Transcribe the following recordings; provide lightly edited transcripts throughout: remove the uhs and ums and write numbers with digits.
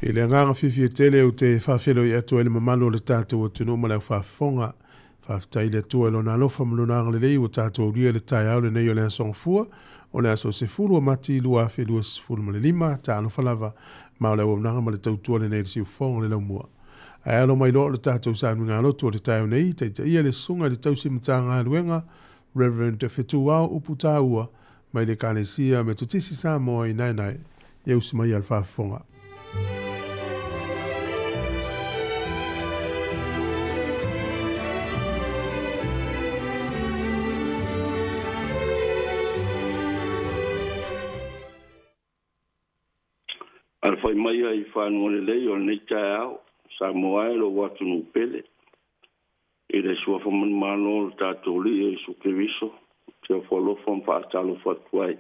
I le nganga fifi tele o te whawhelo i atu ele mamalo le tātou o tunu ma le whawhonga. Whawhtai le tua lo na lofa maluna ang le lei o tātou ria le tai au le nei o le asong fua. O le aso se fulu o mati lua whelua se fulu ma le lima, tā anu whalawa, ma o le wamnanga ma le tautua le nei le siu whonga le laumua. Ai alo mai lo le tātou sa anu ngā lotu o le tai au nei, teita ia le sunga le tausi mta ngā luenga, Reverend Fetu Wao upu tāua, mai le kānesia me tutisi sa moa i nai nai, iau si mai al whawhonga. Al fai mai ai whanua le lei o nei tai au, sa moa e lo watu nu pele. I le sua whaman malo le tātou li e su keviso, te o whalo wham whaatalo whatuai.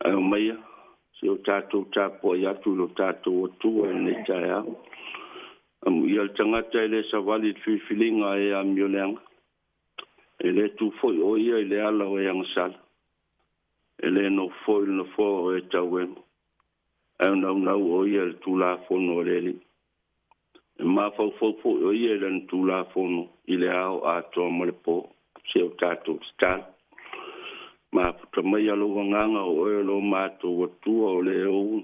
Ai o maia, se o tātou tāpua i atu lo tātou atua e nei tai au. Amu i al tangata e le savali whiwhilinga e a mioleanga. E le tu foi o ia i le ala o e angasala. E le no foi no fo o e tauemu. Au nau o ia le tūlā whono o leli. E mā fau o ia le tūlā whono i le ao atoa ma le pō, se o tātou stāna. Mā puta mai alo wanganga o e lo mātou atua o le au.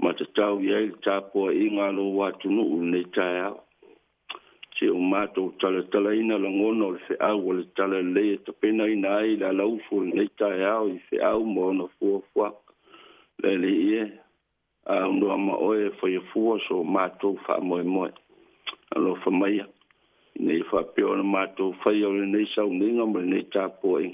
Ma te tau iai le tāpua inga lo watunu u nei tai au. Se o mātou tala ina la ngono le whi au o le tala le e tapena ina ai la laufu nei tai au i whi au mo na fuafua. Le le ie a no ma oe foi fua so mato fa moe alo fa mai nei fa peo na mato fai o nei sa ninga mo nei tapo e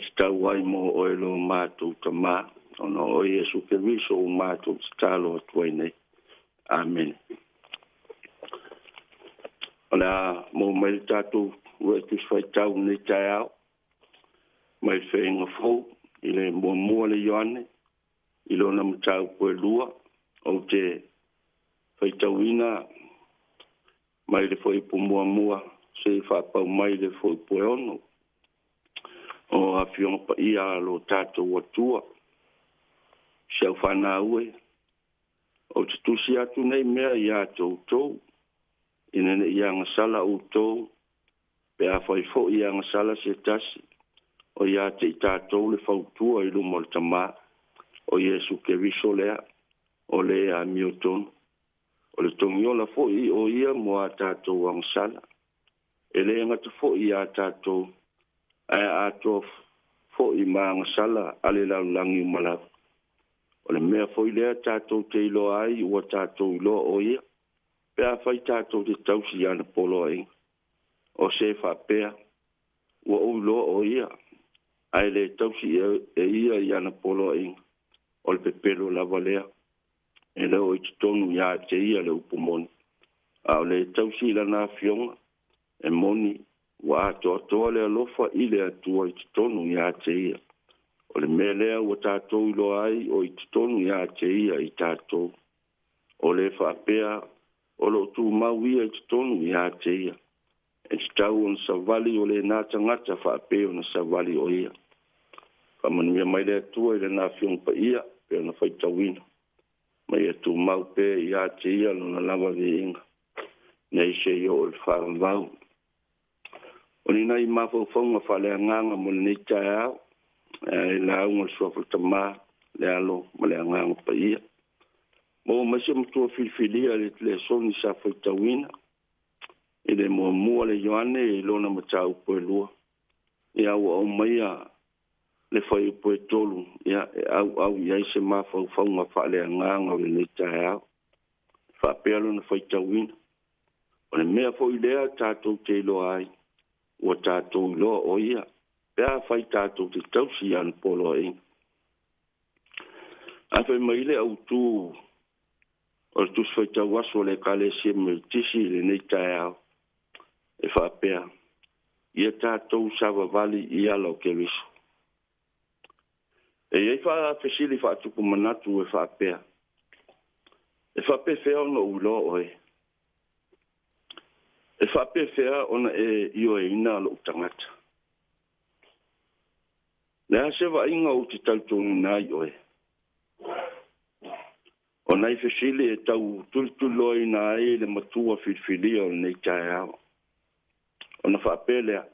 sta wai mo oe lo mato tama ono oe su ke viso mato stalo toi nei amen ala mo mai tato we tu fai tau nei tai mai fenga fo ile mo le yone ilo na mtau koe lua o te whaitawina mai le foi mua se whapau mai le foi poe ono o a whionga pa ia lo tātou atua siau whana ue o te tusi atu nei mea ia tau inene ia ngasala o tau pe a whai fo ia ngasala se tasi o ia te tātou le whautua i lumo le tamaa o Yesu ke viso lea, o lea mioton, o le tongiola fo i o ia mo a tātou angsala. E le ngata fo i a tātou, ai ato fo i ma angsala ale lau langi umalau. O le mea fo i lea tātou te ilo ai, ua tātou ilo o ia, pe a fai tātou te tausi ana polo ai. O se fa pea, ua o ilo o ia, ai le tausi e ia i ana polo ai. O le pepelo lava lea, e leo i tonu ia te ia le upumoni. A o le tausi la na fionga, e moni, wa ato atoa le alofa i le atua i tonu ia te ia. O le mea lea ua tātou ilo ai o i tonu ia te ia i tātou. O le whapea, o lo tu mau ia i tonu ia te ia. E tau on savali o le nata ngata whapea on savali o ia. Whamanuia mai le atua i le na fionga pa ia, pe ona whaitawina. Mai atu mau pe i a te ia lona lava ve inga. Nei se i o le wharamvau. O ni nai mawhauwhaunga whale anganga mo le nei tai au. E la aunga suafu tamā, le alo ma le anganga pa ia. Mo masi matua filfilia le soni sa whaitawina. I le mua le yoane i lona matau poe lua. I au au maia le fai poe tolu ia au ia se ma fa nga fa le nganga le ni tai au fa pelo na fai tawina o le mea fo idea tātou te lo ai o tātou lo o ia pea fai tātou te tausi an polo e a fai mai le au tu o tu fai tawaso le kale se me tisi le ni tai au e fa pea ia tātou sava vali ia lo ke viso e ei fa fesili fa tuku manatu e fa pea. E fa pe fea ona ulo oe. E fa pe fea ona e io e ina lo tangata. Le a se va inga o te tautonu nai oe. O nai fesili e tau tultulo ina ai le matua filfili o nei tai au. O na whaapelea.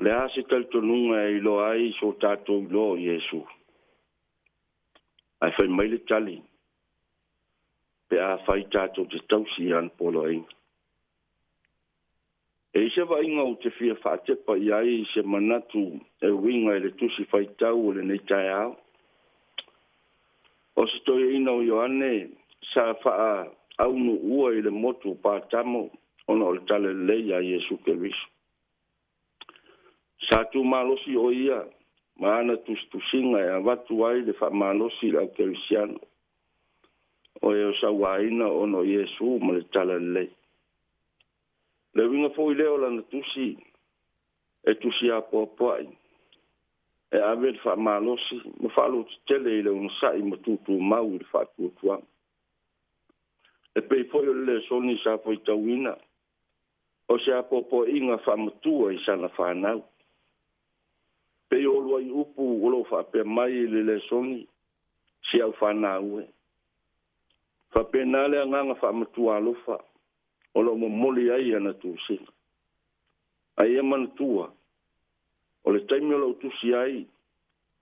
Le ase taltonunga e ilo ai so tātou ilo Iesu. Ai whai maile tali. Pe a whai tātou te tausi an polo ai. E se wa inga o te fia whaatepa i ai se manatu e winga e le tusi whai tau o le nei tai au. O se toi ina o Ioane sa wha au nu ua i le motu pātamo ona o le tale lei a Iesu Keriso. Sa tu malosi o ia, maana tusinga e avatu ai le wha malosi au Kerisiano. O e o sa waina ono Iesu ma le tale lei. Le winga fo i leo lana tusi, e tusi a popai. E ave le wha malosi, ma whalo te tele i le unsai ma tutu mau i le wha tuatuang. E pei foi o le soni sa foi tauina. O se apopo inga whamatua i sana whanau. Pei o lua i upu ulo whape mai le soni. Si au whanau e. Whape nale anganga whamatua alofa. O lo momoli ai ana tūsina. Ai e manatua. O le taimi o lo tusi ai.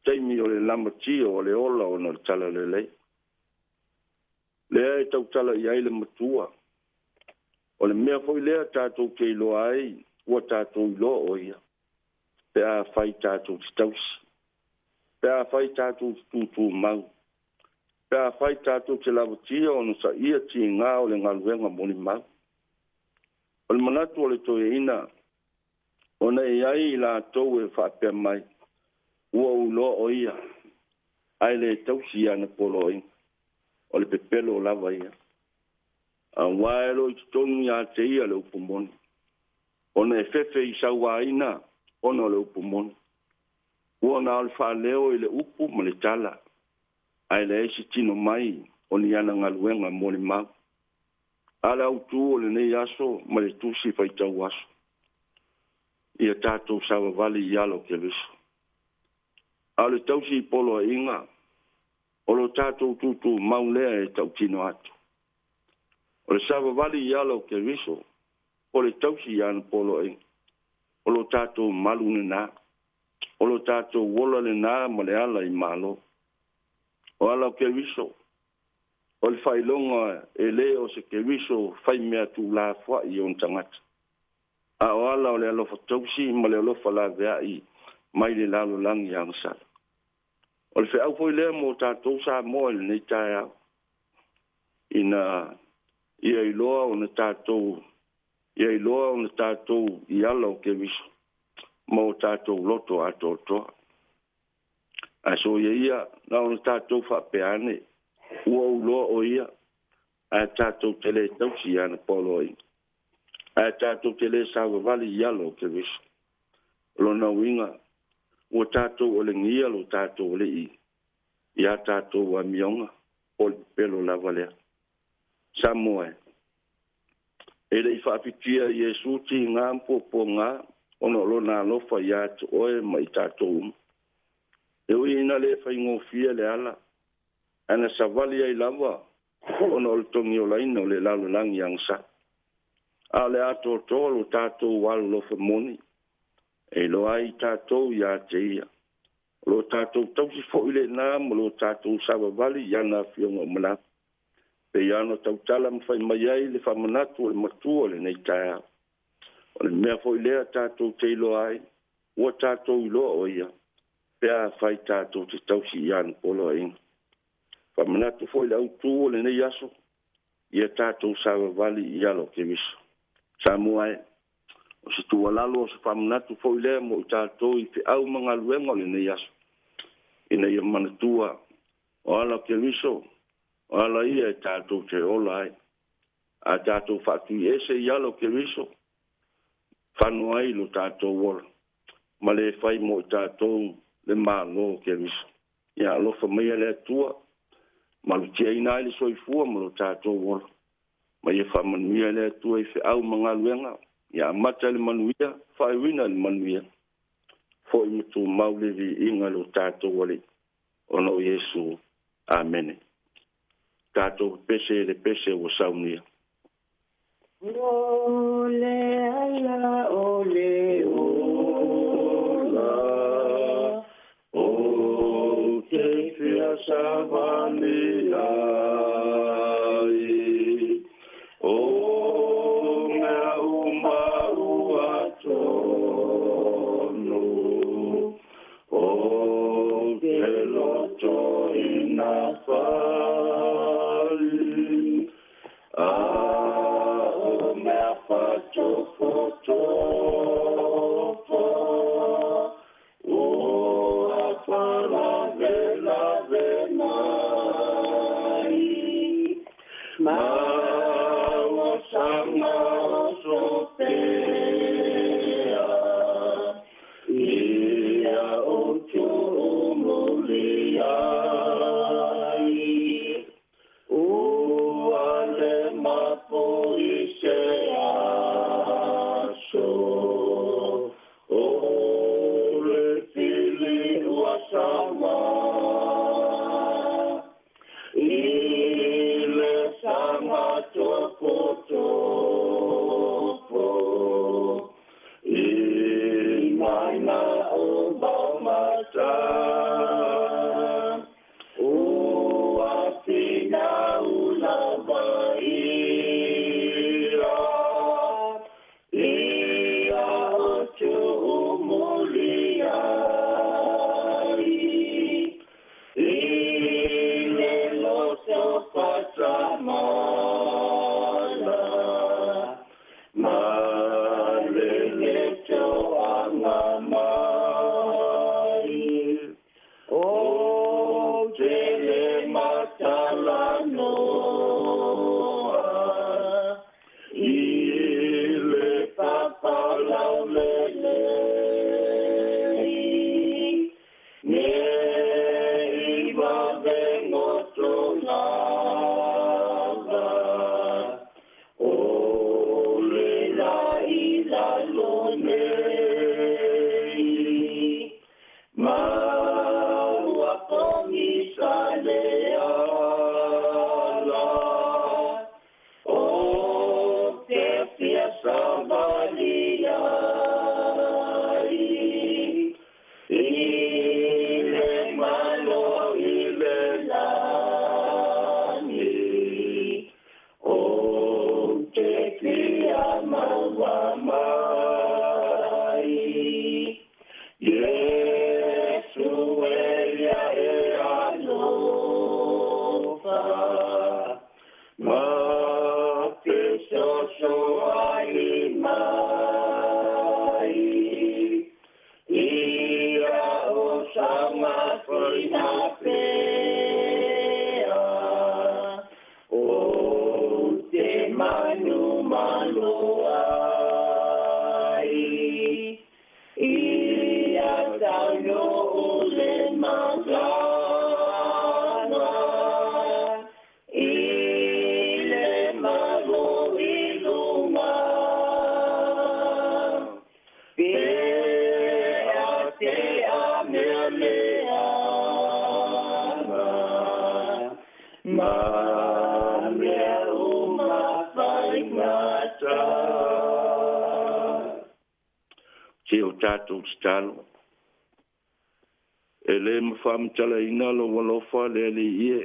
Taimi o le lamatio o le ola o no le tala le lei. Lea e tau tala i ai le matua. O le mea foi lea tātou ke ilo ai, ua tātou ilo o ia. Pe a whai tātou te tausi. Pe a whai tātou te tūtū mau. Pe a whai tātou te lavatia o nusa ia ti ngā o le ngaluenga moni mau. O le manatu o le toe ina, o nei ai la tau e whapea mai, ua ulo o ia. Ai le tausi ana polo ina. O le pepelo lava ia. A waelo i tonu ia te ia le upumoni. O ne fefe i sa waina, ono le upumoni. Ua na alfa leo i le upu ma le tala. Ai le esi tino mai, o ni ana ngaluenga moni mau. Ala autu o le nei aso, ma le tusi fai tau aso. Ia tātou sawa vali i alo ke viso. A le tausi i polo inga, o lo tātou tutu maulea e tau tino atu. O le sawa vali i alo ke viso, o le tausi i ana polo e. O lo tātou malu ne nā. O lo tātou wola le nā ma le ala i malo. O ala ke viso. O le whailonga e le o se ke viso whai mea tu la fwa i on tangata. A o ala o le alofa tausi ma le alofa la vea i mai le lalo langi ang sala. O le whaau fwoi lea mo tātou sa moa le nei tae au. Ina ia iloa o na tātou i ala o ke viso. Mo tātou loto ato toa. A so ia na o na tātou whapeane. Ua uloa o ia. A tātou tele tausi ana polo i. A tātou tele sawa vali i ala o ke viso. Lona winga. Ua tātou o le ngia lo tātou o le i. Ia tātou wa mionga. O le pelo lava lea. Samoe. E le i whaapitia Iesu ti ngā mpopo ngā, ono lona alofa i atu oe ma i tātou umu. E ui ina le whaingofia le ala, ana savali ai lava, ono le tongi o laina o le lalo langi angsa. A le ato tolo tātou walu lofa moni, e lo ai tātou i ate ia. Lo tātou tausi fo ile nā, mo lo tātou savavali i ana fionga o manatu. Pe iano tau tala mwhai mai ai le whamanatu o le matua le nei tae au. O le mea fo ilea tātou te ilo ai, ua tātou ilo o ia, pe a whai tātou te tausi i anu polo a inga. Whamanatu fo ile au tū o le nei aso, ia tātou sawa vali i alo ke viso. Sa mua e, o se tua lalo o se whamanatu fo ilea mo i tātou i fe au mga luenga o le nei aso. Ina ia manatua o alo ke viso, ala ia e tātou te ola ai. A tātou whatu i ese i alo ke riso. Whanu ai lo tātou ola. Ma le whai mo tātou le mālo ke riso. Ia alofa mai le atua. Ma lo tia ina ele soifua ma lo tātou ola. Ma ia whamanuia le atua i whi au mga luenga. Ia mata le manuia, whai wina le manuia. Fo i mutu maulevi inga lo tātou ole. Ono Iesu. Amen. tātou pese le pese o saunia. Ole ala ole ola o te fia savani ai o mea umau atonu o te loto ina whai o mea whato fotopo o a whalave lave mai ma o sanga o sopea ia o tu umuliai o ale mapo ise aso o le fili ua sama i le sama topo topo i maina o baumata o apina ula baira ia o tu umuliai i le loto patamana ma le leto angamai o te le matalanoa i le papalau lelei ne i wavengoto lava o le lai lalonei ma ua pongi sale ala o te fia savaliai i le malo i le lani o te fia maua mai Yesu eia e alofa ma te soso ai mai ia o sama fina pea o te manu ai ia tauno o le magana i le malo i lunga pea te amea leana ma mea uma whaingata te o tātou talo. E le mawhamitala ina lo walofa le li ie.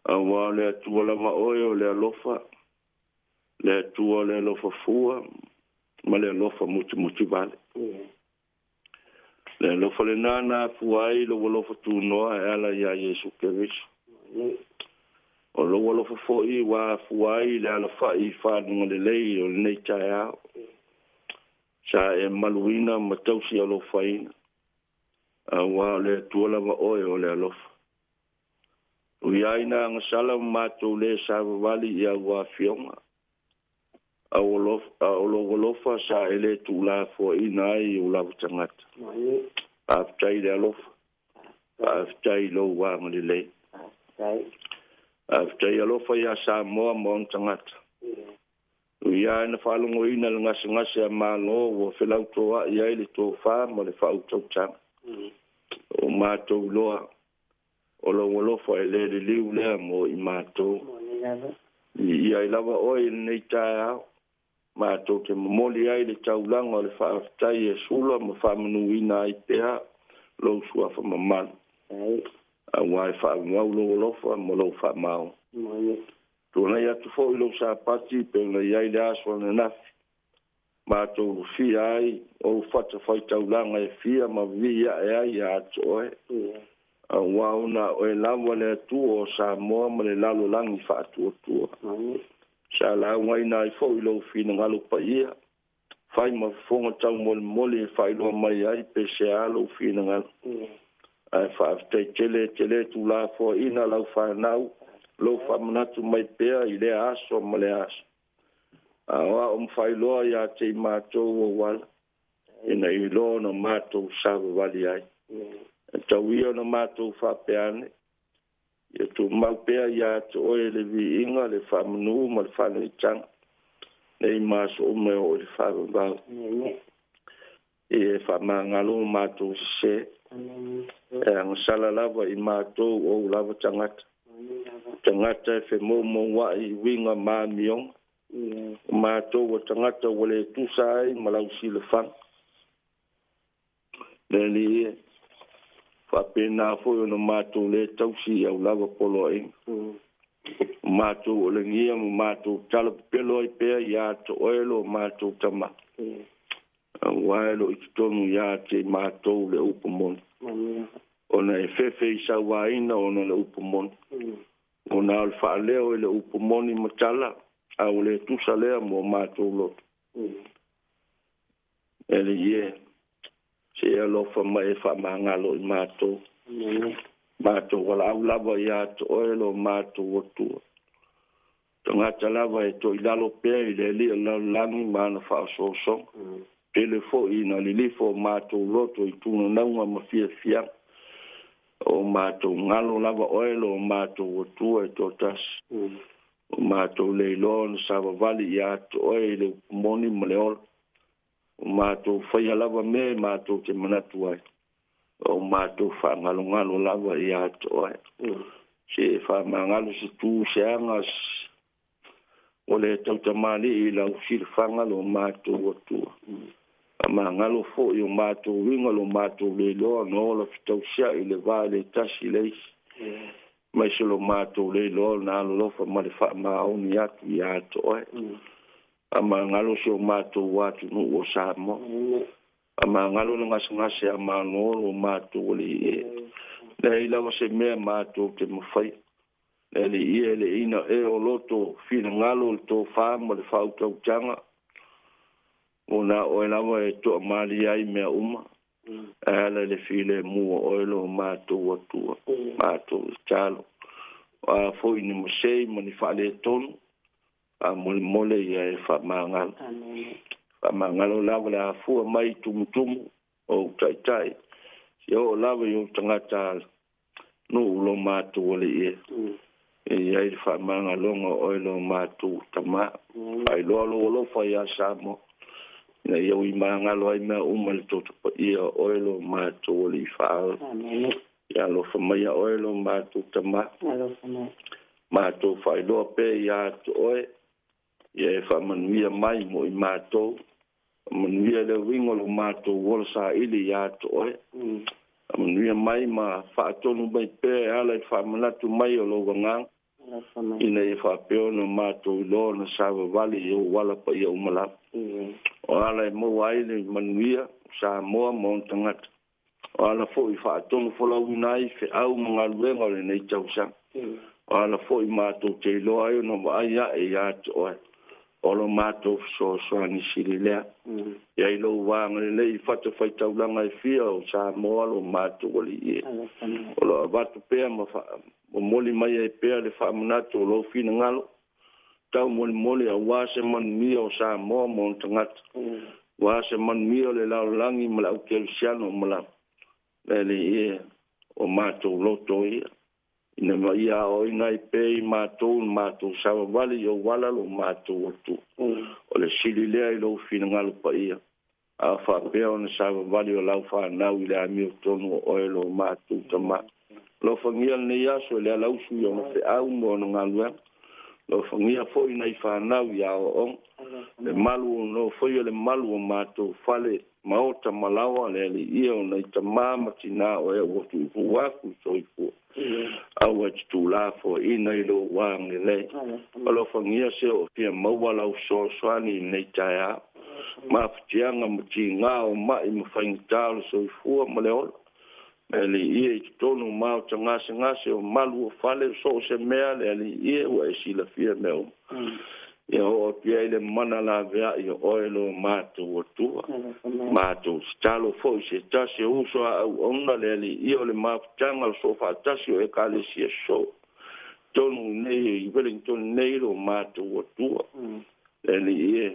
Awa le atua lama oe o le alofa. Le atua le alofa fua. Ma le alofa muti vale. Le alofa le nana fuai lo walofa tu noa e ala ia Yesu Keriso. O lo walofa foi wa fuai le alofa i whanunga le lei o le nei tae ao. Sa e maluina matausi alofaina. Awa le tuola wa oe o le alofa. Uiaina ngasala matou le sa wali ia wa fionga. Aolo walofa sa ele tula fo ina i ulavu tangata. Aftai le alofa. Aftai lo wanga le lei. Aftai alofa ia sa moa moa tangata. Ia na whalongo ina le ngasi a malo o whilau toa ia ili tō wha mo le whau tau tanga. O mātou loa. o lo fo le liu le mo I mātou. Ia I lava oi nei tae au. Mātou te mamoli ai le taulanga o le whaafitai e sula ma whamanuina ai pēha lo sua whamamana. A wai whaamau lo lofa mo lo whamau. Tōna ia tu fo I lo sa pati pe na iai le aswa na nafi. Mātou lo fia ai o whata whai taulanga e fia ma via e ai a ato oe. A wauna o e lawa le atu o sa moa ma le lalo langi whaatua tua. Sa la ngai na I fo I lo fina ngalo pa ia. Fai ma fonga tau mole fai lo mai ai pe se alo fina ngalo. Ai whaaftai tele tu la fo ina lau whanau. Lo whamanatu mai pēa I le aso ma le aso. Awa fai loa ia te mātou o wala. Ina I lo na mātou sawa wali ai. Tau ia na mātou whapeane. Ia tu mau pēa ia te oe le vi inga le whamanu ma le whanu I tanga. Nei māso o me o le whamau. E whamangalo mātou se. E angasala lava I mātou o lava tangata. Tangata e whe mo wa I winga māmiong. Mātou o tangata wale tusa ai malau si le whang. Neli e. Whapena fo no mātou le tausi au lava polo e. Mātou o le ngia mo mātou tala pelo I pēa ia to oelo mātou tama. Waelo I tonu ia te mātou le upamoni. Ona e fefe I sa waina ona le upamoni. Ona al whaaleo le upamoni matala. Au le tusa lea mo mātou loto. Ele ie. Se alofa mai whamangalo I mātou. Mātou wala au lava ia to oelo mātou o tua. Tangata lava e to I lalo pēa I le lia langi mana whaasosong. Pele fo I na lilifo mātou loto I tuna naunga ma fia. O mātou ngalo lava oelo o mātou o tua e to tas. O mātou leilo na sawa vali ia to oelo moni maleola. O mātou whaia lava me mātou te manatu ai. O mātou whangalo lava I ato ai. Se whamangalo se tū se angas. O le tautamali I lau sir whangalo mātou o tua. A mangalo fo I o mātou wingalo mātou le loa no la fitau sia I le vā le tasi leis. Mai se lo mātou le loa na alo lofa ma le whamaoni atu I ato ai. A mangalo se o mātou watu no o Samo. A mangalo na ngase a manolo mātou le e. Le ilawa se mea mātou te mawhai. Le ie le ina e o loto fina ngalo le tō whāma le whautau tanga. O na o lawa e toa mali ai mea uma. Ala le file mua oelo mātou atua. Mātou talo. A foi ni mosei mani whale tonu. A mole ia e whamangalo. Whamangalo lawa le a fua mai tumutumu o taitai. Si o lawa i o tangata no ulo mātou ole ia. E iai whamangalonga oelo mātou tama. Ai loa lo whai a Samo. Na ia ui mangalo ai mea umale tōtapa ia oelo mātou ole I whao. Ia lo whamaya oelo mātou tama. Mātou whai loa pē ia ato oe. Ia e whamanuia mai mo I mātou. Manuia le wingolo mātou wola sa ili ia ato oe. Manuia mai ma whaatonu mai pē ala I whamanatu mai o lo wangang. Ina I whapeo no mātou loa na sawa wali I o wala pa ia umalap. O ala e mo aile manuia sa moa tangata. O ala fo I whaatonu fola unai fe au mga luenga le nei tausang. O ala fo I mātou te loa ai no aia e ato oe. O lo mātou so ni siri lea. Ia I lo wanga le I whata whai taulanga I fia o sa moa lo mātou wali ie. O lo avatu pēa o moli mai e pēa le whamanatu o lo fina ngalo. Tau moli a wase manuia o sa moa mo tangata. Wase manuia le lao langi ma lau kelsiano ma lau. Lele ie o mātou loto ia. Ina ia o ina I pei mātou sawa wali o wala lo mātou o tu. O le sili lea I lo fina ngalo pa ia. A whapea o na sawa wali o lau whanau I le ami o tonu o oelo mātou tama. lo fangia le yaso le ala usu yo no fe au mo no ngalwa lo fangia fo ina I whanau ia o le malu no fo le malu o mato fale maota malawa le ia o nei tamama tina o e o tu waku so I fu au e tu la fo ina I lo wang le lo fangia se o fia mawala o so swani nei taia ma fitianga mti nga o mai mo faingtalo so I fu mo le o ele ia tonu mau ngase o malu o fale so se mea le ia o e sila fia meu ia o pia ile mana la vea ia oilo mato o tua mato stalo fo se tasi uso au ona le ia o le mafutanga o sofa tasi o e kale si so tonu nei I Wellington nei lo mato o tua ele ia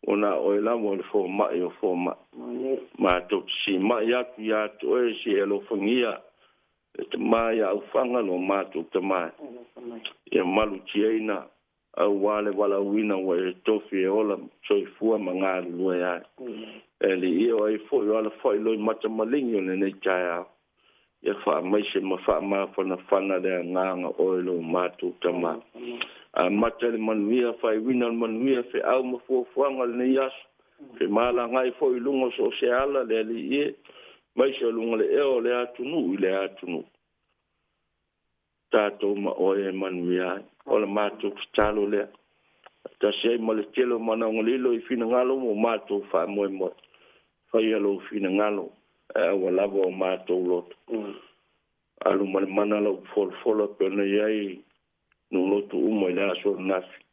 ona oila mo le fo mai o fo ma to si ma ya tu e si elo fangia te mai au fanga lo ma to te mai e malu tiena au wale wala wina wa e tofi e ola soi fua manga lu ya eli io ai fo yo ala fo lo mata malingo ne ne chaya ya fa mai se ma fa ma fo na fana de nganga oilo ma to te mai a mata le manuia fa wina manuia fe au mo fo fuanga le yas fe mala ngai fo ilungo so se ala le ie mai se lungo le eo le atunu tato ma oe manuia o le mato stalo le ta se mo le telo mana ngolilo I fina ngalo mo mato fa mo fa yelo fina ngalo wala bo mato lot alu mana lo folo pena yai no lotu umo ila so nafi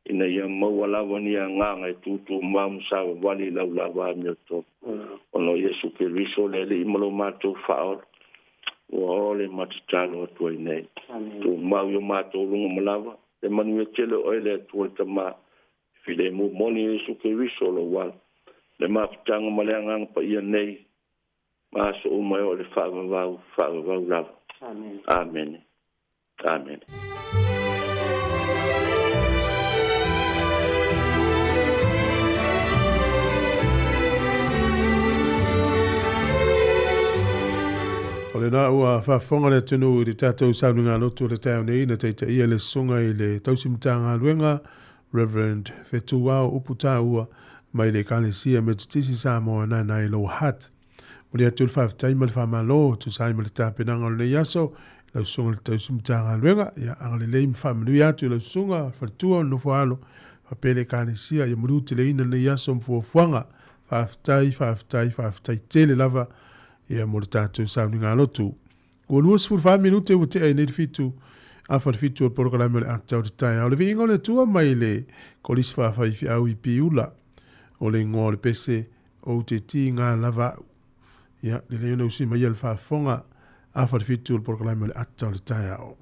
ina ia mawala wani nganga tutu mam sa wali la wa mioto ono Yesu Kristo le imalo mato faol o le matalo to nei to mau yo mato lungo malava e manu tele oile to tama file mo moni Yesu Kristo lo wal le mafutanga malanga pa ia nei ma so umo o le fa va la amen amen le na ua whafonga le tunu I tātou saununga lotu le tau nei na teita ia le songa I le tausimtanga luenga Reverend Fetuao Uputa ua mai le kalesia me tutisi sa moa na I lo hat. Muli atu le whaftaima le whamalo tu saima le tāpenanga le yaso lau songa le tausimtanga luenga ia anga le leim whamanui atu lau songa whatua no whaalo whapele kalesia ia muru te le ina le yaso mfuafuanga whaftai tele lava ia mo le tātou sauninga lotu. Ua lua sifuru wha minute ua te ai nei fitu afa fitu o programa le atau te tai. O le vinga o le tua mai le kolisi whawhai au I piula o le ngō le pese o te ti ngā lava. Ia, le leo na usi mai le whafonga afa fitu o programa le atau te tai au.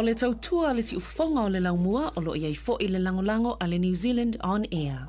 O le tautua le si ufafonga o le laumua o lo iai fo i le langolango a le New Zealand On Air.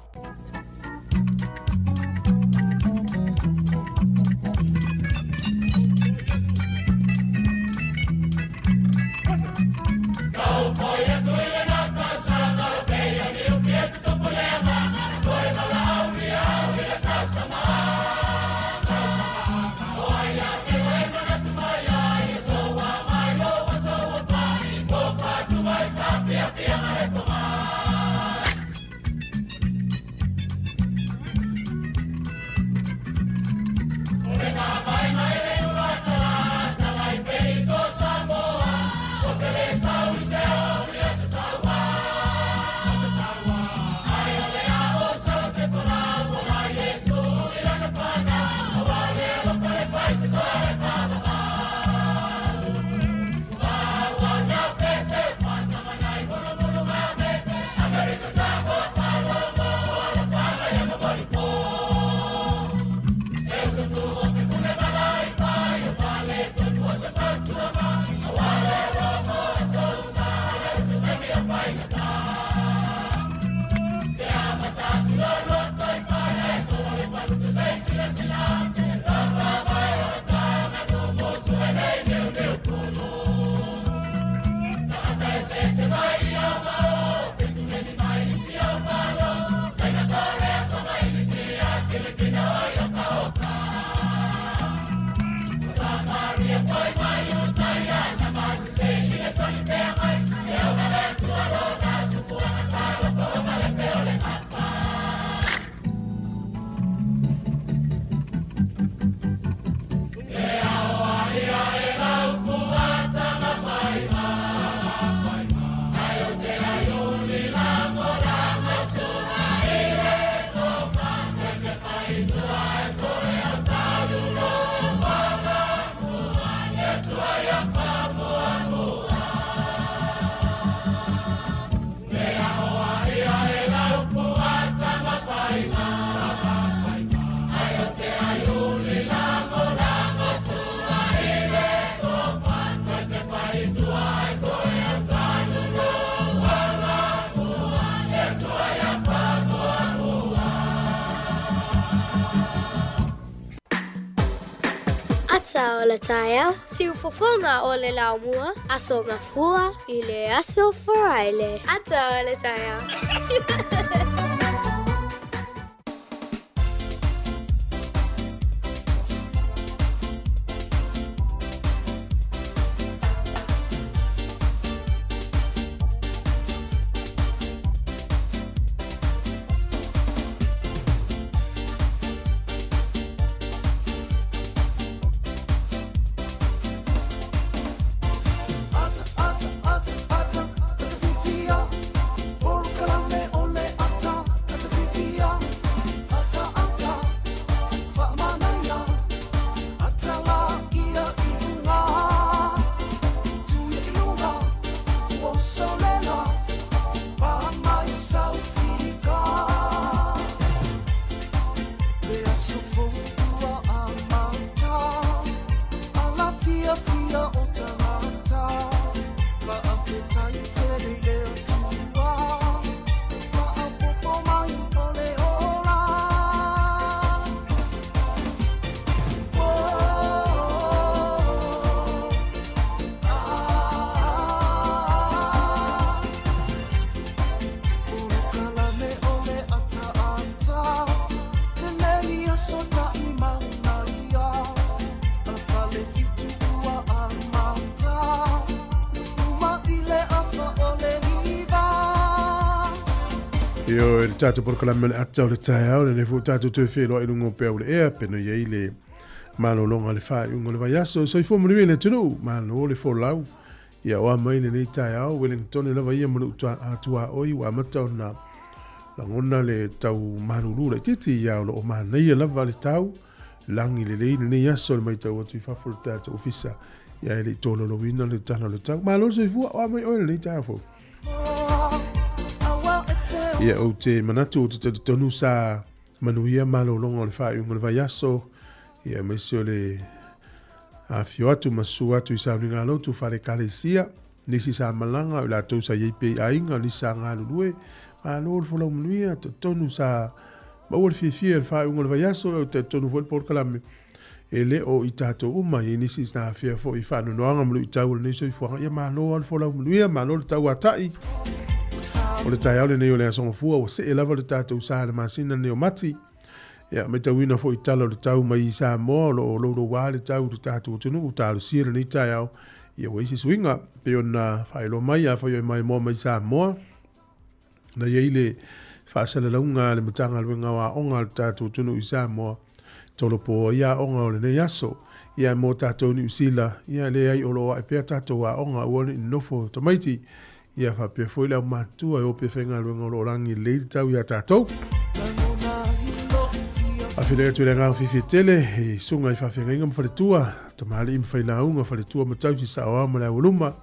O le taia, si ufofonga o le laumua, aso ngafua i le aso faraile. Ata o le taia. Yo el tatu por kala mele atau le tai au le fu tatu tu fe lo ilungo pe au le e pe no ye le malo longa le fa ungo le vai so i fo mo le tunu malo le fo lau ia o mai le tai au Wellington le vai mo tu atua oi wa mata na la ngona le tau maruru le titi ia lo ma nei la vale tau langi le ne ia so le mai tau tu fa fo tatu ofisa ia le tolo lo wina le tana le tau malo so i fu o mai o le tai fo ia o te manatu o te tonu sa manuia malo longa le fa ungo le vai aso ia mai se le a fio atu masu atu i sa uninga lo tu fare kalesia nisi sa malanga o la tau sa yeipe ainga nisi sa ngā lulue ma lo folau manuia tonu sa maua fifia le wha unga le vaiaso o te tonu fo por kalame e le o i tātou uma i nisi sna fia fo i whanu noanga mulu i tau le neso i fuanga ia ma lo al folau manuia ma lo le tau atai o le tai au le nei o le asonga fua o se e lava le tātou sa le masina neo mati ia me tau ina fo i tala le tau mai i sa moa lo lo wā le tau le tātou tunu o tālu sia le nei tai au ia weisi swinga pe ona whaelo mai a whaio mai moa mai sa moa na iei le whaasala launga le matanga luenga wa onga le tātou tunu i sa moa tolo po ia onga o le nei aso ia mo tātou ni usila ia le ai olo a pia tātou wa onga uone in nofo tamaiti ia whapea fwile au mātua e ope whenga luenga o rangi le tau ia tātou a while atu le ngā whiwhi tele e sunga i whawhenga inga mwhaletua tamali im whaila unga whaletua matau si sa oa mala uluma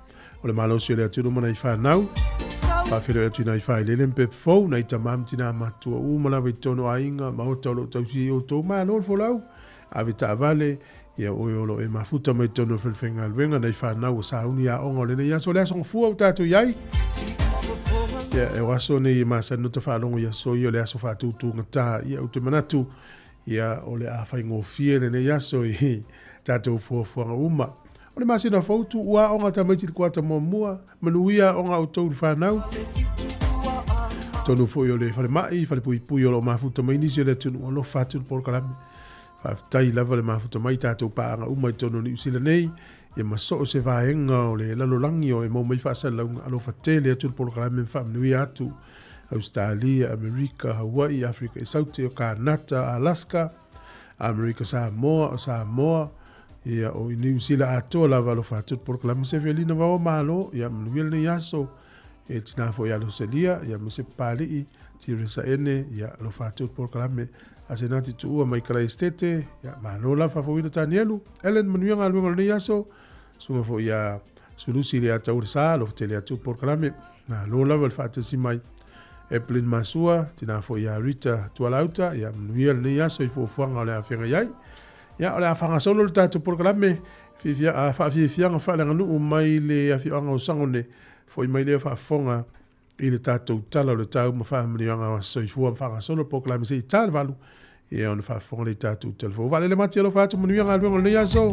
o le malosi le atu rumana i whanau whawhile atu na i whaile le mpep fau na i tamam tina matua umala wei tono a inga maota o lo tau si o tau maa lor folau a vita avale ia oiolo e mafuta mai tono whenga luenga na i whanau o sauni a onga o le nei aso le asong fua o tātou iai ia e waso nei masa nuta whalongo ia so i o le aso whatutu ngata ia ute manatu ia o le a whaingo fie le nei aso i tātou fuafuanga uma. O le masina fautu ua onga tamaiti le kuata mua manuia onga o tau whanau. Tonu fo i o le whale mai, whale pui pui o lo mafuta mai nisi o le tunu o lo whatu le porkalami. Whaftai lava le mafuta mai tātou paanga uma i tonu ni usila nei. Ia maso o se vaenga o le lalolangi o e mau mai whaasala launga alo whatele atu le porkalami whamenuia atu. Australia, Amerika, Hawaii, Afrika, Sauti o Kanata, Alaska, Amerika Samoa, ia o New Zealand atoa lava lo whatut porkalami se velina wawa malo, ia manuia le yaso, e tinafo ia lo selia, ia mse pali, tiresa ene, ia lo whatut porkalami, asenati tuua mai kala estete, ia malo la whawina tanielu, Ellen manuia ngā luenga le yaso, sunga fo ia sulusi le atau sa, lo whatele atu porkalami, na lo lava le whatasi mai, Eplin Masua, tina fo ia Rita Tualauta, ia manuia le yaso i fuafuanga o le awhenga iai. Ia o le awhanga solo le tātou porkalame, whaafianga whalenga nuu mai le awhianga o sangone, fo i mai le whaafonga i le tātou tala o le tau ma whaamanianga o soifua mwhanga solo porkalame se i tāle walu, ia o le whaafonga le tātou telefo. Vale le mati alo whaatu manuia ngā luenga le yaso.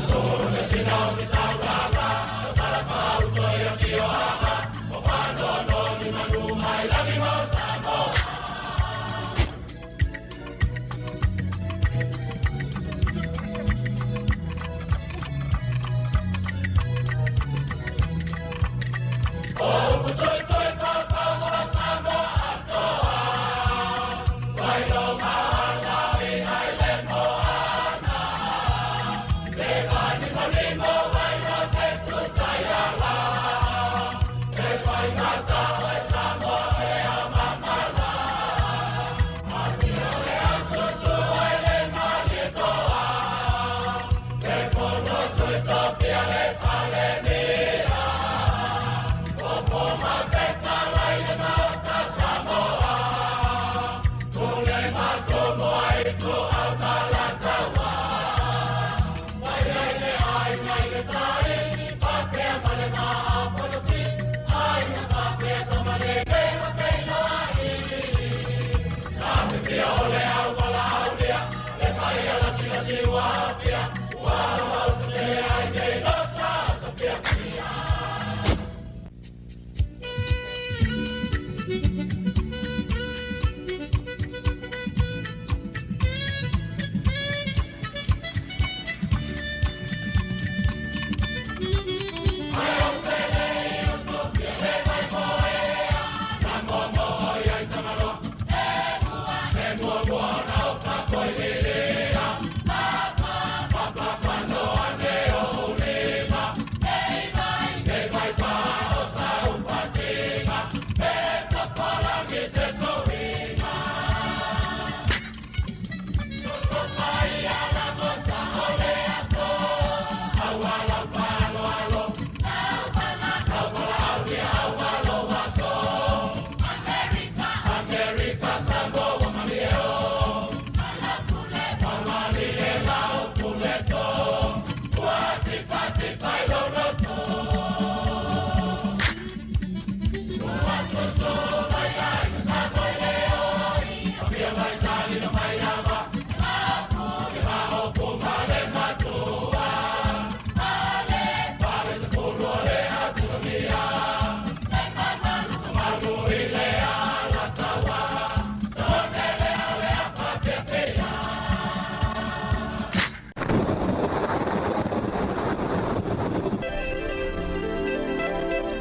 Solo me si no si ta la la,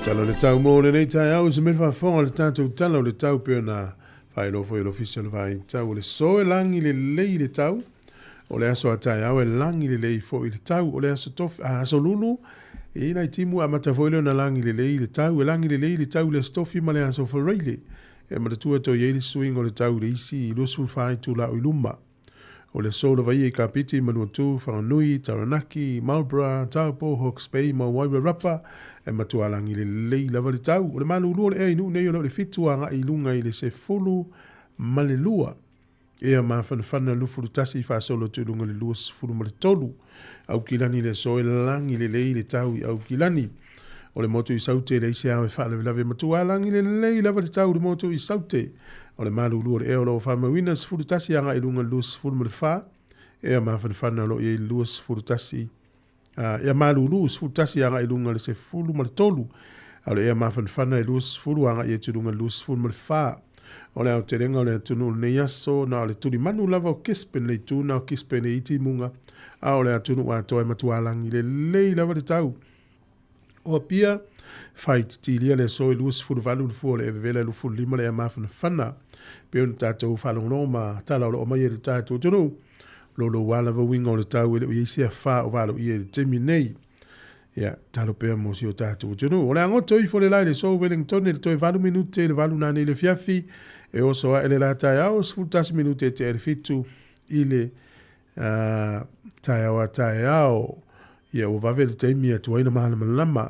Talo le tau mo le nei tai au se me fa fonga le tātou talo le tau pe na fai lo foi official vai tau le so langi le lei le tau o le aso tai au langi le lei fo le tau o le aso tof a so lulu e na timu a mata foi le na langi le lei le tau langi le lei le tau le stofi ma le aso fo reile e ma tu to ye le swing o le tau le isi lo su fai tu la uluma o le so le vai e kapiti manu tu fa nui taranaki malbra taupo hawks bay ma waiwa rapa e matualangi le lei lava le tau. O le manu lua le inu nei o le fituanga i lunga i le se fulu ma le lua. Ea ma whanawhana lufu le tasi fa solo tu lunga le lua se fulu ma le tolu. Au kilani le soe langi le lei le tau i au kilani. O le motu i saute le ise awe wha le lave matualangi le lei lava le tau le motu i saute. O le manu lua le eo lo whama wina se fulu tasi anga i lunga le lua se fulu ma le wha. Ea ma whanawhana lo i lua se fulu tasi ia malulu se futasi anga i lunga le se fulu ma le tolu. Au le ea mawhanwhana i lua se fulu anga i tu lunga lua se fulu ma le wha. O le au te renga o le tunu ne yaso na o le turi manu lava o kispen le tuna o kispen e iti munga. A o le atunu a toi matualangi le lei lava le tau. O pia fai titilia le so i lua se fulu valu lufu o le evevela lufu lima le ea mawhanwhana. Peo ni tātou whalongo ma tala o le omai e le tātou tunu. Lolo wala va winga o le tau ele o isi a wha o wala i e temi nei. Ia, talo pea mo si o tātou tunu. O le angoto i fo le lai le so Wellington e le toi valu minute le valu nane le fiafi e oso a ele la tai au sfultasi minute te ele fitu i le tai au a tai au. Ia, o vave le teimi a tuaina mahala malama.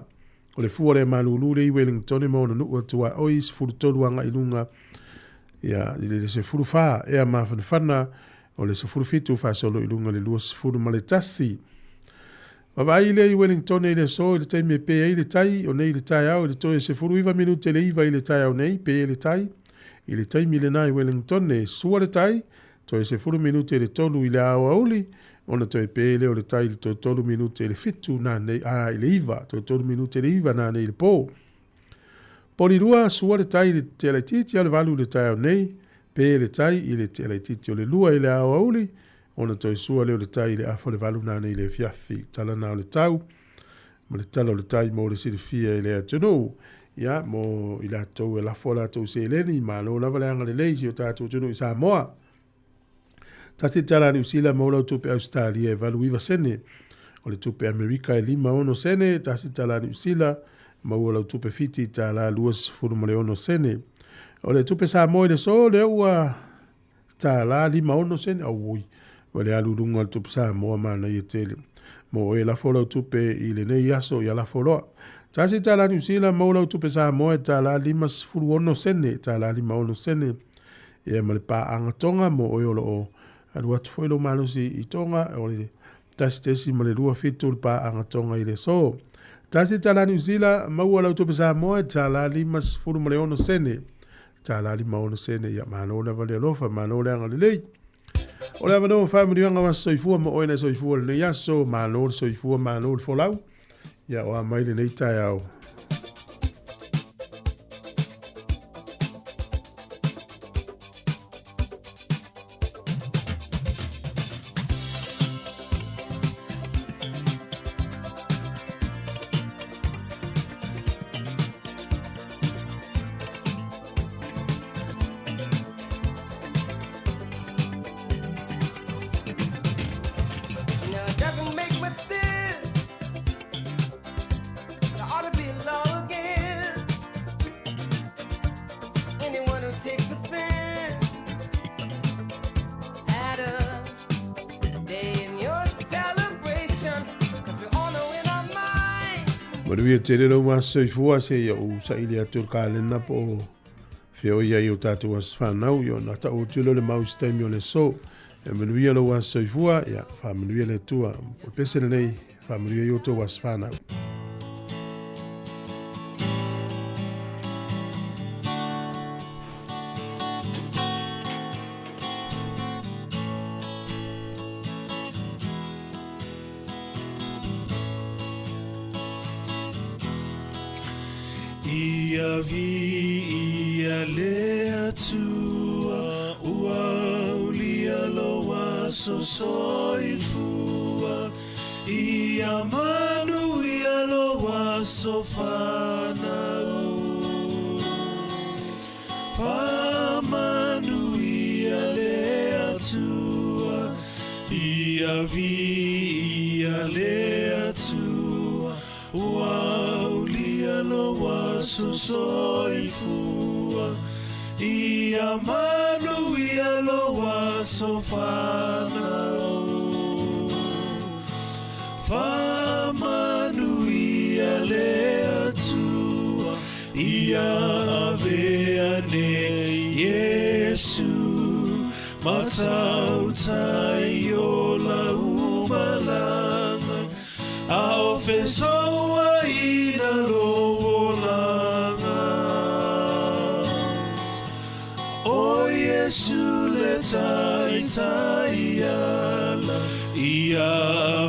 O le fua le malulu le i Wellington e mauna nukua tua oi sfulu tolu anga ilunga. Ia, i le se fulu faa ea mawhanwhana o le sefuru fitu fa solo i lunga le lua sefuru ma le tasi. Wawai le i Wellington e le so i le taimi e pe e le tai o nei le tai au i le toi sefuru iwa minute le iwa i le tai au nei pe e le tai. I le taimi le nai Wellington e sua le tai toi sefuru minute le tolu i le au auli ona toi pe le o le tai le toi tolu minute le fitu na nei a i le iwa toi tolu minute le iwa na nei le po. Poli lua sua le tai le te le titi al valu le tai au nei pe le tai i le te le titi o le lua i le au auli, ona toi sua leo le tai i le afo le valu nane i le fiafi, tala na o le tau, ma le tala o le tai mo le sirifia i le atunu, ia, mo i le atou e lafo la atou se eleni, ma lo lava le anga le leisi o tatou tunu i Samoa. Tasi tala ni usila mo lau tupe Australia e valu iwa sene, o le tupe Amerika e 5 sene, tasi tala ni usila, ma ua lau tupe fiti tala luas furu sene, o le tupe Samoa i le so le ua ta la 5 sene au ui o le alulunga le tupe Samoa mana i tele mo e la fola tupe i le nei aso i la fola tasi ta la New Zealand mo la tupe Samoa ta la 5 sene ta la 5 sene e ma le pa anga tonga mo o lo alu atu foi lo malo si i tonga o le tasi tesi ma le lua fitu le pa anga tonga i le so tasi ta la New Zealand mo la tupe Samoa ta la 5 sene ta la 5 sene ya mano la vale lofa mano la nga lei o la vano fa mi nga so ifu mo ina so ifu le ya so mano so ifu mano fo lau ya o mai le nei ta ya Manuia te rero ma soifua se ia u sa ili atu kalena po feo ia i o tātou as whanau i o na ta o tulo le mau stemi o le so e manuia lo wa soifua ia wha manuia le tua o pesene nei wha manuia i o tō was whanau. Ia vi ia lea tua ua ulia loa so soifua ia manu ia loa sofanau Famanuia lea tua Ia vi ia lea tua Waulia loa soifua Ia manuia loa sofanau Famanuia lea tua Ia aveane Yesu Matau tai o la umalanga A ofesoa ina loolanga O Yesu le tai tai ala Ia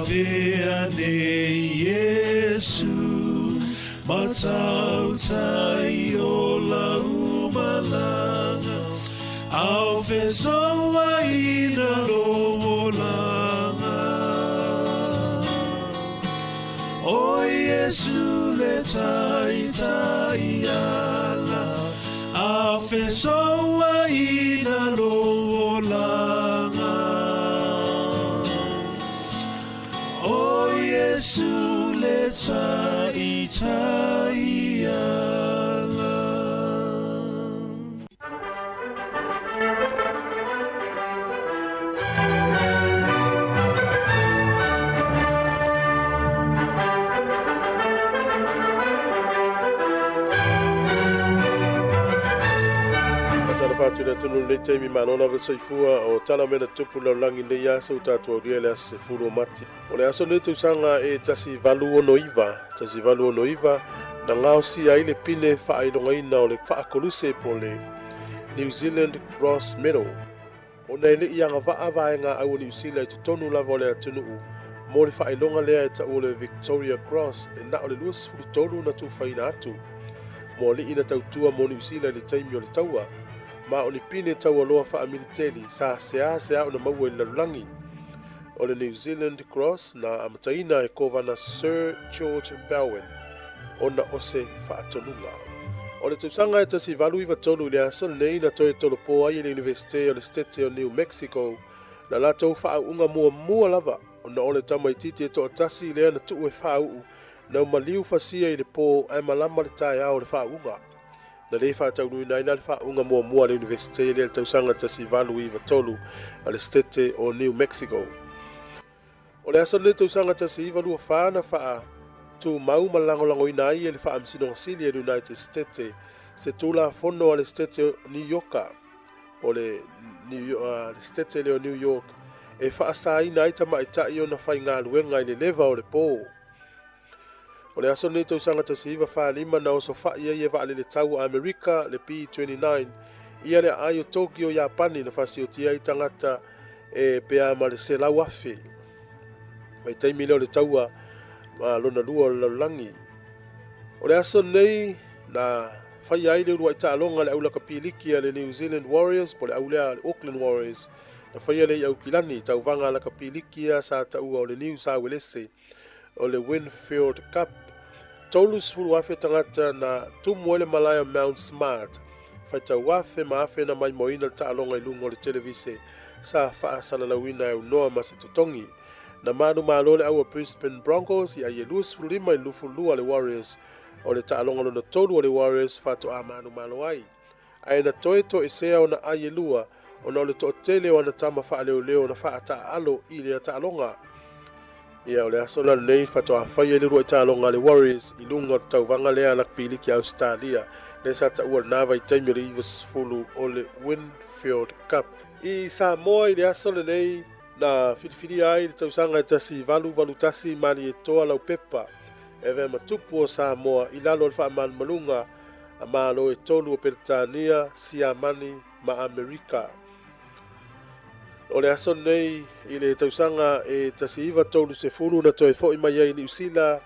aveane Yesu Matau tai o la umalanga Au fesoa ina loolanga O Yesu le tai tai ala Au fesoa ina loolanga O Yesu le tai tai ala Fatu le tunu le taimi manona ve soifua o tala mena tupu la langi le yasa utatu o riele se furu mati. O le aso le tusanga e tasi valu ono iva, na ngao si ai le pine wha ailonga ina o le wha akoluse po le New Zealand Cross Medal. O nei le ianga vaa vaenga au New Zealand tu tonu lava o le atunu u, mo le wha ailonga lea e ta o le Victoria Cross e na o le luas furu tonu na tu whaina atu. Mo le ina tautua mo New Zealand le taimi o le taua, ma o ni pine tau aloa wha militeli sa sea o na maua i lalulangi. O le New Zealand Cross na amataina e kovana Sir George Bowen o na ose wha atonunga. O le tausanga e tasi valu iwa tolu le aso nei na toe tolo po ai le Universite o le State o New Mexico na la tau wha unga mua lava o na ole tamaititi e toa tasi lea na tuu e wha uu na umaliu fasia i le po ai malama le tae au le wha unga. Na le wha tau nui naina le wha unga mua le Universite le tausanga tasi valu iwa tolu a le State o New Mexico. O le aso le tausanga tasi iwa lua whaana wha tu mau malangolango ina ai e le wha amsino ngasili e United States se tula fono a le State o New Yorka o le State le o New York e wha asa ina ai tama itai o na whai ngā luenga i le leva o le po. O le aso nei tausanga tasi iwa wha lima na oso wha ia e le tau Amerika le P29 ia le ai o Tokyo Japani na whasi o tia i tangata e pea ma le se lau afe. Mai taimi leo le taua ma lona lua o laulangi. O le aso nei na whai ai le urua i taalonga le aula kapiliki a le New Zealand Warriors po le aulea le Auckland Warriors na whai le au kilani tau vanga la kapiliki a sa taua o le New South Wales o le Winfield Cup. Tolus fulu afe tangata na tumuele malaya Mount Smart. Whaita wafe maafe na mai moina ta alonga i lungo le televise sa faa salalawina e unoa masitotongi. Na manu maalole awa Brisbane Broncos i a yelus fulu lima i lufu lua le Warriors o le ta alonga lona tolu o le Warriors fato a manu maloai. Ai na toe to isea o na a yelua o na o le to tele o na tama faa leo na faa ta alo i le ta alonga. Ia o le asola nei fatoa whai e liru i tālonga le Warriors i lunga tau vanga lea lak pili ki Australia le sa ta ua nawa i taimi le iwas fulu o le Winfield Cup. I Samoa i le asola nei na filifili ai le tausanga e tasi valu tasi mali e toa lau pepa e vea matupu o Samoa i lalo le wha malunga a malo e tolu o Peritania, Siamani ma Amerika. O le aso nei i le tausanga e tasi iwa tolu se furu na toe fo i mai ai New Zealand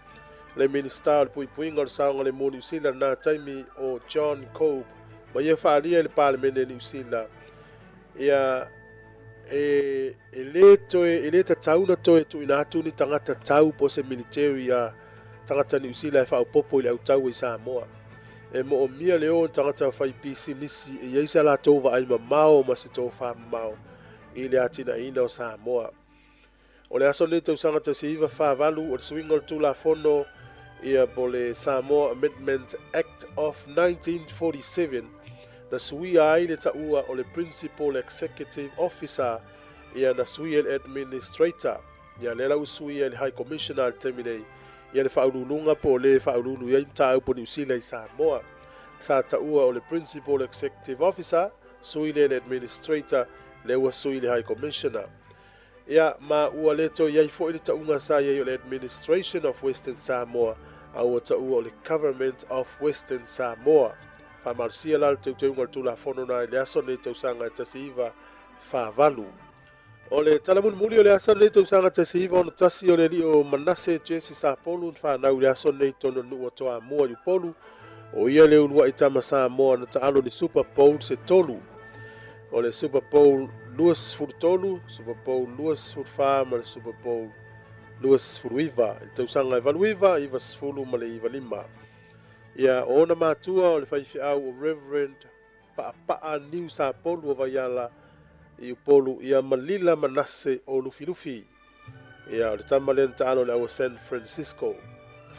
le minista o le puipuinga o le saonga le mo New Zealand na taimi o John Cope ma ia whaalia le parlemene New Zealand. Ia e le toe e le tatau na toe tu ina atu ni tangata tau po se military a tangata New Zealand fa popo ile utau i Samoa e mo mia leo tangata fa pisi nisi e isa la tova ai mamao ma se tofa mamao ile atina ina o Samoa o le aso le tau sanga te siiva fa valu o swingo tu la fono ia bole Samoa Amendment Act of 1947 na sui ai le taua o le Principal Executive Officer ia na sui el Administrator ia le lau sui el High Commissioner terminei ia le whaurununga po le whaurunu ia imta au po New Zealand i Samoa sa taua o le Principal Executive Officer sui le Administrator le ua sui le High Commissioner ia ma ua leto iai fo i le taunga sa iai o le Administration of Western Samoa au taua o le Government of Western Samoa whamarusia lal teunga tula fono na le aso le tausanga tasiva whavalu o le talamun muli o le aso le tausanga tasiva o na tasi o le li o Manase Jesse Sapolu whanau le aso le tono nua toa mua yu polu o ia le unua i tama Samoa na taalo ni Super Bowl se tolu o le Super Bowl luas furtolu, Super Bowl luas furfama, le Super Bowl luas furuiva, il tausanga evaluiva, iva sfulu ma le iva lima. Ia ona matua o le whaifi au o Reverend Paa Niu Sapolu o vaiala i upolu ia malila Manase o lufi. Ia o le tamalen taalo le au San Francisco.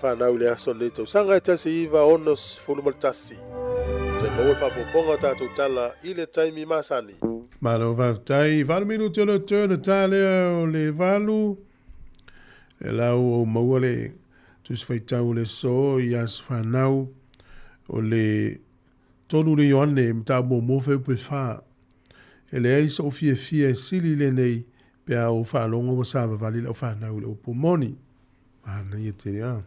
Whanau le aso le tausanga e tasi iva onos fulu maltasi. Te maua whapoponga tātou tala i le taimi masani. Malo vavtai, 20 minuti o le tōna tāle o le valu. E lau o maua le tus whaitau le so i as whanau o le tonu le yoane mta mo mofe upe wha. E le eisa o fie sili le nei pe a o whalongo o sāwa vali le o whanau le upo moni. Mana i te rea.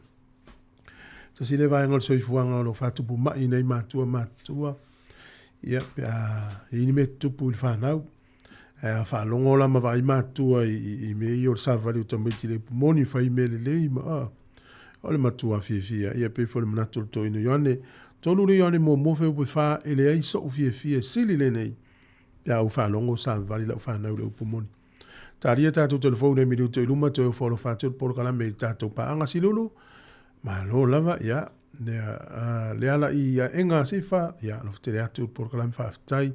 Tasi le vai ngol soifuanga o lo whatupu mai nei matua. Ia pe a ini me tupu i whanau. E a whalongo la ma vai matua i me i o sāwa vali o tamiti le upo moni whai me le lei ma o le matua fia. Ia pe fo le manatu to ino yoane. Tonu le yoane mo mofe upe wha e le eisa o fie sili le nei. Pe a o whalongo sāwa vali le o whanau le upo moni. Tāria tātou telefone e minuto i luma te o wholo whātua polo kalame i tātou paanga silulu. Ma lo lava ia le ala i enga sifa ia lo te atu por kalam fa tai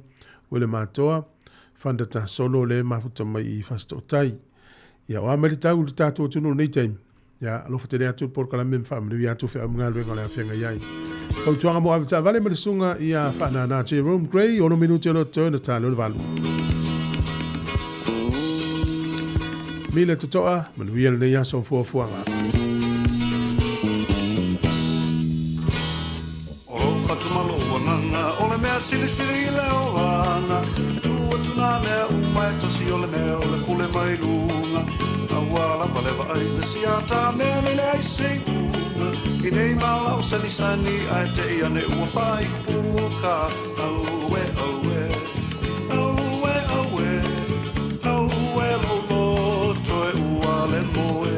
wele matoa fanda ta solo le mafuta mai i fasto tai ia wa merita u tatu tunu nei time ia lo te atu por kalam fa mri atu fa ngal we ngala fenga yai ko tuanga mo avita vale me sunga ia fa na Jerome Gray ono minuto lo turn ta lo valu mile totoa manuia le ia so fuanga sili le oana tua tuna mea umai tasi ole mea ole kule mai lunga awala paleva ai le siata mea le ai seunga i nei mala o sani ai te ia ne ua pai puka auwe lo lo toe ua le moe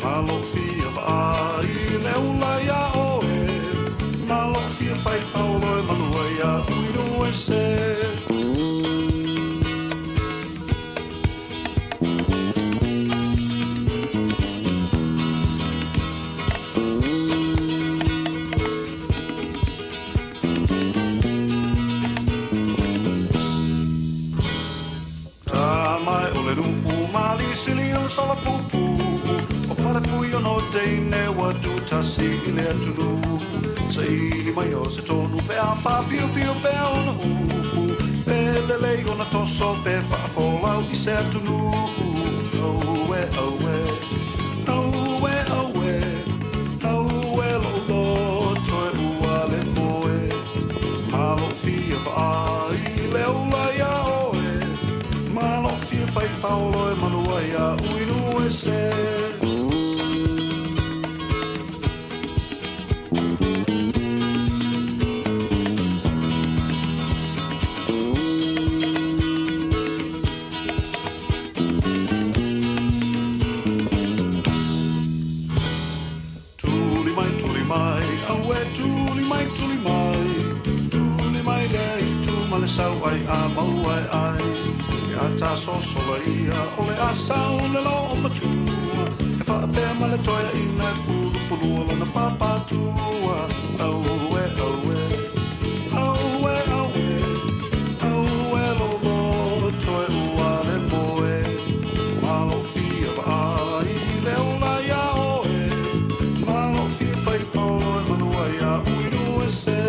malo fia vai le ula ia oe malo fia pai paulo e manua ia uino e se tamai ole rumpu mali sili on sala pupu o pare pui ono teine wa tu tasi ile atunu sei mai o se tonu pe a pa piu pe on hu pe le le ona toso pe fa fola u se atunu lo lo toe uale moe malo fia vai le ula ia oe malo fia pai paulo e manua ia uinu e se sau ai a mau ai ya ta so ia ole a sau le lo matua e fa pe male toia ina fu pulua lona papatua. Aue, aue, aue, aue, aue lolo toe ua le moe. Malo fia vai le ola ia oe. Malo fia pai polo e manua ia uinu e se.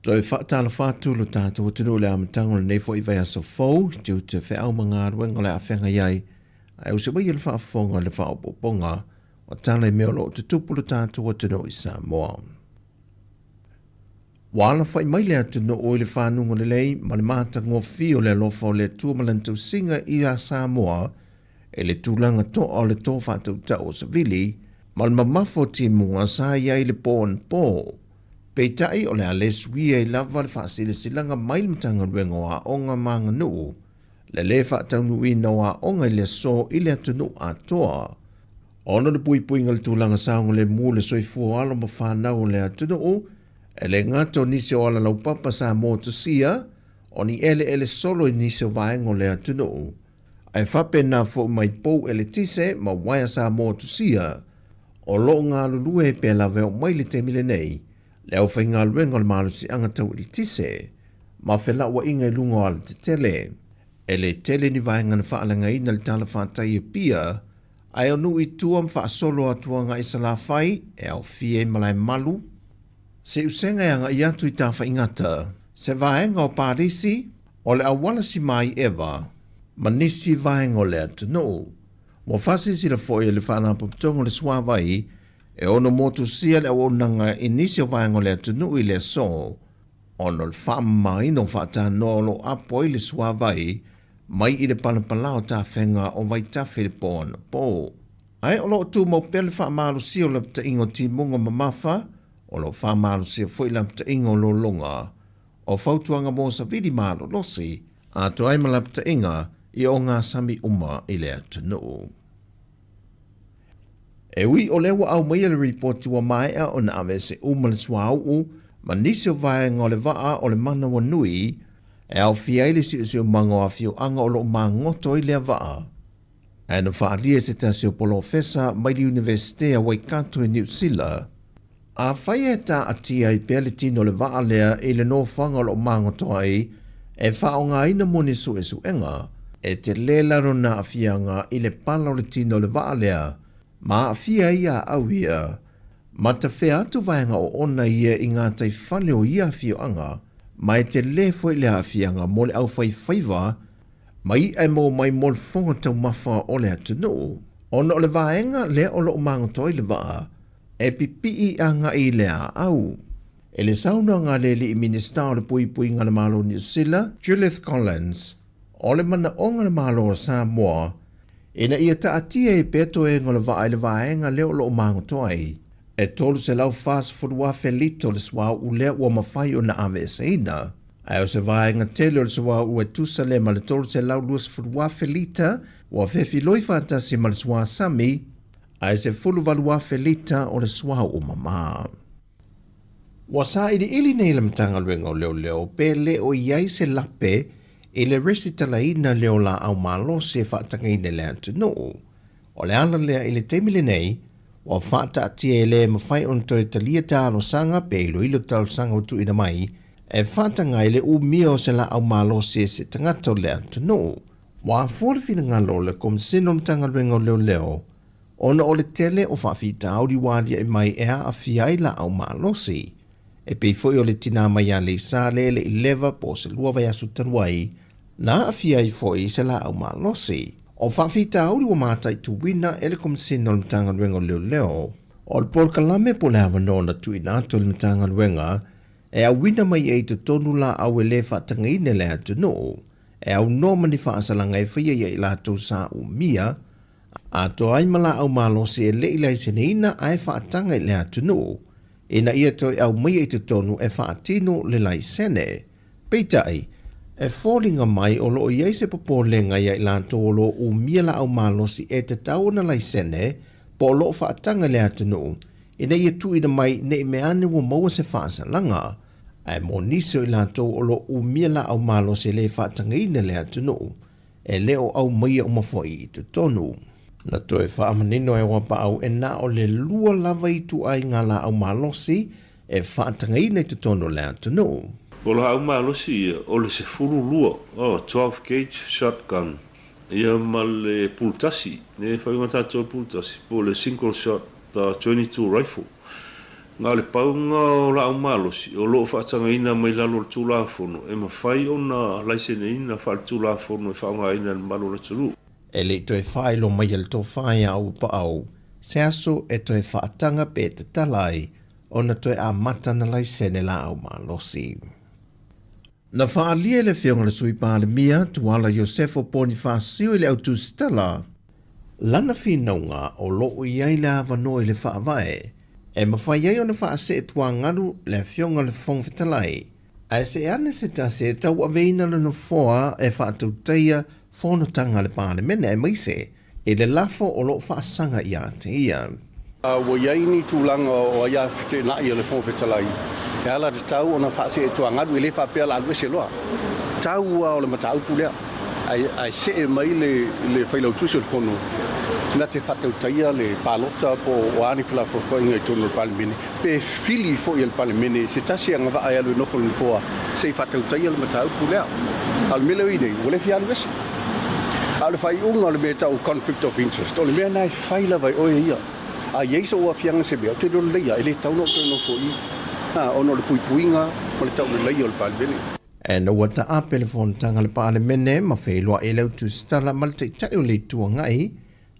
Toi whaatala whātu lo tātou tunu le amatango le neifo I vai aso fau, tiu te whao mga ruenga le awhenga iai, ai au se wai le whaafonga le whaapoponga, o tala I meolo te tupu lo tātou tunu I Samoa. Wala whai mai le atunu o le whanunga le lei, ma le māta ngō fio le alofa o le tuamalantu singa I a Samoa, e le tūlanga to o le tō whātau tau o Savili, ma le mamafo ti munga sa iai le pōn pō, Peitai o le ales wia I lava le whaasile silanga mailmatanga ruenga o a onga manga nuu, le le whaataunu i noa onga le so i le atunu atoa. Ono le pui ngal tūlanga saunga le mū le soifua alo ma whanau le atunu e le ngato nisi o ala laupapa sa mō tusia, o ni ele solo i nisi o vaengo le atunu. Ai whape nā fo mai pou ele tise ma waia sa mō tusia, o lo ngā lulue pe la veo mai le temile nei, le au whai ngā luenga le malu si angatau i tise, ma whela wa inga i lunga ala te tele. E le tele ni vaenga na whaalanga ina le tala whātai e pia, ai o nui tuam wha solo atua ngā isa la whai, e au fie malai malu. Se usenga anga i atu i tā whaingata, se vaenga o Parisi, o le awala si mai ewa, ma nisi vaenga o le atunu. Mo fasi si la foe le whana paputongo le suawai, e ono motu sia le awonanga i nisi o vaenga o le atunu i le so, ono le whamai no whata nolo apo i le suawai, mai i le palapalao tā whenga o vai tā Filipona po. Ai o lo tu mo pele whaamalu si o lapta ingo ti munga mamafa, o lo whaamalu si o fwoi lapta ingo lo longa, o fautuanga mo sa vidi malo losi, a to ai malapta inga i o ngā sami uma i le atunu. E ui o lewa au mai le report ua mai a o na ave se uma le swa au, ma nisi o vai ngā le waa o le mana wa nui, e au fiaile si o mango a fio anga o lo mangoto i lea waa. E na whaalia se tasi o polofesa mai di Universite a Waikato i New Zealand. A whai e ta atia i pele tino le waa lea i le no whanga o lo mangoto ai, e wha o ngā ina moni su enga, e te lela rona a fianga i le pala o le tino le waa lea, ma a fia ia au ia, ma ta whea atu vaenga o ona ia i ngā tai whale o ia fio anga, ma e te le foi le a fianga mo le au whai whaiva, ma i e mo mai mo le whonga tau mawha o le atunu. Ona o le vaenga le o lo mangoto i le waa, e pipi i anga i le a au. E le sauna ngā leli i minista o le pui ngā le malo New Zealand, Judith Collins, o le mana o ngā le malo o Samoa, ina ia ta atia e peto e ngā le waa i le vaenga le o lo mangoto ai, e tolu se lau fast food wa felito le swa u le ua mawhai o na ave se ina. Ai o se vaenga tele o le swa u e tusa le ma le tolu se lau luas food wa felita, ua fefi loi fantasi ma le swa sami, ai se fulu valu wa felita o le swa u mama. Wa sa ili ili nei le mtanga luenga o leo pe le o iai se lape i le resitala ina leo la au malo se whaatanga ina le antunu. O le ala lea i le temile nei, wa whaata atia e le mawhai on toi talia tālo sanga pe ilo tālo sanga utu ina mai, e whaatanga i le umia o se la au malo se tangato le antunu. Wa fuorfina ngalo le kom sino mtanga luenga o leo, ona o le tele o whawhita auri wadia i mai ea a fiai la au malo si. E pei foi o le tina mai a le sa le i lewa po se lua vai asu tanuai, na a fiai foi se la au malo si. O whawhita auri wa mata i tu wina ele kom sino le mtanga luenga o leo. O le por kalame po le hawa nona tu ina ato le mtanga luenga, e a wina mai e te tonu la au e le whaatanga ine le atu no, e au no mani whaasalanga e whaia i la tau sa umia, a to ai mala au malo se e le ilai se neina ai whaatanga i le atu no, e na ia toi au mai e te tonu e whaatino le lai sene. Peitai, e fōlinga mai o loo iei se popolenga i la tau lo umia la au malo si e te tau na lai sene, po loo whaatanga le atu no, e na ia tu ina mai ne me ane wa maua se whaasalanga, ai mo niso i lantou o lo umia la au malo se le whaatanga ina le atunu, e leo au maia o mawhoi i tu tonu. Na toe whaamanino e wapa au e na o le lua lava i tu ai ngā la au malo si, e whaatanga ina i tu tonu le atunu. O la au malo si, o le se furu lua, 12 gauge shotgun, ia ma le pultasi, ne whaingata tō pultasi, po le single shot 22 rifle. Ngā le paunga o la au malosi, o loo whaatanga ina mai lalo le tūlafono, e ma whai o na laisene ina wha le tūlafono e whaunga ina malo le tūru. E le toi whai lo mai le tō whai au pa au, se aso e toi whaatanga pe te talai, o na toi a mata na laisene la au malosi. Na whaalia le whionga le sui pāle mia, tuala Josefo Bonifasio i le au tu stela, lana whinaunga o loo iai la avano i le whaavae, e mawhai ei o na whaase e tua ngaru le whionga le whongwhitalai, Ai se ane se ta se tau a veina le no foa e whaatau teia whonotanga le pāne mene e maise e le lafo o lo whaasanga i a te ia. Wa iai ni tūlanga o ia white na i le whonwhetalai. E ala te tau o na whaase e tuangadu i le whapea la alwese loa. Tau o le matau pulea. Ai se e mai le whailau tusi o le whono. Na te whatau taia le pālota po o ani whila whawhainga i tono le palimene. Pe fili fo i le palimene, se tasi anga wa ai alu nofo le foa, se whatau taia le matau pulea. Al mele i nei, o le whianu wese. A le whai unga le mea tau conflict of interest. O le mea nai whaila vai oe ia. A yeisa o a whianga se mea, o te rolo leia, ele tau no te nofo i. Ono le puipuinga, o le tau le leia o le palimene. E na wata a telefonatanga le palimene, ma whailua e lau tu stala ma le teitai o le tua ngai,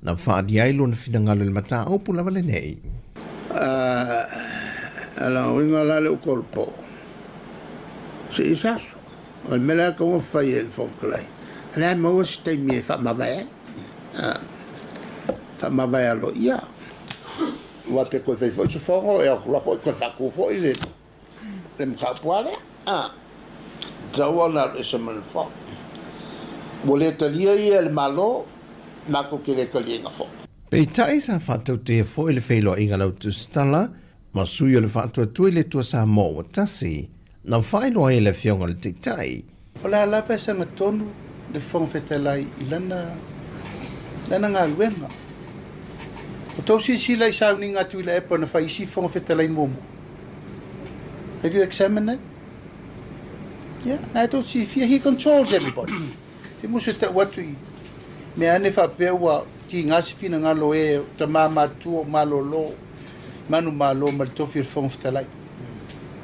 na whaadi ailu na whingalo le mata au pula wale nei. Ala winga la le ukolpo. Se isaso. O mele ka o whai e whonkalai. La maua si te mie whamawai. Whamawai alo ia. Wa pe koe whai whai whango e akula koe koe whaku whai le. Le mka puare. Tau ana le se manu whau. Wole talia i le malo. Nako ke le kalinga fo. Pei tai sa whatau te fo le whailo inga lau tu stala, ma sui o le whatua tui le tua sa mo o tasi, na whaino e le fionga le te tai. O la lapa sanga tonu le whong whetalai i lana ngā luenga. O tau si lai sauni ngā tui le epa na whai isi whong whetalai momo. Have you examined it? Yeah, I don't see fear. He controls everybody. He must te watu i. Me ane whapewa ti ngasi fina ngā loe ta mama tuo malolo manu malo mal tofi il fong ftalai.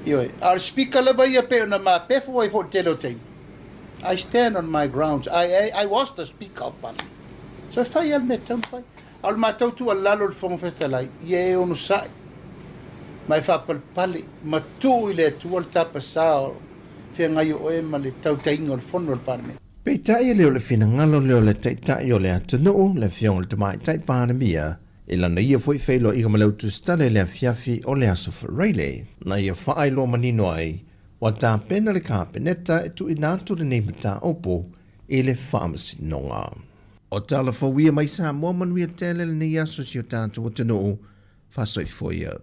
Ioi, our speaker leva ia pe na ma pe fo i fo telo te. I stand on my grounds. I was the speaker of one. So fai al metam fai. Al matau tu al lalo il fong ftalai. Ye onu sai. Mai fa pale ma tu ile tu al tapa sao. Fe ngai o e male tau taingo il fono il parme. Pei tai leo le fina ngalo leo le teitai o le atunuu le fionga le tamai tai pāna mia, e lana ia foi whailo i gamalau tu stale le fiafi o le aso whareile, na ia whaai lo manino ai, wa tā pena le kāpeneta e tu inatu le nei mata opo e le pharmacy nonga. O tala whawia mai sa mua manuia tele le nei aso si o tātu o tunuu, whasoi foia.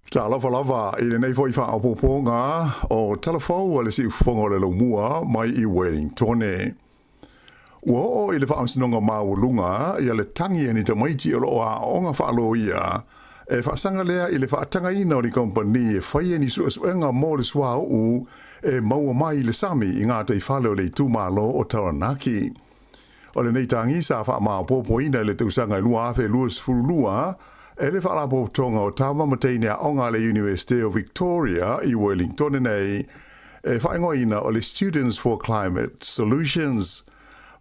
Ta lava i le nei foi fa opoponga o telefon o le si fongo le lumua mai i Wellington e. O i le fa amsinonga maulunga i le tangi ni te maiti o a onga fa aloia e fa sanga lea i le fa tanga ina o ni company e fai ni suenga mo le swa u e maua mai le sami i ngā te fale o le tumalo o Taranaki. O le nei tangi sa fa ma popo ina le tausanga i lua afe luas fululua ele fa la po tonga o tama mateinea onga le University of Victoria i Wellington nei e fa ngoina o le Students for Climate Solutions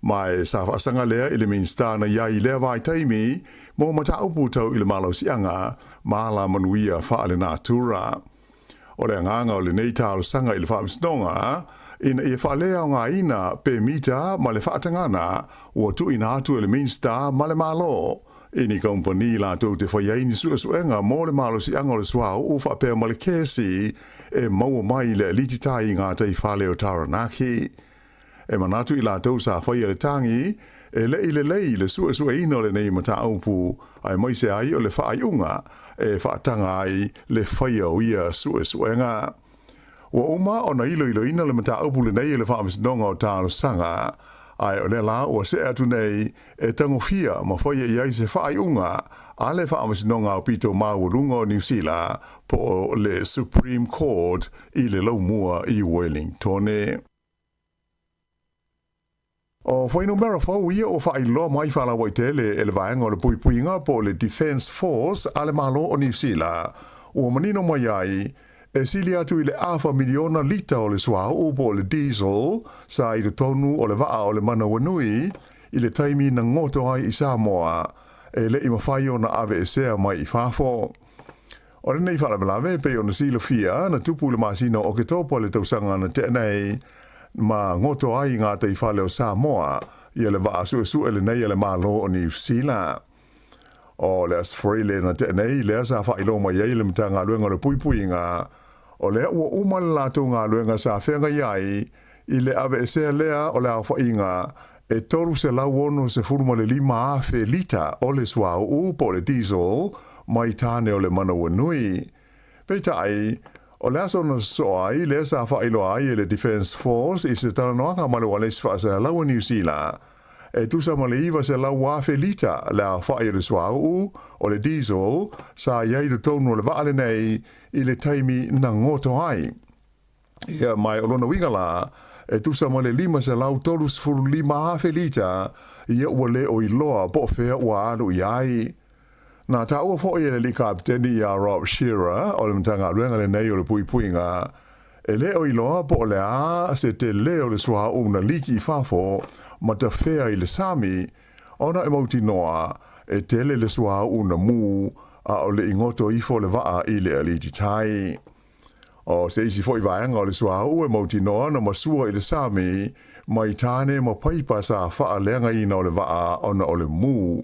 mai sa fa sanga lea ile minsta na ya i le vai taimi mo mata upu tau ile malo sianga mala manuia fa le natura o le nganga o le nei tau sanga ile fa msnonga in e fa lea nga ina pe mita ma le fa tangana o tu ina atu ile minsta ma le malo ini company la to te fa yaini suenga mo le malo si angolo swa o fa pe mal kesi e mo mai le lititai nga te fale o Taranaki e manatu ila to sa fa ye tangi e le su ino le nei mata upu ai mai se ai o le fa iunga e fa tanga ai le fa yo ia suenga o uma ona ilo ina le mata upu le nei le fa misnonga o talo sanga ai o le la o se atu nei e tango fia ma foi e ai se fai unga ale fa amasinonga o pito maulunga o New Zealand po le Supreme Court i le laumua i Wellington. O foi no mera fau ia o fai lo mai fala waitele e le vaenga o le puipuinga po le Defence Force ale malo o New Zealand. O manino mai ai e sili atu i le afa miliona lita o le swa o po le diesel sa i le tonu o le waa o le mana wanui i le taimi na ngoto ai i Samoa e le i mawhai o na ave e sea mai i whafo. O le nei whalabalawe pe o na silo fia na tupu le masino o ke tōpo le tausanga na tenei ma ngoto ai ngā te i whale o Samoa i le wa asu e le nei le malo o New Zealand. O le asfrei le na tenei le asa whailo mai ei le mta ngā luenga le pui ngā o le ua umale lātou ngā luenga sa whenga iai i le ave e sea lea o le au whainga e toru se lau ono se furuma le 5 afe lita o le swau u po le diesel mai tāne o le manawa nui. Peitai, o le aso na soai le sa whailo ai le Defence Force i se taranoanga malawa le sfa se lau New Zealand. E tusa ma le iwa se lau afe lita le a whai le swau u o le diesel sa iai le tonu le waale nei i le taimi na ngoto ai. Ia mai olona wingala e tusa ma le 5 se lau tolu sfuru 5 afe lita ia ua le o iloa po fea ua alu iai. Nā tā ua fo i le li kapteni i a Rob Shearer o le mtanga luenga le nei o le puipuinga e le o iloa po le a se te le o le sua una liki i fafo ma ta fea i le sami ona e mauti noa e tele le sua una mu a o le ingoto i fo le waa i le aliti tai. O se isi fo i vaenga o le sua u e mauti noa na masua i le sami mai tane ma paipa sa faa lenga ina o le waa ona o le mu.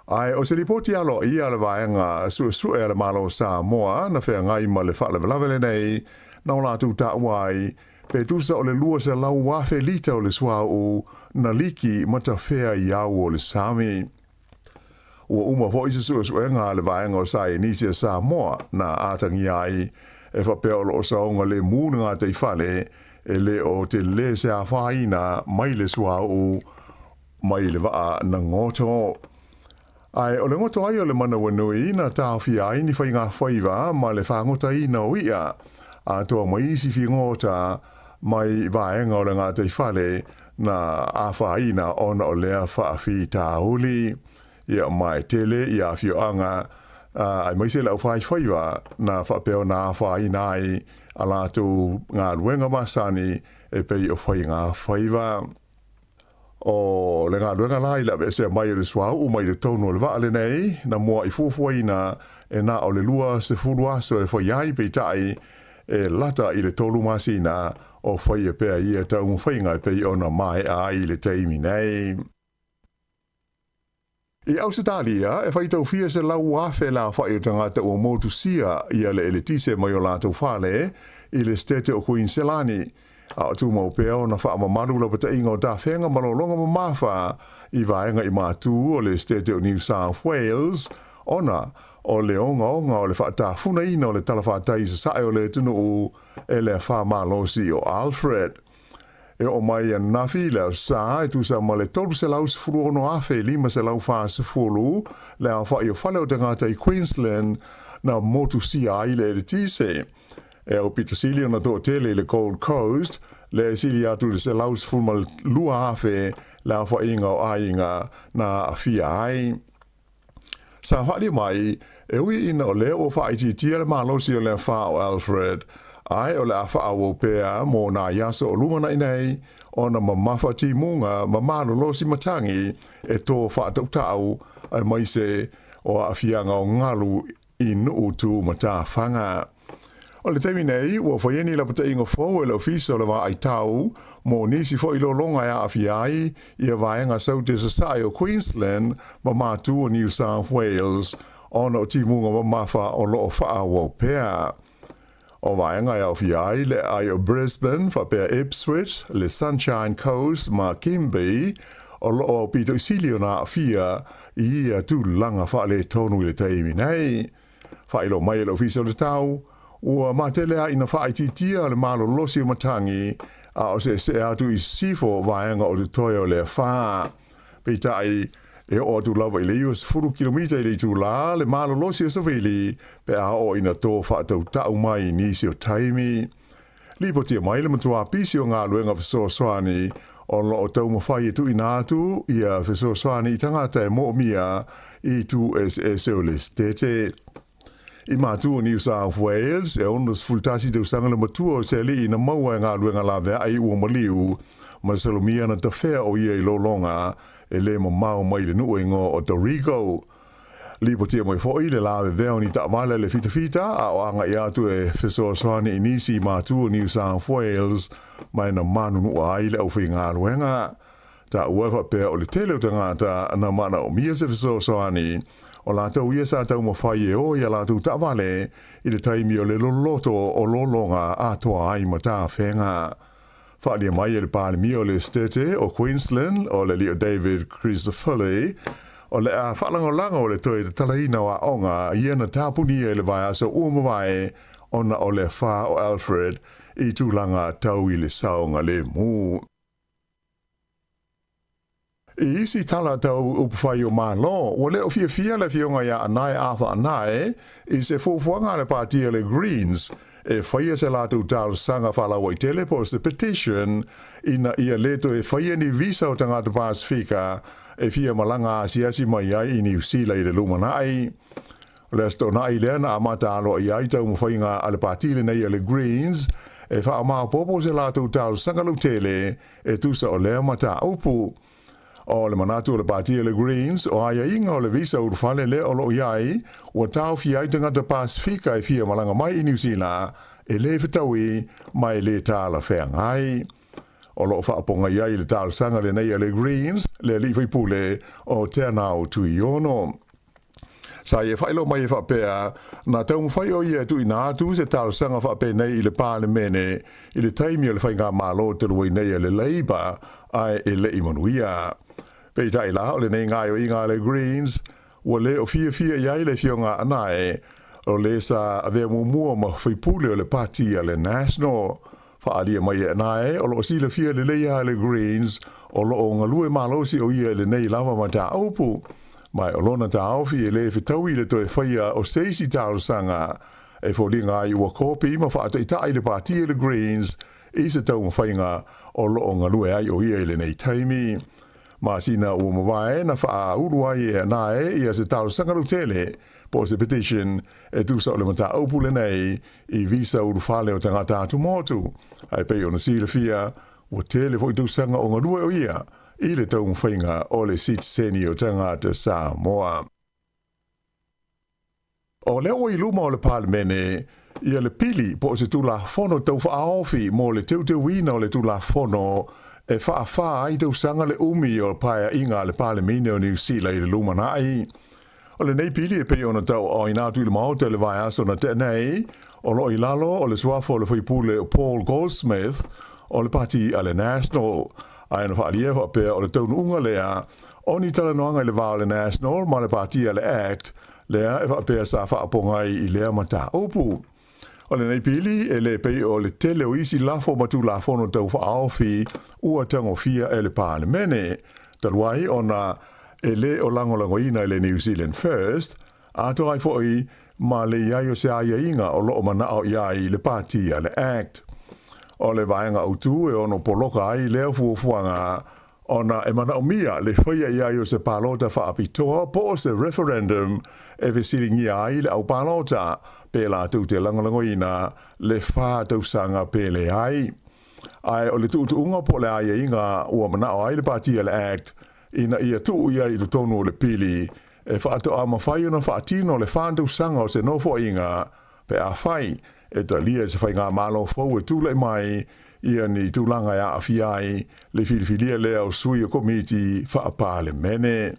Ai o se ripoti alo i ale vaenga su e ale malo Samoa na whea ngai ma le whaale velawele nei na o lātou ta uai pe tusa o le lua se lau wafe lita o le sua u na liki mata whea i au o le Sami. Ua uma ho isa su e ngā le vaenga o sai nisi Samoa na atangi ai e whapea o lo saonga le mūna ngā te whale e le o te le se a whaina mai le sua u mai le waa na ngoto. Ai, o le ngoto ai o le manawa nui na tāwhi ai ni whai ngā whaiva ma le whangota i na uia. A toa mai isi whi ngota mai vaenga o le ngā te whale na a whaina ona o lea whaafi tāuli. Ia mai tele i a whio anga ai mai se lau whai whaiva na whapeo na whaina ai a lātou ngā luenga masani e pei o whai ngā whaiva. O le ngā luenga lai la se mai le swau o mai le tono le vaale nei na mua i fuafuaina e na o le lua se furu aso e whai ai peitai e lata i le tolu masina o whai e pea i e tau mwhainga e pei ona mai a i le teimi nei. I Ausitalia e whai tau fia se lau afe la whai o tangata o motu sia i ale eletise mai o lātou whale i le stete o Queenselani. A tu mau pea o na wha mamaru la pata inga o ta whenga malolonga mamafa i vaenga i mātū o le State o New South Wales ona o le onga o le wha ta funa ina o le talawhatai sa sae o le tunu o e le wha malosi o Alfred. E o mai an nafi le sa e tu sa ma le tolu se lau se furu ono afe 5 se lau wha se fulu le a wha i o whale o tangata i Queensland na motu si a i le tise. E o Peter Silia na tō tele le Gold Coast, le Silia atu le se laus fulma lua hafe le a whainga o ainga na a fia ai. Sa whali mai, e ui ina o le o whaiti tia le malosi o le wha o Alfred, ai o le a wha o pēa mō nā yaso o lumana inei, o na mamafa ti munga mamalo losi matangi e tō whaatautau ai maise o a fianga o ngalu in utu mata whanga. O le teimi nei, ua whaieni la pata ingo fōu e la ofisa o le wā ai tau, mō nisi fo ilo longa e a awhiai, i a vaenga sau te sasai o Queensland, ma mātu o New South Wales, ona o timunga ma mawha o loo wha o pēa. O vaenga e a awhiai, le ai o Brisbane, whapea Ipswich, le Sunshine Coast, ma Kimby, o loo o pito isilio na awhia, i a tu langa wha le tonu i le teimi nei. Whailo mai e la ofisa o le tau, ua mātelea ina whaititia le malo losi o matangi a o se atu i sifo vaenga o te toia o le wha. Peitai e o atu lawa i le iwas 4 kilomita i le tu la le malo losi o savili pe a o ina tō whaatau tau mai nisi o taimi. Lipo tia mai le matua pisi o ngā luenga whasoa swani o lo o tau mawhai e tu ina atu i a whasoa swani i tangata e mo mia i tu SS o le stete. I mātu o New South Wales, e onas fultasi tau sanga le matua o se li i na maua e ngā luenga la vea ai ua maliu, ma salomia na ta whea o ia i lo longa, e le ma mau mai le nuengo o Dorigo. Lipo tia mo fo i le lawe veo ni ta mala le fita a o anga ia tu e feso soani inisi ma tu New South Wales mai na manu nu ai le au finga luenga ta uefa pe o le tele o tangata na mana o mia se feso soani o la tau ia sa tau mawhai e o ia la tu ta vale i le taimi o le loloto o lolonga a toa ai ma ta whenga. Whaalia mai e le pālemi o le Stete o Queensland o le Leo David Christopheli o le a whalango o le toi te talaina wa onga i ana tāpuni e le vai aso uamawai ona o le wha o Alfred i tūlanga tau i le saonga le mū. I isi tala tau upawhai o mālo, o le o fia le fionga ia anai Arthur anai i se fuafuanga le pātia le Greens e whaia se lātou tālu sanga whalawa i tele po se petition ina ia leto e whaia ni visa o tangata Pasifika e fia malanga asiasi mai ai i New Zealand i le lumanai. O le asto nai lea na amata alo i ai tau mwhainga ale pātile nei ale Greens e wha amao popo se lātou tālu sanga lo tele e tusa o lea mata upu. O le manatu o le pātia le Greens o aia inga o le visa urufale le o lo iai o tau fi ai tangata Pasifika e fia malanga mai i New Zealand e le whetaui mai le tāla whengai. O lo whaaponga iai le tāla sanga le nei le Greens le li pule o Tēnau tui ono. Sa e whailo mai e whapea na tau mwhai o ia tu i nā tu se tāla sanga whapea nei i le pāle mene i le taimi o le whainga mālo te luai nei le Labour ai e le imanuia. Pei tai la o le nei ngai o inga le Greens, o le o fia iai le fionga anae, o le sa ave mua ma whipule o le partia le National. Whaalia mai anae, o lo sila fia le leia le Greens, o lo o ngalue malosi o ia le nei lava ma ta aupu. Mai o lona ta aufi e le whitaui le toe whaia o seisi tālu sanga, e fōringa ai ua kopi ma whaata i tai le partia le Greens, i se tau mwhainga o lo o ngalue ai o ia le nei taimi. Ma sina o mawai na wha uruai e nae i a se tālu sangaru tele po se petition e tusa o le mata aupule nei i visa urufale o tangata atu motu. Ai pei o na sila fia o tele fo i tusanga o ngarua o ia i le tau mwhainga o le sit seni o tangata Samoa. O leo i luma o le palemene i a le pili po se tula fono tau wha aofi mo le teuwina o le tula fono e wha ai tau sanga le umi o paia inga le palemene o New Zealand i le lumanai. O le nei pili e pei ona tau o inatu i le mao te le vai aso na te nei, o lo i lalo o le swafo o le whaipule o Paul Goldsmith o le pati a le National. Ai na whaalia whapea o le taununga lea, o ni tala noanga i le vao le National ma le pati a le Act, lea e whapea sa whaapongai i lea mata opu. O le nei pili e le pei o le tele o isi lafo matu lafono tau whaaofi ua tango fia e le palemene. Taluai ona e le o langolangoina e le New Zealand First, ato ai foi ma le iai o se aia inga o loo manao iai le pati a le Act. O le vaenga utu e ono poloka ai leo fuafuanga ona e manao mia le whaia iai o se palota whaapitoa po se referendum e visiringi ai le au palota pe la tu te langolangoina le wha tausanga pele ai. Ai o le tuutuunga po le aia inga ua manao ai le pati a le Act ina ia tu ia i tonu o le pili e whaato a mawhai ona whaatino le whantu sanga o se nofo inga pe a whai e ta lia se whai ngā malo fau e tūlai mai ia ni tūlanga ia a fiai le filifilia lea o sui o komiti whaapale mene.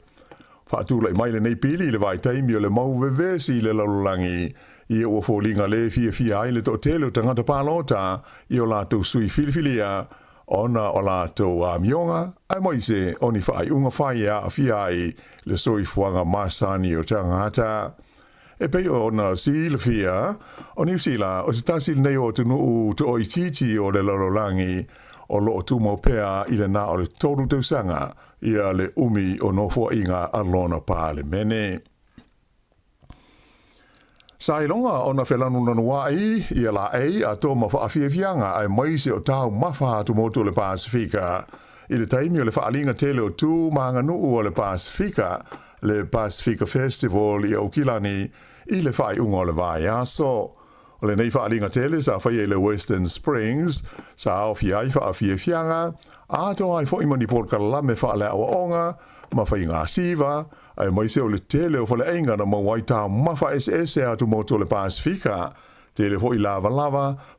Whaatūlai mai le nei pili le vai taimi o le mau vevesi le lalulangi ia ua fōlinga le fia ai le to tele o tangata palota i o lātou sui filifilia ona o lātou a mionga, ai moise o ni whaai unga whai a fiai le soi fuanga masani o tangata. E pei o na si le fia, o New Zealand, o se tasil nei o tunu tu o ititi o le lololangi, o lo tu mo pea i le na o le toru tausanga, ia le umi o nofo inga alona pale mene. Sa ilonga o na whelanu nanuai, ia la ei a tō ma whaafiafianga ai maise o tau mawha tu motu le Pasifika. I le taimi o le whaalinga tele o tū maanga nuu o le Pasifika, le Pacifica Festival i Aukilani, i le whai unga o le vai aso. O le nei whaalinga tele sa whai le Western Springs, sa au fiai whaafiafianga, a tō ai fo imani porka lame whaale awa onga, ma whai ngā siva, ai mai se o le tele o fale ainga na mawai tā mafa SS e atu moto le Pasifika, tele ho i lava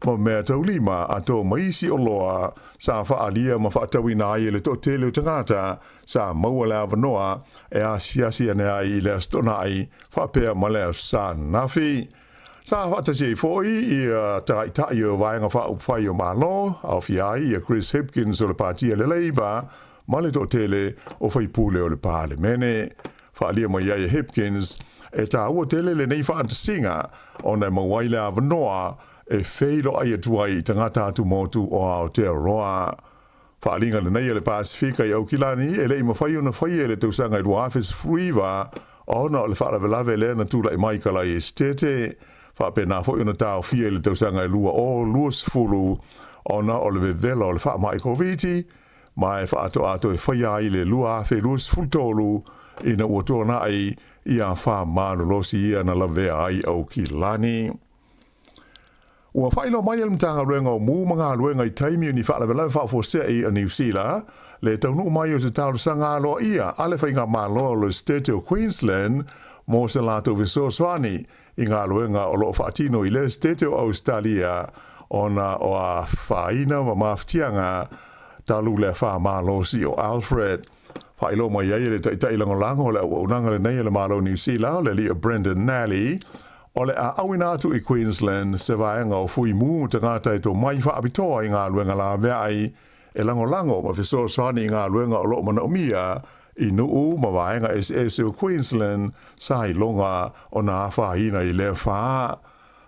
ma mea tau lima ato maisi o loa sa wha alia ma wha tau ina ai le to tele o tangata sa maua le avanoa e a siasi ane ai i le astona ai wha pea ma le sa nafi. Sa wha tasi foi i tai o vaenga wha upwhai o malo au fiai i Chris Hipkins o le partia le Labour ma le to tele o whai pule o le Parlemene. Wha alia ma iai Hipkins e tā ua tele le nei whaantasinga o nei mawaile a wanoa e wheilo ai atua i tangata atu motu o Aotearoa. Whaalinga le nei le Pasifika i Aukilani e le ima whai o na whai e le tausanga i Ruafis Fruiva o na o le whaalavelave le na tula i maikala i stete. Whaapena whai o na tāo fia le tausanga i lua o luas fulu o na o le vevela o le wha Maikoviti mai whaato ato e whai ai le lua awhi luas fultolu ina ua tōna ai i a wha mālolosi ia na lavea ai au ki lani. Ua whailo mai al mtanga luenga o mū mga luenga i taimi ni whaalavelai whaafosea i a New Zealand, le taunu mai o se tāru sanga aloa ia, ale whainga māloa o le state o Queensland, mō se lātou viso swani, i ngā luenga o loo whaatino i le state o Australia, ona o a whaina ma maftianga, talu le wha mālosi o Alfred. Whailo mai ai le tai lango le unanga le nei le malo New Zealand le Lea Brendan Nally o le a awina atu i Queensland se vaenga o fui mū tangata i tō mai whaapitoa i ngā luenga la vea ai e lango ma fiso soani i ngā luenga o loo mana umia i nuu ma vaenga SS o Queensland sa i longa o nā whaina i le whaa.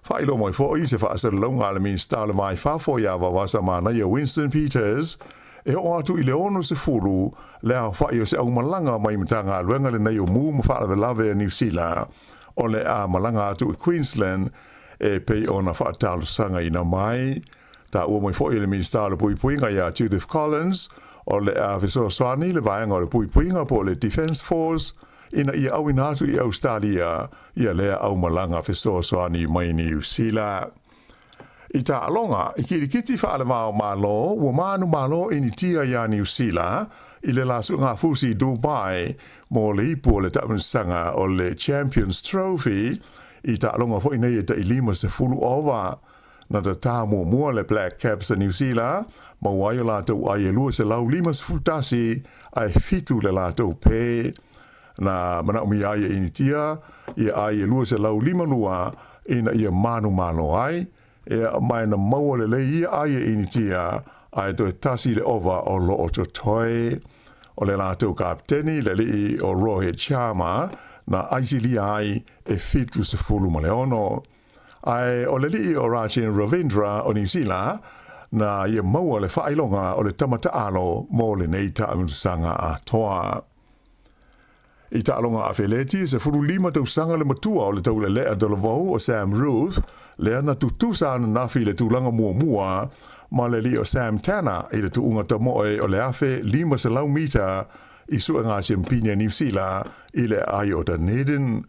Whailo mai fo i se whaasara longa le min stale mai whafo ia wawasa mana i Winston Peters e o atu i le ono se furu le a whai o se au malanga mai matanga luenga le nei o mū ma whaala lave a New Zealand o le a malanga atu i Queensland e pei o na whaatalo sanga ina mai. Ta ua mai fwoi le minister le pui puinga i a Judith Collins o le a viso swani le vaenga o le pui puinga po le Defence Force ina i au inatu i Australia i a lea au malanga viso swani mai New Zealand. I ta alonga, i kirikiti whaale wao malo, ua manu malo ini tia ia New Zealand, i le lasu ngā fusi Dubai, mō le ipu o le taunsanga o le Champions Trophy, i ta alonga fo inei e ta ilima se fulu ova, na ta tā mua le Black Caps a New Zealand, ma wai o lātou ai e lua se lau lima se futasi, ai fitu le lātou pē, na mana umi ai e ini tia, i ai e lua se lau lima lua, ina ia manu malo ai, e mai na maua le lei ai e initia ai to tasi le ova o lo o toi o le lātou kapteni le li o Rohit Sharma na aisili ai e fitu se fulu maleono ai o le li o Rachin Ravindra o New Zealand na ia maua le whailonga o le tamata alo mo le neita amusanga a toa. I ta alonga a Feleti se furu lima tau sanga le matua o le tau le lea dolovau o Sam Ruth le ana tutusa ana nafi le tūlanga mua ma le li o Sam Tanner i le tuunga tamoe o le afe 5 mita i sua ngā Champigna New Zealand i le ai o Dunedin.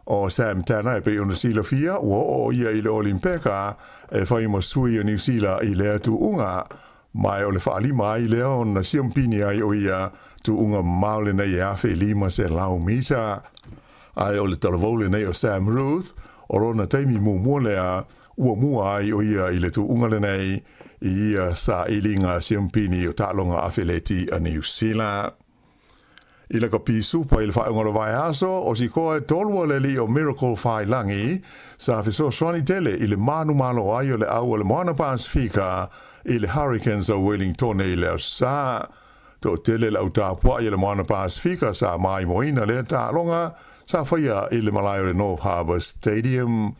O Sam Tanner e pe o na sila fia o ia i le Olimpeka e whai mo sui o New Zealand i le tuunga mai o le whaalima i le o na Champigna i o ia tuunga maule nei e afe 5 mita. Ai o le talavole nei o Sam Ruth o rona taimi mua lea ua mua ai o ia i le tuunga le nei i ia sa ilinga Champini o talonga a Feleti a New Zealand. I le ka pisu pa i le whaunga vai aso o si koe tolua le li o Miracle Whai Langi sa fiso swani tele i le manu malo ai o le au o le moana Pasifika i le Hurricanes o Wellington i le sa to tele la utapua i le moana Pasifika sa mai moina le talonga sa whaia i le malai o le North Harbour Stadium.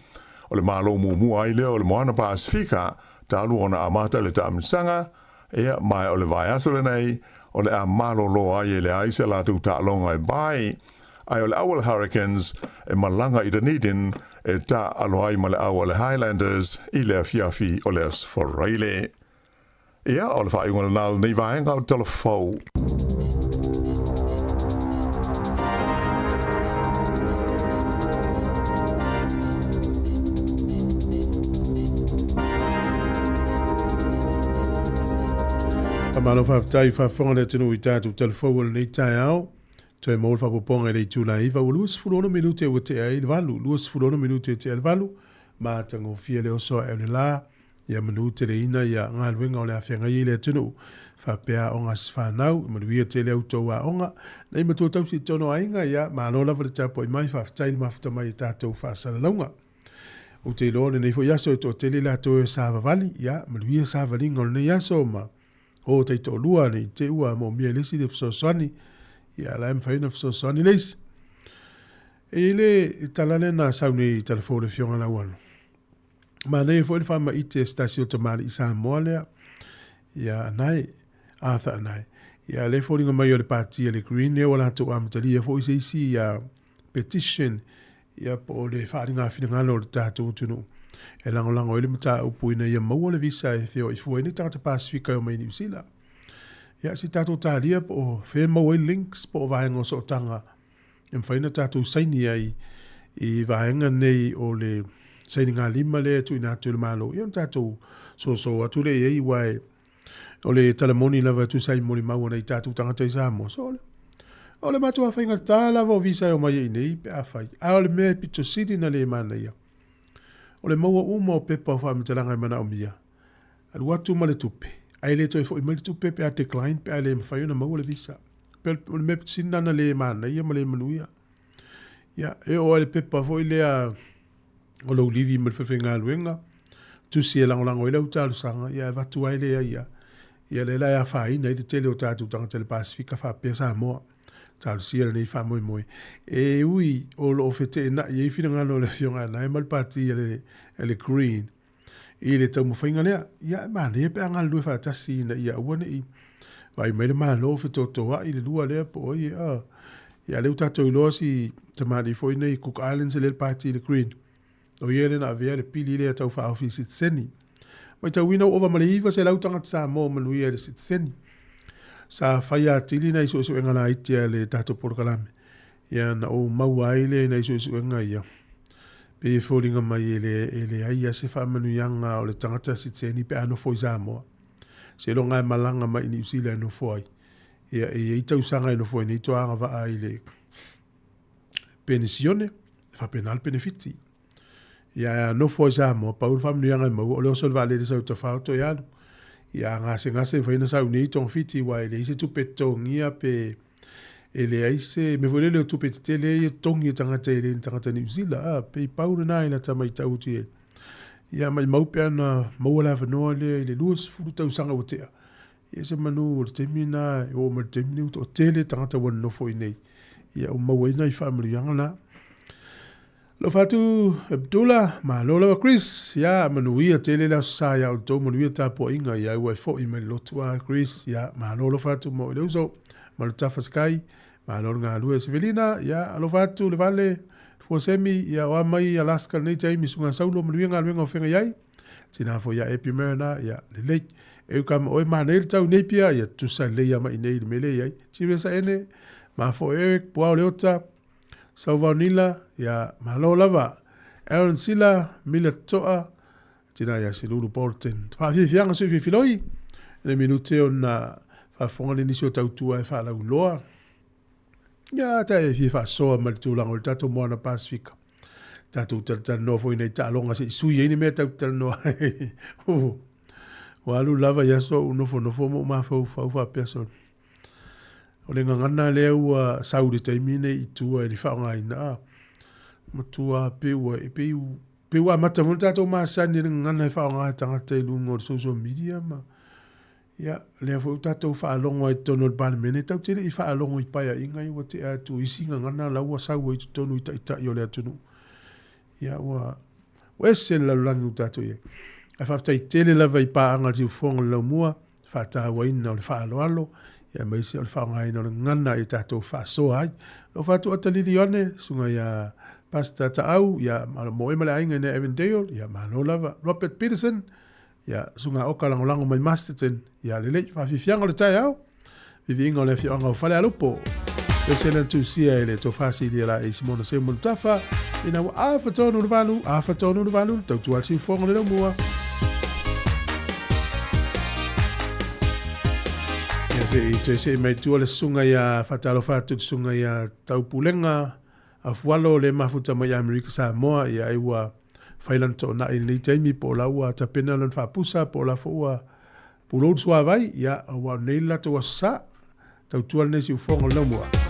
O le malo mua ai leo o le moana Pasifika, talu ona amata le tamsanga, ea mai o le vai aso le nei, o le a malo lo ai e le aise la tu talonga e bai. Ai o le awal Hurricanes e malanga i Dunedin e ta alo ai ma le awal Highlanders i le fiafi o le Sforeile. Ea o le whainga le nal nei vaenga o telefou. Malo whaftai whafonga le tino i tātou telefou nei tai au. Toe mo fa poponga le tula iva o luas fulono minute o te ai le valu, luas fulono minute te ai le valu, ma tango fia le oso e le la, ia minute le ina ia ngā luenga o le awhianga i le tunu, fa pea o ngas whanau, manuia te le autou a onga, nei matua tau si tono ainga ia, ma alola vale tapo i mai, fa ftai mafuta mai tātou fa salalaunga. O te lone nei fo yaso e to tele la to e sa vali, ia, manuia sa valinga o nei yaso ma, o te to lua nei te ua mo mia lesi le fsoswani, ia la mfaina fsoswani leisi. E le talane na sauni telefone fionga la wano. Ma nei fo le fama ite stasio tamari isa moalea, ia anai, Arthur anai. Ia le fo linga mai o le pati le green, e wala to amtalia fo isi ia petition, ia po le wharinga whingalo le tātou tunu. E langolango ele mata upuina ia maua le visa e feo i fua ini tangata Pasifika o mai New Zealand. Ia si tātou tālia po whea maua links po vaenga o sootanga. E mwhaina tātou saini ai i vaenga nei o le saini ngā lima le tu ina atu le malo. Ia tātou so atu le iei wai o le talamoni lava tu sai moni maua nei tātou tangata i Samoa. So o le matua whainga tā lava o visa o mai nei pe a whai. A o le mea pito siri na le mana ia. O le maua uma o pepa o whaamitalanga i mana o mia. Alu atu ma le tupe. Ai le toi fo i ma le tupe pe a decline pe a le mwhaiona maua le visa. Pe o le mea pito siri na le mana ia ma le manuia. Ia, e o le pepa fo i le a o lau livi ma le whawhenga luenga. Tusi e langolango i lau tālu sanga. Ia, e watu ai le ia. Ia le lai a whaina i le tele o tātu tangata le Pasifika wha pia Samoa. Tālu sia nei wha moi moi. E ui o lo fete na i whina ngano le fionga na e malpati e le green. I le tau mwhainga lea. Ia mana e pe anga lue wha tasi na ia uane i. Vai mai le mana lo fete o toa i le lua lea po oi e ia leu tātou i loa si tamari foi nei Cook Islands e le pati le green. O ia le na avea le pili lea tau wha awhi sitseni. Mai tau wina ova maliiva se lau tangata sa mo manuia le sitseni. Sa whaia tili na iso iso enga la itia le tātou porokalame. Ia na o mauaile na iso iso enga ia. Pe e fōringa mai e le aia se whamanuianga o le tangata sitseni pe ano foi Samoa. Se lo ngai malanga mai New Zealand no foi. Ia e itau sanga no foi ni to anga va ai le pensione, fa penal benefiti. Ia no foi Samoa, Paul whamanuianga mau o leo solvale le sau te whauto ia anu. Ia ngase whaina sau ni tong fiti wa ele ise tupe tongia pe ele aise me vole le tupe tele i tongi tangata ele tangata New Zealand pe pauna na ina tamai tautu e. Ia mai maupe ana mauala whanoa le luas furu tau sanga o tea. Ia se manu o temina o ma temini o tele tangata wana nofo i nei. Ia o mauaina i whamarianga na. Lo fatu Abdullah ma lola Chris ya manuia tele la sa ya o manuia tapo inga ya wa fo i me lotua Chris ya ma lola fatu mo le uso ma lo tafa sky ma lola nga lua Sevelina ya lo fatu le vale fo semi ya wa mai Alaska nei tai mi sunga saulo manuia nga luenga ofenga yai tina fo ya epimerna ya le lake e kam o ma nei tau nei pia ya tu sa le ya ma nei le mele yai chiresa ene ma fo Eric Pua Leota Sauvanila ya malolava Aaron Sila Mila Toa tina ya silulu Bolton fa fianga su filoi le minute ona fa fonga le nisio tautua e fa la uloa ya ta e fa so mal tu la ngolta to mo na Pasifika tatu tal no foi nei ta longa se su ye ni me tau tal no walu lava ya so no fo mo ma fa person o le ngana leu saudi taimine i tua i whaonga ina. Matua peua e peua mata mo tatou masani le ngana i whaonga tangata i lunga o social media ma. Ia, lea fo tatou whaalongo i tono le palemene, tau tere i whaalongo i paia inga i wa te atu i singa ngana laua saua i tonu i tai o le atunu. Ia, wa se la langi u tatou ia. A whaftai tele lava i paanga tiu whonga lau mua, whatawa ina o le whaaloalo, ia mai se o le whaonga ina o le ngana i tatou whaasoa ai. Lo whatu atalili one, sunga ia Pastor Taau, ia moe male ainga ina Avondale, ia malo lava Robert Peterson, ia sunga oka langolango mai Masterton, ia lele whawhiwhianga le tai au, vivi inga o le whianga o whale alupo. E selen tu sia ele to whasi lia la e Simona Seymour Tafa, ina wa awhatonu le valu, tau tuati whonga le mua. se mai tua le sunga ia fatalo fatu sunga ia taupulenga a fualo le mafuta mai Amerika Samoa ia iwa failanto na i taimi po la ua tapena lan fapusa po la fua pulo sua vai ia wa neila to sa tautua nesi ufonga lomua.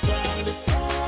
Bye.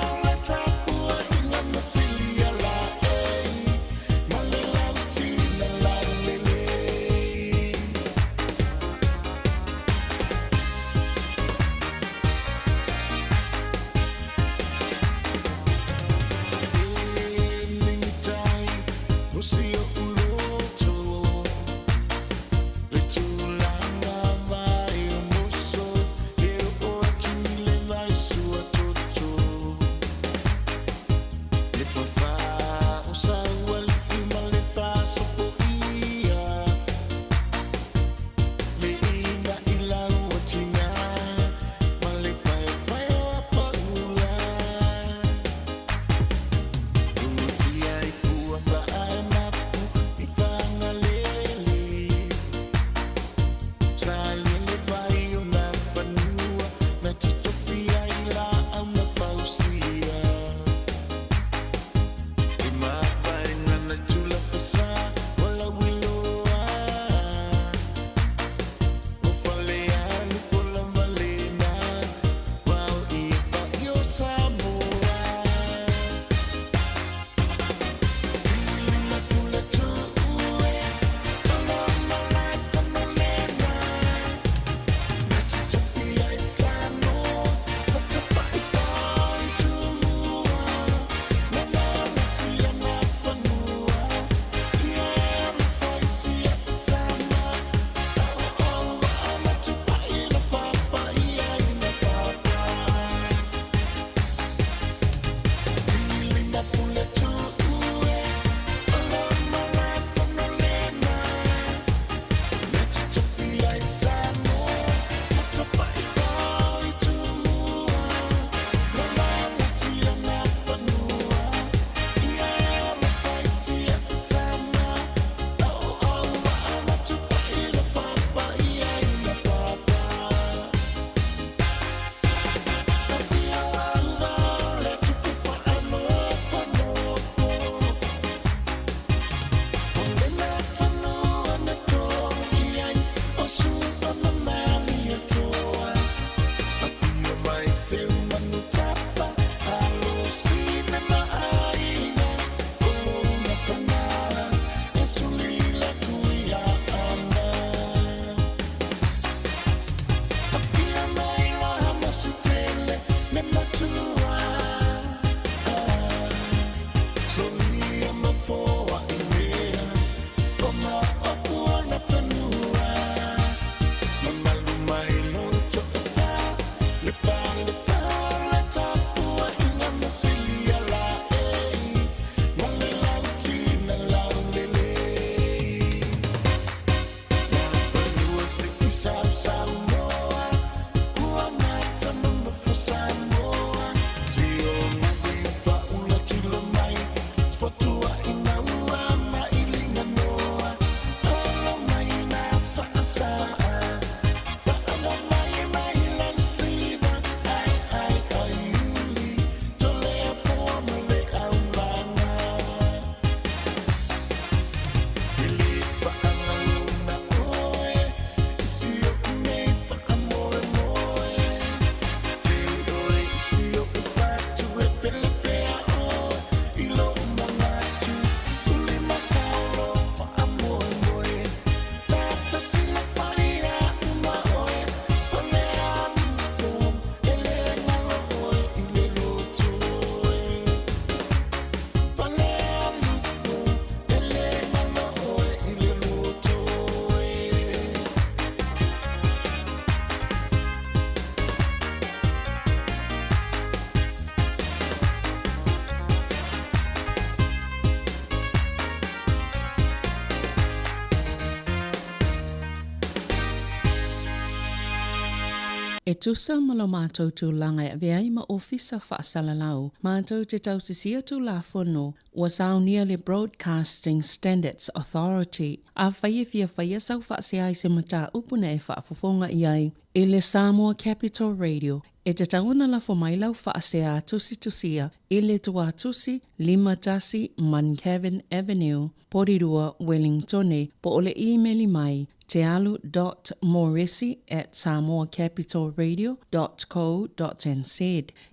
E tusa ma lo mātou tūlanga e veai ma ofisa whaasalalau, mātou te tausisia tū la whono, wa saunia le Broadcasting Standards Authority, a whaiewhia whaia sau whaasea se mata upuna e whaafofonga iai, e le Samoa Capital Radio, e te tauna la whamailau whaasea tusi tusia, e le tua tusi, Lima Tasi, Mancavan Avenue, Porirua, Wellingtone, po ole e-maili mai, tealu.morrissey@samoacapitalradio.co.nz.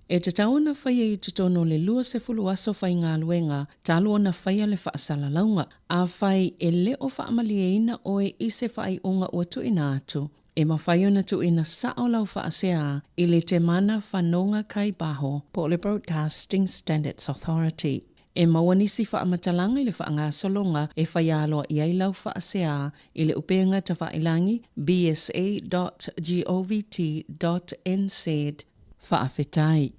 E te tauna whaia i te tono le lua se fulu aso whai ngā luenga, talo ona whaia le whaasala a whai e le o whaamalieina o e ise whai onga ua tuina atu. E mawhai ona tuina sao lau whaasea i le te mana whanonga kai baho po le Broadcasting Standards Authority. E mawanisi whaamatalanga i le whaanga solonga e whaialoa i ai lau whaasea i le upenga ta whailangi bsa.govt.nz whaafetai.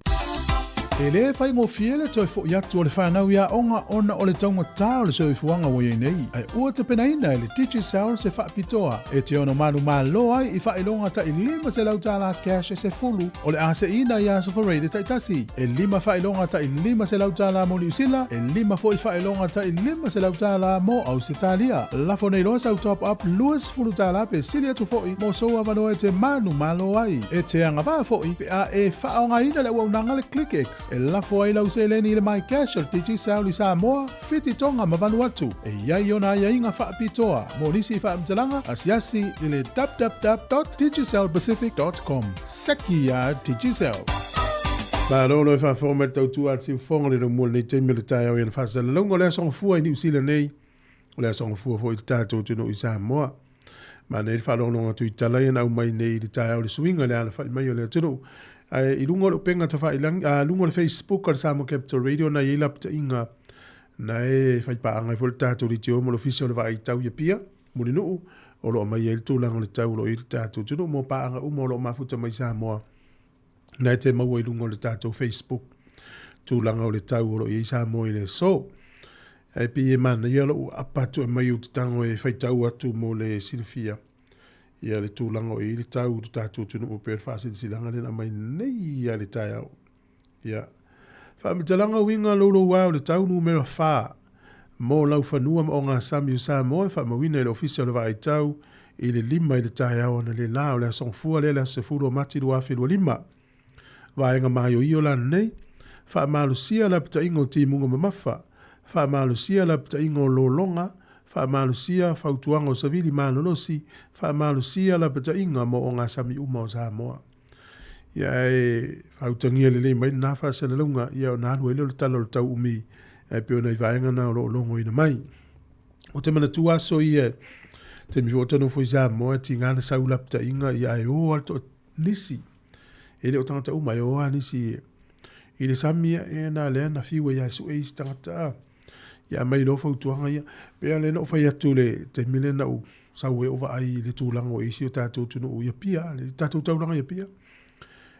E le whai ngō fiele toi fo iatu o le whanau ia onga ona o le taunga tā o le soifuanga o iei nei. Ai ua te penaina e le Digicel se whaapitoa. E te ono manu malo ai i whailonga ta i lima se lau tāla cash e se fulu. O le ase ina i aso whareide taitasi. E lima whailonga ta i lima se lau tāla mo New Zealand. E lima fo i whailonga ta i lima se lau tāla mo Ausitalia. Lafo nei loa sau top up luas fulu tāla pe silia tu fo i mo soa mano e te manu malo ai. E te anga wha fo i pe a e whaonga ina le waunanga le ClickX. E lafo ai lau se leni le mai cash al Digicel i Samoa, whiti tonga ma Vanuatu. E iai ona ia inga whaapitoa, mo nisi whaamtalanga asiasi i le www.digicelpacific.com. Seki a Digicel. Ba lono e whaaforma tau tu ati ufonga le rumua nei teimi le tai au i na whaasala longo lea songa fua i New Zealand nei. Lea songa fua fo i tātou tino i Samoa. Ma nei whaalonga tu i talai na umai nei le tai au le swinga lea na whai mai o lea tino. I lungo le penga ta whailang, lungo le Facebook al Samoa Capital Radio na i lapta inga na e whaipaanga i fol tātou li te o mo le official le vai tau ia pia, muni nuu, o lo mai e le tūlanga le tau lo i le tātou tunu, mo paanga umo lo mafuta mai Samoa, na e te maua i lungo le tātou Facebook, tūlanga o le tau o lo i Samoa i le so, e pi e mana i alo apatu e mai u te tango e whaitau atu mo le silifia, ia le tūlanga o i le tau tu tātou tunu o per whaasiri silanga le na mai nei ia le tai au. Ia, whaamitalanga winga lolo wau le tau numero 4, mo lau whanua o ngā sami o Samoa, whaamawina i le official le vai tau, i le lima i le tai au na le lao le asongfua le se furu o mati lua whilua lima. Vaenga mai o i o lan nei, whaamalusia la pita ingo ti munga mamafa, whaamalusia la pita ingo lolonga, whaamalusia whautuanga o savili manolosi, whaamalusia la pita inga mo o ngā sami uma o Samoa. Ia e whautangia le mai nā whaasana lunga, ia o nālu e leo le talo le tau umi, e peo nei vaenga na o longo ina mai. O te mana tuaso ia, te mi wotano fo i Samoa, ti ngāna saula pita inga, ia e o alto nisi. E le o tangata uma, e o a nisi i le samia e na lea na fiwa ia su e isi tangata ia mai lo fautuanga ia pea le no fai atu le te mile na u sau e ova ai le tūlanga o isi o tātou tunu u ia pia le tātou tauranga ia pia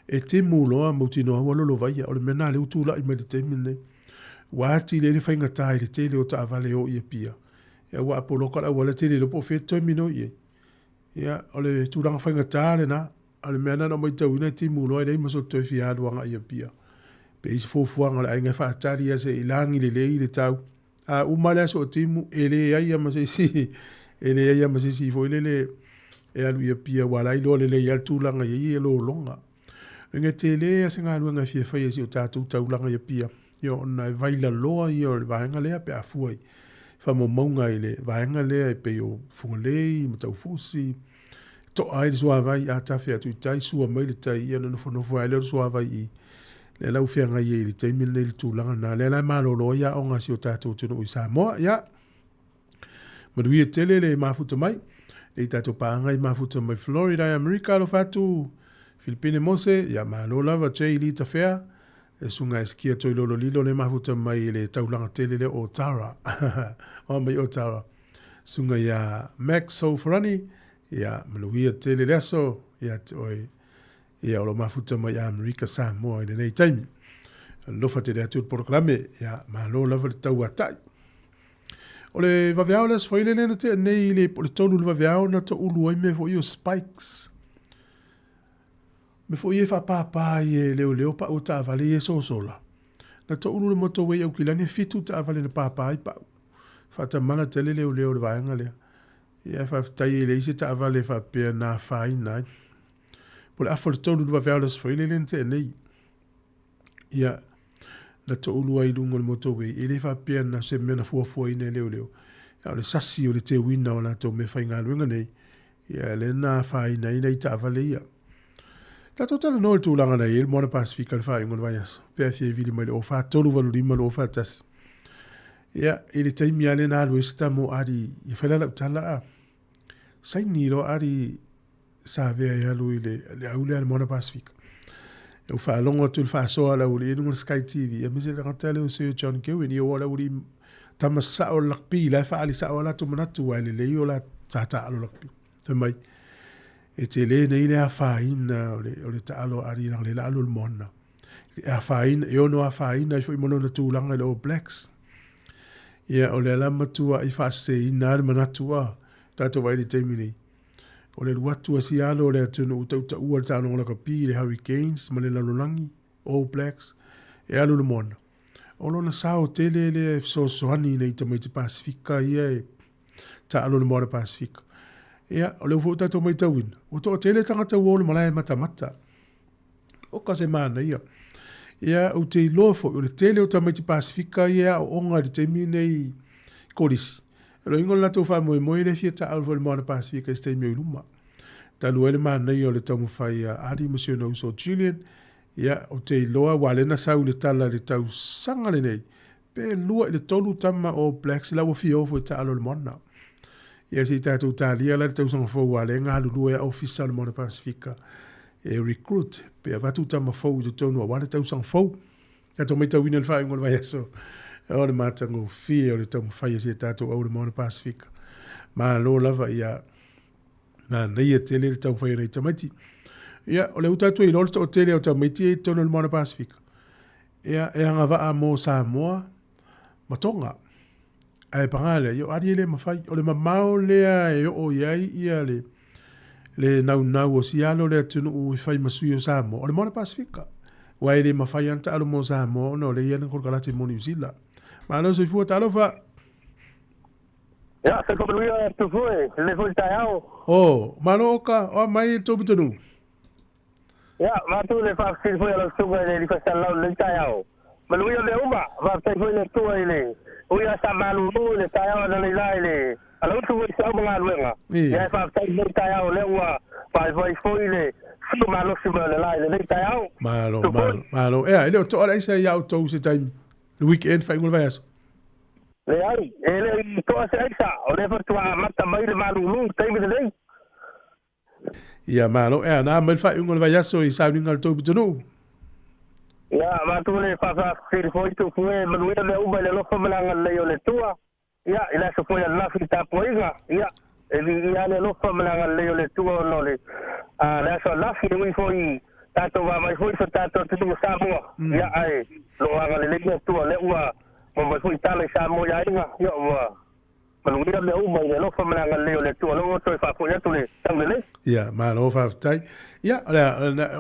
e te mūloa mautino hawa lolo vai o le mena le utula i mai le te mile wāti le whainga tai le te le o ta avale o ia pia ia wa apoloka la wale te le lopo whetoi mino ia ia o le tūlanga whainga tai le na o le mena na mai tau ina te mūloa i le imaso toi fiaduanga ia pia pe isi fofuanga le ainga whaatari ase i langi le lei le tau umale aso o timu ele ai ama se si ele ai ama se si fo ele e alu ia pia wala i lo le le altulanga ia lo longa nge tele ase nga lu nga fie fai ese o tatu taulanga ia pia yo na vaila loa yo vaenga le pe afuai fa mo monga ile vaenga le pe yo fungale mo tau fusi to ai so vai ata fia tu tai su mai le tai ia no fo ai le so vai le lau whianga i le teimi le tūlanga na le lai malolo ia o ngasi o tātou tunu i Samoa ia marui e tele le mafuta mai le tātou paanga i mafuta mai Florida i Amerika lo fatu Filipine Mose ia malola va chei li ta fea e sunga eskia toi lolo lilo le mafuta mai le taulanga tele le o Tara o mai o Tara sunga ia Max Sofarani ia marui e tele leso ia oi ia o lo mafuta mai a Amerika Samoa i nei taimi. Lofa te rea tūt proklame, ia malo lava le tau atai. O le vaveao les whaile nena te nei le tonu le vaveao na ta ulu ai me fo i o Spikes. Me fo ie whapapa i leo pa o ta avale e sosola. Na to ulu le moto wei au kilani fitu ta avale le papa i pa. Fata mana tele leo le vaenga lea. Ia whaftai le isi ta avale whapea na whai nai. Pole afo le tolu luwa vealas fo ile lente e nei. Ia na to ulu ai lungo le moto wei. Ile whapea na se mena fuafua ine leo. Ia le sasi o le te wina o la to me whainga luenga nei. Ia le na whai nai nei ta avale ia. Ta totala no tu langa na il mona Pasifika le fai ngol vayas. Pe fie vili mai o fa tolu valu lima lo fa tas. Ya ile taimi ale na lo esta mo ari i fela la tala a. Sai ni lo ari sa ve ya lo ile le aule al mona Pasifika. O fa longo tu fa so ala uli ngol Sky TV. Ya mise la tele o se John Kewi ni o wala uli tamasa o lakpi la fa ali sa wala tu manatu wale le yo la tata alo lakpi. Tamai e te le nei le a whaina o le taalo ari lang le lalo mona. E a whaina, e ono a whaina i fwoi mono na tūlanga le All Blacks. Ia o le alama tua i whaase i nāre manatua, tātou wai le teimi nei. O le luatua si alo le atunu utauta ua le tāno ngona kapi, le Hurricanes, ma le lalolangi, All Blacks, e alo le mona. O lona sao tele le sosoani nei tamai te Pasifika ia e taalo le mona Pasifika. Ia, o leo futa to mai tawin. O to tele tangata wole malai mata. O ka se mana ia. Ia, o te lofo, o le tele o tamai te Pasifika ia o onga le te minei korisi. Elo ingon lato wha moe le fia ta alvo le mana Pasifika e stei meo luma. Ta luele mana ia o le tamu whai Ari Monsieur na uso Julian. Ia, o te loa walena sau le tala le tau sanga le nei. Pe lua le tolu tama o Blacks la wafi ofo e ta alo le mana. Ia si tātou tālia la tau sanga fau ale ngā lulu e ofisa le Mona Pasifika e recruit pe a watu tama fau de tonu a wale tau sanga fau tātou mai tau ina le whae ngol vai aso o le mātango fia o le tau mwhai si tātou au le Mona Pasifika ma lo lava ia na nei e tele le tau whai nei tamaiti ia o le utatu i lolo o tele o tau maiti e tonu le Mona Pasifika ia e hanga waa mo Samoa matonga ai pangale yo ari le mafai o le mamao le e o yai ia le nau o sialo le tunu u fai masui o Samoa o le Mona Pasifika wa le mafai anta alo mo Samoa no le ia ko kalati mo New Zealand ma lo se fu talo fa ya se ko luia tu foi le foi taiao o maloka o mai to bitunu ya ma tu le fa si foi lo su le di festa lo le taiao ma luia le uma va te foi le tu ile uia sa malu le taiao na le ile alo tu sa mga luenga ya fa te le taiao le ua pa foi le su malu su le le taiao malo ele to ala isa ya to se time le weekend fa ngol vai aso le ai ele to se isa o le fa mata mai le malu te me le ia malo na mai fa ngol vai aso i sa ningal to bitunu ya ma tu le fa si foi tu foi manuela le uma le lo fa malanga le yo le tua ya ila se foi la fita poiga ya ia le lo fa malanga le yo le tua no le la so la fi we foi tato va mai foi so tato tu sa mo ya ai lo aga le tua le ua mo mai foi tale sa mo ya inga yo wa manuela le uma le lo fa malanga le yo le tua lo to fa foi tu le tangele ya ma lo fa tai ya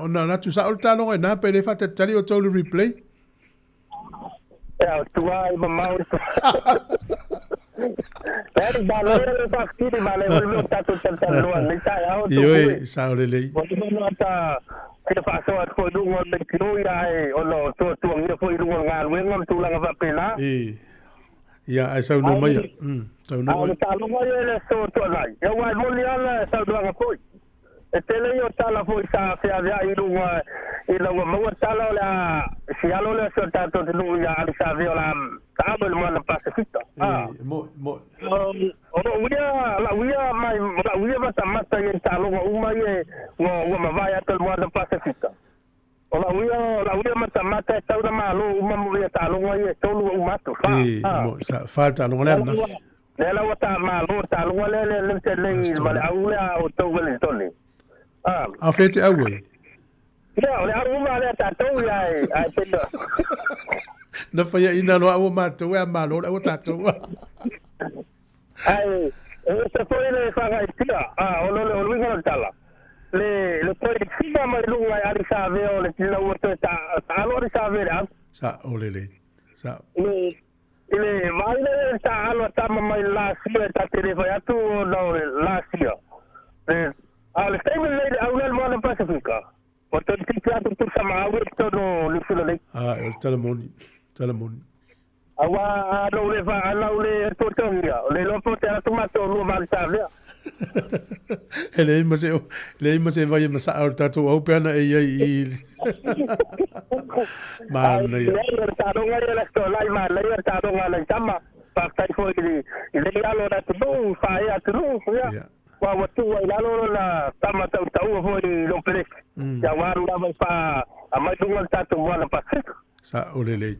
na tu sa ulta no na pe le fa te tali o tolu replay ya tu ai mamma per valore fa stile male vol tato tanto ne sai auto io sa le lei no ta che fa so a ko dungo le kruia e o no to ngi foi dungo ngal wen tu la va pena ya ai sa no mai sa no ta lo mai le so to lai yo wa mo li ala sa do nga foi e tele yo tala foi sa fe avea i lunga i lunga mo tala la si alo le so tato de lunga ali sa viola tabo le Mona Pasifika mo o uia mai la uia mata i talo uma ye ngo ma vai ato Mona Pasifika o la uia mata tau na malo uma mo ia talo ye tolu uma to mo sa falta no le na le la wata malo talo le tele ma aula o to le tole a fete awe ya ole aruma le tatou ya ai tendo na fa ina no awo mato e malo o tatou ai se foi le fa ga tira o lo le winga tala le poi fina mai lunga ari sa veo le tila uto ta alo ari sa veo sa olele sa ile mai le ta alo ta mai la sia ta telefone atu no la sia al time le au le mona pacifica porto ti piato tu sama au to no le sulle le el telemoni awa no le va ala le porto via le lo porto a tomato lo mal sa veo le mase vai masa au tatu au pena i mana ya ta do ngai la sto lai ma le ta do ngai la chama pa tai foi le alo da tu fa ya tu ya wa watu wa ilo la tama tau tau foi lo pele ya wa ru da pa ama tu ngal tatu wala pa sa olele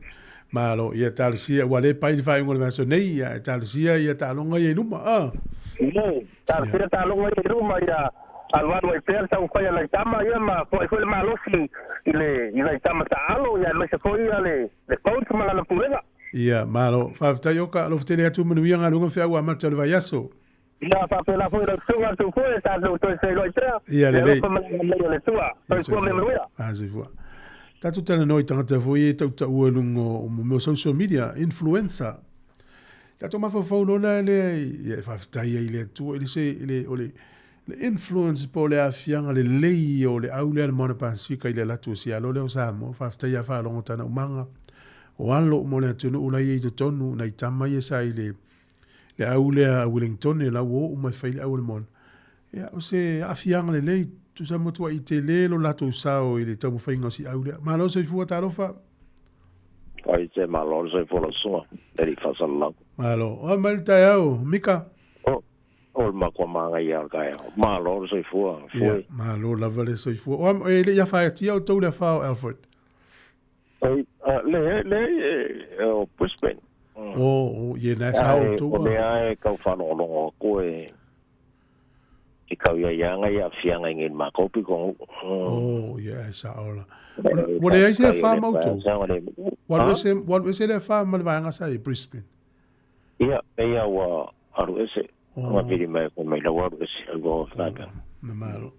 malo ia talisia wale pai fai ngol vaso nei ia talisia ia talonga ia numa nei talisia talonga ia numa ia alwar wa per sa ko ia la tama ia ma foi malo si ile tama ta alo ia me se foi ale le coach mala na purega ia malo fa tayoka lo ftele atu manu ia ngalunga fa wa ma tele vayaso ia fa pela foi la sunga tu foi ta do to se lo tra ia le le tua foi me memoria azivua tatu tana noi tangata foi tau tau lungo mo social media influencer tatu ma fo no na le ia fa tai ile tu ile se ile ole le influence po le afianga le lei o le aule al mona pacifica ile la tu sia lo le osamo fa tai fa lo tana umanga o alo mo le tunu una ye to tonu na itama ye sa ile le aule a Wellington e la wo uma faile aule mon ya o se afianga le lei tu sa motua i te lelo lato sao i le tamu whainga si aulea. Malo se fua tarofa? Ai te malo se fua soa. Eri whasalau. Malo. O mai tai au. Mika? O makua manga i al kai au. Malo se fua. Malo lava le se fua. O e le ia whaetia o tau le whao Alfred? O Brisbane. O ie nai sao tau. O mea e kau whanolongo koe. I kau ia ngai a fianga ngin ma kopi ko ia sa ola what is the farm auto what was the farm mal vanga sa i Brisbane ia wa aru ese ma pili mai ko mai la wa ese go faka na malo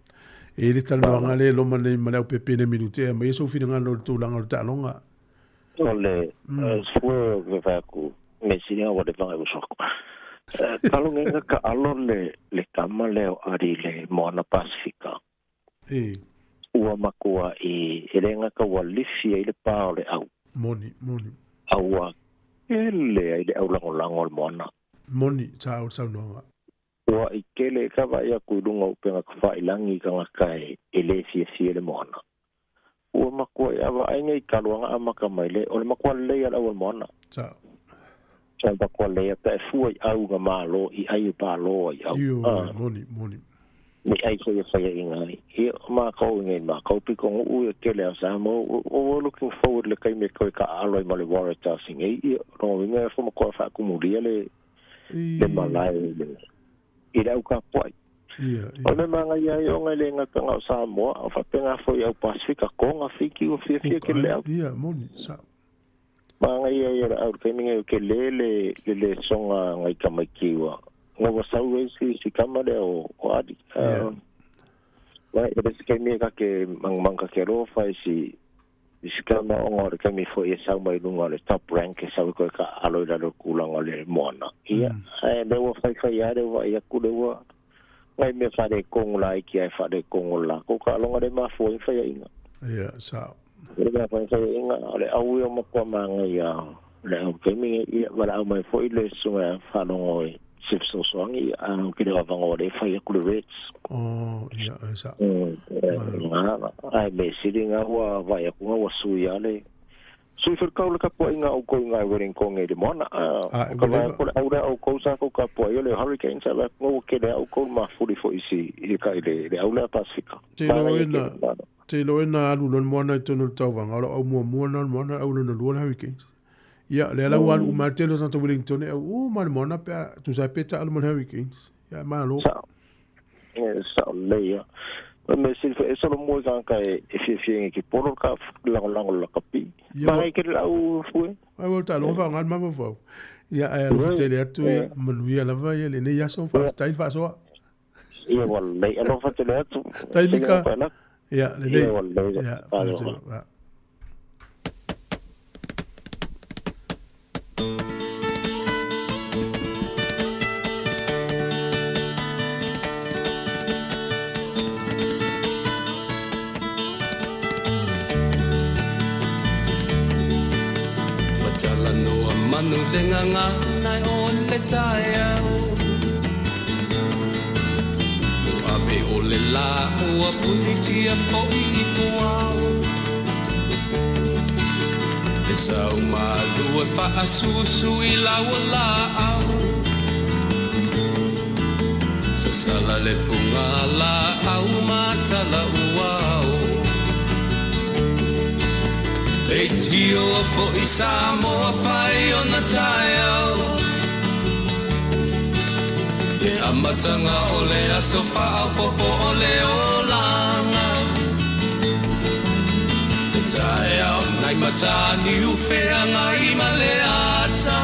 e le tal no ngale lo mane mala pepe ne minute ma yeso fina ngalo tu langa ta longa ole fue ve fa ku me sinia wa de vanga go soko talunga ka alor le kama leo ari le moana Pacifica. Ua makua i renga ka walifi i le pao le au. Moni. Aua kele i le au lango le moana. Moni, tau noa. Ua i kele ka vai a kuidunga upenga ka whailangi ka ngakai i le fie le moana. Ua makua i awa ainga i kaluanga amaka mai le, o le makua le al au le moana. Tau. Santa Qualea pe fu au ga malo I ai pa lo ai au moni ni ai ko ia fai ingai he ma ko ngai ma ko pi ko u ke le sa mo o looking forward le kai me ko ka alo I male warata sing e no vinga fo mo ko fa ku mu le malai le ira ka poi o me manga ia yo ngai le nga ka sa mo fa penga fo ia Pacifica ko nga fiki o fie ke le moni sa Manga ia au keminga ke le songa ngai kamakiwa. Ngo wasau si kamare o adi. Wa e keminga ke manga ke ro fa si kama ngor kemi fo e sau mai lunga le top rank e sau ko ka alo da kulanga le mona. Ia e de wo fa ia de wa ia ku de wa. Ngai me fa de kong lai ki ai fa de kong la. Ko ka longa de ma fo fa ia inga. Ia sa Ora pa sa inga ale au yo mo ko manga ya le au kemi ia wala au mai foi le sunga fa no sip so songi au ki de va ngore fa ia ku le ia sa ai me siringa wa va ia ku wa su ya le su fer ka le ka po inga au ko inga werin ko nge de mona ko la ko au ko sa ko ka po le hurricane sa va ko ke le au ko ma fu fo isi i ka le au la Pacifica te loena alu lon moana tonu tauwanga au moana au lona luona hurricanes ia le ala wan umatelo Santa Wellington au moana pe tu sa peta alu hurricanes ia malo sa leia me se fe solo mo ka e fie ki polo ka la kapi ba ke la u fu ai volta lo va ngal ma vo ia ai lo tele atu ia manuia la va ia le ne ia so fa tai fa so Ia wala alo fa te le tu. Tai mika. Ia le. Ia wala. Ia. Manu lenganga nai on le tai au Abe o le la ua punitia po I puau E sau malu e wha asusu I lau la au Sa sala le punga la au matala uau E tio fo I Samoa whai o na tai au E amatanga o le aso whao popo o le olanga E tai au nai matani ufea ngai ma le ata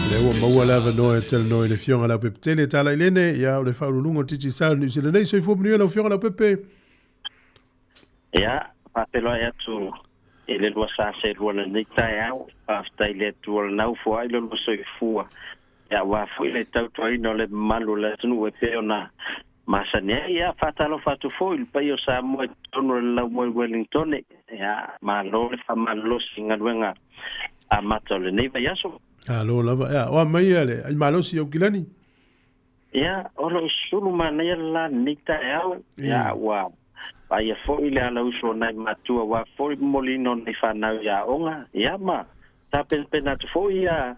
Le ua maua lava noe tele noe le fionga la pepe tele tala ilene ia o le whaurulungo titi sao New Zealand nei soi fuapuniwa la fionga la pepe Ia Papelo e atu e le lua sa se lua na nei tai au afta I le atu o nau fua I le lua soi fua ia wa fui le tau toi no le malu le tunu e pe ona masane ia fatalo fatu foi il pai o sa mo tono le lau mo Wellington ia malo le fa malo singa luenga a mato le nei vai aso alo lava ia wa mai ale ai malo si o kilani ia olo sulu mana ia la nei tai au ia wa Ai a foi le ala uso nai matua wa foi molino nei whanau ia onga, ia ma, ta pena tu foi ia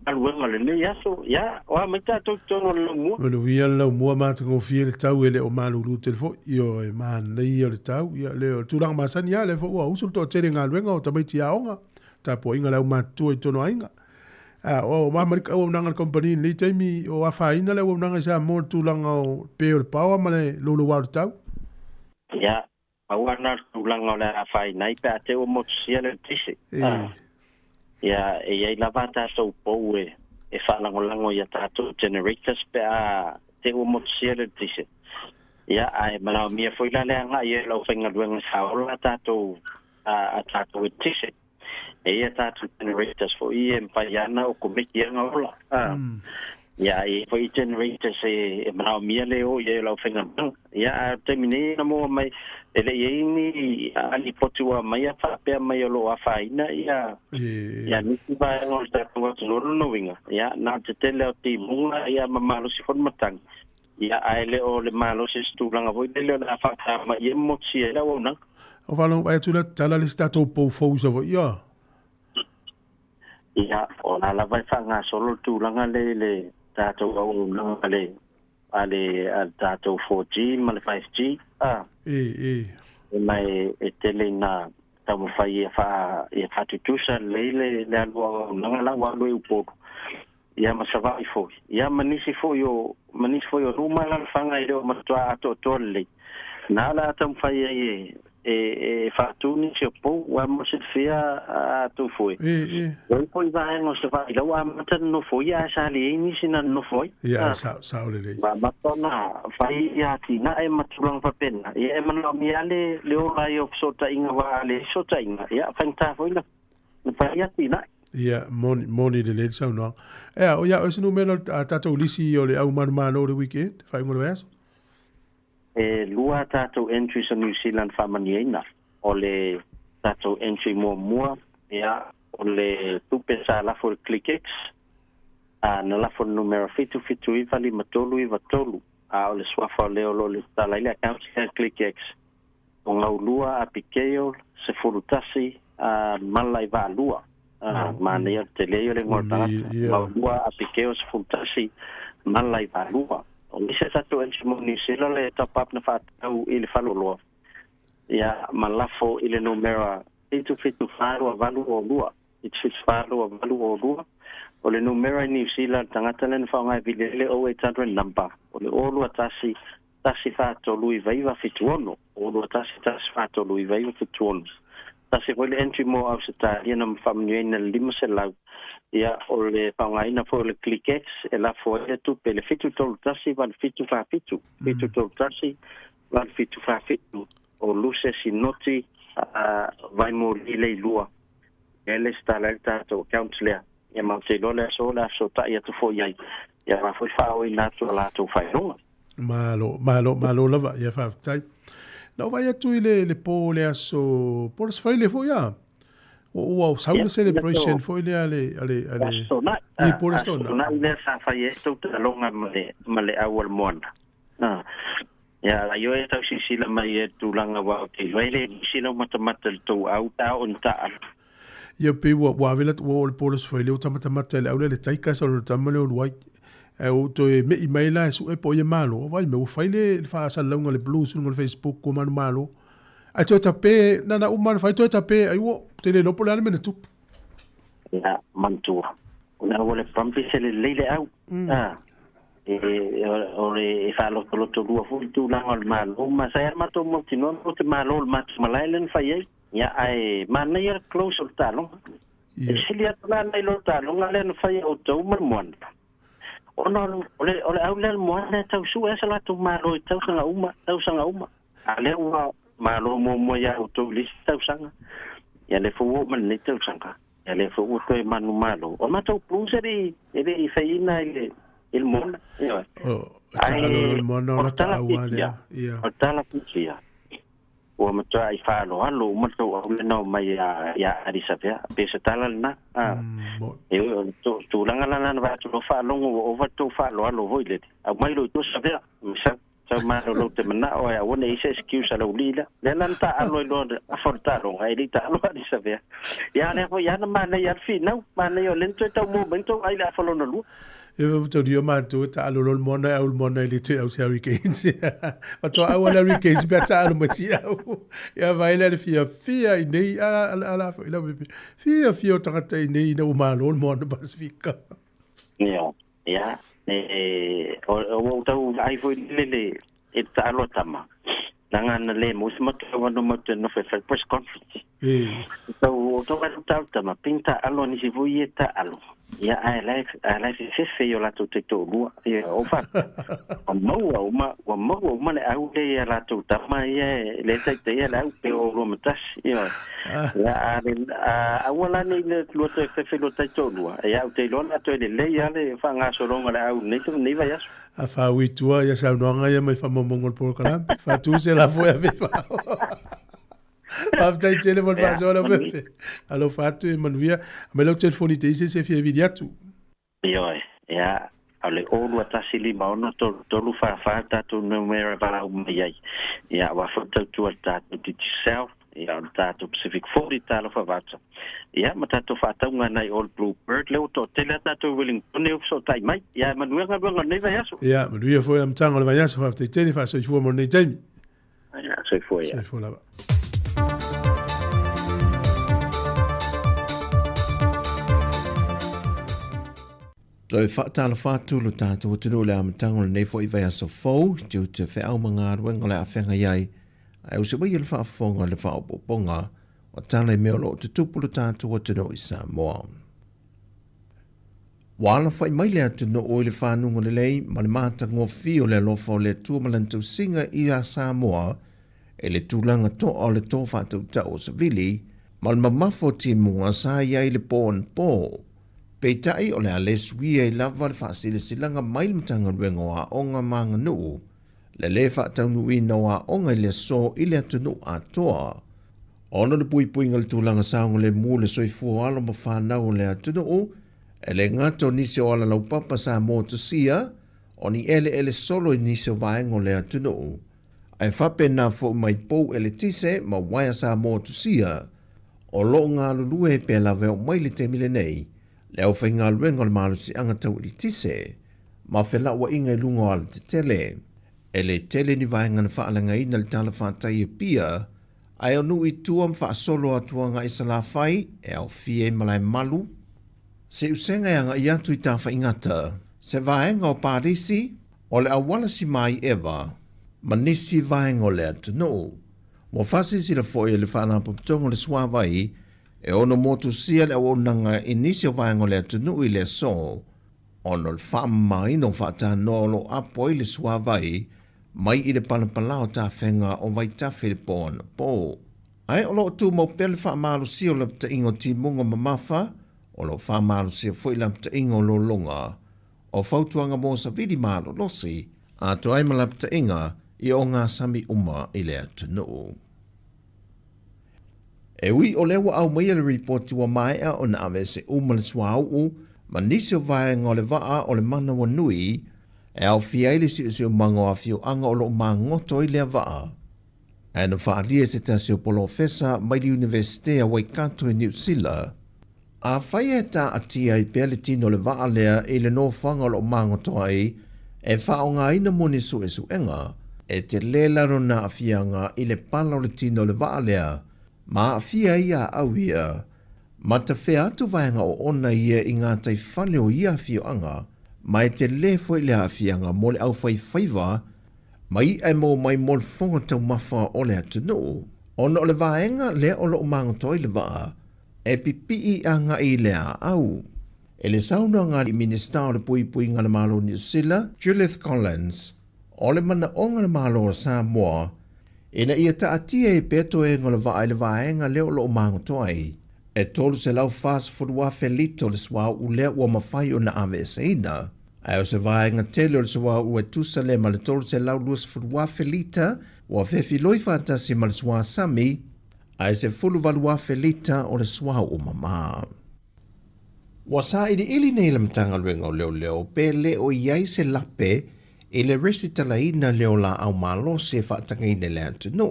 aluenga le nei aso, ia, oa mai tātou tono le mua. Manu ia lau mua mātango fie le tau ele o maluru telefo, io e mānei o le tau, ia le o tūranga masani ia le fo, ua usul to tere ngā luenga o tamaiti ia onga, ta po inga lau matua I tono ainga. O mamarika o unanga company ni taimi o awhaina le o unanga sa mo tūranga o peo le paua ma le lolo wau le tau. Ia, awana tulanga le afai nai pe ate o motsia le tisi. Ia, e ia lava tātou pou e whalangolango ia tātou generators pe a te o motsia le tisi. Ia, ai manao mia foi la leanga ia lau whainga luenga saola tātou a tātou e tisi. E ia tātou generators fo I e mpaiana o komiki anga ola. Ia e foi generators e manao mia leo ia lau whainga luenga. Ia termine na mo mai ele ni ali potua mai a whapea mai o lo a whaina ia nisi vai ngol tātou atu noro no winga ia nā te tele o ti munga ia mamalo si whon matang ia aele o le malo si stūlanga voi le leo na whapea mai ia motsi e lau nang o whalong ai tula tala le statou pou fausa vo ia o nā la vai whanga solo tūlanga le tātou au nanga le ale tātou 4G ma le 5G e mai e tele na tamu fai e whatutusa le alua nanga la walo e uporu ia masawai foi ia manisi foi o ruma la whanga I reo matua ato tole na la tamu fai e whatuni se pou wa mo se fia ato foi e foi vai no se vai lau amata no foi a sa le ini sina no foi ia sa ole le ma tona fai ia tina e matulang pa pena e manao mia le o lai of sota inga wa le sota inga ia fanta foi na fai ia tina ia moni de le sa no o ia o se numero tato lisi o le au mano le weekend fai ngolo eso e lua tātou entry sa New Zealand whamaniaina o le tātou entry mua ia o le tupe sa lafo le ClickX na lafo numero fitu iwa lima tolu o le swafa o leo lo le talaile account ka ClickX o ngau lua apikeo se furutasi malai va lua manea te leo le ngortanga ngau lua apikeo se furutasi malai va lua o misa tātou entry mo New Zealand le top up na whatau I le whaloloa ia malafo I le numero fitu wharu a valu o lua wharu a valu o lua o le numero I New Zealand tangata le na whaongai vile le 0800 number o le olua tasi whatolu I vaiva fituono olua tasi whatolu I vaiva fituono tasi koe le entry mo au se tāria na mwhamanuena lima se lau ia o le paungaina fo le ClickX e la fo e tu pe le fitu tolu tasi val fitu whapitu. Fitu tolu tasi val fitu whapitu o luse sinoti vai mo le lua. Ele stala el tato counselor. Ia mau te lole so la so ta ia tu fo iai. Ia ma foi fa o ina tu la tu fai no. Malo lava ia fa tai. No vai atu le po le aso por se fai le fo ia. O saúde celebration foi ale e por isso na nessa fai esto te longa male awal mona. Ya yo eta si la mai tu langa wa te vele si no mata tu au ta on ta. Ia pe wa vela o por se foi le mata le au le tai ka so tamale o wai o to me emaila su e po ye malo vai me fai le fa sa longa le blues no Facebook ko man malo. Ai toi tape nana umar fai toi tape ai wo te le lopo le mena tu ya mantua una vole pampi se le leile au e fa lo lua fu tu la mal mal ma sai ma to mo tino mo te malo ma malailen fai ya ai mana ya close ol talo e se li atla nei lo talo ngalen fai o to mar mon ono ole au le mo na tau su esa la tu malo tau sanga uma ale wa malo mo ya autolista usanga ya le fu man le tau sanga ya le fu to manu malo o ma to pluseri ele feina il mon ya el mono la ta ya o tala pia o ma to ai fa lo ma to o no mai ya arisapia pe se tala na e to langa na va to fa lo o va to fa lo voile a mai lo to sapia sa malo lo te mana o ya wona ise excuse lo lila le lanta alo lo affortaro ai lita lo di savea ya ne ho ya na mana ya fino mana yo lento ta momento ai la falo no lu e to dio ma to ta alo lo mona au mona le te au seri gains ma to au la gains be ta alo masi ya vai le fia nei ala fia ta ta nei no ma lo mona pasifika ya o tau ai foi le e talo tama nanga na le mo mo no mo no fe press conference o tau tama pinta alo ni si voi eta alo ya ai life se yo la to lua ya o fa o mo le au le la to tama ya le te ya la pe o lo matas ya wala ni le lo te fe lo te lua ya te lo na to le ya le fa nga so lo nga au ni va ya a fa witua ya sa no nga ya mai fa momongol por kala fa tu se la foi ave fa After tele mon fa so la pepe alo fatu manuia me lo telefoni te se fia vidiatu yo ya ale o lu atasili ma ono to lu fa ta tu no mera para mai ya wa foto tu ta tu self ya ta tu Pacific 40 ta lo fa vatsa ya mata to fa ta nga nai all blue bird le to tele ta to willing ne so tai mai ya manuia nga nei va yaso ya manuia foi am tango le va yaso fa tele fa so fu mo nei time ya so foi ya so la Toi whaatala whātulu tātou tunu le amatango le neifo i vai aso fau, tiu te whaau mga ruenga le awhenga iai, ai usi wai le whaafonga le whaapoponga, o tala i meolo te tupulu tātou o tunu i Samoa. Wala whai mai le atunu o i le whanunga le lei, ma le māta ngō fio le lofa o le tuamalantu singa i a Samoa, e le tūlanga to o le tō whātau tau sa vili, ma le mamafo ti munga sa iai le pōn pō, Peitai o le ales wia I lava le whaasile silanga mai mtanga ruenga o a onga maanga nuu, le le whaatau I no a onga I le so I le atunu a toa. Ono le pui ngal tūlanga saunga le mū le soifu alo ma whanau le atunu, e le ngato nisi o ala laupapa sa mō tusia, o ni ele solo I nisi o vaengo le atunu. Ai whape nā fo mai pou ele tise ma waia sa mō tusia, o lo ngā lulue pe la veo mai le te mile nei, le au whainga luenga le maru si anga tau I tise, ma whela ua inga I lunga ala te tele. E le tele ni vaenga na whaalanga ina le tala whātai e pia, ai anu I tuam whaasolo atua nga isa la whai, e au fie malai malu. Se usenga anga I atu I tā whaingata, se vaenga o Parisi, o le awala si mai ewa, ma nisi vaenga o le atu no. Mo whasi si la foe le whanapa ptonga le suawai, E ono motu sia le o nanga inisio vaengo le atunu i le so, ono le wha no wha nolo apo i le suavai, mai i le palapalao ta whenga o vai ta Filipona po. Ai o lo tu mo pele wha malu si o lapta ingo ti munga mamafa, o lo wha malu si o fwoi lapta ingo lo longa, o fautuanga mo sa vidi malu losi, a to ai malapta inga i o ngā sami uma i le atunu. E ui o lewa au mai le report wa mai o na ave se uma le swau u, ma nisi o vai ngole waa o le mana wa nui, e au fiaile si o mango a fio anga o lo mangoto i le waa. E na whaalia se tasi o polofesa mai di Universite a Waikato i New Zealand, a whaia ta atia i pele tino le waa lea i le no whanga o lo mangoto ai, e whao ngā ina moni su enga, e te lelaro na a fianga i le pala o le tino le waa lea, ma a fia ia au ia, ma ta whea atu vaenga o ona ia i ngā tai whale o ia fio anga, ma e te lefo i le a fianga mo le au whaiva, ma i e mo mai mo le whonga tau mawha o le atunu. Ona o le vaenga le o lo mangoto i le waa, e pipi i anga i le a au. E le sauna ngā li minista o le pui ngā le malo New Zealand, Judith Collins, o le mana o ngā le malo o Samoa, ina ia ta atia e peto e ngā le vaenga leo lo mangoto ai, e tolu se lau fast food wa felito le swa u leo wa mawhai o na ave seina, ai o se vaenga tele o le swa u e tusa le ma le tolu se lau luas food wa felita, wa fefi loi fantasi ma le swa sami, ai se fulu valu wa felita o le swa u mama. Wa sa ili nei le mtanga luenga o leo pe le o iai se lape, e le resitala ina leo la au malo se whaatanga ina le atunu.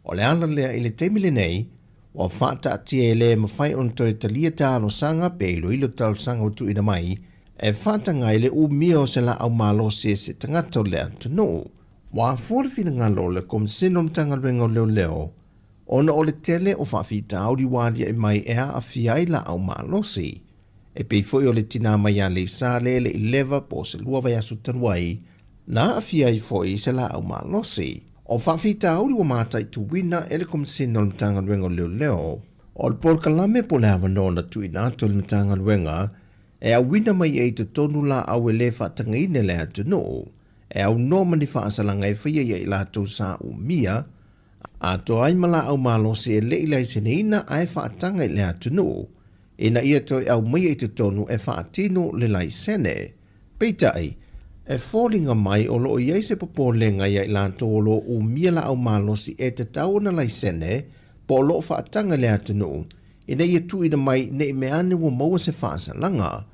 O le ala lea i le teimile nei, wa whaata atia e le mawhai on toi talia tālo sanga pe ilo tālo sanga utu ina mai, e whaatanga i le umia o se la au malo se tangato le atunu. Wa fuarifina ngalo le komisino mtanga luenga o leo, ona o le tele o whawhita auri wadia e mai ea a fiai la au malo si. E pei foi o le tina mai a le sa le i lewa po se lua vai asu tanuai, na a fia i foi se la au malosi. O whawhita auri wa mātai tu wina ele komisino le mtanga luenga leo. O le porkalame po le awanona tu ina ato le mtanga luenga, e a wina mai e te tonu la au e le whaatanga ine le atunu, e au noma ni whaasalanga e whaia i la tau sa umia, a to aimala au malosi e le ilai sene ina ai whaatanga i le atunu, ina ia toi au mai e te tonu e whaatino le lai sene. Peitai, e fōringa mai o lo iei se popo lenga ia i lanto o lo u mia la au malosi e te tau na lai sene, po lo whaatanga le atunu, ina ia tu ina mai ne me ane wa maua se whaasa langa,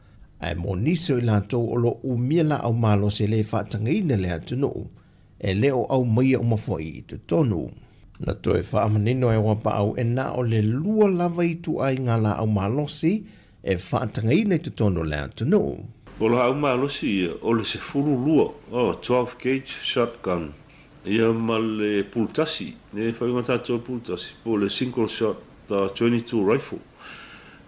e mo niso i lanto o lo u mia la au malosi le whaatanga ina le atunu, e leo au mai o mafoi i te tonu. Na toe whaamanino e wapa au e na o le lua lava i tu ai ngā la au malosi e whaatanga i nei te tono le atunu. O la au malosi o le se furu lua, 12 gauge shotgun, ia ma le pultasi, ne whainga tātou pultasi, po le single shot 22 rifle.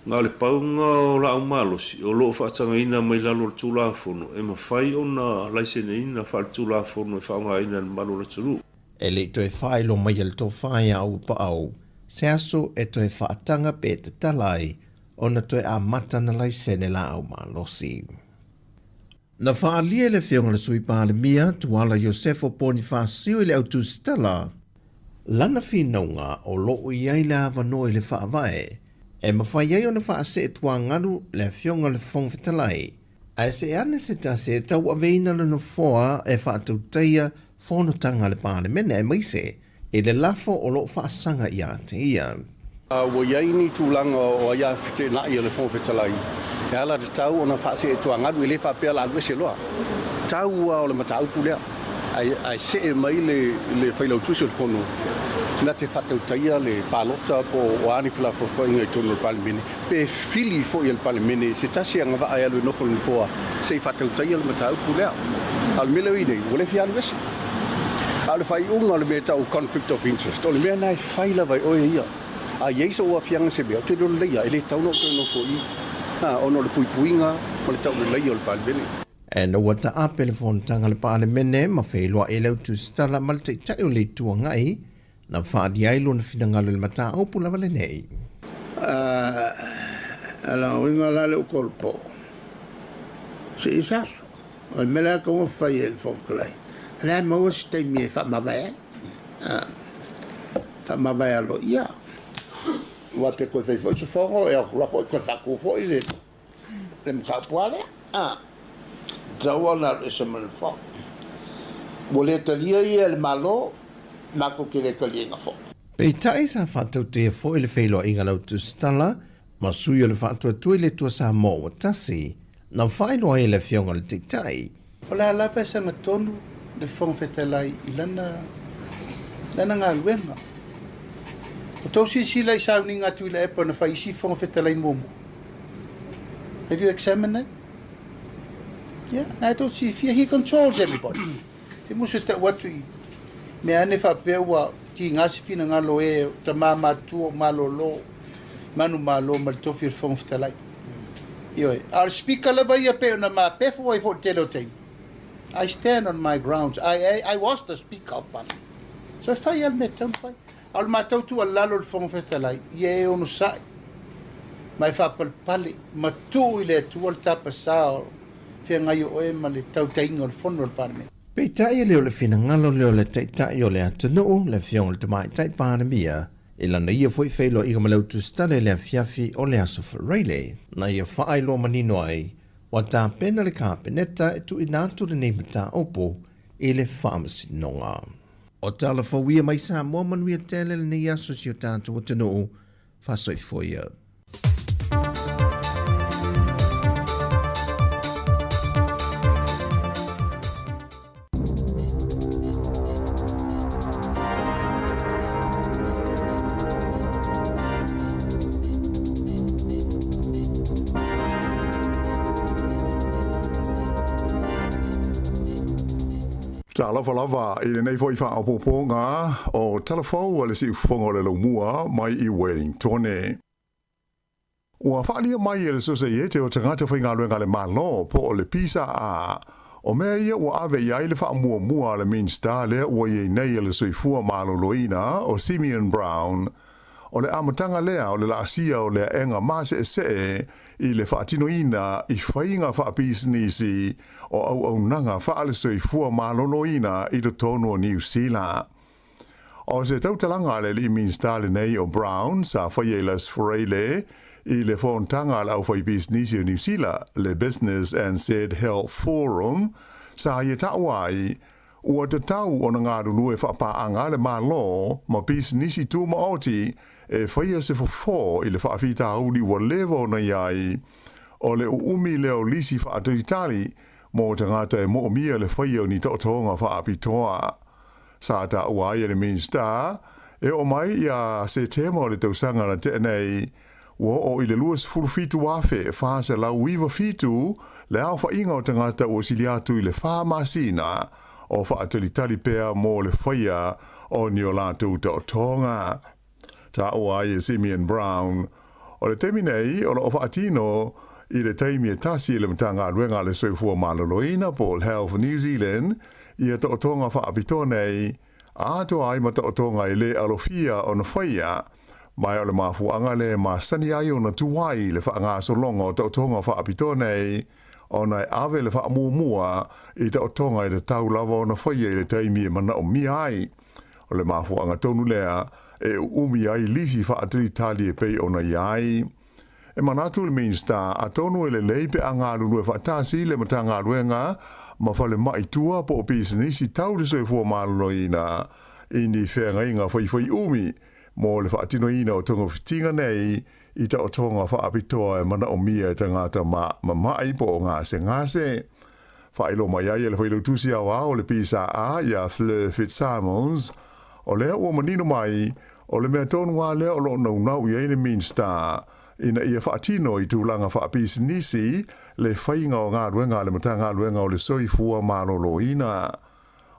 Ngā le paunga o la au malosi, o loo whaatanga ina mai lalo le tūlafono, e ma whai o na laisene ina wha le tūlafono e whaunga ina malo le turu. E le toe whaelo mai le tō whae au pa au, se aso e toe whaatanga pe te talai, o na toe a mata na lai sene la au malosi. Na whaalia le whionga le sui pāle mia, tuala Iosefo Bonifasio i le autu stela, lana whinaunga o loo iai le avano i le whaavae, e mawhai ai o na whaase e tua ngaru le whionga le whongwhitalai, a se ane se ta se tau aveina le no foa e whaatauteia whonotanga le pāle mene e maise, e le lafo o loo whaasanga i a te ia. Wa iai ni tūlanga o ia white na i le whongwhitalai. E ala te tau o na whaase e tua ngaru i le whapea la adwese loa. Tau o le matau pulea. Ai se e mai le whailau tusi o le whono. Na te whatautaia le pālota po o ani whila whawhainga i tonu le palemene. Pe fili fo i le palemene, se tasi anga wa ai alu nofo le foa, se i whatautaia le matau pulea. Al mele i nei, o le whianu wese. A le whai unga le mea tau conflict of interest. O le mea nai whaila vai oe ia. A yeisa ua whianga se mea, o te no leia, e le tau no te nofo i. Ono le puipuinga, o le tau le leia o le palemene. E na wata a pelefonitanga le palemene, ma whailua e leu tu stala ma le te o le tua ngai, na whaadi ailo na whinangalo le mata au pula wale nei. ala winga la le kolpo se isa o mela ko fai el fonklai la mo ste mi fa ma vai lo ia wa pe ko fai fo fo e la ko fa ko fo ile tem ka poale zawala e se mal fo boleta lia el malo na ko ke le kalinga fo Pei tai sa whātau te fo i le whailo inga lau tu stala, ma sui o le whātua tui le tua sa mō o tasi, na whainoa e le whionga le te tai. O la lapa sanga tonu le whangwhetalai i lana ngā luenga. O tau si lai sauni ngā tui le epa na whai isi whangwhetalai momo. Have you examined that? Yeah, I don't see fear. He controls everybody. He must have what we me ane whapea wa ti ngasi fina ngā loe ta mama tuo malolo manu malo mal tofi whangwhetalai. Ioi, our speaker lava ia pe na ma pe foi for telo te. I stand on my grounds. I was the speaker of one. So fai al metam fai. Al matau tu al lalo whangwhetalai. Ie onu sai. Mai whapal pali. Matu ile tu al tapa sao. Fia ngai o e ma le tau tainga al fono al parme. Pei tai leo le fina ngalo leo le tai o le atunuu le whionga le tamai tai pānemia. I lana ia foi whailo i gamalau tu stale le fiafi o le aso whareile. Na ia whaai lo manino ai. Wa tā pena le kāpeneta e tu inatu le nei mata opo i le whaamasi nonga. O tala whawia mai sa mua manuia tele le nei aso si o tātou o tanu whasoi foia. Ta lava i le nei foi fa opoponga o telefou le si fongo le lumua mai I Wellington. Ua whaalia mai e le societe o tangata whainga luenga le malo po o le pisa a o mea ia ua ave iai le wha mua le Minster le ua iei nei le soifua malo loina o Simeon Brown o le amatanga lea o le laasia o le enga mase e se I le whaatinoina I whainga whaapisnisi o au nanga whaale soifua maloloina I to tono o New Zealand. O se tautalanga le li Minster le nei o Brown sa whaielas Foreile I le whontanga le au whaipisnisi o New Zealand le Business and Said Health Forum sa ia tauai ua te tau o na ngā runu e whapaanga le malo ma pisnisi tu ma oti e whaia se fofo I le whaafita auli wa levo na iai o le umi leo lisi whaaturitari mo te ngata e mo mia le whaia ni totonga whaapitoa. Sa ta uai le Minster e o mai ia se tema o le tausanga na te nei o I le luas fulfitu wafe whaase la uiva fitu le au whainga o te ngata o siliatu I le whaamasina o whaaturitari pea mo le whaia o ni o lātou totonga. Ta oa I Simeon Brown. O le temi nei, o le o whaatino I le taimi e tasi le matanga ruenga le soifua maloloina po Health New Zealand I a totonga whaapito nei a to ai ma totonga I le alofia o na whaia mai o le mafuanga le masani ai o na tuwai le whaanga solonga o totonga whaapito nei o na ave le whaamumua I totonga I le tau lava o na whaia I le taimi e mana o mi ai. O le mafuanga tonu lea e umi ai lisi whaatiri tali e pei ona iai. E manatu le Minster a tonu e le leipe a ngā runu e whaatasi le mata ngā ruenga ma whale mai tua po o pisanisi tau le soifua maloloina I ni whenga inga whai umi mo le whaatino ina o tonga whitinga nei I ta o tonga whaapitoa e mana o mia e ta ngāta mai po o ngase. Whailo mai ai e le whailau tusi awa o le pisa a ia Fleur Fitzsimons o lea ua manino mai, o le mea tonu wā lea o lo nau I le Minster, ina ia whaatino I tūlanga whaapisinisi, le whainga o ngā ruenga le mata ngā ruenga o le soifua malolo ina.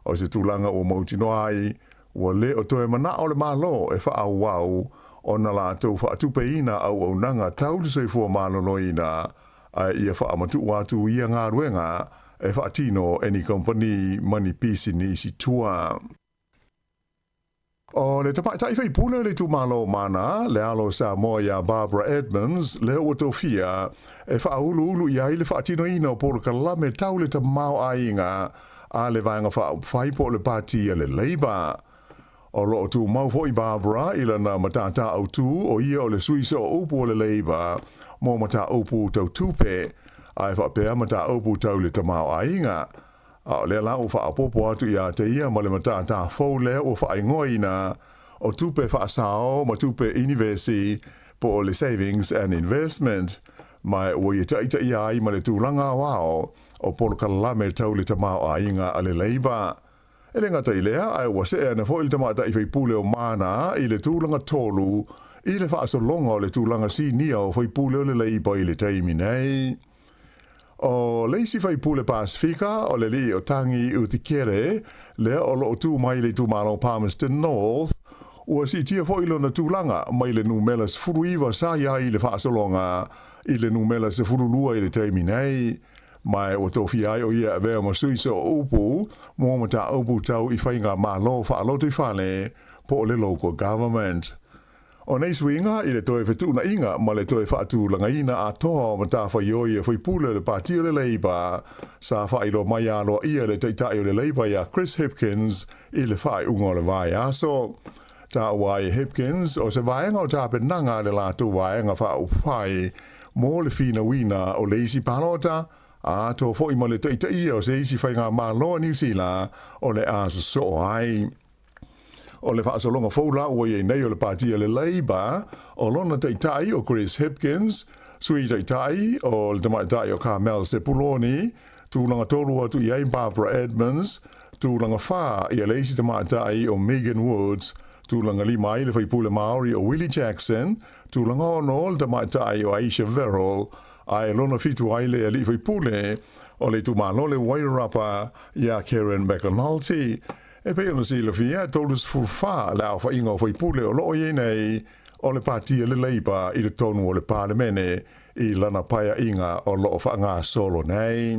O se tūlanga o mautino ai, ua le o toe mana o le malo e whaau wau, o na lātou whaatupe ina au nanga tau le soifua malolo ina, a ia whaamatu watu ia ngā ruenga, e whaatino any company mani pisinisi tua. O le tapai tai fai pule le tu malo mana, le alo sa moia Barbara Edmonds, le o tofia, e wha ulu ia le wha tino ina o polo ka lame tau le ta mau ainga, a le vanga whai po le pati le Labour. O lo tu mau foi Barbara ila na matata au tu o ia o le suiso o upu le Labour, mo mata upu tau tupe, ai wha pea mata upu tau le ta mau ainga. A le la o wha apopo atu ia te ia ma le matata fau le o wha ingoina o tupe wha sao ma tupe universi po le savings and investment mai o ia taita ia ai ma le tūlanga wao o polo kalame tau le tamau a inga a le Labour. E le ngata i lea ai wa se e na fo il tamata i fai pule o mana i le tūlanga tolu i le wha aso longa o le tūlanga si nia o fai pule o le Labour i le taimi nei. O leisi fai pule Pasifika o le li o tangi utikere le o lo tu mai le tu malo Palmerston North ua si tia fo ilo na tūlanga mai le numelas furuiva sa ia i le whaasolonga i le numelas e furulua i le teimi nei mai o tofi ai o ia vea masuisa o upu mo mata upu tau i whainga malo whaalotu whane po le local government. O nei swinga i le toe whetuna inga ma le toe whaatu langaina a toa ma ta whaioi e whaipule le pātia le Labour sa whairo mai alo ia le teitai o le Labour ia Chris Hipkins i le whai unga le vai aso. Ta wai Hipkins o se vaenga o tāpe nanga le lātu vaenga whau whai mo le whina wina o le isi palota a to fo i ma le teitai o se isi whainga māloa New Zealand o le aso so ai. O le whaasolonga fōla ua i nei o le pātia le Labour, o lona teitai o Chris Hipkins, sui teitai o le tamaitai o Carmel Sepuloni, tūlanga tolu atu i ei Barbara Edmonds, tūlanga whā i a leisi tamaitai o Megan Woods, tūlanga lima i le whaipule Māori o Willie Jackson, tūlanga ono le tamaitai o Aisha Verrill, ai lona fitu ai le ali whaipule o le tūmalo le Wairarapa i a Karen McAnulty. E pe ona sila fia, tolus furfa la o whainga o whaipule o loo ye nei o le pātia le Labour i le tonu o le pārlemene i lana paia inga o loo whaanga solo nei.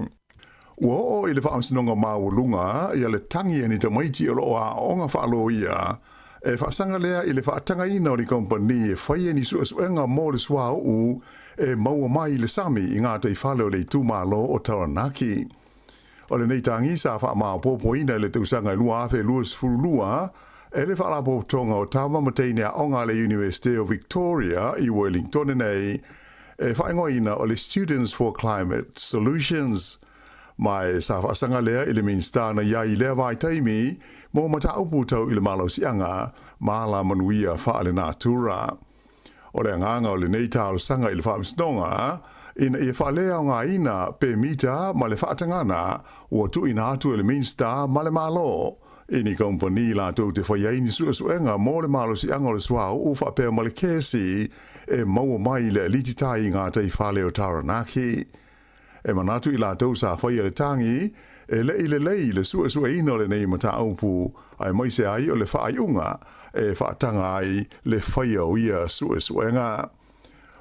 Ua o i le whaamsinonga māulunga i le tangi ani te maiti o loo a onga whaalo ia e whaasanga lea i le whaatanga ina o ni kompani e whaia ni suasuenga mō le sua u e maua mai le sami i ngā tei whale o le tūmalo o Taranaki. O le nei tangi sa wha maa popo ina le tausanga lua afe luas furulua, e le wha lapo tonga o tawa matei a onga le University of Victoria i Wellington nei, e whaingo ina o le Students for Climate Solutions. Mai sa wha sanga lea i le minsta na ia i lea vai taimi, mo mata upu tau i le malo sianga, maa la manuia wha le natura. O le nganga o le nei tau sanga i le wha msnonga, ina i whalea o ngā ina pe mita ma le whaatangana ua tu ina atu e le minsta ma le malo. Ini kompani la tau te whaiaini suenga mo le malo si anga le suao u whapea ma le kesi e maua mai le lititai ngā tei whale o Taranaki. E manatu i la tau sa whaia le tangi e lei le suesueina le nei mata aupu ai maise ai o le whaaiunga e whaatanga ai le whaia o ia suesuenga.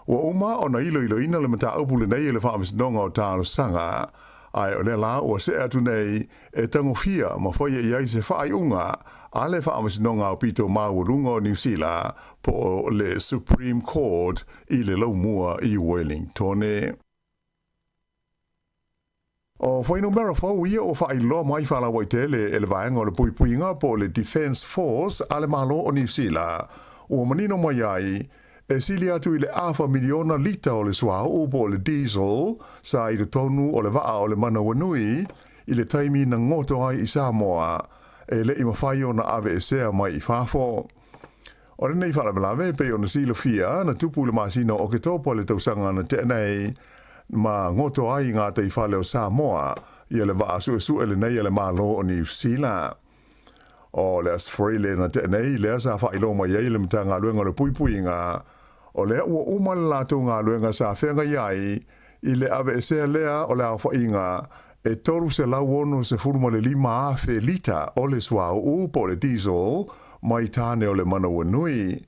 Ua uma o na ilo ina le mata upu le nei le whaamisnonga o tāno sanga, ai o le la ua se atu nei e tangofia ma whaia iai se whaaiunga a le whaamisnonga o pito māurunga o New Zealand po le Supreme Court i le laumua i Wellington. O whaino mera whau ia o whaailoa mai whala waitele e le vaenga o le puipuinga po le Defence Force a le malo o New Zealand. Ua manino mai ai, e sili atu i le awha miliona lita o le sua upo o le diesel sa i le tonu o le waa o le mana wanui i le taimi na ngoto ai i Samoa e le ima whai o na ave e sea mai i whafo. O le nei whalabalawe pe o na sila fia na tupu le masina o ke topo le tausanga na tenei ma ngoto ai ngā te i whale o Samoa i le waa su e le nei le malo o New Zealand. O le asfrile na tenei le asa whailo mai ei le mta ngā luenga le puipuinga o lea ua umale lātou ngā luenga sa whenga iai i le ave e sea lea o le au whainga e toru se lau ono se furuma le 5 afe lita o le sua o po le diesel mai tāne o le mana wanui.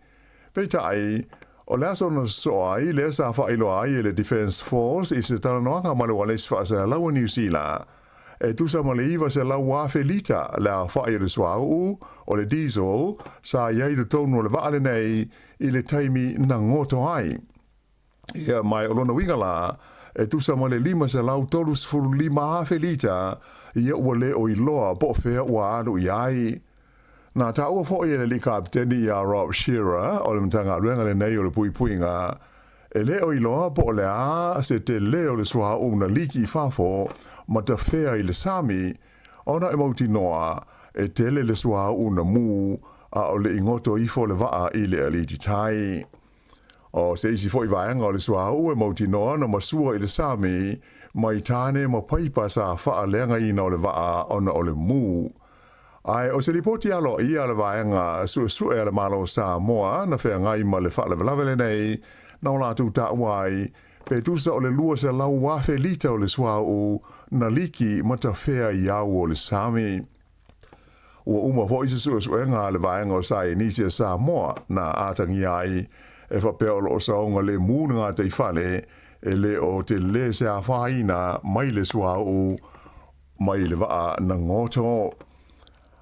Peita ai, o le aso na so ai le sa whailo ai le Defence Force i se talanoanga male wales whaasana lau New Zealand e tusa ma le iwa se lau wafe lita le a whae le swau o le diesel sa iei le tonu le vaale nei i le taimi na ngoto ai. Ia mai o lona winga la, e tusa ma le lima se lau tolu sfuru lima hafe lita ia ua le o iloa po fea ua anu iai. Nā tā ua fo i le li kapteni a Rob Shearer o le mtanga luenga le nei o le pui puinga e le o iloa po le a se te leo le sua una liki fafo ma ta fea i le sami ona e mauti noa e tele le sua una mu a o le ingoto i fo le waa i le aliti tai. O se isi fo i vaenga o le sua u e mauti noa na masua i le sami mai tane ma paipa sa faa lenga ina o le waa ona o le mu. Ai o se ripoti alo i ala vaenga su e ala malo sa moa na fea ngai ma le faa le nei na o lātou tā uai, pe tusa o le lua se lau wafe lita o le sua o na liki mata fea i au o le sami. Ua uma ho isa suenga le vaenga o sa e nisi sa moa na atangi ai e whapea o lo saonga le mūna ngā te whale e le o te le se a whaina mai le sua o mai le waa na ngoto.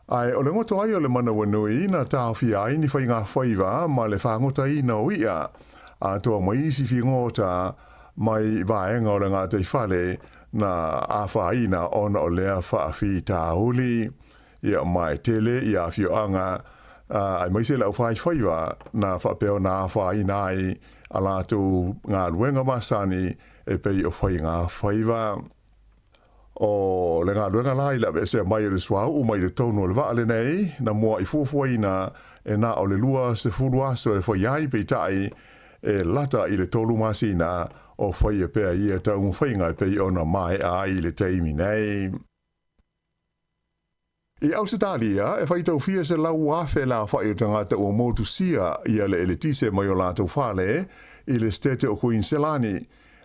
Ai o le ngoto ai o le mana wanui na tāwhi ai ni whai ngā whaiva ma le whangota i na o ia a toa mai isi fi ngota mai vaenga o le ngā te whale na a whaina ona o lea whaafi tāhuli ia mai tele i a fio anga ai mai se lau whaiwa na whapeo na whaina ai a lātou ngā ruenga masani e pei o whai ngā whaiwa. O le ngā ruenga lai la se mai o le swau mai le tono le vaale nei na mua i fuafuaina e na o le lua se furuaso e whai ai pei tai e lata i le tolu masina o whai e pea i e tau mwhainga e pei ona mai a i le teimi nei. I Ausitalia, e whai tau fia se lau wafe la whai o tangata o motu sia i ale ele tise mai o lātou whale i le stete o Queenselani.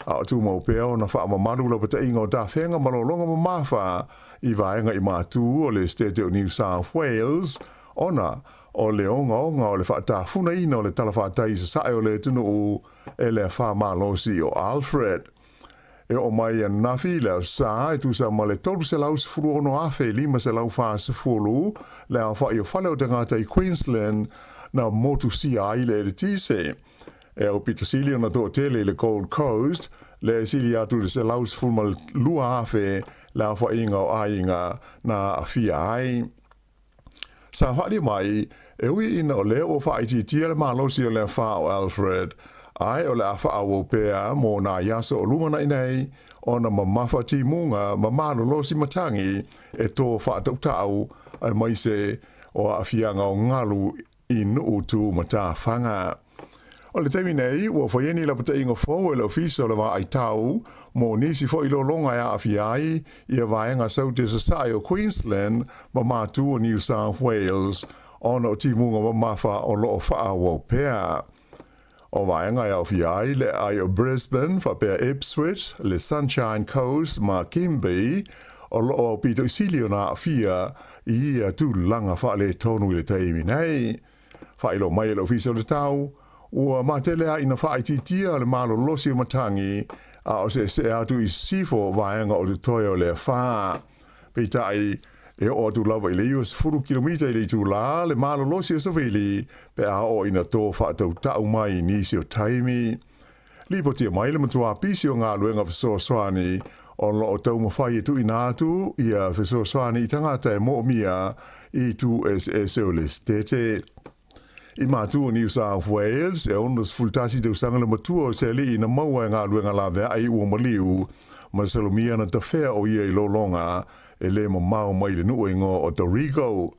A o tūmau pea o na wha mamaru la pata inga o ta whenga malolonga mamafa i vaenga i mātū o le stete o New South Wales ona o le onga o le whaata funa ina o le talawhātai sa sae o le tunu o e le wha malosi o Alfred. E o mai an nafi le sa e tu sa ma le tolu se lau se furu ono afe lima se lau wha se furu le a wha i o whale o tangata i Queensland na motu si a i le tise. E o Peter Silio na tō tele le Gold Coast le sili atu se lau se furu ma lua afe le a wha inga o ainga na a fia ai. Sa whali mai, e ui ina o leo o whaiti tia le malosi o le wha o Alfred, ai o le a wha o pēa mō nā yasa o lumana inei, o na mamafa ti munga mamano losi matangi e tō whaatautau ai mai se o a fianga o ngalu i nuu tū mata whanga. O le teimi nei, ua whaieni la pata ingo fōu e le ofisa o le wā ai tau, mō nisi fo ilo longa e a fiai i a vaenga saute sa sai o Queensland ma mātū o New South Wales ona o timunga ma mafa o loo wha wau pēa. O vaenga e a fiai le ai o Brisbane wha pēa Ipswich, le Sunshine Coast ma Kimby o loo pito isilio na a fia i a tū langa wha le tonu i le teimi nei. Wha ilo mai e le ofisa o le tau, ua matele a ina wha ititia le malo losi o matangi a o se atu i sifo vaenga o te toi o le wha. Peitai e o atu lawa i le iwas 4 kilomita i le tu la le malo losi o savili pe a o ina tō whaatau tau mai nisi o taimi. Lipo tia mai le matua pisi o ngā luenga Fesoa Swani o lo o tau mawhai e tu i nātu i a Fesoa Swani i tangata e mo mia i tu SS o le stete. I mātua New South Wales, e onas fultasi tau sanga le matua o se li i na maua e ngā luenga la vea ai ua maliu, ma salomia na ta whea o ia i lolonga e le ma mau mai le nuengo o Dorigo.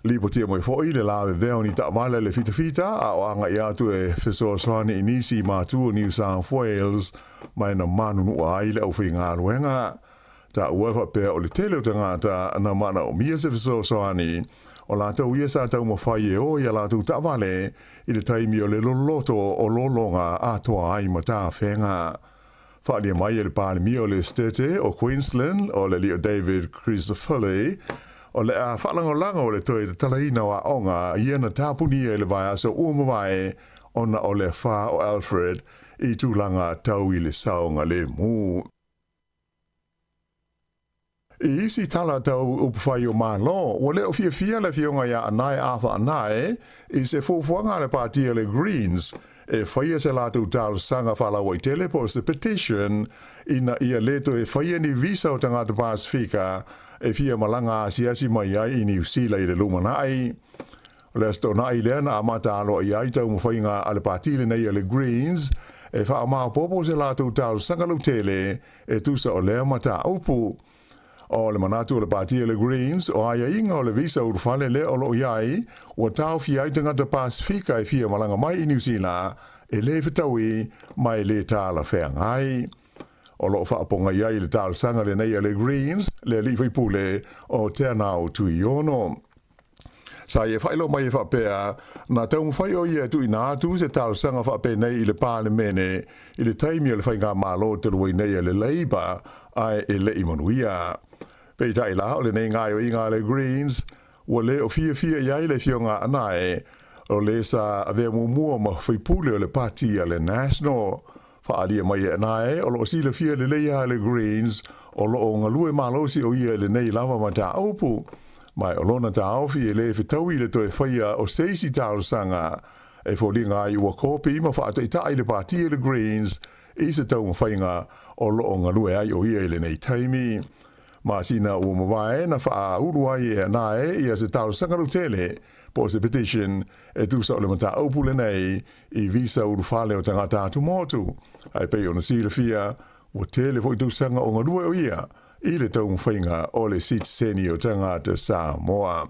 Lipo tia mai fo i le lawe vea ni ta wale le fita a o anga i atu e Fesoa Swani i nisi mātua New South Wales, mai na manu nua ai le au whi ngā luenga. Ta uefa pēr o le tele o tangata na mana o mia se Fesoa Swani, o lātou ia sa tau mawhai e o ia lātou tawale i le taimi o le loloto o lolonga a toa ai ma tā whenga. Whaalia mai e le pāle mi o le stete o Queensland o le Leo David Christopheli o le a whalango o le toi te talaina o a onga i ana tāpuni e le vai asa uamawai ona o le wha o Alfred i tūlanga tau i le saonga le mū. I si tala tau upawhai o malo, o leo fia le fionga ia anai Arthur anai, I se fufuanga le partia le Greens, e whaia se lātou tālu sanga whalawa I tele po se petition, ina ia leto e whaia ni visa o tangata Pasifika, e fia malanga asiasi mai ai I New Zealand I le lumanai. Le sto nai leana amata alo I ai tau mwhainga ale partile nei le Greens, e wha maa popo se lātou tālu sanga lo tele, e tusa o lea mata upu. O le manatu o le partia le Greens, o aia inga o le visa o rufale le o lo iai, o tau fi ai tangata Pasifika e fia malanga mai I New Zealand, e le whetaui mai le tāla whengai. O lo whaaponga iai le tāla sanga le nei le Greens, le liwai pule o te anau tui ono. Sa e whailo mai e whapea, na tau mwhai o ia tu I nā atu se tāla sanga whape nei I le pāle mene, I le taimi o le whainga mālo te luai nei le Labour, ai e le imanuia. Pei tai la o le nei ngai o inga le Greens, o le o fia iai le fionga anae, o le sa ave mua ma whaipule o le partia le National. Whaalia mai e anae, o lo si le fia le leia le Greens, o lo o ngalue malosi o ia le nei lava ma ta aupu. Mai o lona ta aufi e le whitaui le toe whaia o seisi tālu sanga, e fōlinga I ua kopi ma whaataitai le partia le Greens, I se tau mwhainga o lo o ngalue ai o ia le nei taimi. Ma sina ua mawae na wha uruai e anae ia se tālu sangaru tele po se petition e tusa o le mata aupule nei I visa urufale o tangata atu motu. Ai pei o na sila fia ua tele fo I tusanga o ngalue o ia I le tau mwhainga o le sitseni o tangata Samoa.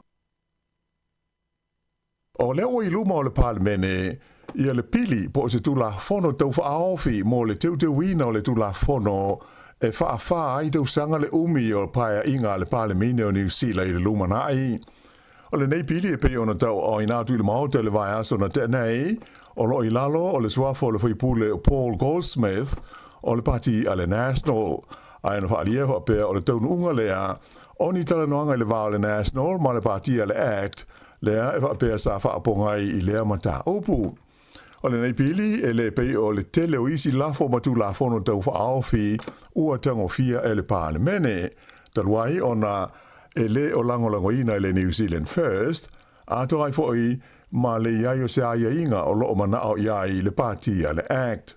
O leo I luma o le palemene ia le pili po se tula fono tau whaaofi mo le teuwina o le tula fono e wha ai tau sanga le umi o paia inga le palemene o New Zealand I le lumanai. O le nei pili e pei ona tau o ina tu I le mao te le vai aso na te nei, o lo I lalo o le suafo le whaipule o Paul Goldsmith o le pati a le National. Ai na whaalia whapea o le taunu unga lea, o ni tala noanga I le vao le National ma le pati a le Act, lea e whapea sa whaapongai I lea mata opu. O le nei pili e le pei o le tele o isi lafo matu lafono tau whaaofi ua tango fia e le palemene. Taruai ona e le o langolango ina e le New Zealand First, ato ai foi ma le iai o se aia inga o loo mana o iai le parti a le Act.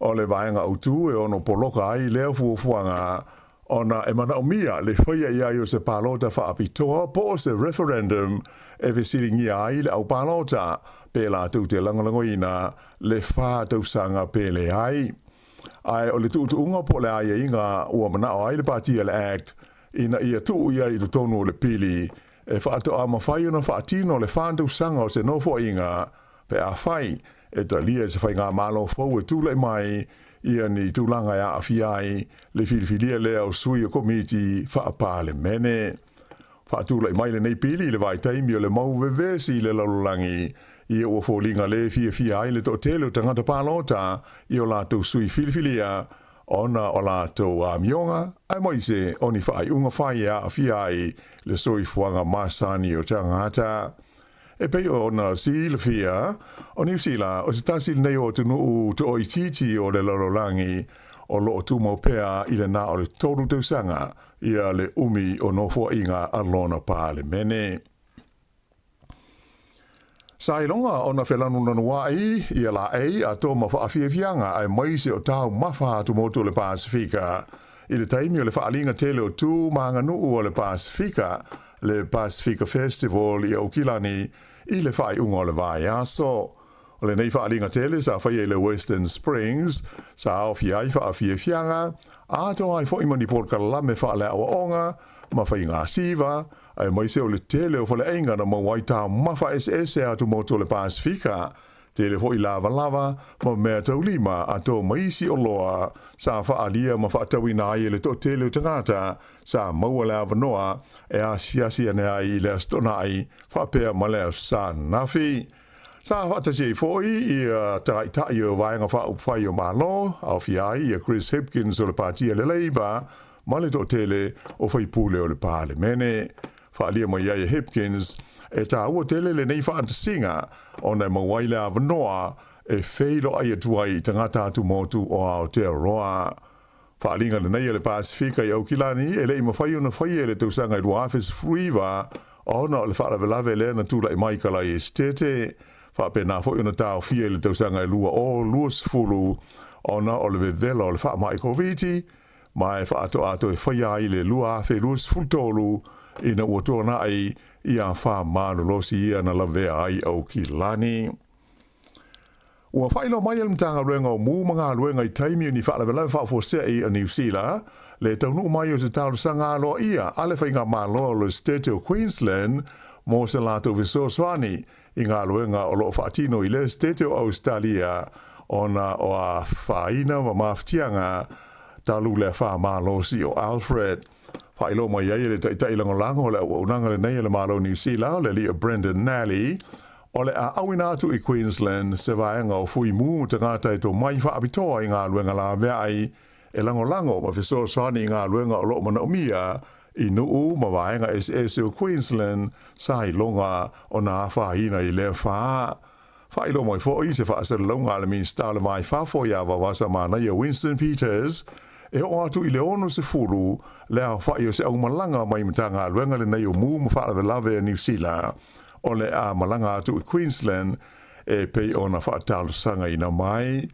O le vaenga utu e ono poloka ai lea fuafuanga ona e mana o mia le whaia iai o se palota whaapitoa po se referendum e visiringi ai le au palota pe la tu te langolangoina le wha tausanga pe le ai. Ai o le tu unga po le aia inga ua mana o ai le partia le Act ina ia tu ia I le tonu o le pili e whaato a mawhai ona whaatino le wha tausanga o se nofo inga pe a whai e ta lia se whai ngā malo fau e tūlai mai ia ni tūlanga a awhiai le whiliwhilia lea o sui o komiti whaapale mene. Whaatūlai mai le nei pili le vai taimi o le mau vevesi le lalulangi ia ua fōlinga le fia ai le to tele o tangata pālota I o lātou sui whiliwhilia ona o lātou a mionga ai moise oni whaai unga whai a awhiai le soi fuanga masani o tangata. E pei o na si le fia o New Zealand o se tasil nei o tunu to o ititi o le lololangi o lo tu mo pea I le na o le tonu tausanga ia le umi o nofo inga alona palemene. Sa ilonga o na whelanu nanuai ia la ei a tō ma whaafiafianga ai maise o tau mawha atu motu le Pasifika. I le taimi o le whaalinga tele o tū maanga nuu o le Pasifika, le Pacifica Festival I Aukilani I le whai unga o le vai aso. O le nei whaalinga tele sa whai le Western Springs, sa au fiai whaafiafianga, a tō ai fo imani porka lame whaale awa onga, ma whai ngā siva, ai mai se o le tele o whale einga na mawai tā mawha SS atu moto le Pasifika, tele fo I lava, ma mea tau lima a tō maisi o loa, sa whaalia ma whaatau ina ai le tō tele o tangata, sa maua le avanoa, e a siasi ane ai le astona ai, whaapea ma le sa nafi. Sa whaatasi foi I tai o vaenga whaupwhai o malo, au fiai I Chris Hipkins o le partia le Labour, ma le tō tele o whaipule o le palemene. Whaalia mai ai Hipkins, e tā ua tele le nei whaantasinga o nei mawaile a wanoa e wheilo ai atuai tangata atu motu o Aotearoa. Whaalinga le nei le Pasifika i Aukilani, e le ima whai ona whai e le tausanga i Ruafis Fruiwa, ona o le whaalavelave le na tula i Maikala i Stete, whaapena whai ona tau fia le tausanga i lua o luas fulu, ona o le vevela o le wha mai koviti, mai whaato ato e whai ai le lua afe luas fultolu, ina ua tōna ai i a wha mānolosi ia na lavea ai Aukilani. Ua whailo mai al mtanga ruenga o mū mga ruenga i taimi ni whaalavelave whaafosea i a New Zealand, le taunu mai o se tālu sanga aloa ia, ale whainga māloa o le State of Queensland, mō se lato viso swani, i ngā ruenga o lo whaatino i le State of Australia, ona o a whaina ma maftianga, talu le wha mālosi o Alfred. Whailo mai ai le tailango lango le unanga le nei le mālo New Zealand, le li o Brendan Nally, o le a awina atu i Queensland se vaenga o fui mū te ngāta e tō mai whaapitoa i ngā luenga la vea ai e lango ma fiso soani i ngā luenga o lo mana o mia i nuu ma vaenga SS o Queensland sa i longa o nā whaina i le whaa. Whailo mai fo i se whaasera longa le min stale mai whafo ia wawasa mana i Winston Peters e o atu i le ono se furu le a whai o se au malanga mai mtanga luenga le nei o mū ma whaalavelave New Zealand. O le a malanga atu i Queensland e pei ona whaatalo sanga ina mai.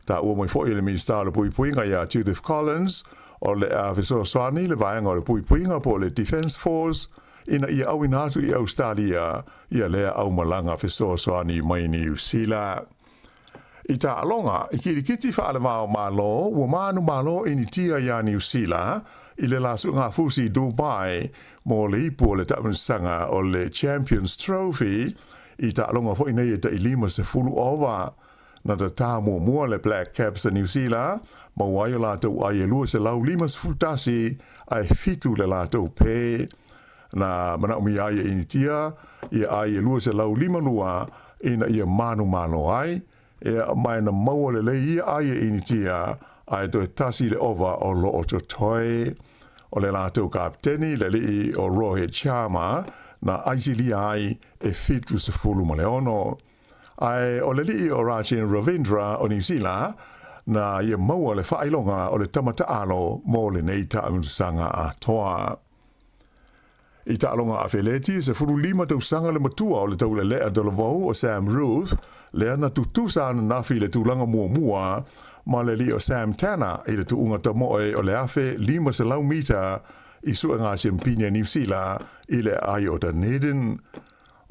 Ta ua mai fwoi le minister le puipuinga ia Judith Collins, o le a viso swani le vaenga o le puipuinga po le Defence Force, ina ia awina atu i Australia, ia lea au malanga viso swani mai New Zealand. I ta alonga, i kirikiti whaale wao malo, ua manu malo ini tia ia New Zealand, i le lasu ngā fusi Dubai, mō le ipu o le tapansanga o le Champions Trophy, i ta alonga fwoi nei e ta ilima se fulu ova, na ta tā mua le Black Caps a New Zealand, ma wai o lātou ai e lua se lau lima se fultasi, ai fitu le lātou pē, na mana umi ai e initia, i ai e lua se lau lima lua, ina ia manu malo ai, e mai na maua le lei ia ai e initia, ai to tasi le ova o lo o toi, o le lātou kapteni le li o Rohit Sharma, na aisili ai e fitu se fulu ma le ono. Ai o le li o Rajin Ravindra o New Zealand, na ia maua le whailonga o le tamata alo mō le nei taunusanga a toa. I ta alonga a Feleti, se furu lima tausanga le matua o le tau le lea dolavau o Sam Ruth, lea na tutusa na nafi le tūlanga mua, ma le li o Sam Tanner i le tuunga tamoe o le afe lima se lau mita i sua ngā Champagne New Zealand i le ai o Dunedin.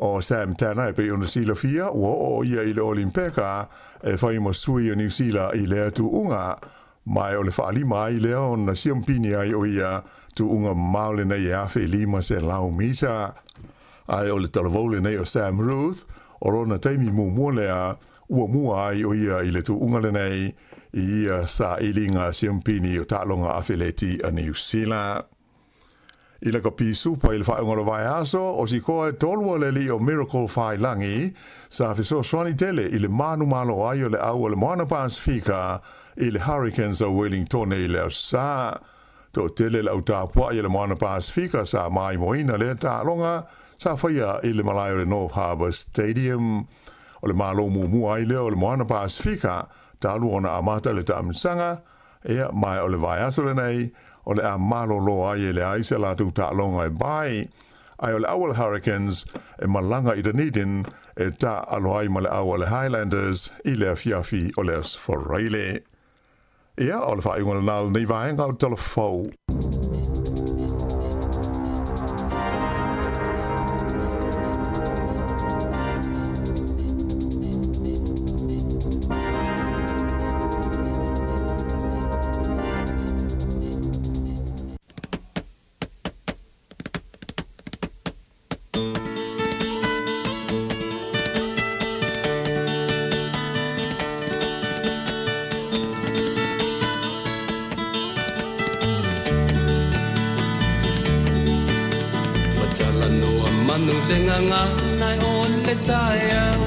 O Sam Tanner e pe ona sila fia, o ia i le Olimpeka e whai mo sui o New Zealand i lea tuunga, mai o le whaalima i lea o na Champagne ai o ia tuunga maule nei e afe lima se lau mita. Ai o le talavole nei o Sam Ruth, o rona teimi mua lea ua mua ai o ia i le tuunga le nei i ia sa ilinga Champagne o talonga a Feleti a New Zealand. I le ka pisu pa i le whaingolo vai aso, o si koe tolua le li o Miracle Whai Langi, sa fiso swani tele i le manu malo ai o le au o le Moana Pasifika i le Hurricanes o Wellington i le sa. To tele le au tāpua i le Moana Pasifika sa mai moina le talonga, sa whaia i le malai o le North Harbour Stadium. O le malo mua ai le o le Moana Pasifika, talu ona amata le taamsanga, ea mai o le vai aso le nei, o le a malo lo ai e le aise la tu ta longa e bai, ai o le awal Hurricanes e malanga i Dunedin e ta alo ai ma le awal Highlanders i le afiafi o le asforeile. Ea o le whai ngona nal nei vaenga o telefou. nai o le tae au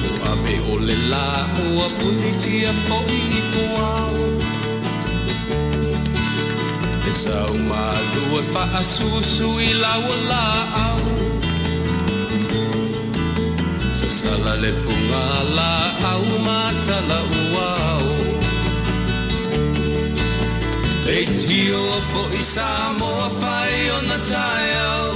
Ua me o le la ua punitia po i puau E sau malu e wha asusu i lau la au Sa sala le punga la au mata la uau Leitio fo I Samoa whai o na tai au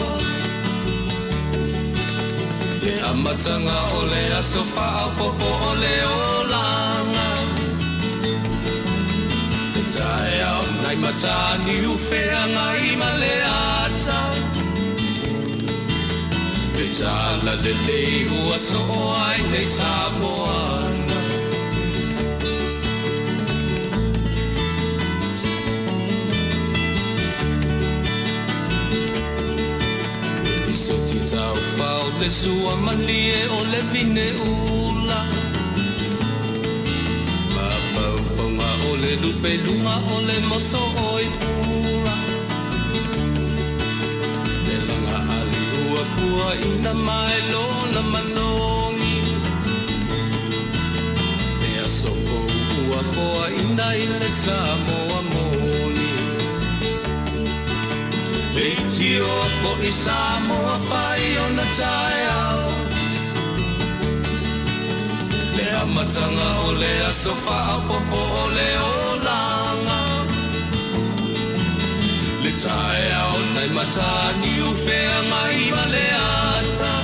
Le amatanga o le aso wha popo o le olanga Le tai au nai matani uwhea ngai ma le ata Le tala le lei ua so o ai nei Samoana Tau pau le sua malie o le vine ula Papau whaunga o le lupe lunga o le moso oi pula Le langa ali ua kua ina mai lona manongi Le asoko ua foa ina I le Samoa moni Leitio fo I Samoa whai o na tai au Le amatanga o le aso wha popo o le olanga Le tai au nai matani uwhea ngai ma le ata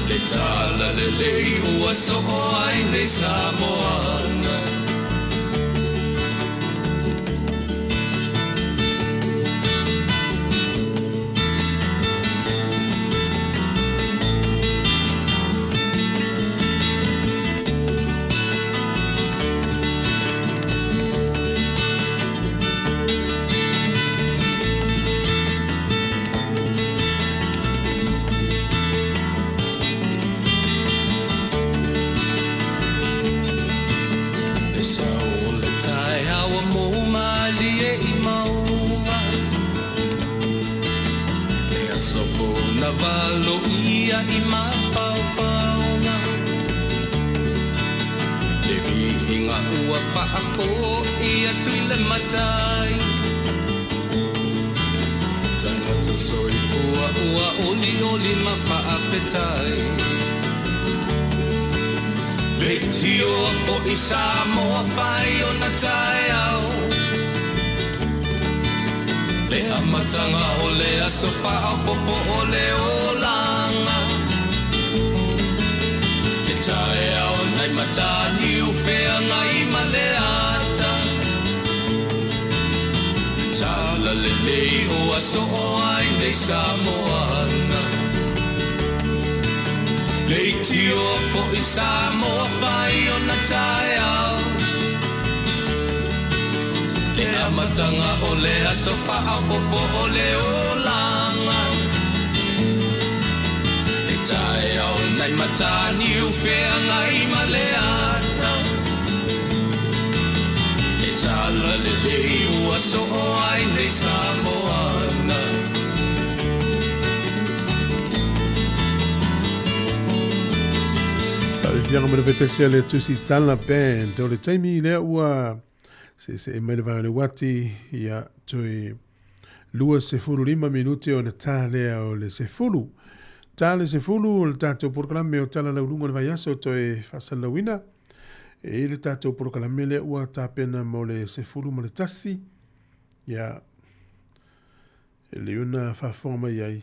Le tala le lei ua so o ai nei Samoana Valo ia I mapau pauna Le vihinga ua whaako ia tuile matai Tangata soifua ua oli oli ma whaapetai Leitio fo I Samoa whai o na tai au Le amatanga o le aso wha popo o le olanga Le tae au nai matani uwhea ngai ma le ata Tala le lei o aso o ai nei Samoana Leitio fo I Samoa whai o na tae au Le amatanga o le aso wha popo o le olanga Le tae au nai matani uwhea ngai ma le ata Le tala le lei ua so o ai nei Samoana Vianga me le pese le tusi tala band o le taimi le ua se mai le vale wati ia toi lua se fulu 5 minuti o na tale o le se fulu. Tale se fulu o le tato porkalame o tala laulunga le vaiaso toi fasalawina. E le tato porkalame le ua tapena mo le se fulu mo le tasi. Ia le una fafonga iai.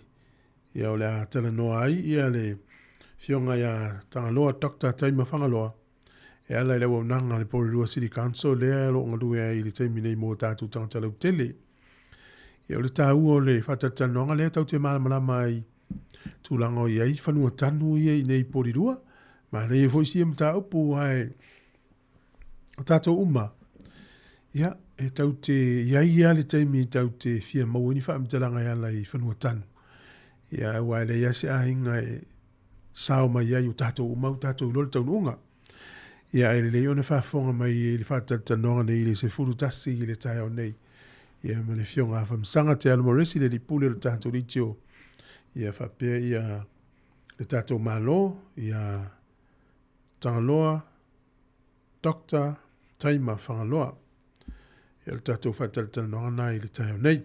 Ia o le a tala noa ai ia le fionga ia tangaloa Dr. Taima Whangaloa. E ala i lewa unanga le Porirua City Council lea lo ngalua i le taimi nei mo tātu tangata lau tele. E o le tāu o le whatatanonga lea tau te malamalama i tūlanga o iai whanua tanu i nei Porirua. Ma nei e foisi am tā upu ai o tātou uma. Ia, e tau te iai ia le taimi tau te fia mauini whaamitalanga i ala i whanua tanu. Ia, wai le ia se ahinga e sao mai iai o tātou uma o tātou lole taununga. Ia e le ona whafonga mai i le whatatanonga nei le se furu tasi i le tai o nei. Ia ma le fionga whamsanga te alu moresi le li pule le tātou ritio. Ia whapea ia le tātou malo, ia tangaloa, Dr. Taima Whangaloa. Ia le tātou whatatanonga nei le tai o nei.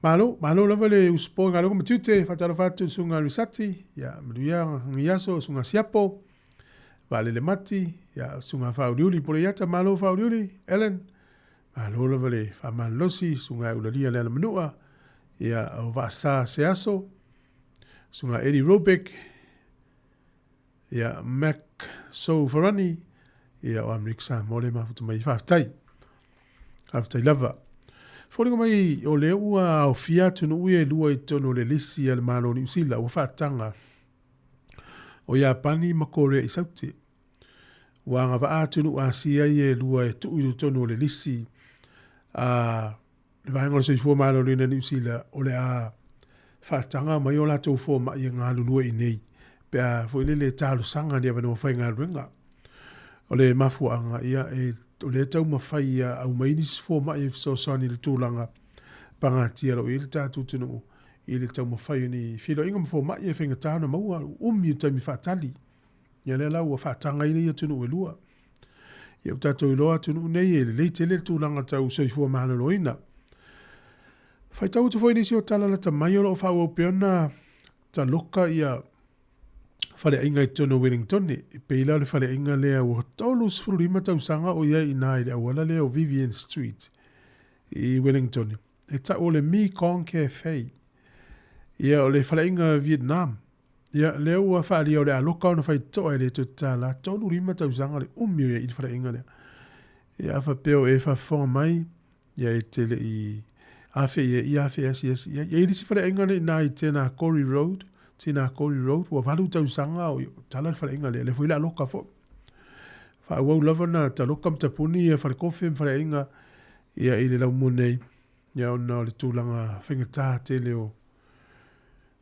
Malo lava le uspo ngalo ko matute fatalo fatu sunga risati ya mluia ngiaso sunga siapo vale le mati ya sunga fauliuli pole yata malo fauliuli Ellen Alola vale whamalosi sunga ulalia lena manua. Ia o vasa se aso. Sunga Eddie Robeck. Ia Mac Sofarani. Ia o Amriksa mole mafutu mai whaftai. Whaftai lava. Fōringa mai o le ua o fiatu no ue lua I tono le lisi al malo ni usila o whaatanga. O ia pani makore I sauti. Wanga wa atu no asia I lua e tuu tono le lisi. Le vahenga se fua malo ni ni usila o le a whaatanga mai o lato fo ma I ngā lulua I nei. Pea fo ile le tālu sanga ni avano whai ngā ruenga. O le mafuanga ia e o le tau mawhai au maini sifo mai e fisosani le tūlanga pangatia lo I le tātu tunu I le tau mawhai ni whiro inga mawho mai e whenga tāna maua umi taimi whaatali ia le lau a whaatanga I le tunu e lua ia u tātou I loa tunu nei e le leite le tūlanga tau soifua mahana loina whai tau tu whainisi o tala la tamai o lo whau au peona ta loka ia whale inga I tono Wellington I peila le whale inga lea o tolu sifurima tau sanga o ia I nai le awala lea o Vivian Street I Wellington. E ta o le Mekong Cafe. Ia o le whale inga Vietnam. Ia lea ua whaali o le aloka o na whai toa le to tala tolu rima tau sanga le umio ia I whale inga lea. Ia awha peo e whafonga mai ia e tele I awhe ia awhe asi ia irisi whale inga le nai tēnā Corey Road. Tina Corey Road, wa valu tau sanga o tala whare inga le fuila loka fo. Wha wau lava na ta loka mtapuni e whare kofi mwhare inga ia I le lau munei. Ia ona o le tūlanga whengatā te leo.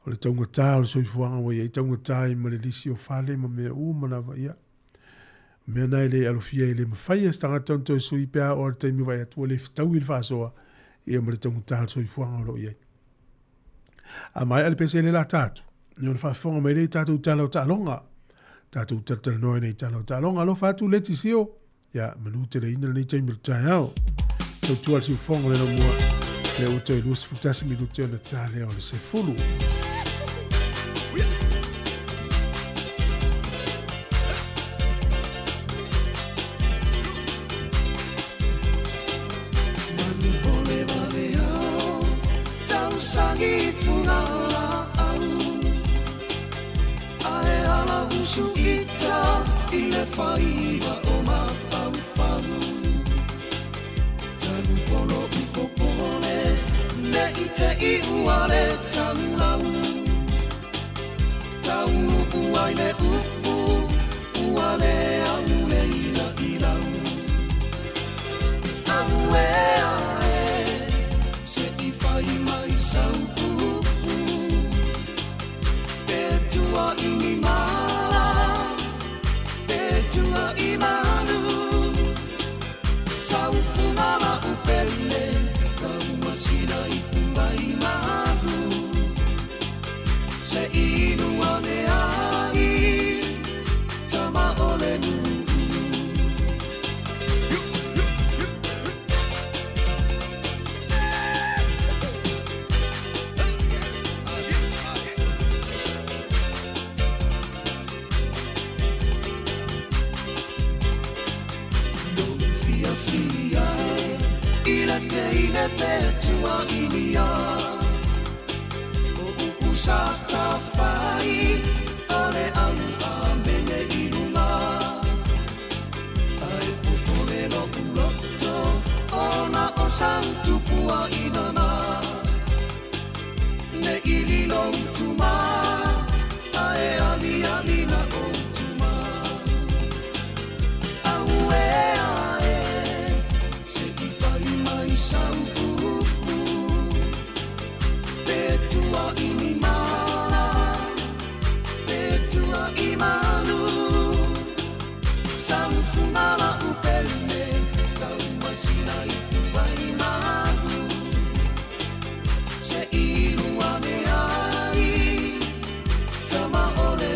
O le taungatā o le soifuanga wa ia I taungatā I ma le lisi o whale ma mea manawa ia. Mea nai le alofia I le mawhai e stanga taunto e sui pēa o le taimi vai atua le tau I le whaasoa ia ma le taungatā o le soifuanga o lo ia. A mai ale pese le la tātu. Ni ona whaafonga mai rei tātou tālau tālonga. Tātou tātara noe nei tālau tālonga. Alo whātou leti sio. Ia, manu te le ina nei taimil tāi au. Tau tua si ufonga le no mua. Le o te luas futasi milu te ona tāle o le se fulu. Manu pole vale au. Tau sangi funga. Suita I le whaiva o mawhau Tanu polo upopole Ne I te I uare tanau Taunu uai le upu Uane au le ila ilau Au e ae Se I whai mai sau upu E tua I ni maa Tua imanu Sau fumama upele Kau masina itua imagu Se inu ane ai Tama ole nuu Teine petua inia O usata fai Ale au a mene ilunga Ai pupone no uloto Ona o santu pua inana Ne ililo utuma Ae ali alina o utuma Au e Sau upu Petua inimala Petua imanu Sau fumala upele Kau masina itua imagu Se inu ane ai Tama ole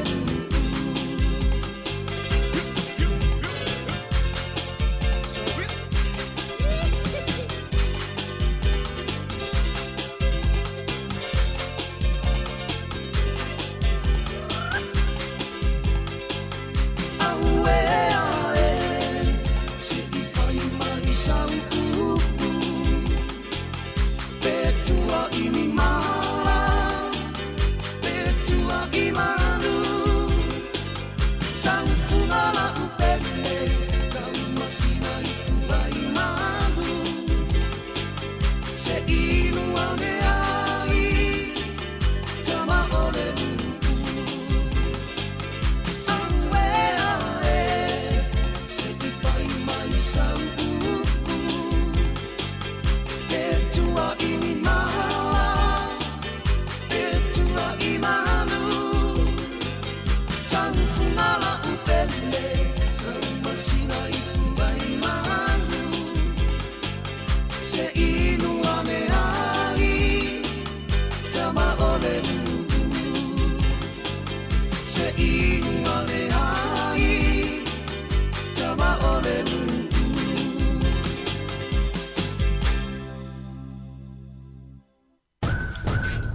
Au e ae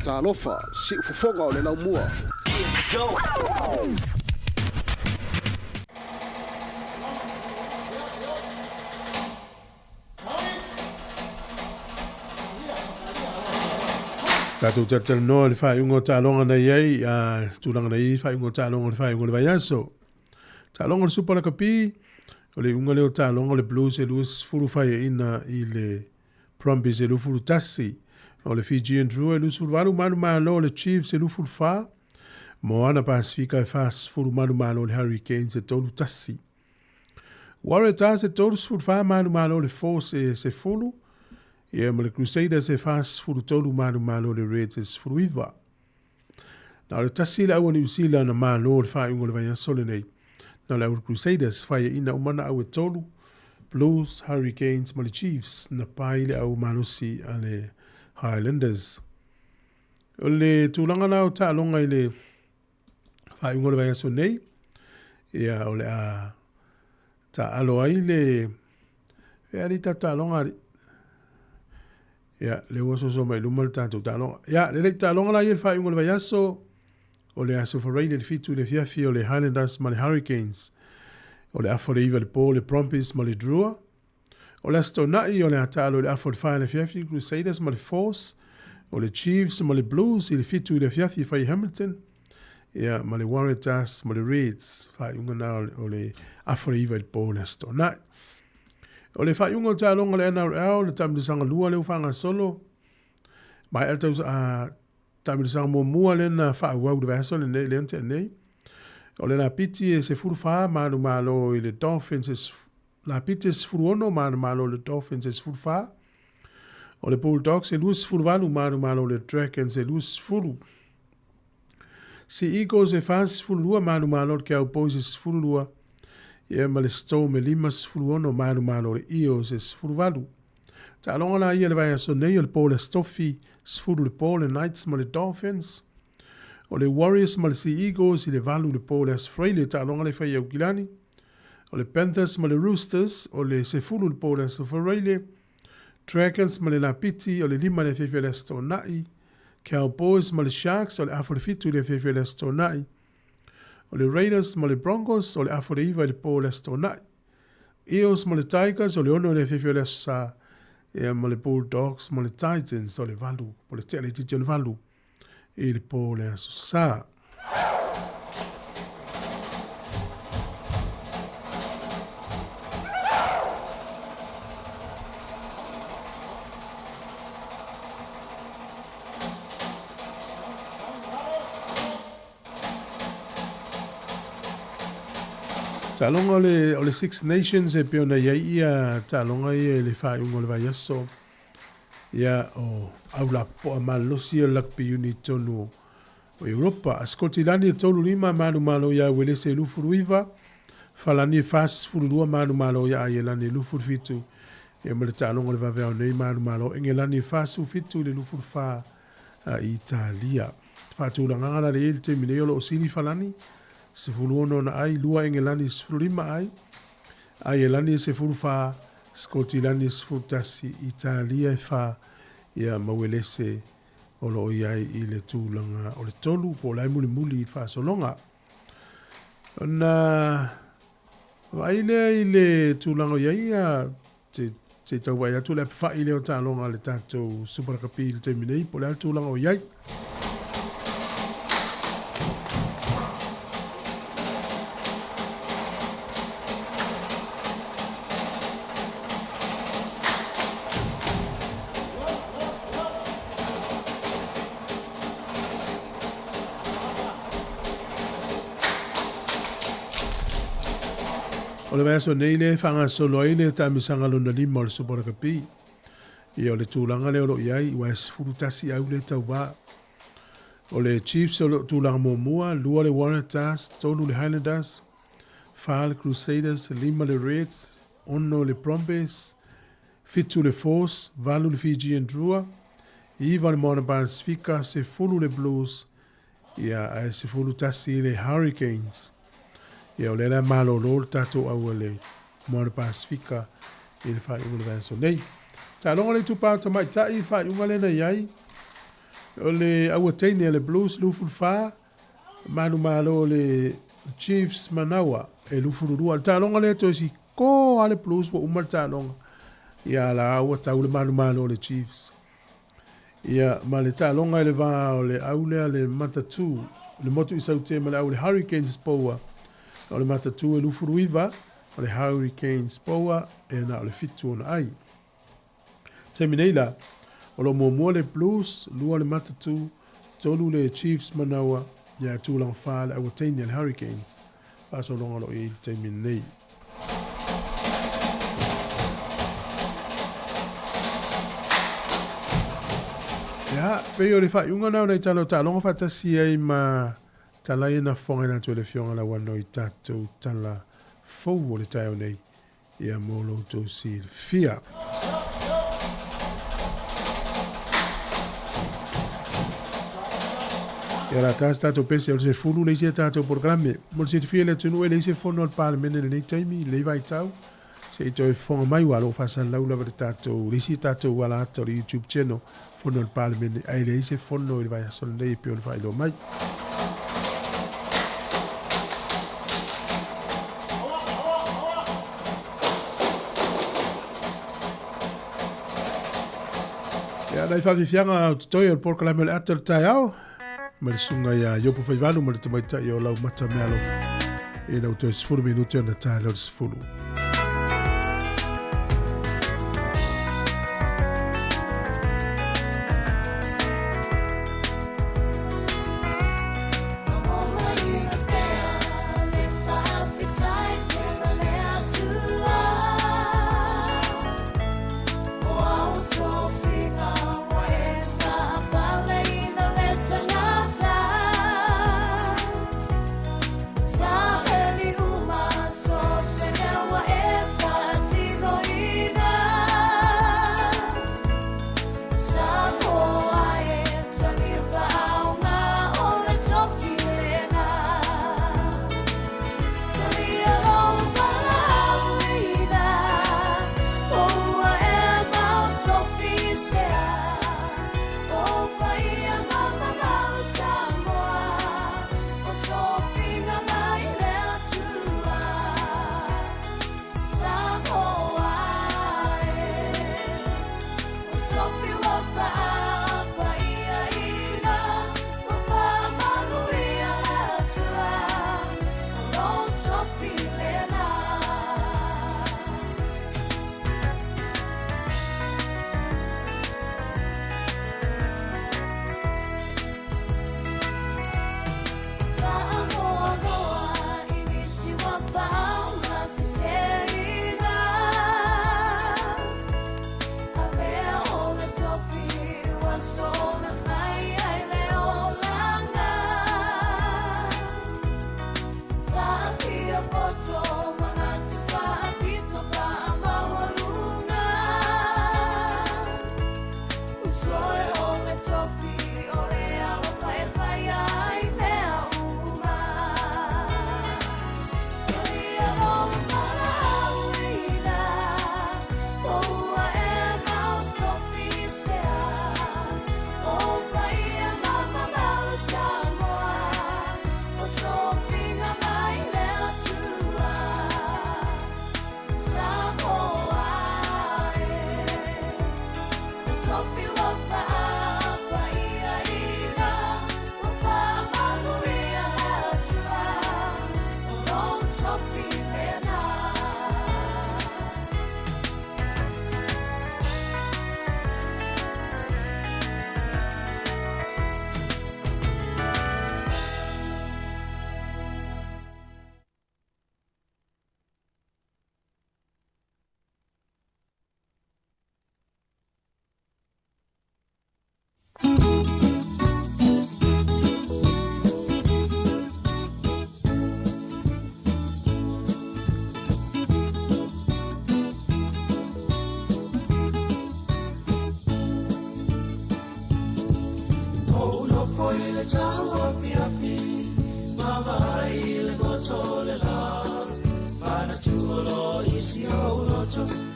talofa si ufofonga o le laumua. Tatou tatal no le whaiungo talonga na iei, tūlanga na i whaiungo talonga le whaiungo le vaiaso. Talonga le supala kapi, o le unga leo talonga le blues e luas furu whai ina i le Brumbies e lufuru tasi. O le Fijian Drua e luas furu walu manu malo le Chiefs e lufuru wha. Moana Pasifika e fas furu manu malo le Hurricanes e tolu tasi. Waratahs e tolu furu wha manu malo le Force e se fulu. Ia ma le Crusaders e fas furu tolu manu malo le Reds e se furu iwa. Na le tasi le aua New Zealand na malo le whaiungo le vaiaso le nei. Na le Crusaders whaia ina umana au e tolu, Blues, Hurricanes, ma le Chiefs, na pai le au malosi a le Highlanders. O le tūlanga nao ta alonga i le whaiungo le vaiaso nei, ia o le a ta alo ai le ari ta alonga ia le waso so mai luma le tātou ta alonga. Ia le ta alonga la i le whaiungo le vaiaso, o le aso wharai le fitu le fiafi o le Highlanders ma le Hurricanes, o le afo le iwa le pō le Brumbies ma le Drua, o le asto nai o le atalo le afo le whae le fiafi Crusaders ma le Force, o le Chiefs ma le Blues i le fitu le fiafi whai Hamilton, ia ma le Waratahs ma le Reds, whai unga na o le afo le iwa le pō le asto nai. O le whai unga o ta longa le NRL, le tamirisanga lua le ufanga solo, mai alta tamirisanga mua le na wha uau le vaso le nei le ante nei. O le la piti e se furu wha manu malo i le Dolphins, la piti e se furu ono manu malo le Dolphins e se furu wha. O le Bulldogs e luas furu walu manu malo le Dragons e luas furu. Si Eagles e fans furu lua manu malo le Cowboys e se furu lua. Ia ma le Storm e lima se furu ono manu malo le Eels e se furu walu. Ta alonga la ia le vai aso nei o le Paul e Stoffi, se furu le Paul e Knights ma le Dolphins. O le Warriors ma le Sea Eagles i le valu le Paul e Australia ta alonga le whai au Gilani. O le Panthers ma le Roosters, o le se furu le Paul e Australia. Dragons ma le Lapiti, o le lima le Fefe le Stonai. Cowboys ma le Sharks, o le afo le fitu le Fefe le Stonai. O le Raiders ma le Broncos, o le afo le iwa le Paul e Stonai. Eels ma le Tigers, o le ono le Fefe le Sa. E ma le Bulldogs ma le Titans, o le valu, o le tele titi o le valu. E le Paul e Sa. Talonga o le Six Nations e peona iai ia talonga ia le whaiunga le vaiaso. Ia o aula po a malosi o lakpi uni tonu o Europa. A Skotilani e tolu lima manu malo ia welese e lufuru iwa. Falani e fas furulua manu malo ia aielani e lufuru fitu. E ma le talonga le vavea o nei manu malo. Engelani e fas fitu le lufuru fa a Italia. Fatulanganga le ele te mineolo o sili falani. Se fuluono na ai lua engelani se fulima ai. Aielani se fulufa Skotilani se fultasi Italia e fa ia mawelese o lo iai i le tūlanga o le tolu po lai muli muli i fa solonga. Na vaile i le tūlanga iai a te tau vai atu le pa i le o tālonga le tātou superkapi le te minei po le tūlanga o iai. O le vaso nei le whanga solo ai le tamisanga luna lima o le superkapi. I o le tūlanga le oro iai i wais furutasi au le tau wā. O le Chiefs o le tūlanga mua, lua le Waratahs, tolu le Highlanders, wha le Crusaders, lima le Reds, ono le Brumbies, fitu le Force, valu le Fijian Drua, iwa le Moana Pasifika, se fulu le Blues, ia ai se furutasi le Hurricanes. Ia o le la malo lo tato au le Moana Pasifika i le whai unga le vaso nei. Ta longa le tupata mai tai whai unga le na iai. o le auataini le Blues lufu fa manu malo le Chiefs manawa e lufu rua talonga le to si ko ale Blues wo umar talonga ia la au tau le manu malo le Chiefs ia ma le talonga le va o le aule le matatu le motu isaute ma le au le Hurricanes poa o le matatu e lufu ruiva o le Hurricanes poa e na o le fitu ona ai Terminaila o lo mua le Blues, lua le matatu, tolu le Chiefs manawa, ia tūlang wha le awataini le Hurricanes. Paso longa lo i teimin nei. Ia, pei o le wha iunga nau nei talo ta longa whatasi ai ma talai na whonga na tue le fionga la wano i tātou tala fau o le taio nei. Ia molo tō si fia. E la tasta to pese o se fulu le se tato programme. Mo se fie le tunu le se fono al parlemene le taimi le vai tau. Se to e fonga mai walo fa san laula va tato le se tato wala ato YouTube channel fono al parlemene ai le se fono le vai a son le pe o vai lo mai. Ya dai fa vi fianga tutorial por kala mel atel taiao. Ma le sunga ia iopo whaiwanu ma le tamaita i o lau mata mea alofa. E nau tō sifuru minuti ana tae lau sifuru.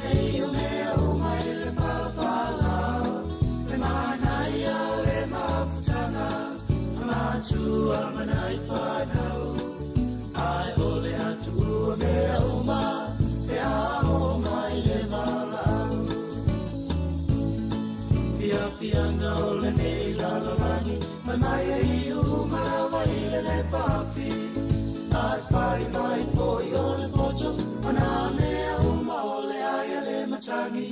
Hey, fianga o le nei lalolangi, mai mai e iu malawa i le papi. Ai whai mai poi o le pocho, mana mea uma o le aia le matangi.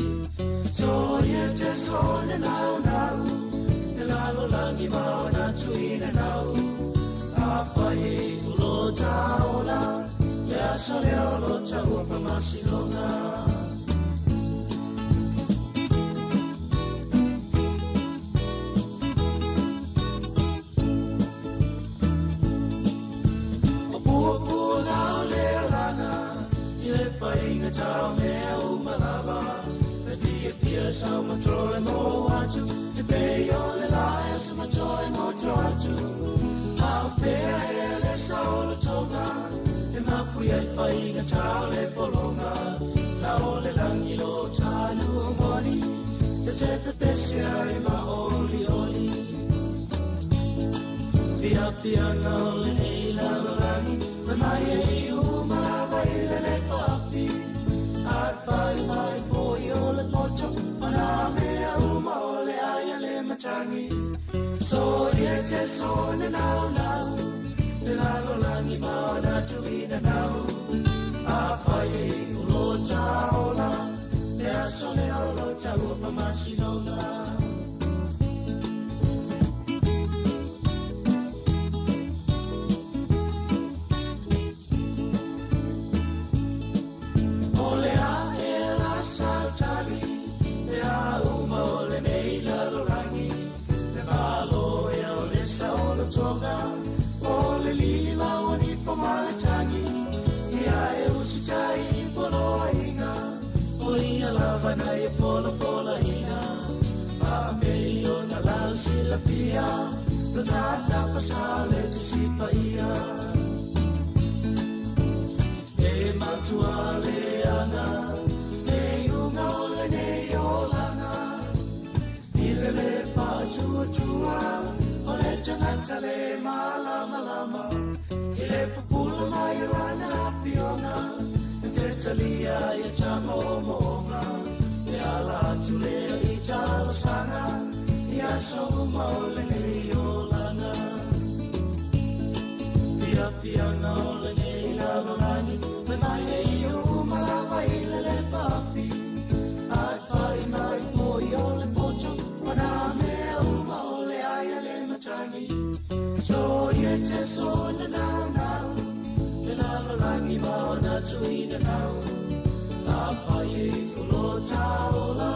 So ia te sone nau nau, le lalolangi mao na tuina nau. A whai e ulo taola, le asa le olo taua pamasilonga. Tau mea umalava, le dia pia sa matroe mo atu, le peo le laia sa matroe mo troatu. Au pea e le sao le tonga, e mapui ai whainga tau le polonga. Na o le langi lo tanu moni, te te pepesia e ma oli oli. Pia pia na o le nei lalolangi, le mai e umalava i le papi. Ai whai mai poi o le pocho, mana mea uma o le aia le matangi. So ia te sone nau nau, le lalolangi mao na tuina nau. A whai e ulo taola, le aso le olo taua pamasinonga. O le lima o ni pomala tangi, ia e usitai polo inga, o ia lava na e polo pola inga, a mei o na lau sila pia, lo tata pasale tu sipa ia. E matua le ana, e unga o le nei o lana, ile le pa tua tua, o le tangata le malama lama, i le pupula mai rana piona, e te talia i a tamo moonga, e ala atu lea i talo sanga, i a souma o le nei o lana. Pia pia na o le nei lalorani, me mai e i o malawa i le papi, ai pai mai poi o le pocho, mana mea uma o le aia le matangi. So ia te sone nau nau, le lalolangi mao na tuina nau. A pai e ulo taola,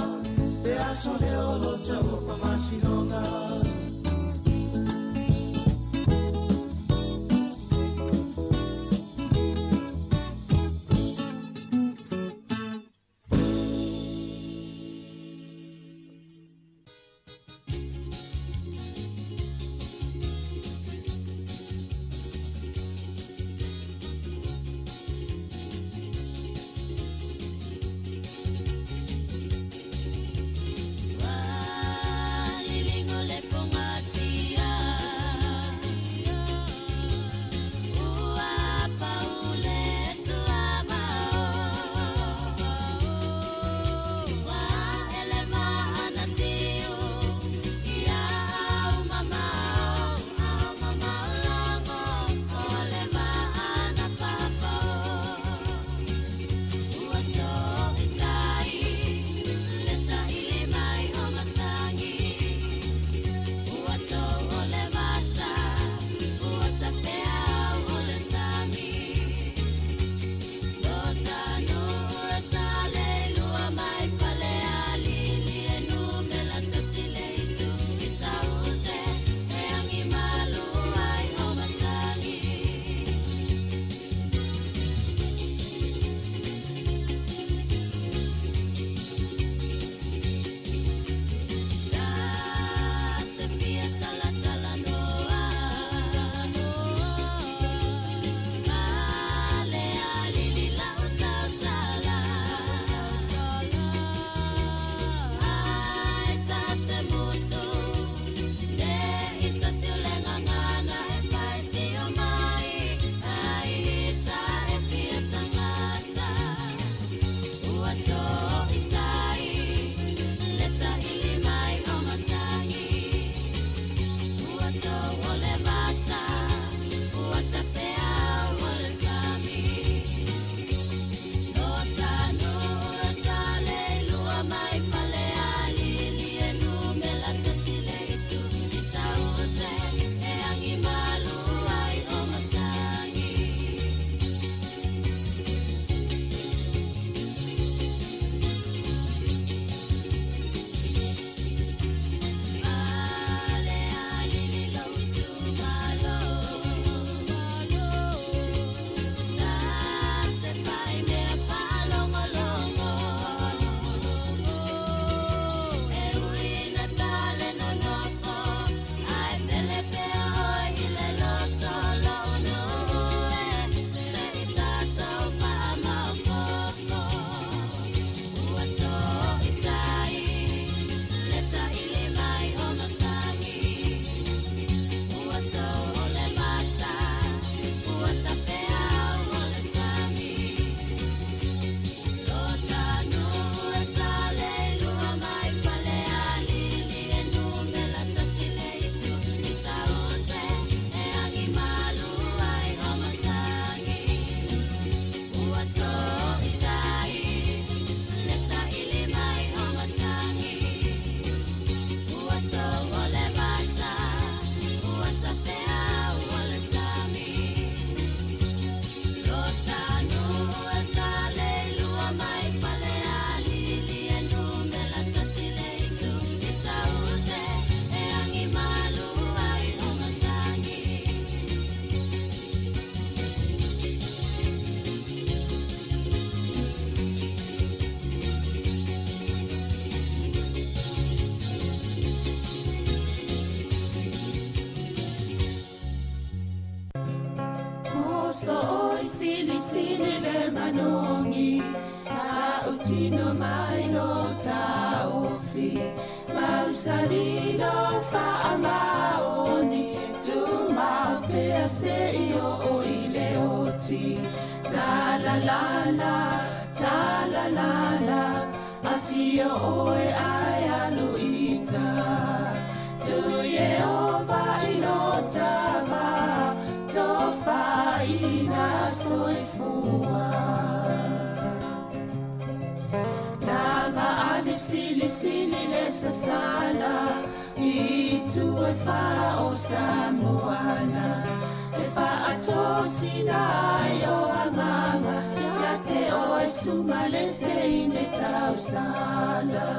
le aso le olo taua pamasinonga. Living sili le manongi ta utino mai no ta ofi mausalino fa amaoni tu ma pe se io o ile oti ta la la afio oe ai aluita tu Yehova inotama tofa ina soifua lama alif sili le sasana itu e fa o samoana e fa atosina yo anganga ya te o e sumalete ine tausala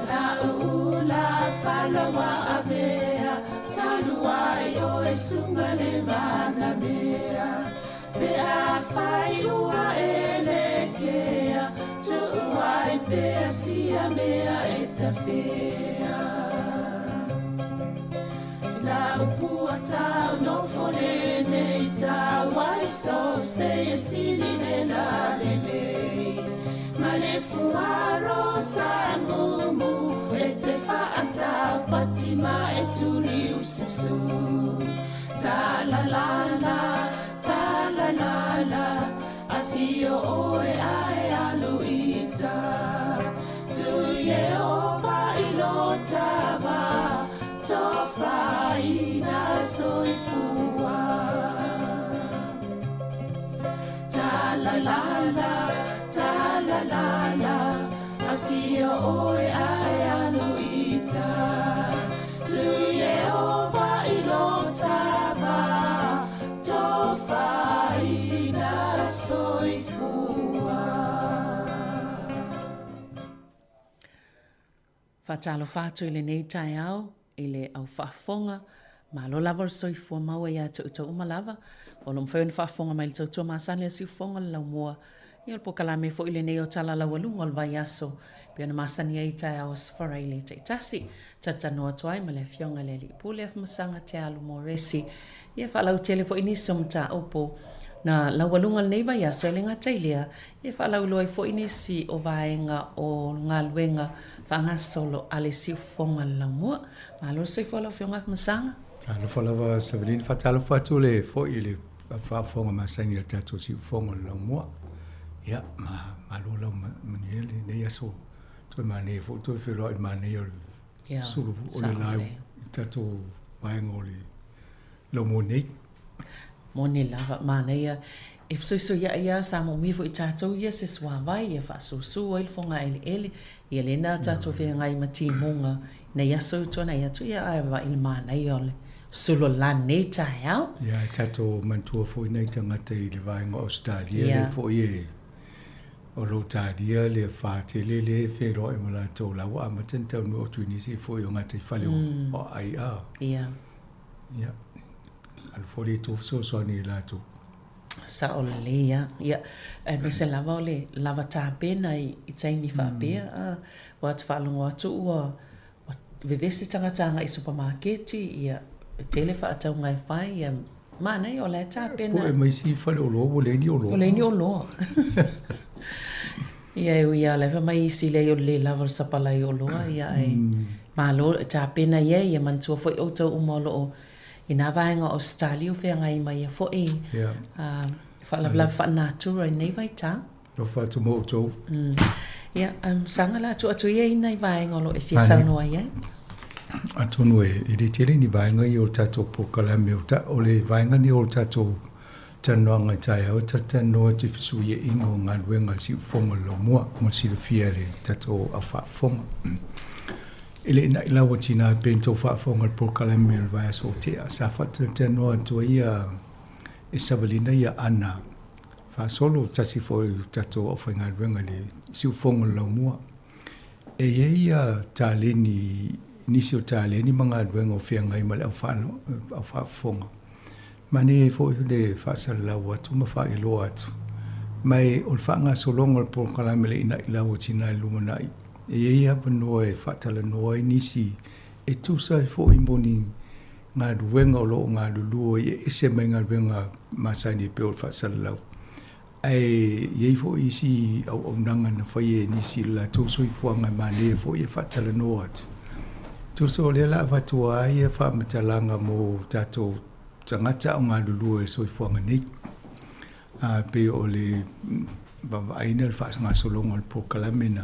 la ula fala wa avea talua yo e sungale mana mea pe a fai ua elekea tu ai pe sia mea etafea la upua tau no folene ta wai so se sili le la lele male fuaro sa mumu ete fa ata patima etuli usisu ta la la afio oe ai aluita tu Yehova ilotava tofa ina soifua ta la la afio oe ai aluita tu Yehova ilotava tofa ina soifua Fatalo fatu ile nei tai au ile au whaafonga ma lo lava soifua maua ia tu umalava o lo mwhau ni whaafonga mai le tautua maasani a siufonga le lau mua ia le pokalame fo ile nei o tala lau alunga o le vai aso pia na maasani ai tai au asfara ile te itasi tatanoa tuai ma le fionga le li pule af masanga te alu mo resi ia whaalau tele fo inisa mta opo na lau alunga le nei vai aso ele ngā tailia ia whaalau loai fo inisi o vaenga o ngā luenga whangasolo ale siufonga le lau mua ma lo soifua lau fionga af masanga Talo falava Savelina fatalo fatu le fo ile fa fonga masani le tatu si fonga le mo ya ma lo lo maniele ne yaso to mane fo to fe lo mane yo sulu o le lai tatu waingoli lo mo ne lava mane ya if so ya sa mo mi fo tatu ya se swavai ya fa so il fonga ele ya le na tatu fe ngai mati monga ne yaso to na ya tu ya ava il mana yole solo la neta ya tato mantua foi nei tangata i le vaenga Australia le foi o lo tadia le fatele le fero e mala to la wa matenta no tunisi foi o ngata fale o ai al foi to so ni la to sa o le ya me se lava ta pena i taimi fa bea wa te falongo atu wa vevese tanga i supermarketi ia telefa atau ngai fai ya mana yo la ta pena ko e mai si fa lo le ni o lo ia la fa mai si le yo le lava sapala yo lo ia ai malo ta pena ia mantua foi o to umolo ina vaenga Australia fe ngai mai fo fa la fa natura nei vai ta no fa to mo to ia sanga la tu ia ina vaenga lo e fi sa no ia Atono e le tele ni vaenga i o tato po kalame o le vaenga ni o tato tanoanga tai au tatanoa te fisui e ingo ngā luenga si ufonga lo mua mo si le fia le tato a whaafonga. Ele ina ilawa tina bento whaafonga po kalame o vai aso te a safata tanoa tua ia e savalina ia ana whaasolo tasi fo tato o whainga luenga le si ufonga lo mua. E ia taleni nisi o tale ni mga duengo fia ngai male au whaafonga. Mane fo le whaasala watu ma wha ilo atu. Mai o le whaanga solonga le po kalamele ina ilawo tina lumanai. E ia panoa e whaatala noa e nisi e tusa fo imboni ngā ruenga o loo ngā lulua e se mai ngā ruenga masani pe o whaasalau. Ai iei fo isi au nanga na whai e nisi la tōsoi fuanga mane fo i whaatala no atu. Tōso le la whatua ai e whaamatalanga mo tātou tangata o ngā lulua e soi fuanga nei. Pe o le aina le whaas ngā solonga le pokalamena.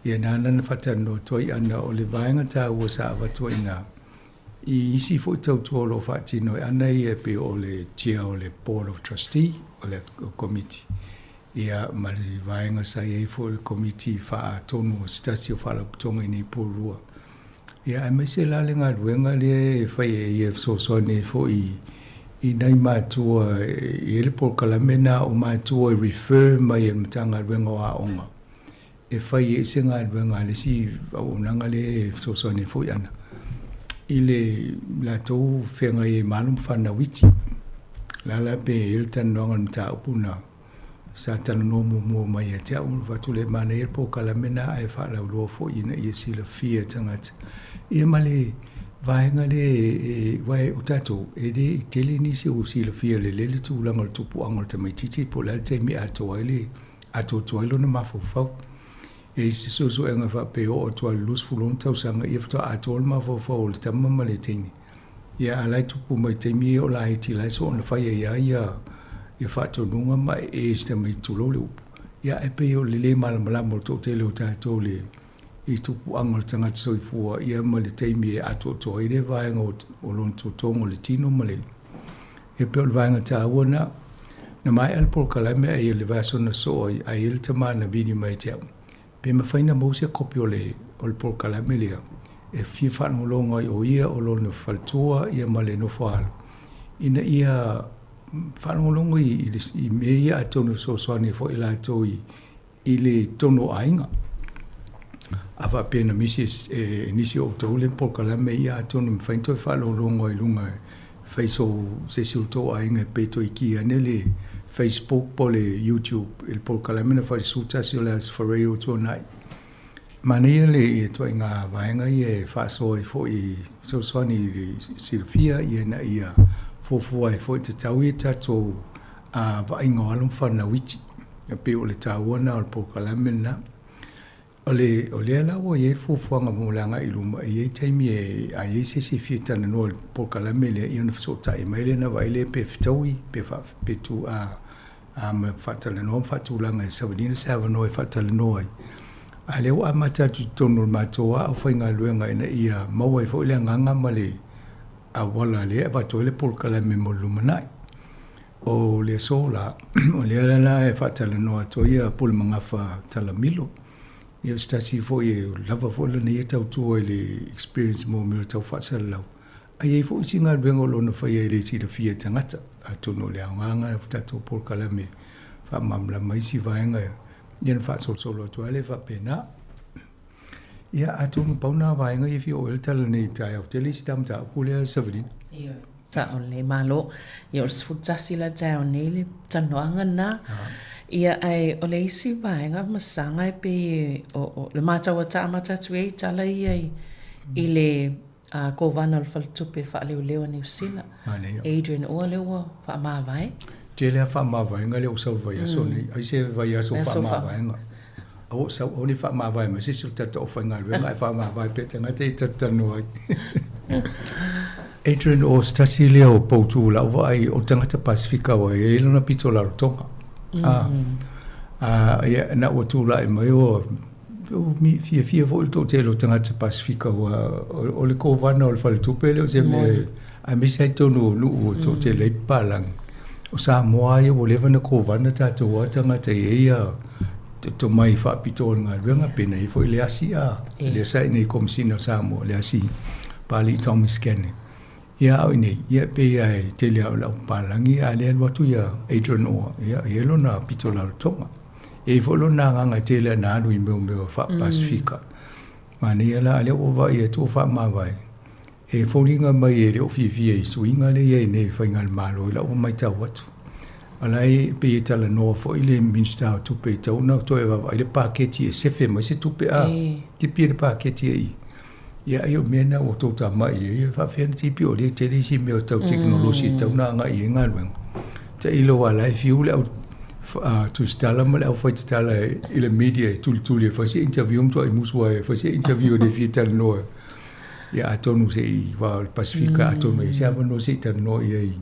Ia nāna na whatano toi ana o le vaenga tā ua sa whatua ina. I isi fo tau tuolo whaatino e ana i e pe o le tia o le Board of Trustee o le committee. Ia ma le vaenga sa i e fo le committee wha tonu o stasi o whala putonga i nei pōrua. Ia e mai se la le ngā ruenga le whai e e sosone fo i nei mātua i ele pokalamena o mātua refer mai e matanga ruenga o a onga. E whai e se ngā ruenga le si au nanga le sosone fo i ana. I le la tau whenga e malum whana witi. Lala pe ele tanonga na ta upuna. Sa tanono mua mai e te au watu le mana e po kalamena ai whala uloa fo ina i sila fia tangata. Ia male vaenga le wai utato e de tele nisi o sila fia le lele tu langa le tupu angol ta mai titi po lal te mi ato aile ato tuailo na mafofau. E isi soso e ngā whapeo o tua lus fulon tau sanga i fta ato ma fofau le tamama le tini. Ia alai tupu mai teimi o la iti lai so ona whai e ia whato nunga mai e sta mai tulo le upu. Ia e peo le le malamalamo to te leo tātou le i tupu angol tangata soifua ia ma le teimi e ato to i le vaenga o lon totongo le tino ma le. E peo le vaenga tā wana na mai alpol kalame e le vaso na so a il tama na vini mai te au. Pe ma whaina mausia kopi o le pol kalame lea. E fia whanolonga i o ia o lona faltua ia ma le nofalo. Ina ia whanolonga i mea ia a tono soswani fo ila to i le tono ainga. Awa pena misi nisi o tau le pol kalame ia a tono mwhainto e whanolonga i lunga faiso se silto ainga peto i ki ane le Facebook po le YouTube il pol kalame na whai suta si o le asfareo to nai. Mania le e toi ngā vaenga i e whaasoa i fo i soswani i silfia i e na ia fofua e fo i te tau i tato a vainga alum whana witi. A pe o le tāuana o le pol kalame na. O le ala o e fofuanga mōlanga i luma i e taimi e a e se fia tana no le pol kalame le i ona whasota i maile na waile pe fitaui pe tu a me whatala no whatulanga e sawadina sawa no e whatala no ai. A leo a matatu tono matoa au whainga luenga ina ia maua i fo ile nganga male a wala le vato le pol kalame mo lumanai. O le sola o le ala e whatala no ato ia pol mangafa talamilo. Ia stasi fo i lava fo lana ia tau tua i le experience mo mea tau whaasara lau. A iei fo isi ngā ruenga o lona whai e le sira fia tangata. A tono le au nganga e whatato pol kalame wha mamla maisi vaenga ia na whaasolo atua le wha pena. Ia a tono pauna vaenga i fi o ele tala nei tai au tele si tam ta upulea sawadina. Ia. Ta o le malo. Ia o le sfutasi la tai o nei le tanoanga na. Ia ai o le isi vaenga masanga e pe o le mātaua ta amatatu e tala i le kovana o le whalatupe wha leo leo New Zealand. Adrian Oa leo wha maa vai. Te lea wha maa vaenga leo sau vai aso nei. Ai se vai aso wha maa vaenga. O sau o ni wha maa vai ma se su tata o whainga ruenga ai wha maa vai pe tanga te tatanu ai. Adrian Oa stasi leo poutu lau wa ai o tangata Pasifika wa e lona pito la rotonga. Ia na o tula e mai o mi fia vo to te lo tangata Pasifika o le kovana o le whalitupe leo se me a mi sai tonu nu to te le palang o sa moa ia o lewa na kovana tato o tangata e ia to mai whapito ngā ruenga pena i fo i le asi le sai nei komisina sa moa le asi pali Tommy Scanning. Ia au nei, ia pe ai te lea o lau palangi a lea watu ia Adrian Oa, ia elo na pito lau tonga. E folo na nganga te lea na alu i meo wha Pasifika. Mane ia la alea ova ia tō wha mawai. E fōringa mai e reo fia i suinga le ia nei whainga le malo i lau mai tau watu. Alai pe e tala noa fo i le minsta o tupe i tauna to e wawa i le paketi e sefe mai se tupe a. Tipi e le paketi e i. ia ai o mena o tō tā mai e wha whiana tipi o le te risi me o tau teknolosi tau nā ngā i ngā ruenga. Ta ilo wa lai fiu le au tu stala ma le au whai stala i le media tuli e whaise interview mtua i musua e whaise interview de fi tala noa. Ia atonu se i wa Pasifika atonu e se avano se tala noa i ai.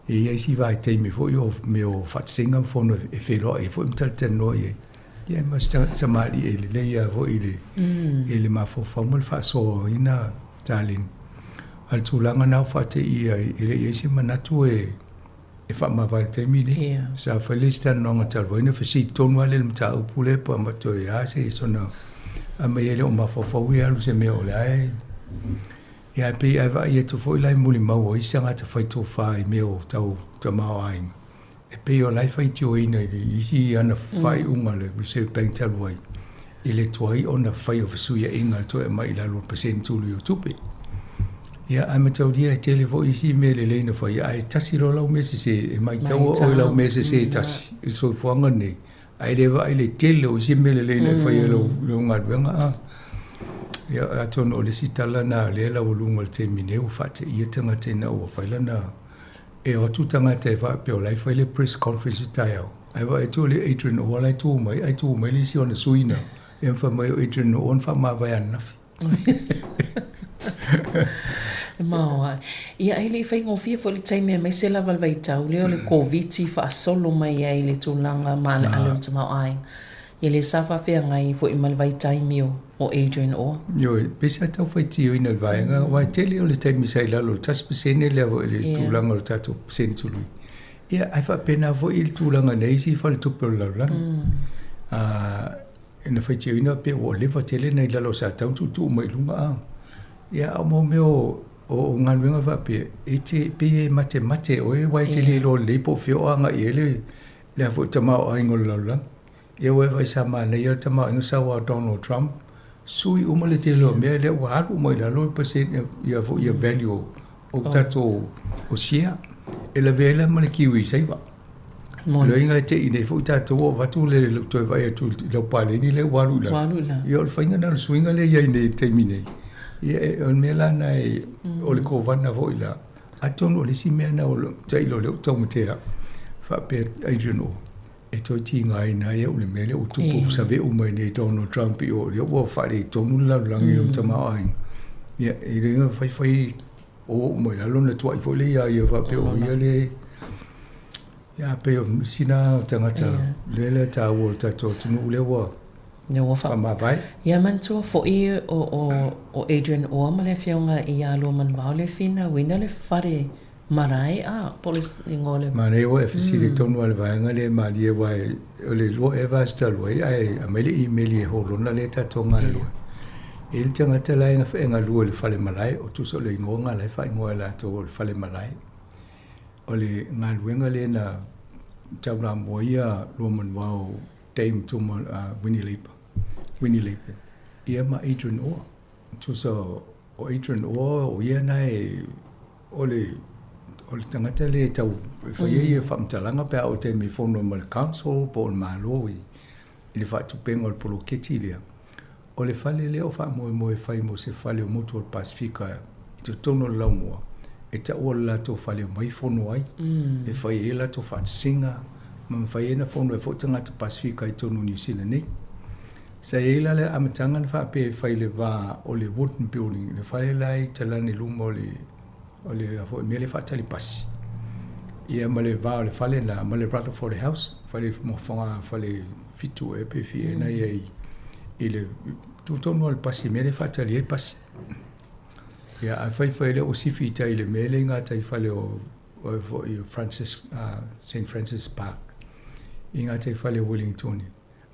E ia si vai tei me fo i o me o whatsinga mfono e whelo e fo imtala tala noa i ai. Ia mas samali e le ia fo i le. E le mafo whaumul whaso ina talin. Al tūlanga nau whate i ai e le isi manatu e whamawai te mini. Sa whalista nonga talwaina whasi tonu ale le mta upule pa mato e ase e sona a mai ele o mafo whaui alu se mea o le ai. Ia pe ai wa ia tu fo ilai muli mau o isa ngata whaito whai mea o tau tamao ainga. E pe o lai whaiti o ina i isi ana whai unga le Reserve Bank talwai. I le tuai o na whai o whasuia inga to e mai lalo percent tulu o tupe. Ia ai matau dia tele fo isi me le leina whai ai tasi lo lau mese se e mai tau o lau mese se tasi. I so fuanga ne. Ai lewa ai le tele o isi me le leina whai e lau ngadwenga a. Ia atono o le sitala na le lau o lunga le te mineu whate ia tanga tena o whailana. E o tu tangata e wha pe o lai whai le press conference tai au. Ai wa e tu le Adrian o lai tu mai, ai tu mai le si ona suina. E mwha mai o Adrian o on wha maa vai anafi. Maua. Ia ai le whai ngofia fo le taimea mai se lava vai tau leo le COVID wha solo mai ai le tūlanga ma le alo tamau ai. Ia le safa whea ngai fo i mali vai taimeo o Adrian o. Yo, pesa tau whai tio ina vaenga, wai tele o le taimi sai lalo, tas pesene le avo le tūlanga o tato pesene tului. Ia, ai wha pena fo i le tūlanga nei si wha le tupe o laulanga. Ina whai tio ina pe o lewa tele nei lalo sa tau tu mai lunga a. Ia, au mo meo o ngaluenga wha pe, e te pe mate o e wai tele lo leipo whio anga i ele le avo tamao aingo laulanga. Ia wai vai sa maa nei tamao aingo sawa Donald Trump. Sui umale te lo mea le waru mai la lo percent ia vo ia value o tato o sia e la vela male kiwi sai va lo inga te ine fu tato o vatu le lo to vai tu lo pale ni le waru la ia o fainga na swinga le ia ine te mine ia on mela na o le ko vana vo ila atono le si mea na o tai lo le to metea fa pe Adrian o e toi ti ngai na ia ule mele o tupu save o mai nei Donald Trump i o le o whare tonu la langi o tamao ai. Ia, e ringa whai o mai la lona tua i fole ia whape o ia le ia pe o sina tangata le ta o tato tunu le wa. Ia wa wha. Ia mantua fo i o Adrian o ma le whionga i alo man wao le fina wina le whare Marai polis ngole. Marai o FCD tonu al vaenga le mali e wai le lo eva stal wai ai ameli email e holona le ta tonga lo. Il tanga te lai nga fenga lo le fale malai o tu so le ngonga le fa ngoela to le fale malai. O le ngaluenga le na tauna moia lo man wao time to Winnie Leap. Ia ma Adrian o. Tu so o Adrian o ia nai o le tangata le tau whai e whamtalanga pia o te mi whono ma le council po le malo i le whatu penga o le polo keti lea. O le whale leo wha moe whai mo se whale o motu o le Pasifika i te tono lau mua. E ta ua lato whale o mai whono ai. E whai e lato wha singa ma whai e na whono e whotangata Pasifika i tono New Zealand nei. Sa e la le amatanga na wha pe whai le wā o le wooden building. Le whale lai talani luma o le mele fatali pasi. Ia male va o le fale na male Rutherford House, fale mo fonga fale fitu e pe fi na ia i le tutonu al pasi mele fatali e pasi. Ia a fai le o sifi tai le mele nga tai fale o St. Francis Park. Inga tai fale Wellington.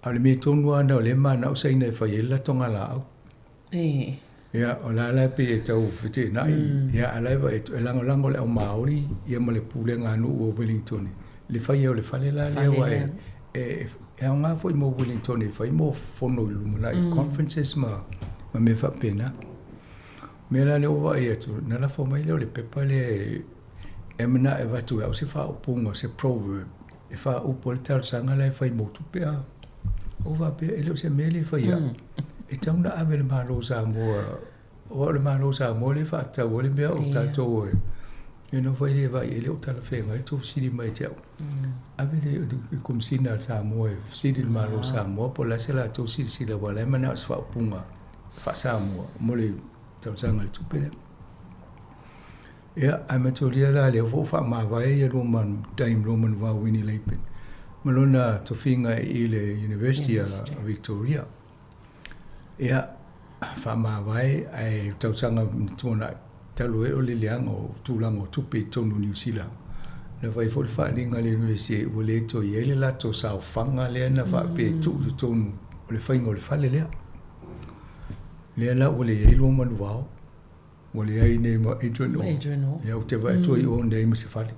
A le me tonu ana o le mana o sai nei fai la tonga la au. Ia o la pe e tau fite nai ia alaiva e lango le o Maori ia mo le pule nga nu o Wellington le fai o le fale la le wa e nga foi mo Wellington e fai mo fono lumuna i conferences ma me fa pena me la le o e tu na la forma le pepa le emna e va tu o se fa o pungo se proverb e fa o poltar sanga le fai mo tu pe o va pe ele se mele fai e tauna ave le malo sa mo o le malo sa mo le fa ta o le mea o tātou e. E no whai le vai e leo tala whenga e tō siri mai te au. Awe le kumsina al Samoa e siri le malo Samoa po la se la tō siri sila wala e mana as wha punga wha Samoa mo le tau sanga le tupere. Ea, ai matoria la le fo wha mawai e roman time roman wa wini leipen. Malona to whinga i le University of Victoria. Ea, wha mawai ai tau sanga tōna talo e o le leanga o tūlanga o tupe tonu New Zealand. Na vai fo le whalinga le universie o le to i ele la to sao whanga lea na wha pe tū tonu o le whainga o le whale lea. Lea la o le eilo manu wao. O le ai nei ma Adrian O. Ia o te vai toi o nei ma se whale.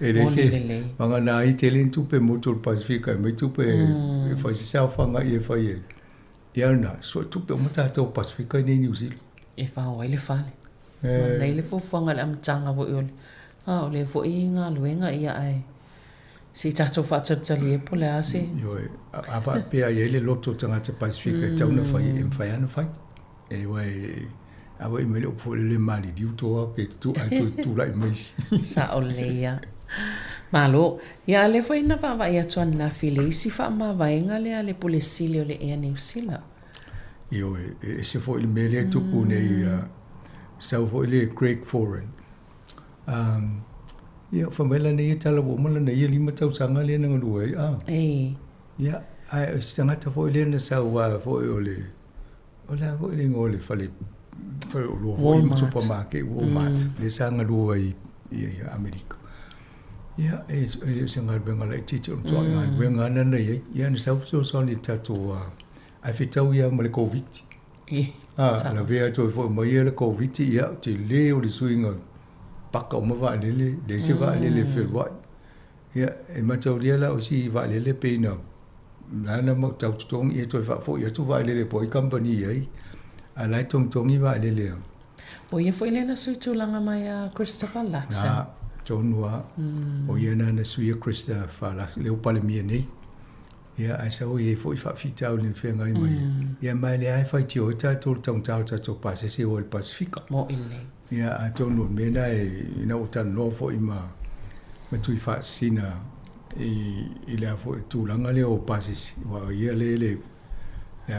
E le se, wanga na i te len tupe moto le Pasifika, me tupe e whai se sao whanga i e whai e. Ia na, so tupe o matata o Pasifika nei New Zealand. E whao ai le whale. Nei le fōwhanga le amatanga wo i ole. O le fo i ngā luenga ia ai. Si tato whātatali e po le ase. Yo e, a wha pia i ele loto tangata Pasifika e tauna whai e mwhai ana whai. E wai, a wai mele o po le mali diu toa pe tu ai tu lai maisi. Sa o le ia. Malo, ia le foi na va ia tuan na file si fa ma va inga le ale polisi o le e New Zealand. Yo e se foi le mele tu nei sa foi le Craig Foran. Ia fa mele nei tala bo mala nei lima tau sanga le na ngoi Ia ai stanga ta foi le na sa wa foi ole. Ola foi le ngole fale foi o supermarket Walmart le sanga luai i Amerika. Ia, e se ngal benga lai titi o toa ngal benga nana ia ni sau so ni tato ai fitau ia mo le COVID. La vea to fo mo ia le COVID ia te le o le suinga paka o ma va le se va le fel wa. Ia e matau ia la o si va le pena. Nana mo tau tong ia to fa fo ia tu va le poi company ai. Alai tong i va le. O ia foi le na suitu langa mai a Christopher Luxon. Tonua o iena na suia Krista fala le upale mia nei ia ai sa o ia foi fa fitau le fenga i mai ia mai le ai fai ti o ta tol tong tau ta to pase se o Pasifika mo ile ia a tonu mena e ina o ta no fo i ma tu fa sina i le fo tu langa le o pase wa ia le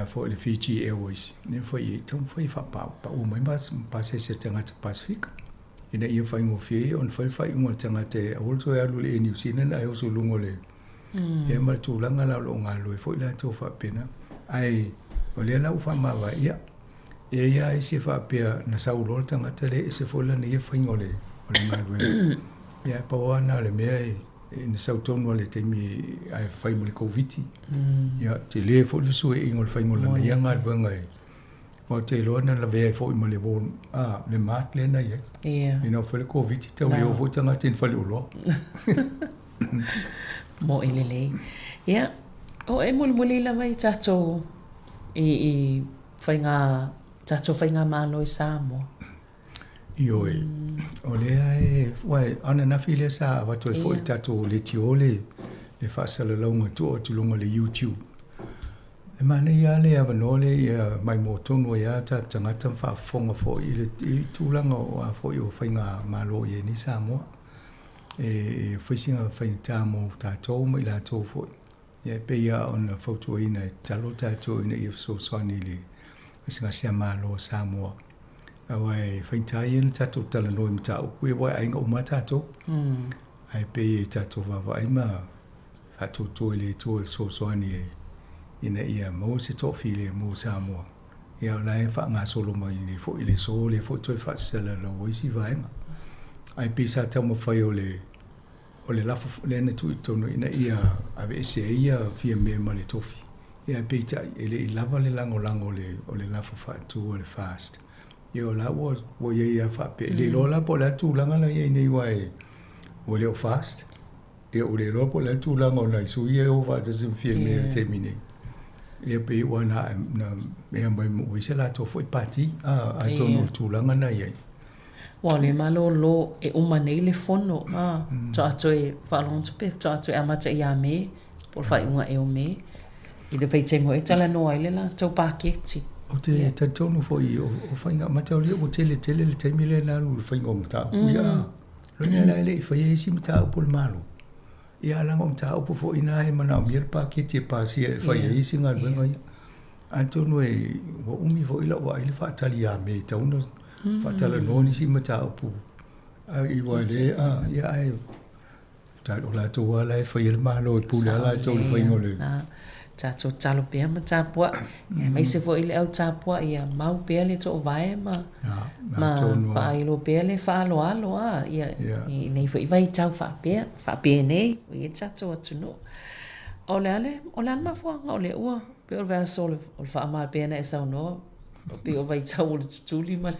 fo le Fiji Airways ne foi tong foi fa pa o mai pase se tanga Pasifika ina ia fai ngofie on fai ngol tanga te also ya lu le New Zealand ai also lungo le ia mal tu langa la lo ngalo e foi la to fa pena ai o le la ufa ma va ia ia ai se fa pia na sa ulol tanga te le se foi la ia fai ngole o le ngalo ia pa wana le me in sa tono le te mi ai fai mo le COVID ia te le foi su e ngol fai ngol na ia ngalo ngai o te lona la vea fo i mo le bon le mat le na ye ina fo le COVID te o fo tanga tin fa le ulo mo ilele ia o e mo le la mai tato i fainga malo i Samoa io o le ai wai ana na file sa va to fo tato le tiole le fa sala longa tu longa le YouTube. E mana ia le avanole ia mai mo tonu ia ta tangata wha whonga fo i tūlanga o a fo i o whainga malo i ni Samoa. E whaisinga whainga tā mo tātou mai la tō fo. Ia pe ia on whautua ina e talo tātou ina i so sani le whasinga sia malo Samoa. Awai whainga ina tātou tala noi mi tā upu e wai ainga o ma tātou. Ai pe i tātou wawa aima hatu tō le tō so sani e ina ia mo se tofile mo Samoa ia lai fa nga solo mai ni fo ile so le fo to fa sala lo isi vaenga ai pisa ta mo fai ole la le na tu to no ina ia ave se ia fia me male tofi ia pita ele lava le lango le la fa tu ole fast io la wo ia fa pe le lo la po la tu langa la ia nei wai ole o fast e ole lo po la tu langa na su ia o va se fia me termine ia pe wana na me mai mo se la to foi pati a to no tu langa na ia wa le malo lo e uma nei le fono to ato e falon to pe to ato amata ia me por fai unha e o me i le feite mo e tala no ai le la to paketi O te tatonu fo I o whainga matau lia o tele le taimile nā lu whainga o mta upu ia. Ronga la ele I whaia isi mta upu le malo. Ia alanga o mta upu fo ina he mana o mirpa ki te pāsia e whaia isi ngā ruenga ia. Antonu e wa umi fo ila wa ili whaatali a me tauna whaatala noni si mta upu. I wa le ia ai tai o la toa la whaia le malo e pule ala e tau le whainga le. Tato talo pea ma tapua. Mai se fo ile au tapua ia mau pea le to vai ma. Ma fa ilo pea le fa alo alo a ia I nei fo I vai tau fa pea nei ia tato atu no. O le ale ma fo o le ua pe o va so le fa ma pea na sa no. Pe o vai tau le tutuli ma.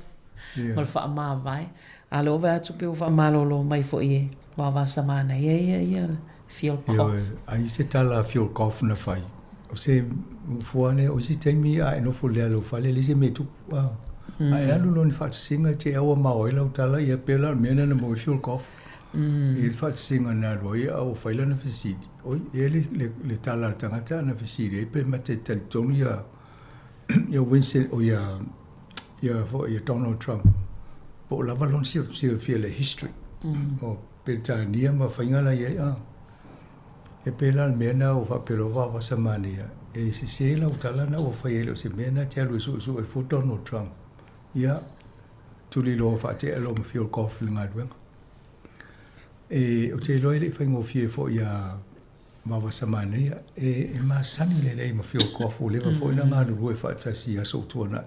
Ma fa ma vai. Alo va tu pe o fa ma lo mai fo ie. Va samana ia feel cough. Ai se tala feel cough na fai. O se fuane o si taimi a no fo le alo fale le se me tu ai alu no ni fa singa te awa ma oila utala ia pela mena na mo feel cough il fa singa na roi au faila na fisidi oi ele le tala tangata na fisidi pe mate talitonu ia Winston o ia for ia Donald Trump po la valon si feel le history o Petania ma fainga la ia e pela mena o fa pelova va samania e si se la utala na o fa yelo se mena te alu su e fu Donald Trump ia tuli lo fa te alo me feel cough linga dwen e o te lo ile fa ngo fie fo ia va samania e ma sani le ma feel cough o le fo ina nga lu e fa ta si aso tuana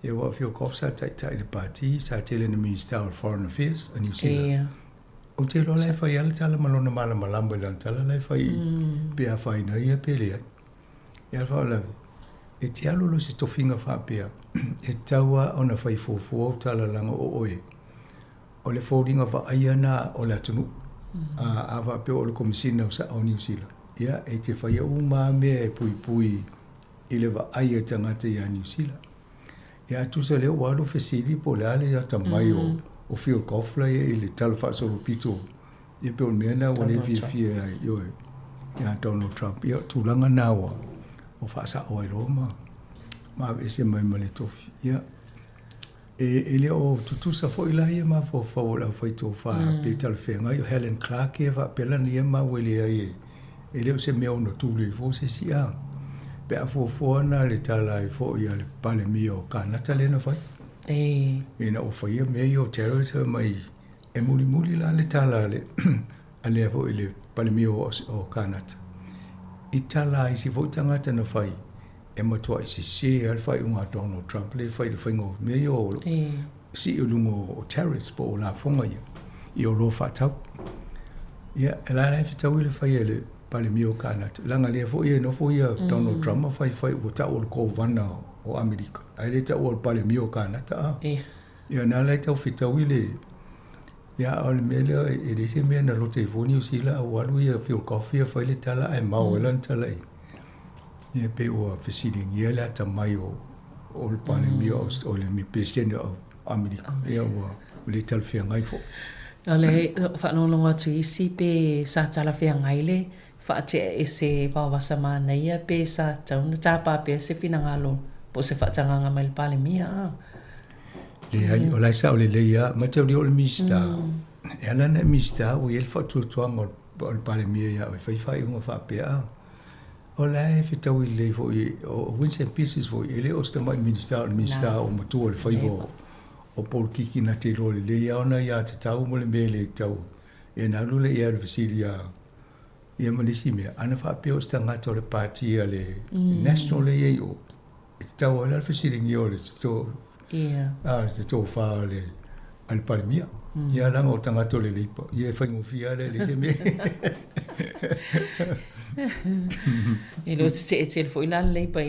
e wa feel cough sa tai the party sa tele the Minister of Foreign Affairs and you see o te lo lai fai ala tala malona mala malamba lan tala lai fai pea fai na ia pele ai. Ia fai lawe. E te alolo se tofinga fai pea. E taua ona fai fofua o tala langa o oe. O le foldinga fa aia na o le atunu. A fai pea o le komisina o New Zealand. Ia e te fai a uma mea e pui pui I le va aia tangata ia New Zealand. Ia atusa leo wado fesiri po le ale ya tamai o feel cough la I le tala fa so pito I pe on mena o le fi yo ya Donald Trump ia tulanga na o fa sa o Roma ma ese mai male tofi ia ele o tutu sa fo ila ia ma fo la foi to fa pe tal fenga yo Helen Clark e va pela ni ma wele ai ele o se me no tu le fo se sia pe a fo na le tala I fo ia le pale mio kana tale na fai ina o faia me yo terrorist mai e muli la le tala le ale fo ile palemio o Kanata I tala I si fo tangata na fai e matua I si al fai unga Donald Trump le fai le faingo me yo si ulungo o terrorist po la fonga I o lo fatau ia la fatau le fai le palemio Kanata langa le fo no fo Donald Trump fai o ta o ko vana o Amerika. Ai le ta o pale mio Kanata. Ia na le tau fitau ile. Ia o le mele e le se me na lo telefoni usila o alu ia feel coffee fa le tala ai mau lan tala. Ia pe o visiting ia la ta mai o le pale mio o le mi presidente o Amerika. Ia o le tal fia ngai fo. Ale fa no lo atu isi pe sa tala fia ngai le fa te ese pa wasama na ia pe sa tauna tapa pe se pinangalo. Po se whaatanganga mai le pale mia. Le ai o lai sa o le leia, ma te o le mista. E ana na mista o ele whatuatuanga o le pale mia ia o whai unga whapea. O lai whitau I le fo o Winston Pieces fo ele o sta mai minister o matua le whaivo o Paul Kiki na te lo le leia ona ia te tau mo le mele tau. E na lule ia le visiria ia manisi mea. Ana whapea o sta ngata o le party a le national le ia o tau ala fesiring yo le to se to fa le al palmia ia la o tanga to le lipo ia fa ngofia le se me e lo te foi la le pa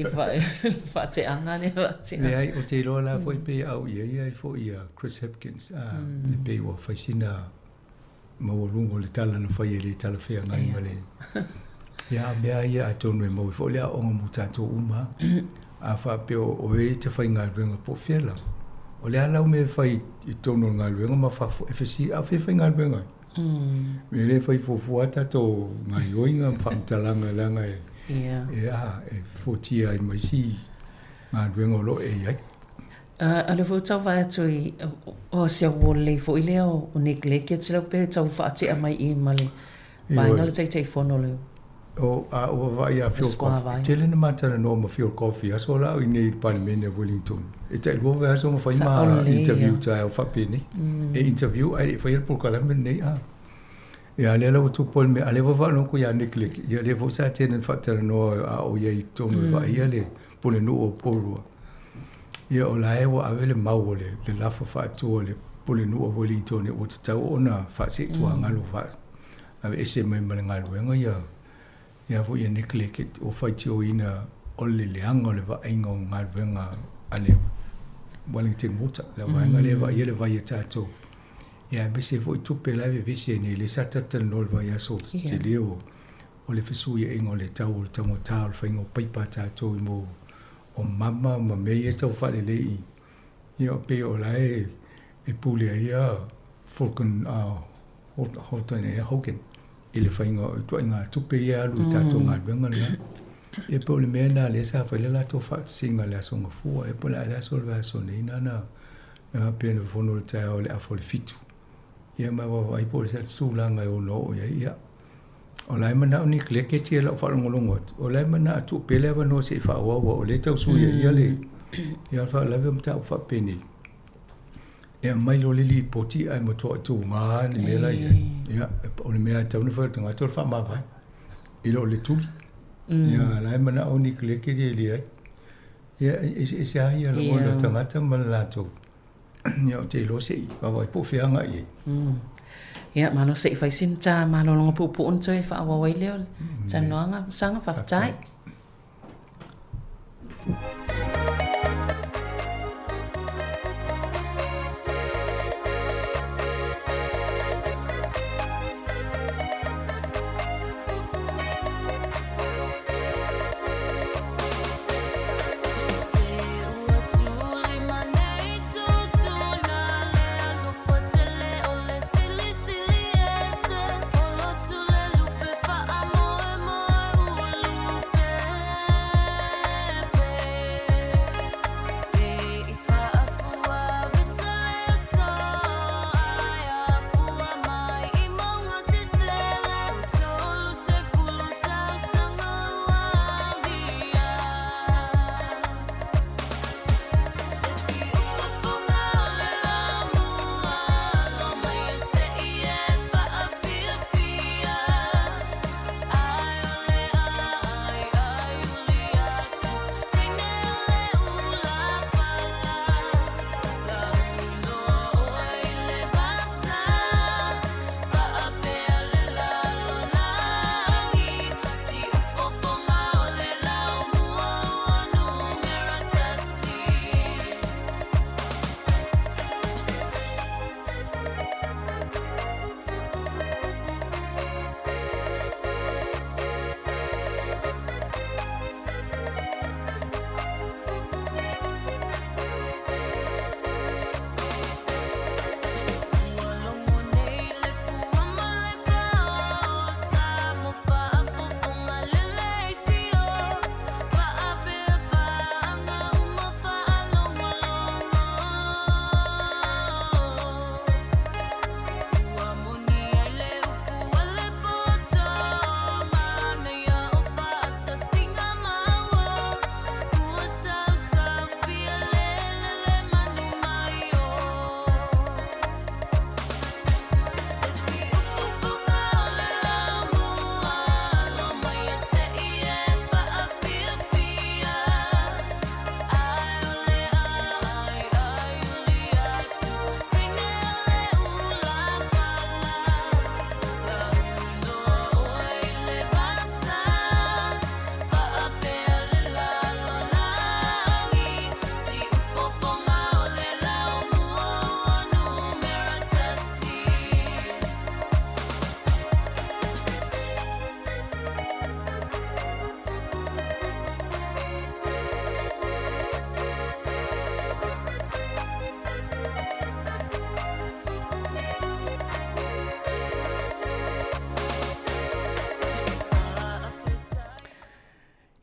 fa te anga le te ai o te lo la foi pe au ia foi ia Chris Hopkins le pe o fa sina mo lungo le tala no fa le tala fe ngai male ia bea ia atonu mo fo le o mo tato uma a fa pe o te fai ngā ruenga po whiela. O le alau me fai I tono ngā ruenga ma fa FSC a fai ngā ruenga. Me le fai fofua tato ngā ioinga whamtalanga langa e fo tia I mai si ngā ruenga o lo e iai. A le fu tau vai atu i o sia wole fo i leo o neglect te lau pe tau whaate a mai i male. Vai ngala tei whono leo. O vai a Fuel Coffee. Tele na matana no ma Fuel Coffee. Aso la i nei Parliament Wellington. E te lua vai aso ma whai ma interview ta o whapene. E interview ai whai po kalame nei a. E a lea lau tu pol me a le wawa no ko ya neglect. Ia le vo sa tenen whatara no a o iei tonu wa ia le pole no o porua. Ia o la e wa avele mau le lafa whaatua le pole no o Wellington e o te tau ona whaase tua ngalo wha. Ave ese mai male ngaluenga ia. Ia vo ia neglect o whaiti o ina o le leanga o le wa ainga o ngaluenga a le Wellington Water. Le wainga le wa ia le vai e tātou. Ia bese vo i tupe laive vese ne le satata nol vai aso te leo o le fesu ia ingo le tau o le tango tāo le whainga o paipa tātou i mo o mama ma mei e tau whale lei. Ia o pe o lai e pule ia Fulton Holton e Hogan. I le whainga o tua inga tupe ia alu i tātou ngā ruenga na. E po le mea nā le sa whaile la tō whaatsinga le aso ngā fua. E po le aso le aso nei nana. Nga pēna whono le tai o le afo le fitu. Ia mai wa i po le sa tūlanga e o no o ia. O lai mana o neglect e tia lau whalongolongo. O lai mana atu pele awa no se whaawawa o le tau suia ia le. Ia wha lawe mta o whapene. Ia mai lo le li poti ai motoa tu ngā ni mea lai. Ia o le mea tauna whaatanga tō le whaamawai. Ilo le tuli. Ia lai mana o neglect e li ai. Ia ese ai ia lo o tangata mana lato. Ia o te ilo se i. Wawa i po whianga i. Ia mano se i whaisin ta malo longa pupu unto e wha awawai leo. Ta noanga sanga whaftai.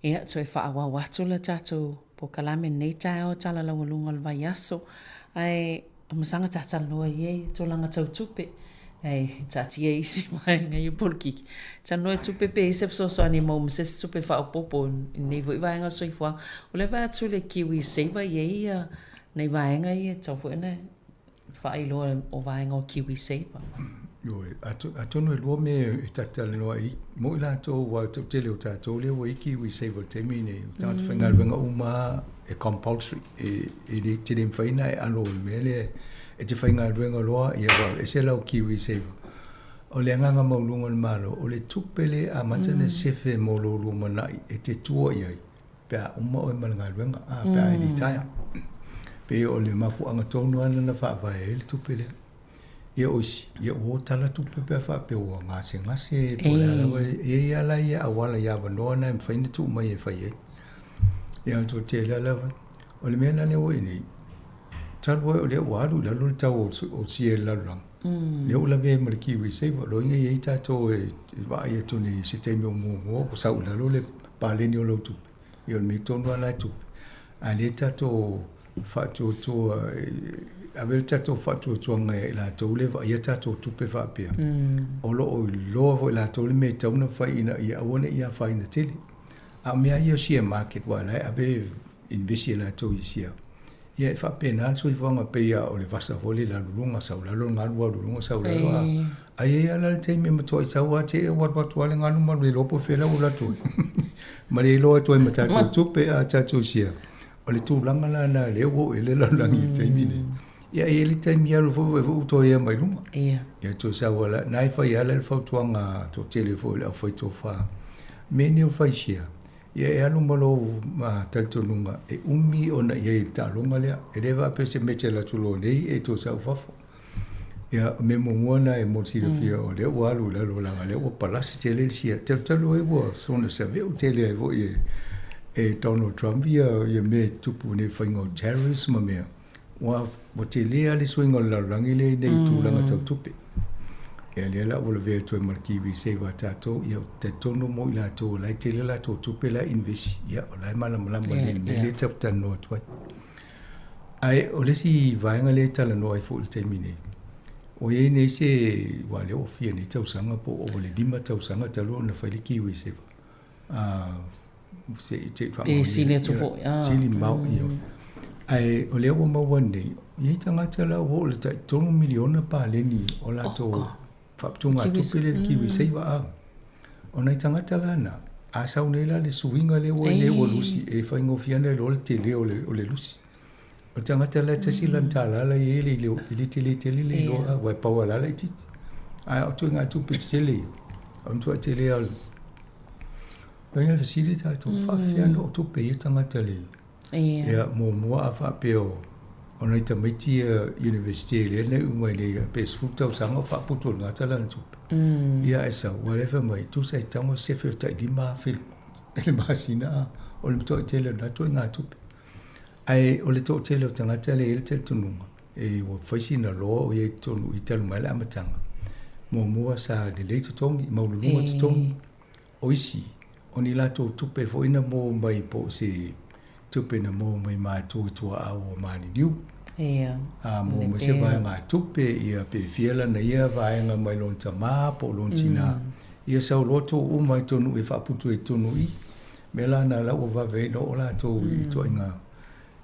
Ia, tu e whaawa watu le tātou po kalame nei tau tala laungalunga le vai aso. Ai, masanga tatala loa ye, tolanga tau tupe. Ai, tati e isi mai ngai polki. Tano tupe pe ise so ani mo se tupe fa popo nei voi vai nga so ifwa. O le va tu le kiwi save ye nei vai nga ye tau fo ne. Fa i lo o vai nga kiwi save. Yo, atu no lo me tatala no ai. Mo ila to wa to tele o tato le wo kiwi save te mine. Tant fingal venga uma e compulsory e le te dem faina e alo mele e te whainga ruenga loa i awa e se lau kiwi seiva. O le anganga maulunga le malo, o le tupele a matane sefe maululu manai e te tua iai. Pea uma o e malanga ruenga, pea e li taia. Pe o le mafu anga tonu ana na whaawai e le tupele. Ia oisi, ia o tala tupe pea whape ua ngase pole alawa e ala ia awala ia wanoa na e mwhaine tu mai e whai e. Ia anto te le alawa. O le mea nane o e nei. Talwa o le waru la lu tau o sie la lang. Le o la ve mar kiwi seiva lo inga ye tato e va ye to ni se te mo mo ko sa la lo le pa le ni o lo tu. Yo me tono ala tu. Ale tato fa to avel tato fa to nga la to le va ye tato tu pe fa pe. O lo la to le me tau na fa ina ia ona ia fa ina tele. A me ia sie market wa la ave investi la to isia. Ia fa pena so i vanga pe ia o le vasa voli la lunga sa la lunga lunga sa la ai ala te me mo toi sa wa te wa wale nganu ma le lopo fela o la tu ma le lo to me ta tu pe a cha tu sia o le tu langa la na le wo ele la langi te mine ia ele te mi alo vo to ia mai lunga ia tu sa wala nai fa ia le fa tu nga to telefone o foi to fa me ni o fa sia ia e alo malo ma taltonunga e umi ona ia i talonga lea e rewa pe se mete la tulo nei e to sa ufafo ia me mongona e mo sila fia o lea walu la lo langa lea o palasi tele sia talo e wo sona sa veo tele e vo e Donald Trump ia me tupu ne whaingo terrorism mea wa tele ali swingo la langi le nei tu langa tau tupe e le la o le ve to markiwi se va tato ia te tono mo ila to la tele la to tupe la invest ia o la mala le tap tan no to ai o le si vainga le tala no ai fu termine o ye ne se wa le o fia ni tau sanga po o le dima tau sanga talo na fa le kiwi se se te fa e si le to fo si li mau io ai o le o mo wande ye tanga tala o le tono miliona pa le ni o la to tunga tupele kiwi seiva a ona tangata lana a saunela le suinga le o lusi e faingo fiana le tele o le lusi o tangata la tasilantala la ele le tele le lo a wa pawala la tit a o tunga tupe tele on tu tele al Venga facilita to fa fiana o tupe tangata le ya mo a fa peo ona ita miti university le ne umai le peaceful tau sanga fa putu na tala tu ia esa whatever mai tu sai tango se fe ta di ma fil ele masina o le to tele na to nga tu ai o le to tele tanga tele ele tel tu nunga e wo faisina lo o ye to nu ital mai la matanga mo sa de le to tongi mo lu to tongi o isi oni la to tu pe fo ina mo mai po se tu pe na mo mai ma tu a o mani diu ia mo mo se vai nga tupe ia pe fiela na ia vai nga mai lon tama po lon tina ia sa loto o mai tonu e fa putu e tonu i mela na la o va ve no la to i to inga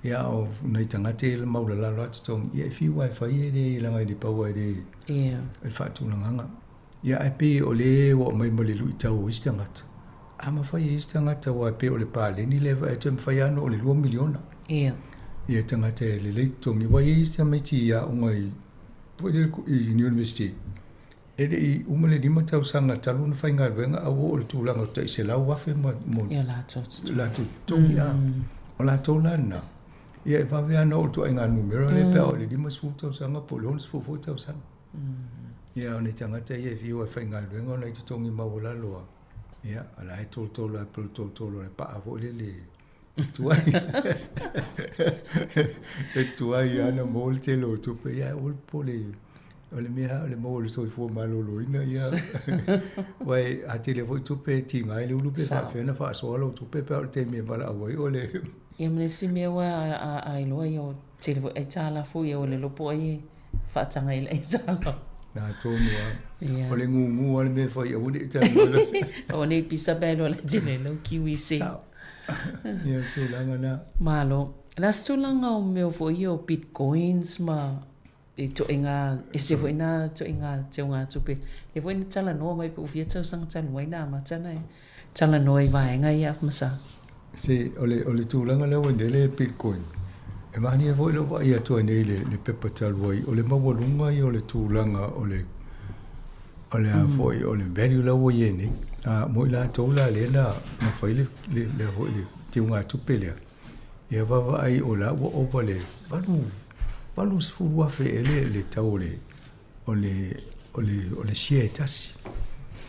ia o nei tanga te le maula la lo to ia fi wifi e de la ngai di pa wa de ia e fa tu nga ia e pe o le o mai mo le lu ta o istangat ama fa istangat wa pe o le pa le ni le va e tem fa ya no le 2 miliona ia ia tangata le tongi wa isa meti ia ungai pole i university ele i umale di matau sanga talu na fainga venga awo o tulanga ta se la wa fe mo ia la to tongi a o la tolana ia va vea no to inga numero le pe o le di masu tau sanga polons fo tau sanga ia o ne tangata ia vi wa fainga venga na to tongi ma wala loa ia ala e to la le pa avo le tuai e tuai ana molte lo tu pe ia ul pole ole mea ole mo le soifua malolo ina ia wai a te le foi tupe ti ngai le ulu pe fa fena fa solo tupe pe te me bala awai ole ia mene si mea wa a iloa ia te le foi ai tala fu ia ole lopo ai fa tanga i le tala na tonu a ole ngu ole me fa ia uni tala o ne pisa belo le tine lo kiwi se ia tu langa na malo la stulanga o me fo ia bitcoins ma e to inga e se foi na to inga te nga tupe e foi na tala no mai pu fia tau sang tala wai na ma tana tala no i vai nga ia masa se ole tu langa le wende le bitcoin e mani e foi lo vai a to nei le pepa tal wai ole ma volunga i ole tu langa ole a foi ole value la wai ni a mo la to la le na ma foi le foi le te nga tupe le e va ai ola o vale valu sfua fe le taule ole share tasi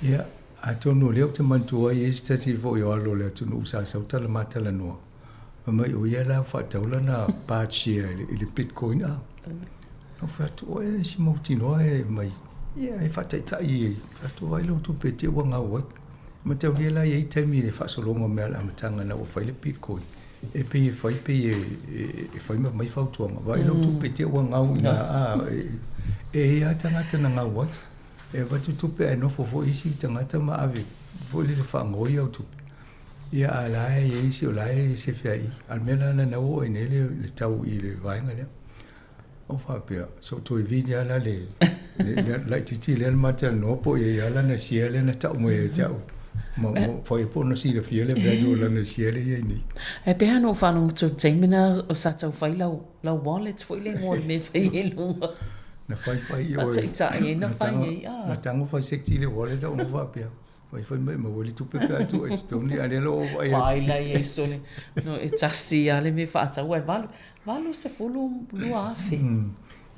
ya atono le te mantua e tasi vo yo alo le tunu usa sauta le matala no mai o ya la fa taula na part share le bitcoin a no fa to e si motino e mai ya e fa tai fa to ai lo tu pete wanga wa ma te o la ye te mi le fa so longo me ala matanga na o fa le bitcoin e pe fai mai fau tuanga vai lo tu pete wa ngau na e a tangata na ngau e va tu pe no fo isi tangata ma ave vo le fa ngoi au tu ia ala e isi o lai se fai almena na o e le tau i le vai ngale o fa pe so tu vidi ala le la titi le matel no po e ala na siele na tau mo e tau ma foi po no si le fiele velho la na siele e ni e pe hano fa no tu temina o sa tau fai la wallet foi le ngol me fai e lunga na fai o na fai na tango fai sekti le wallet o no va pe fai ma wali tu pe ka tu e tu ni ale lo vai la e so no e tasi ale me fa ta we valu se fulu lu afi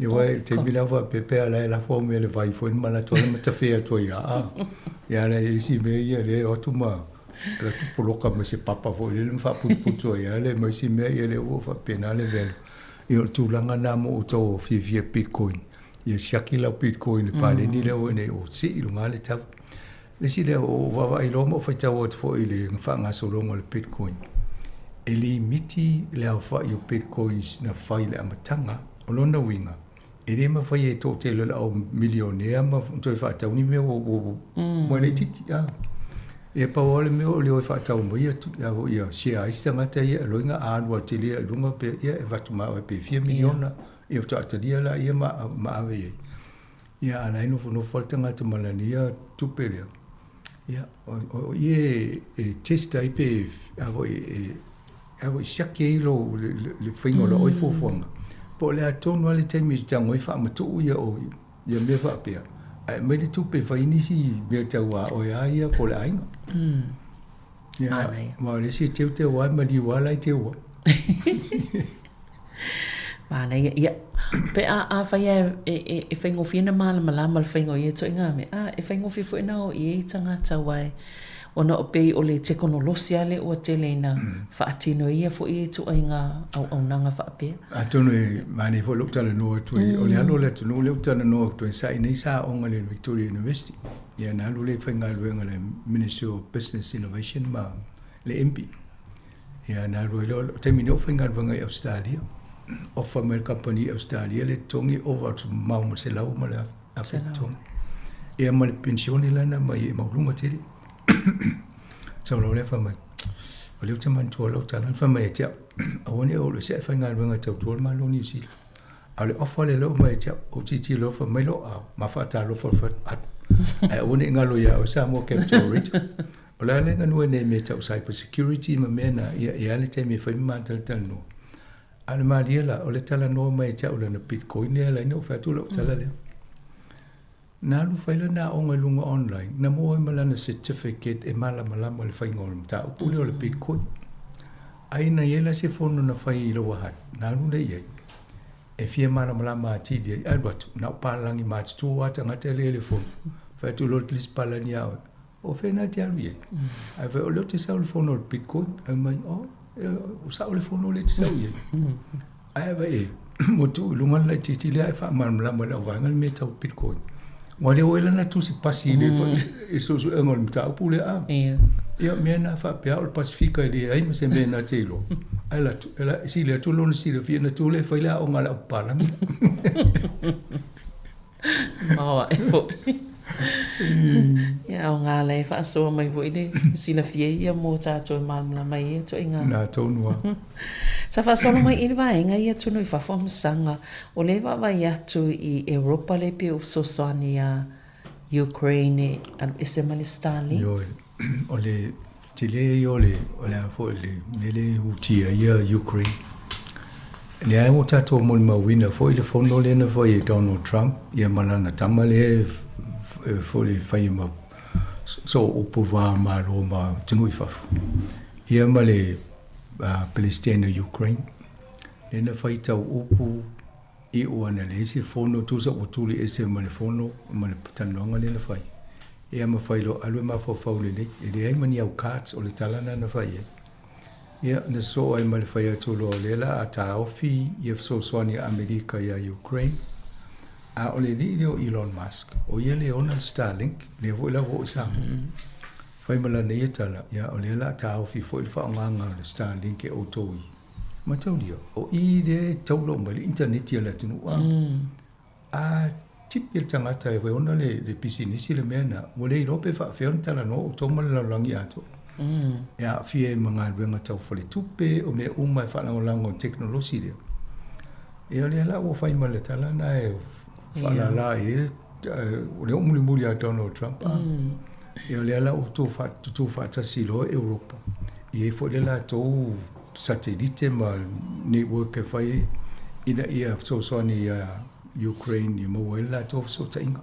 e vai te bila va pepe ala la forme le vai foi mala to le ta fe to ya la isi me ia le o tu ma la tu poloka me se papa foi le fa puto ya le me si me ia le o fa penale vel e o tu langa na mo to fi bitcoin ia shakila bitcoin pa le ni le o ne o si lu ngale ta le si le o va i lo mo fa ta o fo ile fa nga so lo le bitcoin ele miti le fa i bitcoin na fa ile amatanga o lona winga ele ma fa ye to te le o millionaire ma to fa ta uni me o mo le titi e pa o le me o le fa ta mo ia tu ia sia ista ngata ia lo nga an wa te le lunga pe ia e va tu ma pe 4 miliona e to ta dia la ia ma ave ia ala no fo tanga te malania tu pe le ia o ie test ai pe avo siake lo le fingo lo oi fofonga po le atonu ale te mi tango i fa matu ia o ia me fa pe ai me tu pe fa inisi me tawa o ia po le ainga ia ma le si te wa ma di wala te wa Mana ia pe a fa ia e fingo fina mala mal fingo ia to inga me e fingo fi fo na o i tanga tawai ona o pe o le teknolosia le o telena fa atino ia fo i to inga au nanga fa pe atono e mani fo lokta le no to o le alo le to no le utana no to sa nei sa onga le Victoria University ia na lu le finga luenga le Ministry of Business Innovation ma le MP ia na lu le termino finga luenga i Australia of America company Australia le tongi over to mau se lau ma le afetong ia ma le pensione lana mai ma lunga tiri so lo le fa mai o le taman to lo talan fa mai ja o ne o le se fa ngal nga tau to ma lo ni si ale offer le lo mai ja o ti lo fa mai lo ma fa ta lo for at o ne ngalo ya o sa mo capture o la le ngano ne me tau cyber security ma mena ia le te me fa ma tal no ale maria la o le tala no mai ja o le bitcoin ne la no fa tu lo tala le na lu faila na onga lunga online na mo mala na certificate e mala mo le fainga o ta o le bitcoin ai na yela se fono na fai lo wa na lu le ye e fie mala ma ti di adwat na palangi ma tu wa tanga tele phone fa tu lo lis palani ya o fe na ti alu ye ai fa o lo te sa le fono bitcoin ai mai o sa le fono le ti sa ye ai va e mo tu lunga la ti le fa man la mo la va ngal me tau bitcoin wa le wela na tu si pasi le e so ngol mta pule a ia me na fa pe al pacifica le ai me se me na telo ai la si le tu lo si le fi na tu le fa la o ngala pala ma e fo ia o ngā lei wha asoa mai voi ne sila fie ia mō tātou malmla mai ia to inga nā tōnua sa wha solo mai ili waenga ia tunu i whawhamasanga o le wawai atu i Europa le pe o sosoani a Ukraine e se mali Starlink o le tile o le a fo le mele utia ia Ukraine le ai mo tātou mo mawina fo i le fono le na fo i Donald Trump ia malana tamale for the fame so upova malo ma tunu ifafu ia male Palestine Ukraine ena faita upu I ona le se fono tu so utuli ese male fono male tanonga le fai ia ma failo alwe ma fo faule le e ai mani au cards o le talana na fai ia na so ai male fai to lo lela ata ofi ia so swani America ia Ukraine a ole video Elon Musk o ia le ona Starlink le vo la vo sa fai mala ne tala ia ole la ta ofi fo il fa nganga le Starlink e auto ma taulia o I de taulo ma le internet ia la tunu a tip il tangata e ona le business le mena o le rope fa fe on tala no to ma la langi ato ia fie manga venga tau fole tupe o me uma fa la lango technology e ole la o fai mala tala na e fala la e le muli a Donald Trump e ole la o tu fa silo Europa e fo le la to satellite ma network e fai ina ia so ni Ukraine mo la to so tainga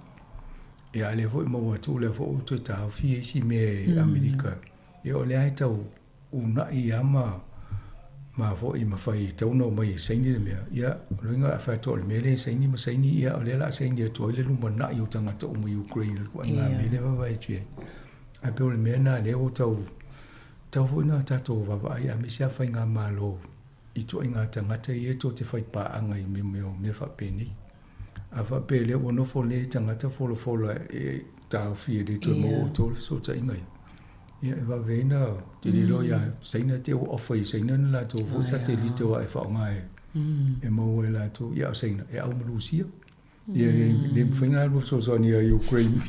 e ale fo mo tu le fo to ta fi si me America e ole ai tau una ia ma fo I ma fai tau no mai saini me ia ringa fa to le mele saini ma saini ia ole la saini to le lu mana yu tanga to mo Ukraine ko nga mele va vai tue a pe le mena le o tau fo na ta to va vai a mi sia fa nga malo I to nga tanga te ye to te fai pa anga I me fa peni a fa pe le o no fo le tanga te fo e ta fi de to mo to so ta inga ia va vena te lo ya saina te o ofai saina la to vo satellite o e fa ngai e mo la to ya saina e au Rusia ia le fina lo so ni Ukraine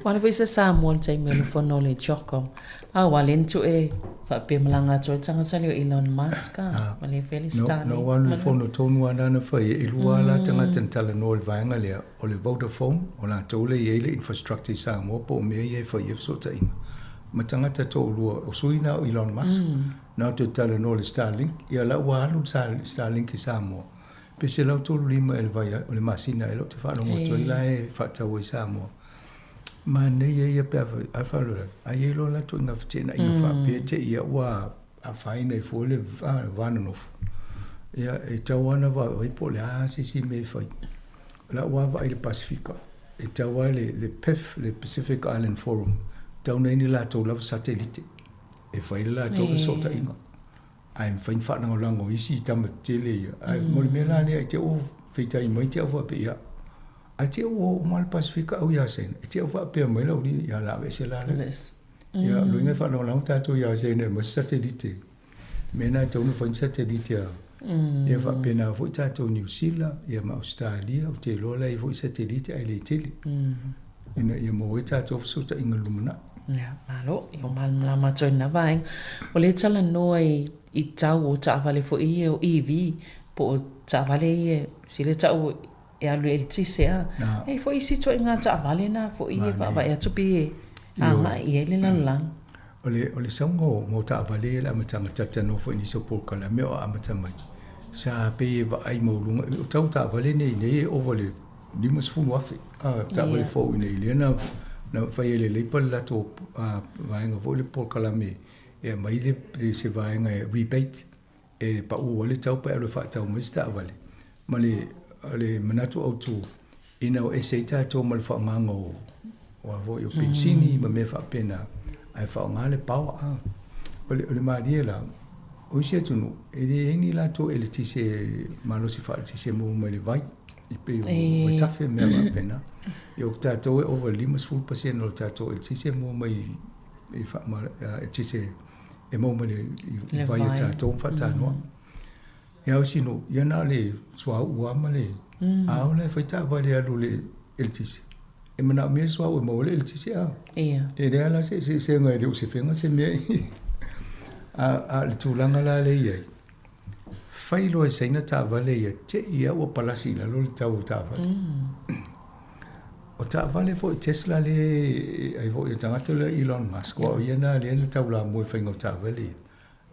Wana foi se Samuel tai me for knowledge choko a walen to e fa pe malanga to tanga sali Elon Musk ma le Palestine no one phone no tonu ana na fa e lua la tanga tentala no le vanga le o le Vodafone o la to le ele infrastructure sa mo po me e fa ye so tai ma tanga ta to lua o suina Elon Musk na to tala no le Starlink ia la wa lu Starlink sa mo pe se la to lima el vai o le masina e lo te fa no mo to la e fa ta we sa mo ma ne ye pe a fa lo a ye lo la to na fte na I fa pe te ia wa a fa ina fo le va no ia e tawana va i po le a si me fa la wa va I Pacifica e tawa le PIF le Pacific Island Forum tauna ni la to love satellite e fa la to so ta inga I'm fine fa na lango isi tam tele ai mo me la ne te o feita I mai te o pe ia a te o mal Pacifica o ya sen te o fa pe mai lo ni ya la ve se la ya lo nge fa no la ta to ya sen mo satellite me na to no fa satellite ia fa pe na fo ta to New Zealand ia ma Australia o te lo la I fo satellite ai le tele ina ia mo ta to so ta inga lumana ya malo yo mal la ma to na vai o le tala noi I tau o ta vale fo I o EV po ta vale si le tau e alu el tisea e fo I si to inga ta vale na fo I ba ba e to bi a I le la la ole sango mo ta vale la matanga tata no fo ni so po kala me o amata mai sa pe va ai mo lunga tau ta vale nei o vale limus fu wafi ta vale fo nei le na fai le pala to va nga vole po kala me e mai le se va nga rebate e pa o le tau pa le fa tau mo sta vale male ale manatu o tu ina o eseita to mal fa mango o vo yo pensini ma me fa pena ai fa ngale pau ole mariela o sia tunu ele ni la to ele tise malo si fa tise mo mo le vai i pe o tafe me ma pena yo tato over limas full percent o tato ele tise mo mai e fa ma tise e mo mo le vai tato fa tano ya o sino ya na le swa ua ma le a o le fa ta va le alu le ele tise e mana me swa o mo le ele tise a e de ala se ngai de se fenga se me a le tūlanga la le iai. Whai loa seina tā wale ia te ia o palasi la lo le tau tā wale. O tā wale fo i Tesla le ai fo i tangata le Elon Musk wa o iana le ena tau la mui whaingo tā wale.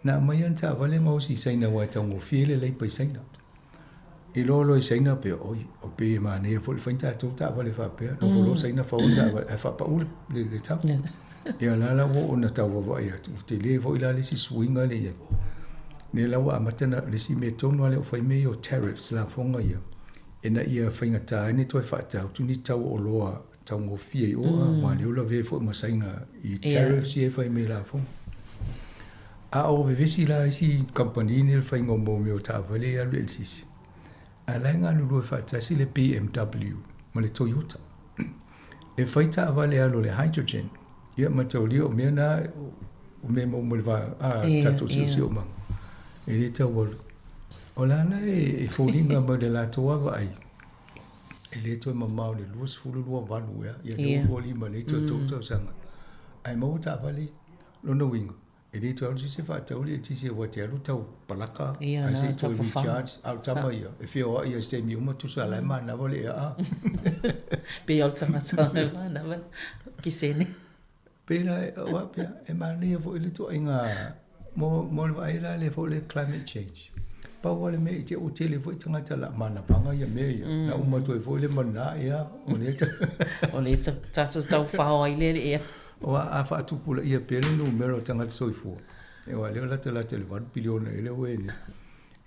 Na mai an tā wale ngau si seina wa tau ngō fiele lei pai seina. I lo i seina pe o pe ma ne fo le whainta tau tā wale wha pea. No fo lo seina wha o tā wale e wha pa ule le tau. Ia lala wo ona tawa wa ia tu te le vo ila le si swinga le ia ne lawa amatana le si me tono ale o fai me o tariffs la fonga ia ena ia fainga ta ni toi fa ta tu ni tau o loa tau ngo fie o ma le ola ve fo masaina I tariffs ia fai me la fonga a o ve visi la si company ni fai ngo mo me o ta vale a le sisi ala nga lu fa ta si le BMW ma le Toyota e fai ta vale a lo le hydrogen ia matau o mea na o mea mo va tato si o mang. E le tau walu. O lana e fōringa ma le la toa wa ai. E le toi mamau le luas fulu lua walu ia. Ia le uoli ma le toi tau sanga. Ai mau ta wale lona winga. E le toi alu si se whātau le tisi wa te alu tau palaka. Ai se toi recharge au tama ia. E whio a ia ste mi uma tusa lai ma na wale ia a. Pe au tama tana ma na wale. Ki sene. Pena wa pia e mani fo ile to inga mo le vai la le fo le climate change pa wale me te o tele fo tanga tala mana panga ya me na uma to fo le mana ya o le tatu tau fa ile ia o a fa tu pula ia pele no mero tanga so fo e wa le la tele 1 billion ele we ni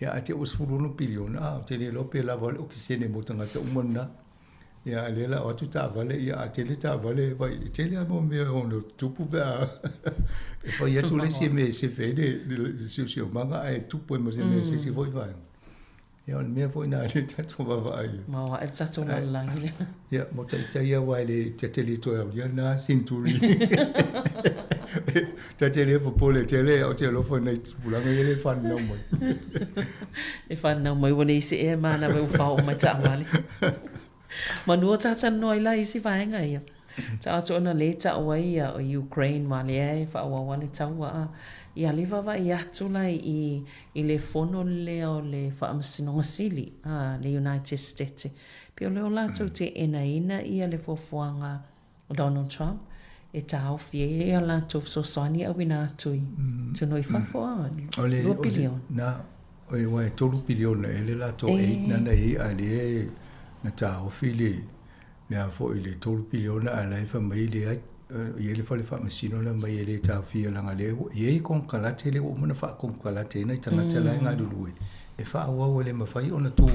ya ate o sfuru no billion a tele lo pe la vol o kisene mo tanga ta umana ya lela o tu ta vale ya tele ta vale vai tele mo me on tu pu ba e fa ya tu le si me se fede si manga ai tu pu mo se me si voi vai ya on me foi na le ta tu va vai ma wa el ta tu na la ya mo ta ya wa le tele to ya na sinturi ta tele po le tele o te lo fo nei pula ngai le fan no mo e fan no mo woni se e mana me fa o mai ta mali manua tata noi la isi vaenga ia. Ta ato ona le ta oa ia o Ukraine ma le ai fa awa wale taua a. Ia liva wa i atu lai i le fono leo le fa amsinonga sili le United States. Pio leo lato te ina ia le fofuanga o Donald Trump. E tau fie ia lato so soani a wina atui. Tuno i fafua 2 bilion. Na o e wai 2 bilion e le lato 8 nana i a le na ta ofili na fo ile 2 bilion a la fa mai le ai ye le fa le fa masino la mai le ta fi la ngale ye kon kala tele o mona fa kon kala tele tanga tela nga dulu e fa wa le ma fa ona tu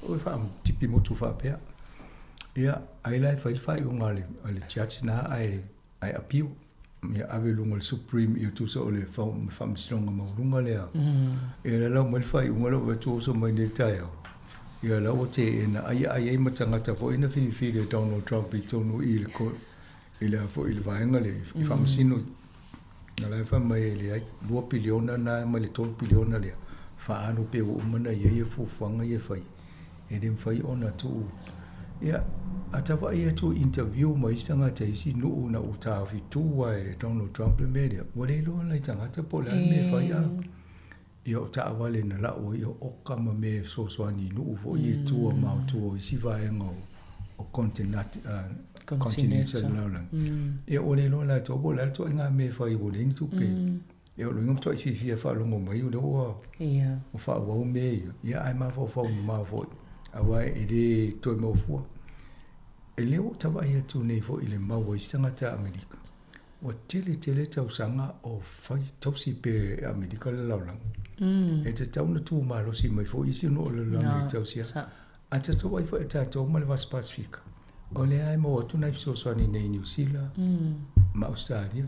o fa tipi mo tu fa pe ya ai la fa o ngale ale chat na ai appeal ya ave lungo supreme you tu so le fa masino nga lungo le e la mo fa o ngalo tu so mai le ta ia la o te ena ai matangata fo ina fi le Donald Trump I tonu I le ko ile fo ile vaenga le I famasino na la fa mai le ai 2 bilion na mai le 3 bilion le fa anu pe o mana ye fu fanga ye fai e dem fai ona tu ia atava ia tu interview mai sanga te si no na uta fi tu wa Donald Trump le media wale lo la tangata po la me fai a Io ta vale na la o io o kama me so ni no vo I tu ma tu si vai ngo o continent la e o le lo la to bo la to nga me fa I bo le tu pe e o lo ngom to fi fa lo mo mai o lo o fa wo me ia ai ma fo ma fo a vai e de to mo fu e le o ta vai tu nei fo I le ma wo stanga ta America o tele ta usanga o fa to si pe America la la e te tau na tu malo si mai fo isi no le la tau sia a te tau ai fo e tau ma le vas Pacifica o le ai mo tu na so so ni nei New Zealand ma Australia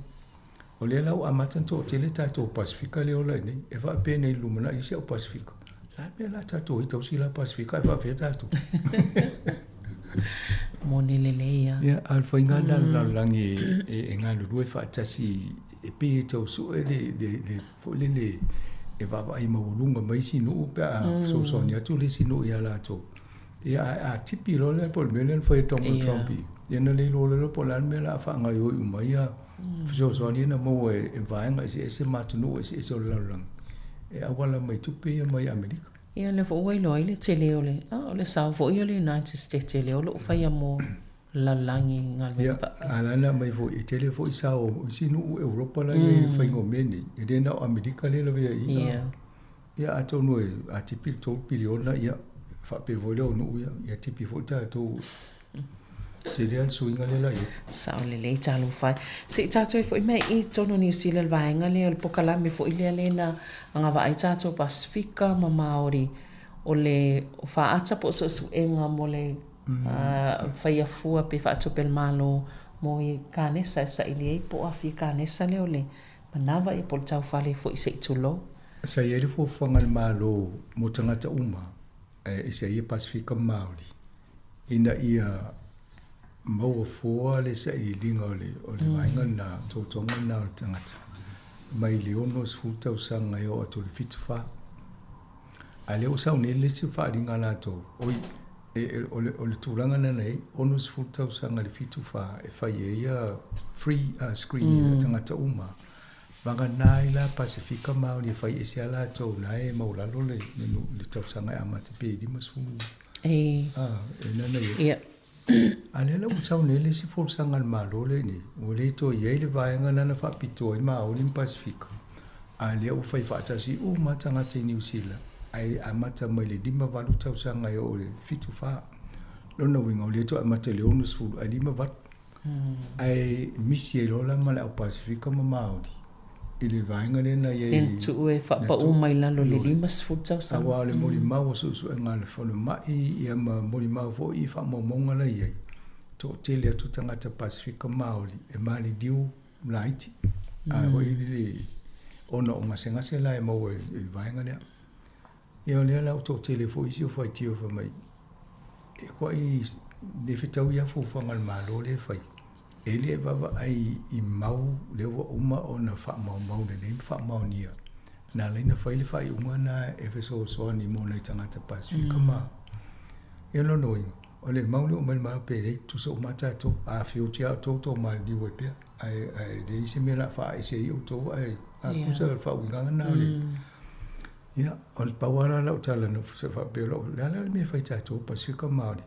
O le lau amatan to te le tato Pasifika le ola nei. E wha pe nei lumana i se o Pasifika. La me la tato i tau si la Pasifika e wha pe tato. Mone le leia. Ia, alfa inga la langi e ngā lurue wha atasi e pe tau su e le fo le e wha ai maulunga mai si nuu pe a so soni atu le si nuu i ala to. Ia a tipi lo le pol melen fa e Donald Trump. Ia na le lo le pol an me la wha ngai oi umai a so soni na mo e vaenga e se matunu e se o lalang. E awala mai tupi mai Amerika. Ia le fo wai loi le te leo le. O le sao fo i le United States te leo lo whai mo lalangi ngā lua pa. Alana mai fo i te le fo i sao si nuu Europa la i whai ngō meni. E rena o Amerika le la vea i. Ia ato no e a tipi tō piliona ia wha pe voi leo nuu ia tipi fo ta tō te real suinga le la ia. Sao le le talu whai. Se i tātou e fo i mei i tono New Zealand vaenga le o le pokalame fo i lea le na anga wa ai tātou Pasifika ma Māori o le whaata po so suenga mo le whaia fua pe whaato pel malo mo i kānesa sa i le po afi kānesa le o le manawa i po le tau whale fo i se i tulo. Sa i ere fo whangal malo mo tangata uma e se i Pasifika Māori. Ina ia maua fua le sa i linga o le vaenga na tōtonga na o tangata. Mai le ono sfutau sanga e o ato le fitu wha. A leo sau ne le si wha ringa la tō. Oi, o le tūranga na nei, ono sfutau sanga le fitu wha e whai e ia free screen tangata uma. Wanga nai la Pasifika Māori e whai e se ala tō na e maulalo le tau sanga e amate pe di masfu. E nana e. Ia. Alela u tau nele si fol sangal malo le ni. O le to ye le vaenga nana wha pito i Māori in Pasifika. Alea u whai whaatasi u matanga te New Zealand. Ai amata mai le dima walu tau sanga e o le fitu wha. Lona winga o le to amata le onus fulu ai dima wat. Ai misi e lola mala au Pasifika ma Māori. I le vaenga le na ye. Entu e whapa u mai lalo le lima sfulu tau sanga. Awa le mori mau su e ngā le whanu mai i ama mori mau fo i wha monga la iei. To te lea tu tangata Pasifika Māori e mali diu laiti. A hoi le ona o ngase la e mau e vaenga lea. E o lea lau to te le fo isi o whai tio wha mai. E kwa i le whitau ia fo whangal malo le whai. E le wawa ai i mau lewa uma o na wha mau le neim wha mau nia. Nā leina whai le whai unga na e wheso soa ni mōna i tangata Pasifika mā. E lono inga. O le mau le o mai maa pere tu sa umata to a whio tia o tō maa li wai pia. Ai le isi mera wha e se i o tō ai a kusa le wha uinganga nā le. Ia, o le pawara lau tala no se wha pia lau. Lala le mea whai tātou Pasifika Māori.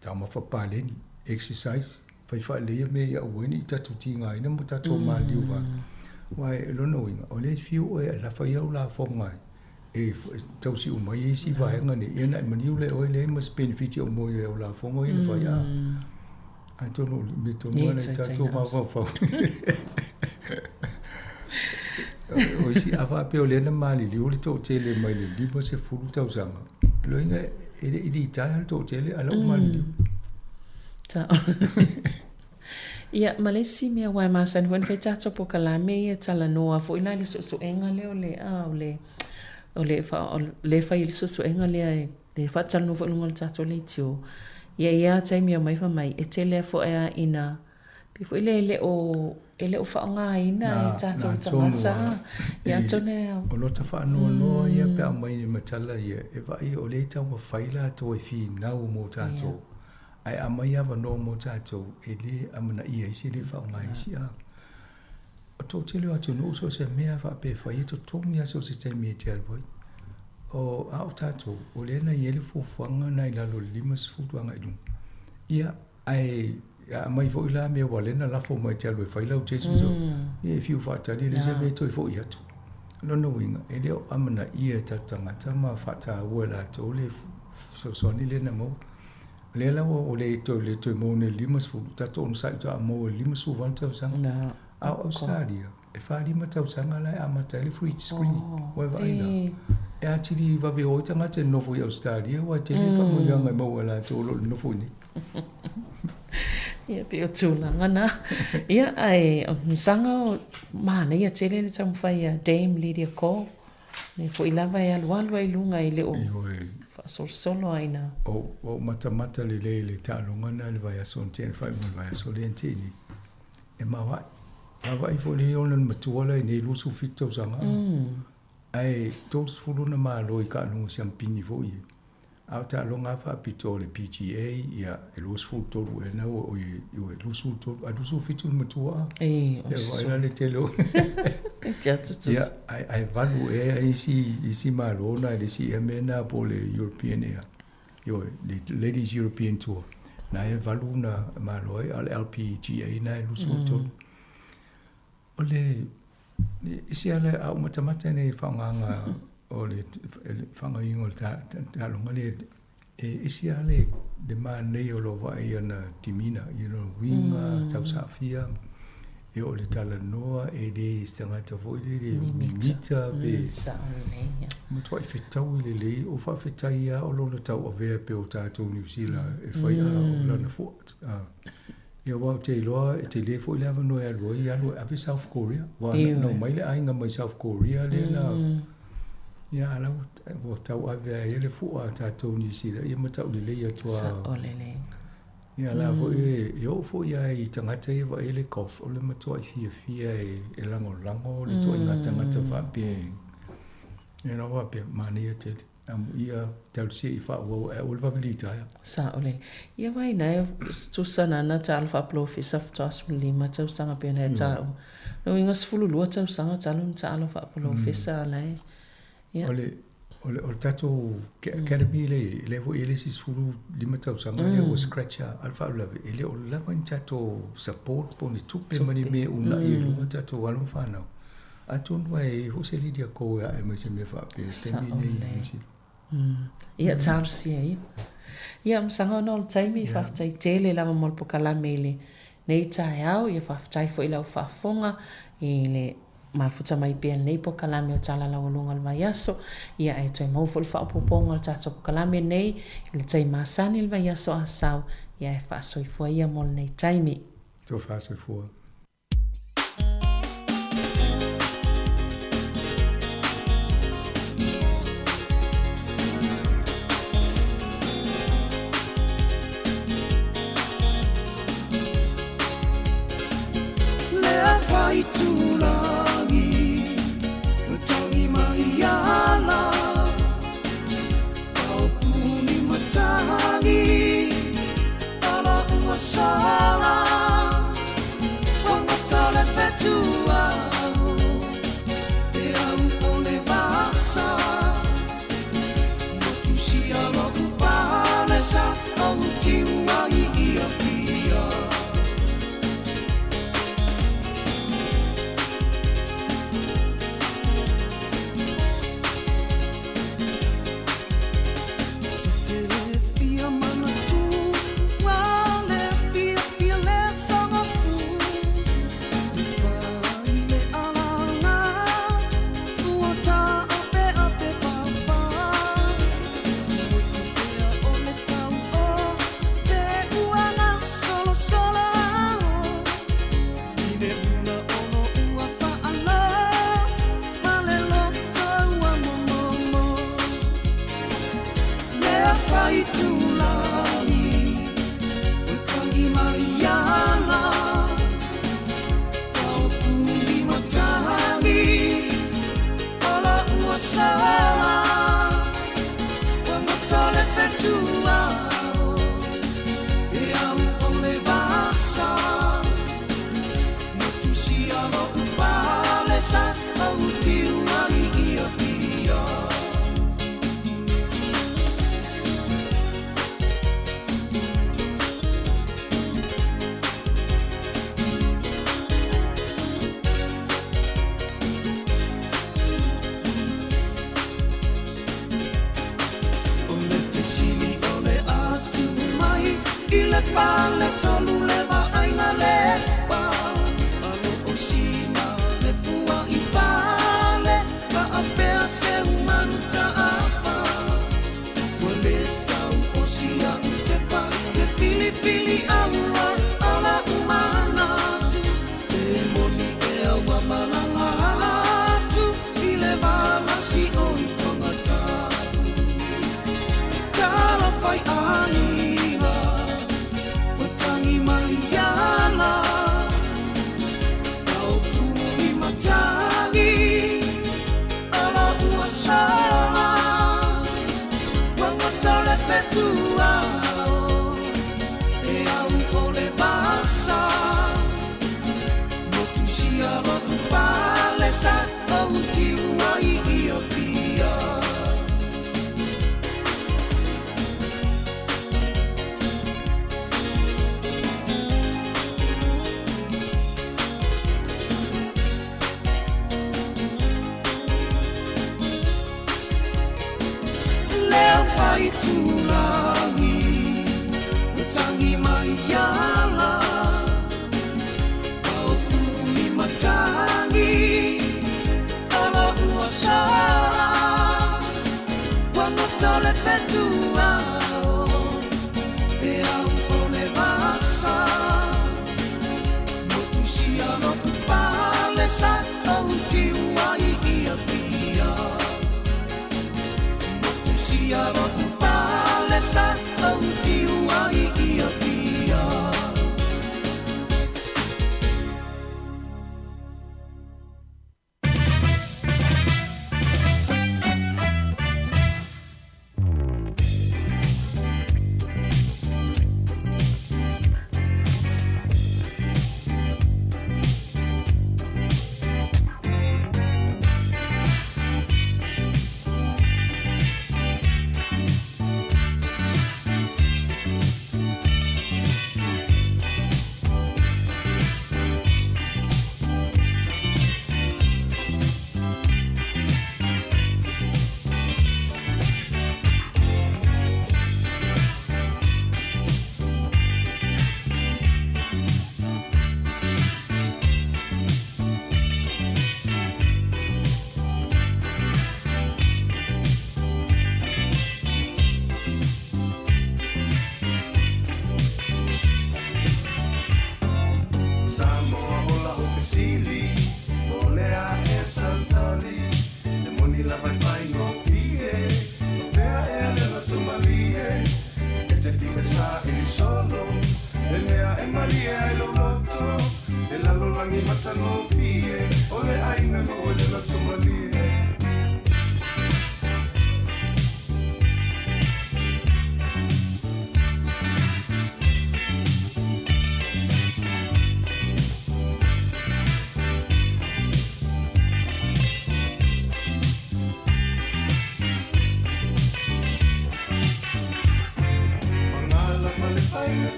Tau ma wha pāleni, exercise. Whai wha leia me ia ueni i tatu ti ngai na mo tatu maa li uwa. Wai lono inga, o le whio e la whai au la whongai. E tau si umai e si vaenga ne, e nai maniu le oe le mas benefiti o moi e o la whongai e whai a. Antono, me tono ana i tatu maa whau. O isi awa pe o lena mali li uli tō tele mai le lima se furu tau sanga. Lo inga e i tai al tō tele ala o mali li. Ta. Ia, malesi mea wai masan, wen whai tato po kalame ia tala noa, fo ila li so enga leo le whai li so enga lea le wha tala no fo lunga le tato le tio. Ia tai mea mai wha mai, e te lea fo ea ina, pi fo ila ele o wha ngā ina e tato tangata. Ia tone. O lota wha anua noa ia pe a mai ni matala ia, e vai o le tau ma whaila to e fi nau mo tato. Ai amai awa no mo tātou e le amana ia isi le whao ngā isi a. O tō te leo atu no so se mea wha pe whai e to tongi aso se te mea te alwai. O au tātou, o le na i ele fōwhanga nai lalo lima sifutu anga idung. Ia ai amai fo ila mea walena lafo mai te alwai whai lau te suzo. E fiu whatari le se mea toi fo i atu. Lono winga, e leo amana ia tatangata ma whata ua la tō le sosoni le na mo. Le la o le to mo ne limas fu tato on sai to mo limas fu van tau sang na Australia e fa lima tau sang la amata le free screen wa va ina e ati va ve o tanga te no fu Australia wa te fa mo yanga mo la to lo no fu ni Ia pe o tūlanga na. Ia ai msanga o mana ia tele le tamu whai a Dame Lydia Cole. Ne fo ilava e alualu ai lunga i le o solo aina. O mata le tālonga na le vai aso ntien whai mo le vai aso le ntini. E mawai. Mawai fo le ona matuala i ne lusu fito sanga. Ai tos fulu na malo i ka nungu siampini fo i. Au tālonga wha pito le PGA ia e lusu fulu toru e na o i lusu toru. A lusu fito na matua. E waina le telo. Ia ai valu e isi malo na le si e mena po le European ea. Yo, the Ladies European Tour. Na e valu na malo e al LPGA na e lusu toru. O le isi ale au matamata nei whanganga o le whangaingo le tālonga le isi ale de maa nei o lo vai ana timina i no winga tau safia e o le tala noa e le stangata voi le mimita be matua i whetau i le o wha whetai a o lona tau a vea pe o tātou New Zealand e whai a o lana fuat ia wau te iloa e te le fo i lewa noe alua i alu api South Korea wa no mai le ainga mai South Korea le na ia alau o tau avea e le fua tātou New Zealand ia matau le le atua sa o le le ia la fo e o fo ia i tangata e wa ele kof o le matua i fia e lango le toi ngā tangata whapie e na wapia mani e te ia tau se i wha ua e o le wawilita ia sa o le ia wai nei tu sanana ta alfa plofi sa ftas lima tau sanga pe nei tau no inga sfulu lua tau sanga talun ta alfa plofi sa lai ia o tato academy le vo ele si sfulu lima tau sanga le o scratcher alfa lave ele o la van tato support poni tupe mani me una i lu tato wal fano atun wai ho se Lydia ko ya e me se me fa pe temi nei ia tarsia ia msanga no taimi fa tai tele lava mol po kala mele nei tai au ia fa tai fo ila fa fonga ile ma futa mai pe nei po kala me tala la longa mai aso ia e tai mo fo fa po ponga tata po kala me nei ile tai masani il vai aso asau ia e fa so fo ia mol nei taimi to fa so fo Tulangi, tangi maiala, kau puni matangi, ala uasala,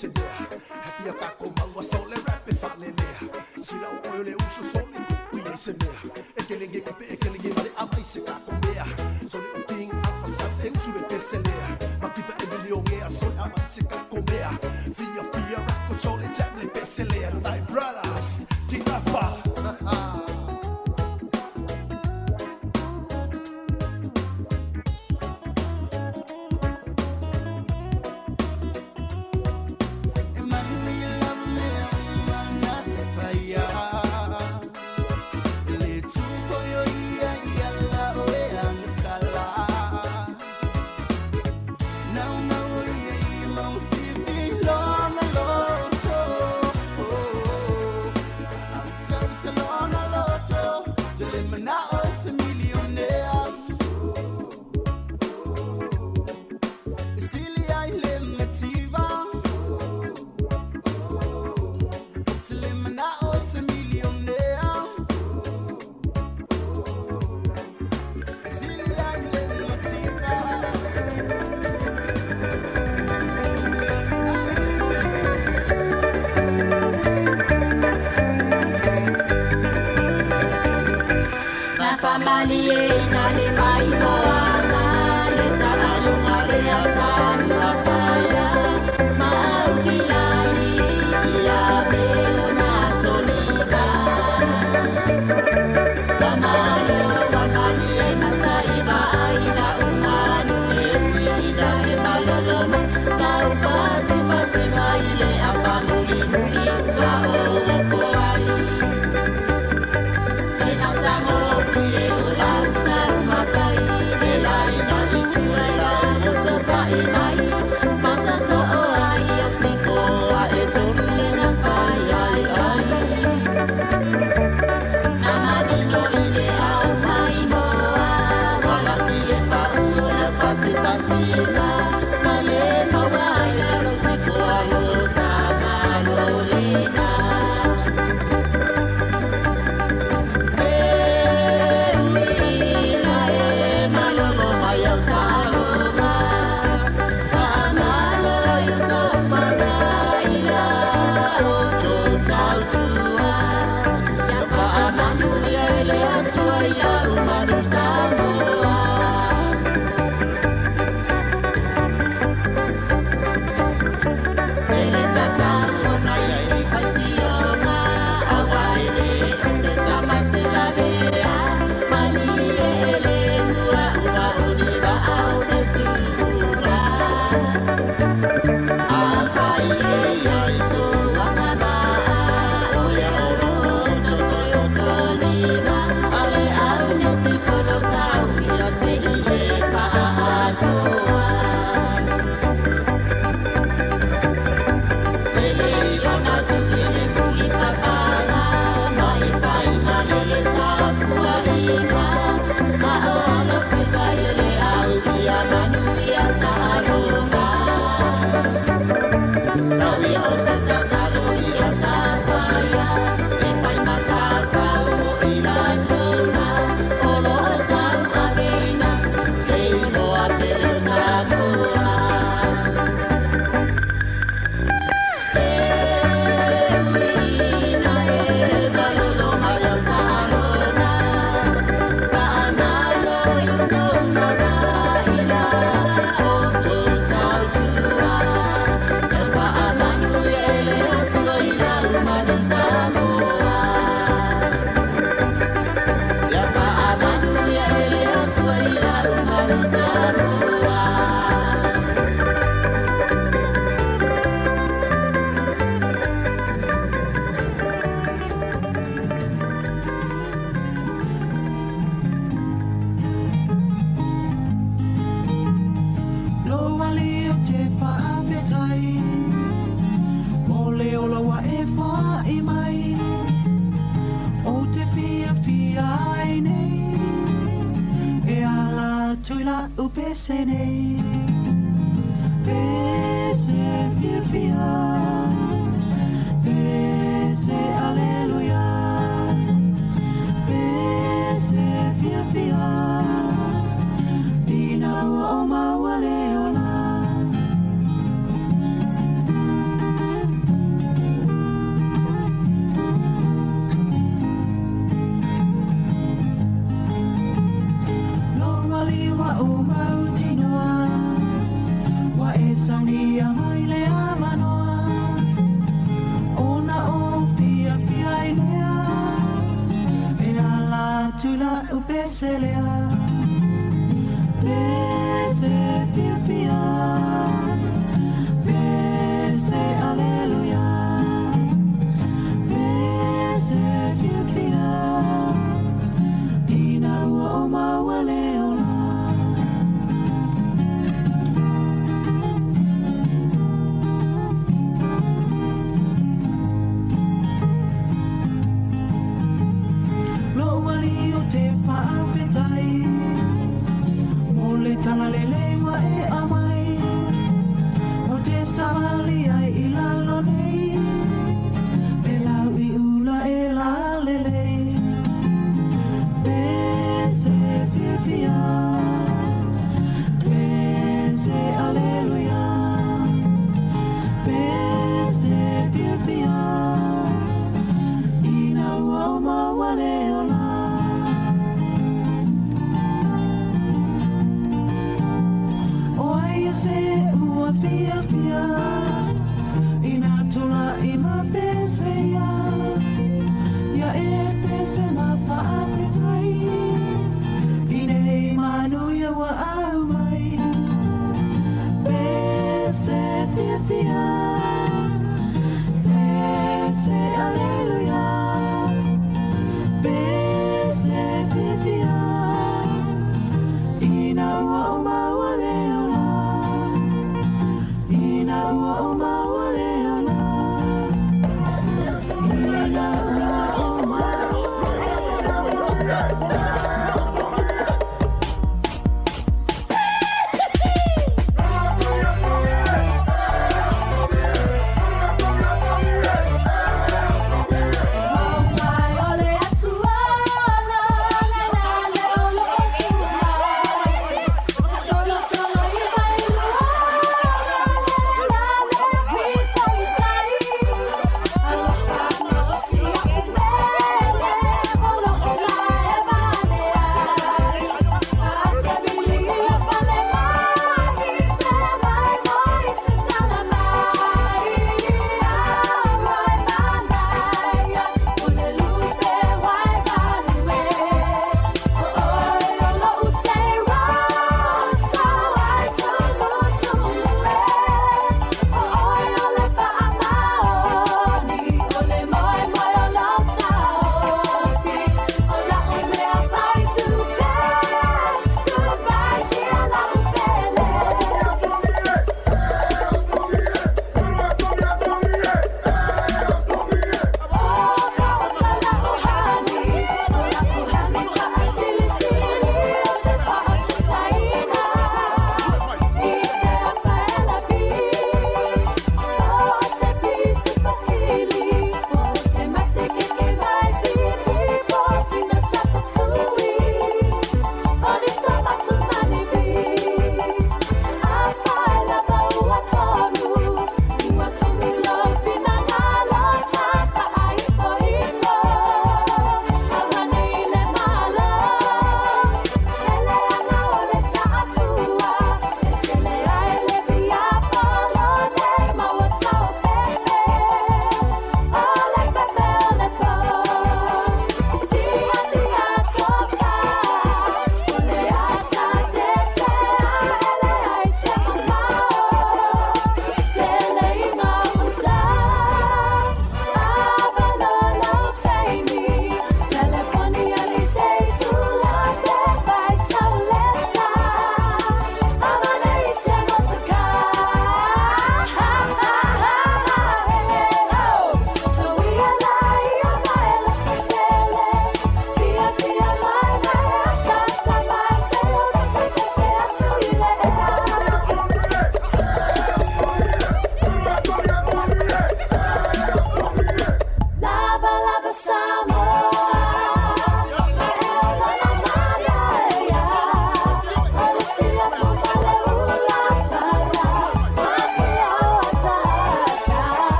se mea happy a kako maua sole rap e fale nea sila o le uso sole kupi e se mea e ke lege kape e ke lege vale amai se kako mea sole o ting a pasau e uso le pese lea makipa e milio ngea sole amai se kako mea fia rako sole jam le pese lea my brothers King Rafa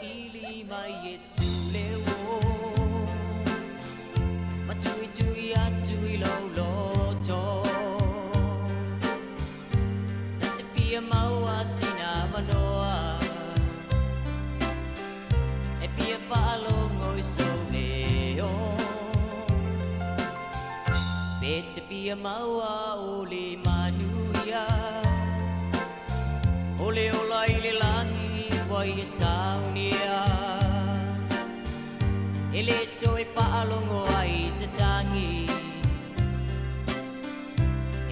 ili mai Yesu leo matui tui atui lo lo to na te pia maua sina manoa e pia palo ngoi so leo pe te pia maua ole manuia ole ola ile langi wai saunia ele toi palongo ai se tangi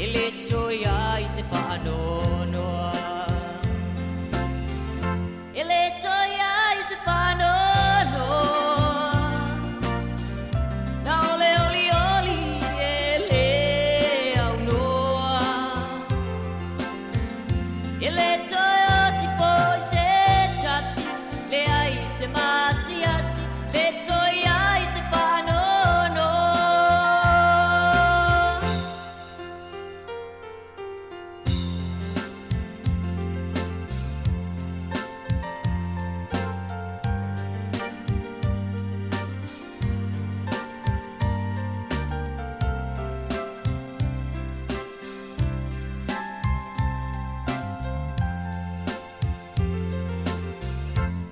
ele toi ai se panono ele toi ai se panono na ole oli oli ele au noa ele toi tipo se tasi le ai se masiasi le toi ai se panono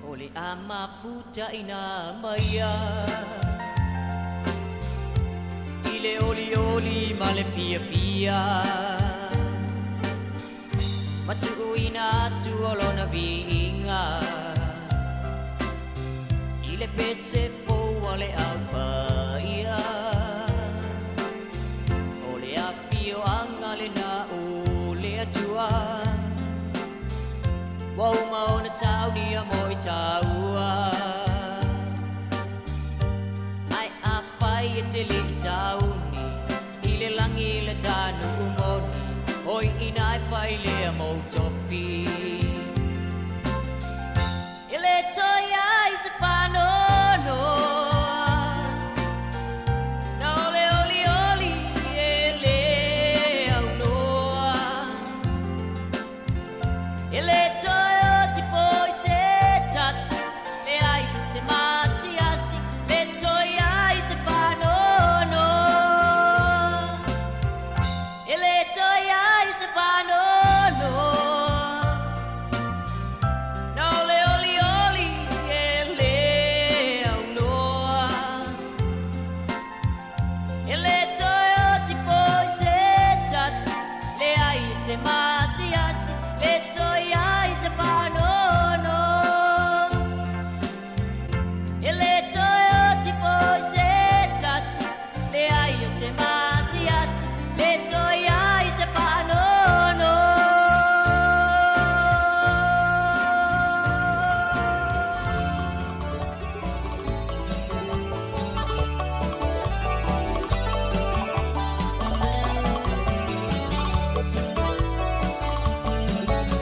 ole ama puta ina maya ile oli oli male pia pia matu ina tu olona vinga ile pese po wale apaia ole apio angale na ole atua wau maona saudia moi taua ai apai e te li sauni ile langi le tanu umoni oi inai pai le mo topi ile toi ai se panono na ole oli oli ele au noa ele toi tipo se tasi le ai se masiasi le toi ai se panono ele toi ai se panono na ole oli oli ele au noa ele toi tipo se tasi le ai se masiasi le toi ai se panono ele toi tipo se tasi le ai se masiasi le toi ai se panono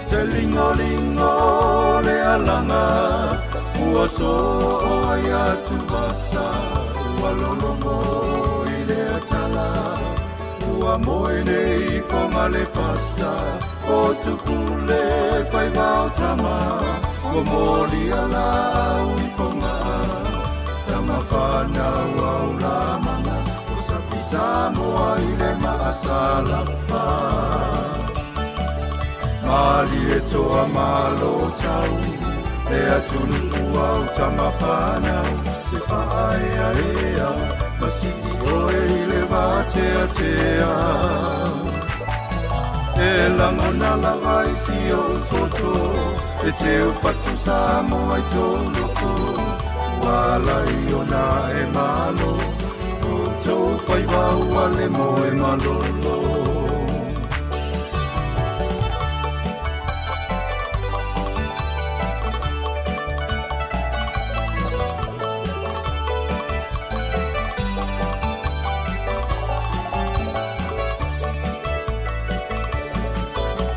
Te lingo le alanga ua so ai atu vasa ua lolomo i le atala ua moe nei fonga le fasa o tukule fai wau tama o moli ala ui fonga tama whana wau la mana o sapisa moa i le maasala wha Mali e toa malo tau E atunu ua o tama whanau Te whaea ea Masiki oe i le vate a tea E langona lawa i si o toto E te o fatu sa moa i tō loto Wala i ona e malo O tō whai wau ale mo e malolo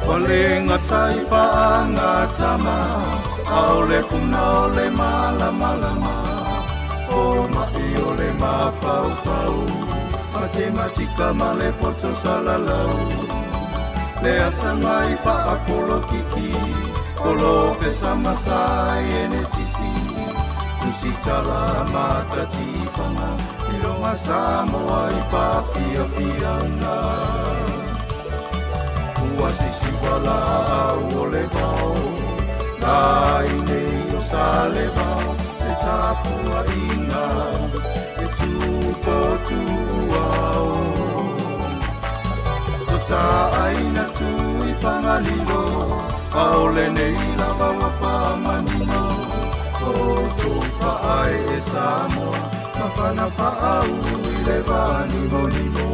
Walenga taifa ngatama Aole kuna ole malama lama O mai ole mafau fau Matematika male poto salalau Le atangai fa apolo kiki Kolo fe samasai ene tisi tala mata tifanga Ilonga Samoa I whawhia whianga Ua sisi wala au o le vau Lai nei o sa le vau Te tāpua ina E tūpo tūau Ta aina tu I whangalilo Aole nei lava wa whamanino O tō whaai e Samoa Mawhana whaau I le vani monino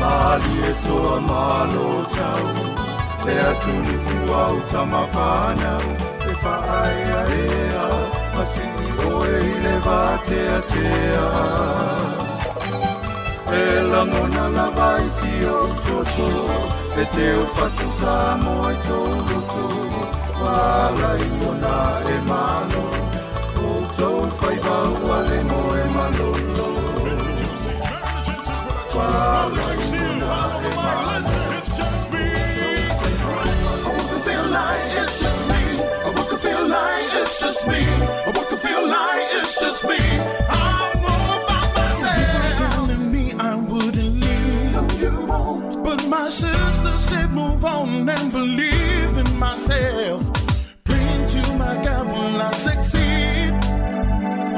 Mali e toa malo tau Le atunu kuau tamawhanau E whaai a ea Masini oe I le vate a tea E langona lava I si o toto E te o whatu Samoa I tō roto Wala I ona e malo O tō whaibau a le mo e malolo Wala I ona e malo It's just me. I would feel like it's just me. I would feel like it's just me. I'm all by myself. Telling me I wouldn't leave. No, you won't. But my sister said move on and believe in myself. Praying to my God will I succeed.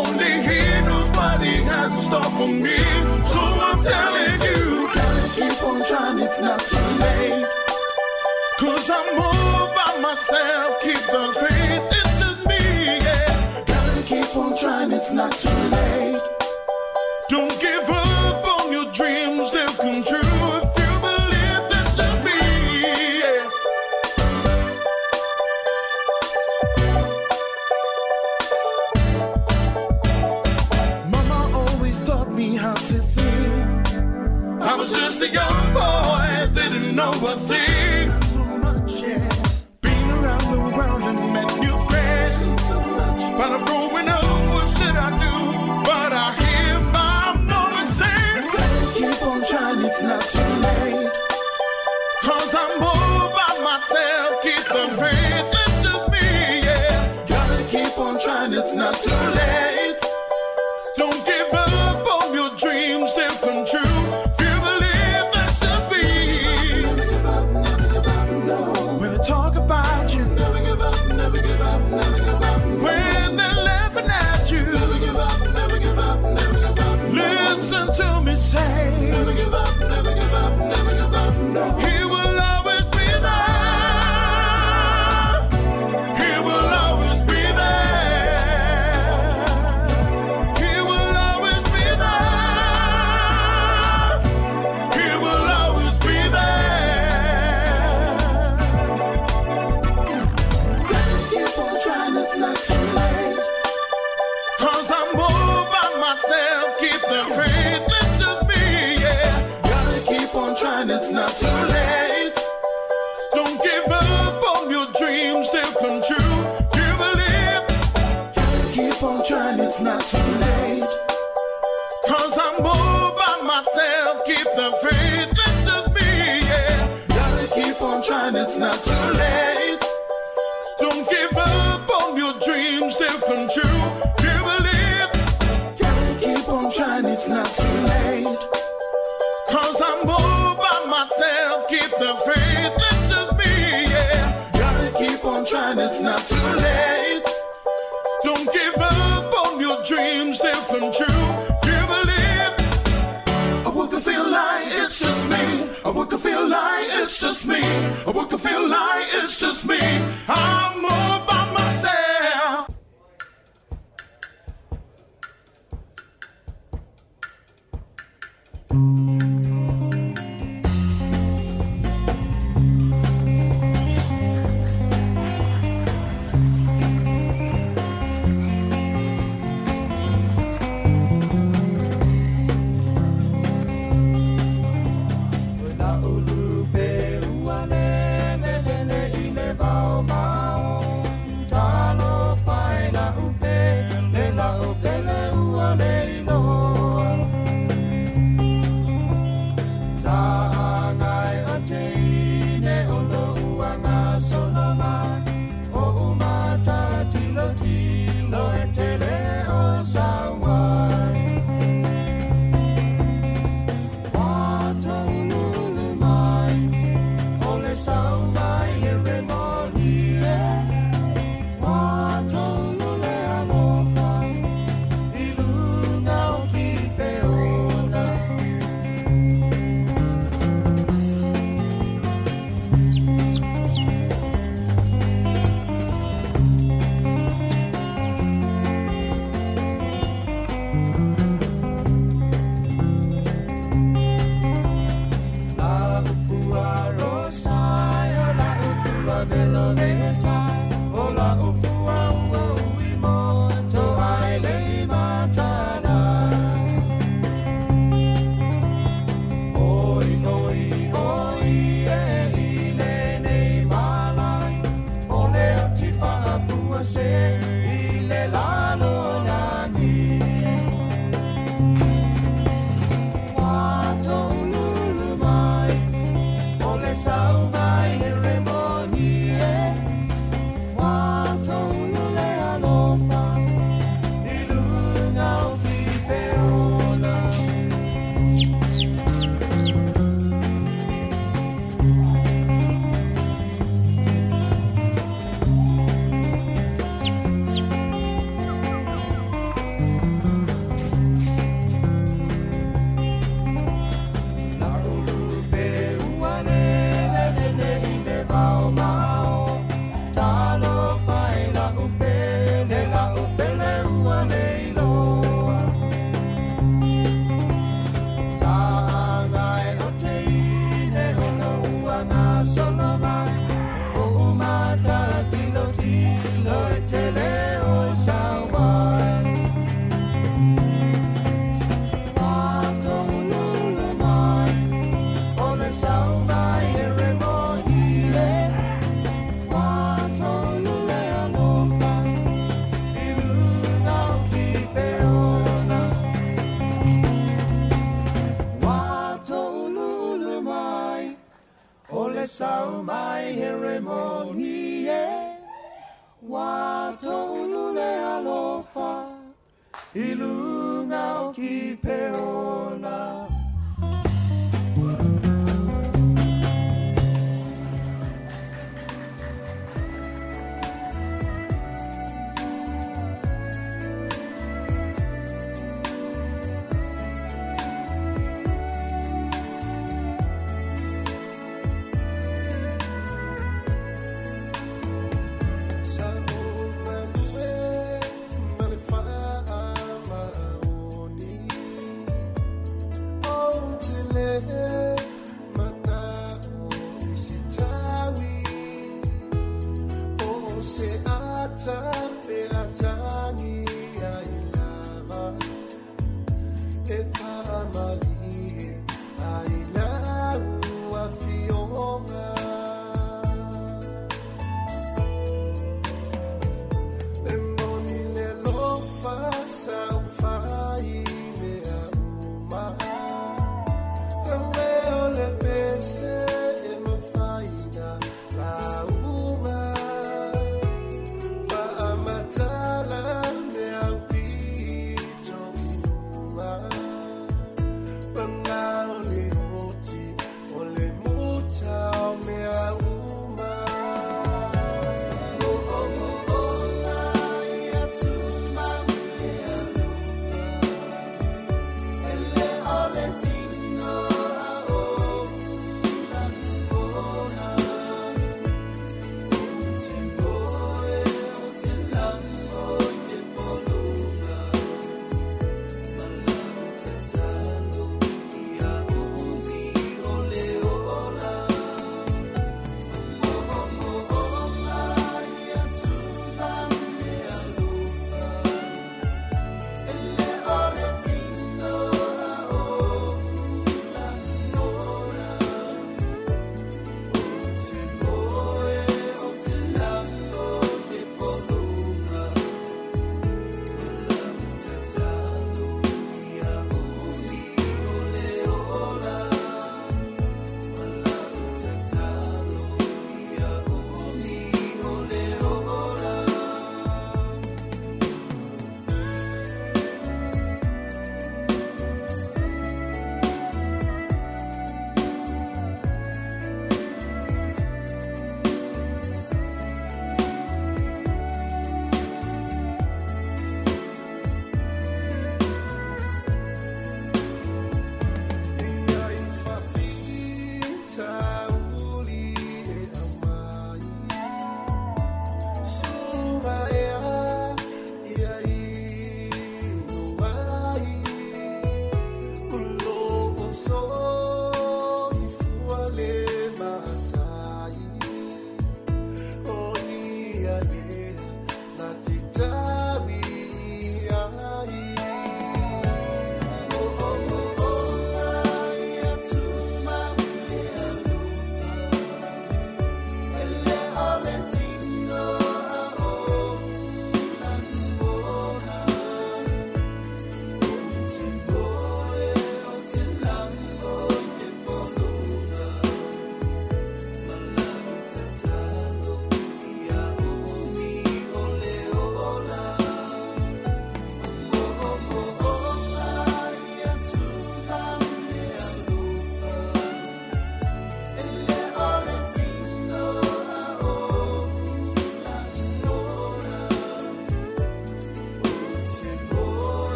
Only He knows what He has in store for me. So I'm telling you, gotta keep on trying. It's not too late. Cause I'm all by myself, keep the faith, it's just me, yeah. Gotta keep on trying, it's not too late. Don't give up on your dreams, they'll come true if you believe that just me, yeah. Mama always taught me how to sing. I was just a young boy, didn't know a thing. Been around the world and met new friends. But I'm growing up, what should I do? But I hear my mama say, gotta keep on trying, it's not too late. Cause I'm all by myself, keep the faith, it's just me, yeah. Gotta keep on trying, it's not too late. Don't give up on your dreams, they'll come true. If you believe that's just me. Never give up, never give up, no. When they talk about you, never give up, never give up, never give up, no. When they're laughing at you, never give up, never give up, never give up, no. Listen to me say, never give up, never give up, never give up, no. He will always be there. He will always be there. He will always be there. He will always be there. Gotta keep on trying, it's not too late. Cause I'm all by myself, keep the faith, it's just me, yeah. Gotta keep on trying, it's not too late. Don't give up on your dreams, they'll come true. If you believe, gotta keep on trying, it's not too late. Cause I'm all by myself, keep the faith, it's just me, yeah. Gotta keep on trying, it's not too late. Don't give up on your dreams, they'll come true. If you believe, gotta keep on trying, it's not too late. Cause I'm all by myself, keep the faith, it's just me, yeah. Gotta keep on trying, it's not too late. Don't give up on your dreams, they'll come true. If you believe, I would feel like it's just me. I would feel like it's just me. I would feel like it's just me. I'm all by myself. La ulu pe uane me sau mai heremonie wa tolu le alofa ilunga o ki peona.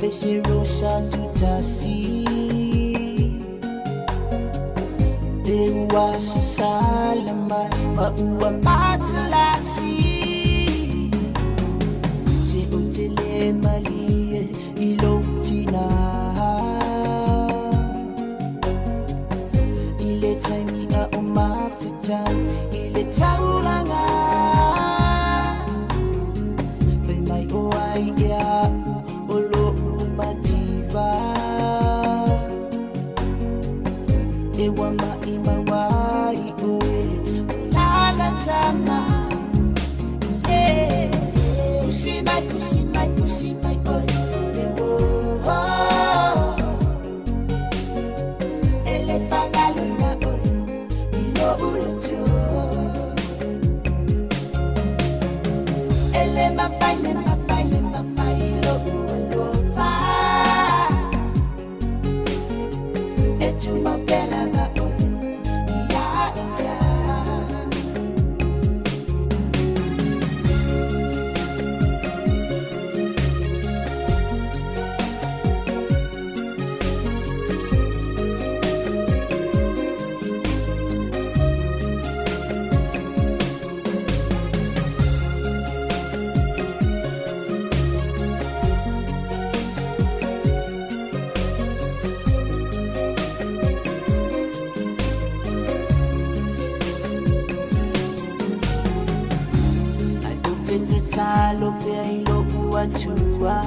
fesero satutasi Dewa salama maua matalasi Se utele malie ilotina Ile tangia o mafuta ile taulanga Pe mai o ai ia olo umativa Ewa maima wai oe Lala tama Fusi mai oe Ewo Ele fangaluna oe Ilo uloto Ele mafai Lo ulo fa Etu mapela Talo peilo uachua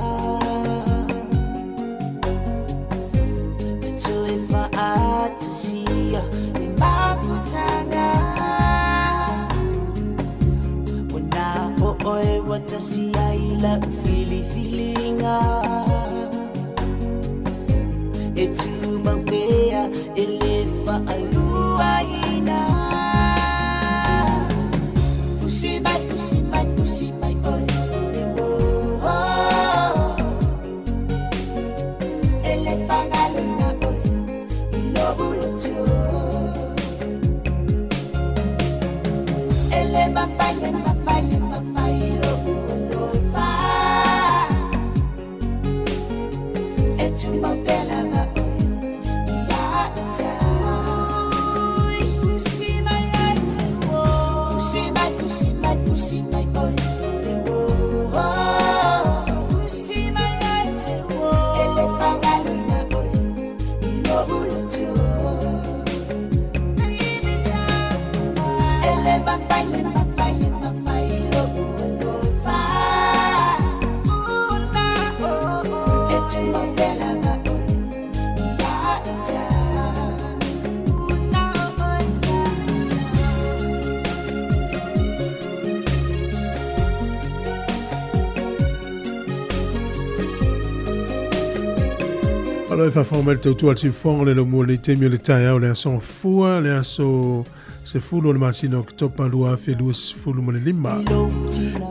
Eto efa atasia Imafutanga Wana oe watasia ila ufili-filinga Etu mawea elefa alua ina Fusi mai Alors, il va former le tout al fond le mot le temi le taille le son fou le so se fou le machine que top loi fait douce fou le mole lima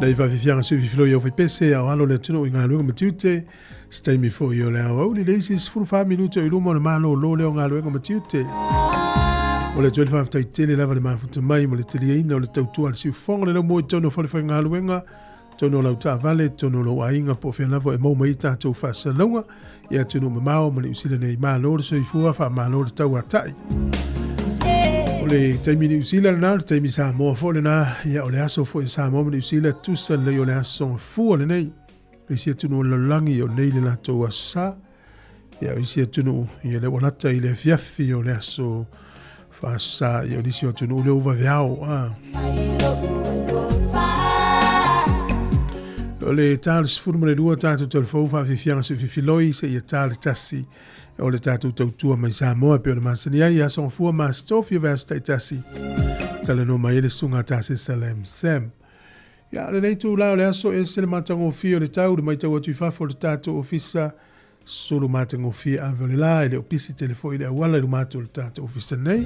là il va vivre sur viflo yo fait PC alors le tuno inga lo mtute stay me for yo la o le is full 5 minutes le mole malo lo le nga lo mtute o le 12 fa tele la va le ma futu mai mo le tele ina le tout al fond le mot tono fo le fa nga lo nga tono la uta vale tono lo ainga po fe na vo e mo mai ta to fa sa longa ia tunu mamao mo le usile nei malo so ifua fa malo tau atai o le taimi ni usile na taimi sa mo fo le na ia o le aso fo sa mo ni usile tu sa le o le aso fu le nei le sia tunu lo langi o nei le la to sa ia sia tunu ia le wala ile fiafi o le aso fa sa ia ni sia tunu le uva viao o le tale sfuru le dua tatu telefou fa fifianga se fifiloi se ia tale tasi o le tatu tautua mai Samoa pe o le masani ai a son fua ma stofia vesta tasi tale no mai le sunga tasi salem sem ya le nei tu la le aso e se le matango fio le tau le mai tau atu fafo le tatu ofisa solo matango fio avole la e le opisi telefoi le wala le matu le tatu ofisa nei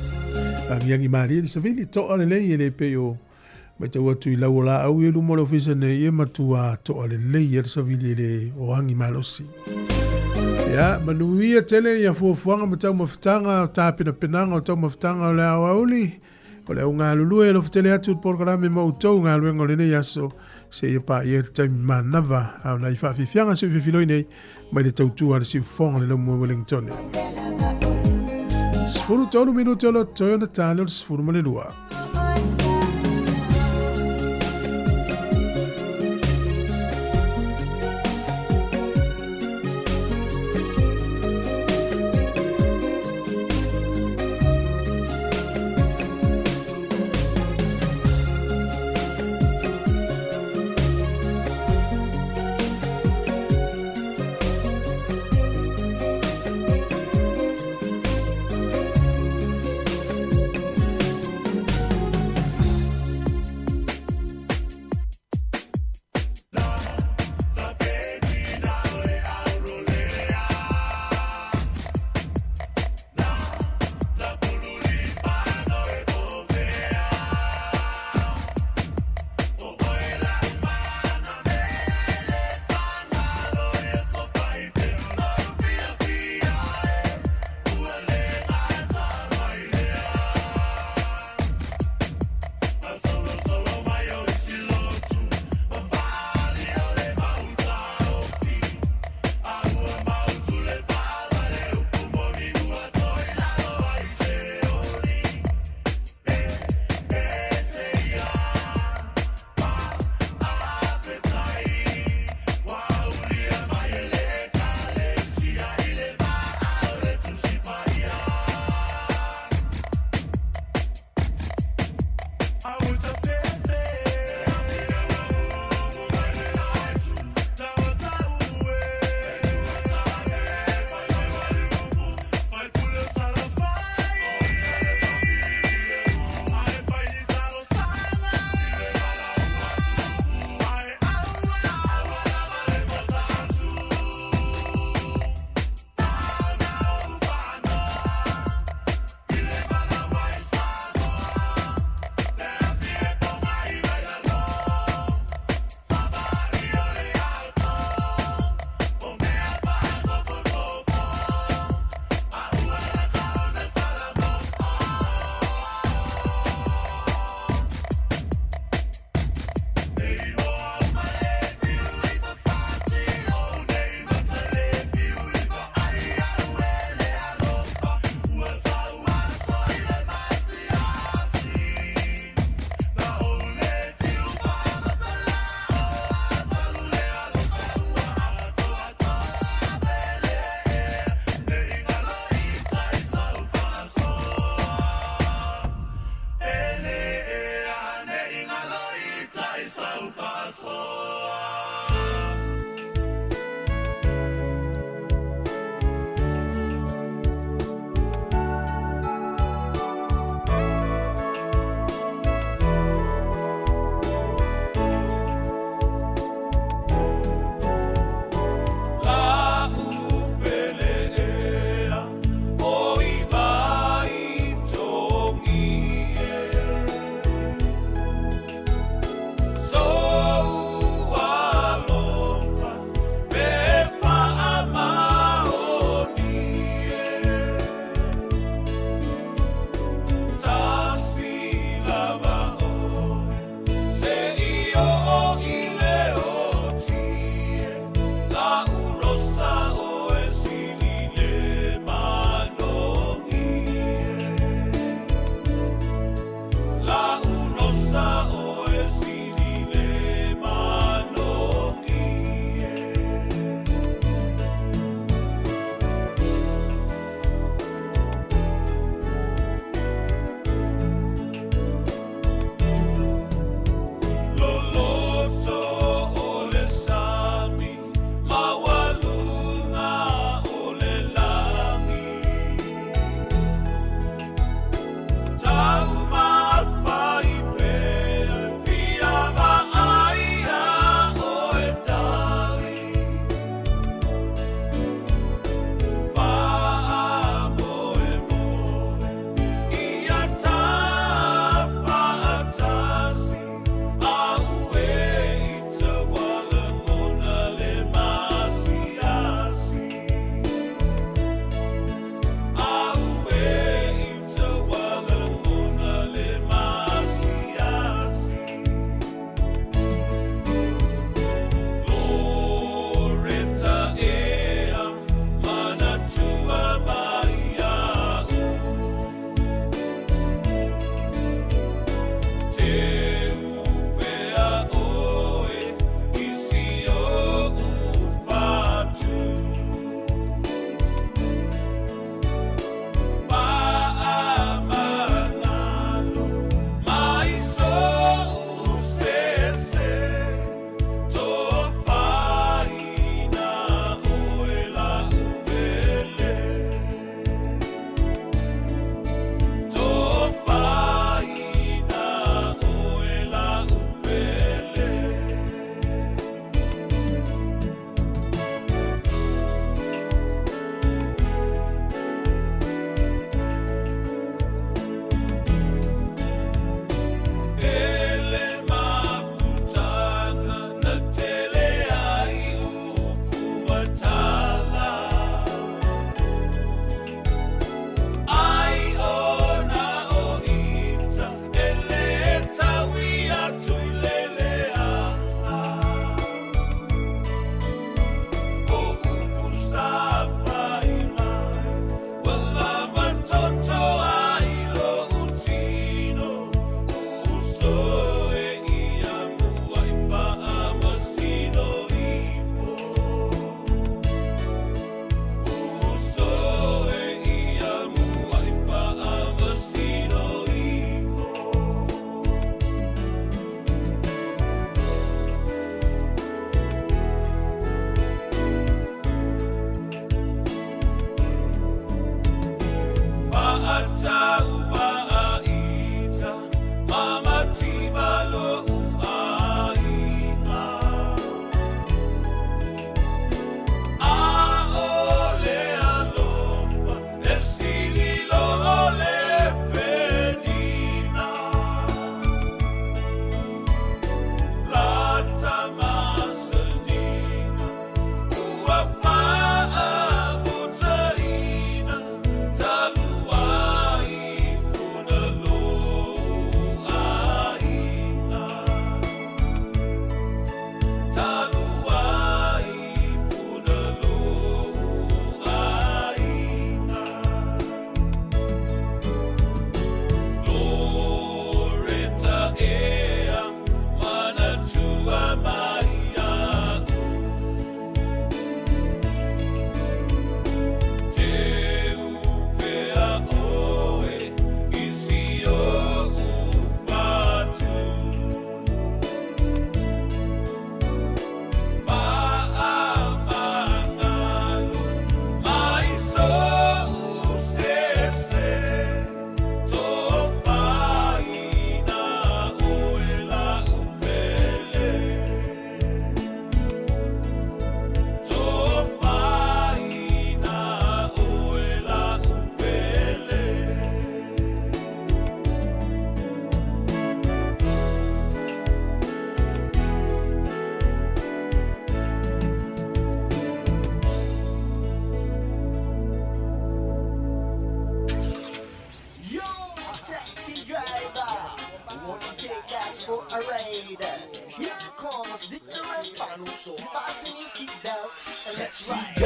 angiangi mari le savili to ale lei le pe o mai tau atu I lau la au e lumo le ofisa nei e matua to ale lei e savili le o angi malosi. Ya, manuia tele ia fuafuanga ma tau mawhitanga tāpina penanga o tau mawhitanga o le au auli. O le unga lulu e lo fitele atu programe mautou ngā luenga le nei aso se ia pa ia tai manava au nai fa fianga se fifiloi nei mai le tautua le siufonga le lomu Wellington. Sfuru tonu minuti o lo toyo na tale o sfuru ma le lua.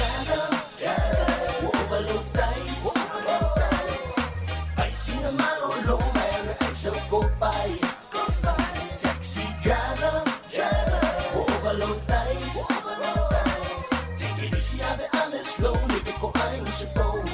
gather, gather, overlook dice. I see a man on low man, I shall go by. Taxi driver, driver, overload dice. Take it easy, have it honest, slowly, because I'm supposed.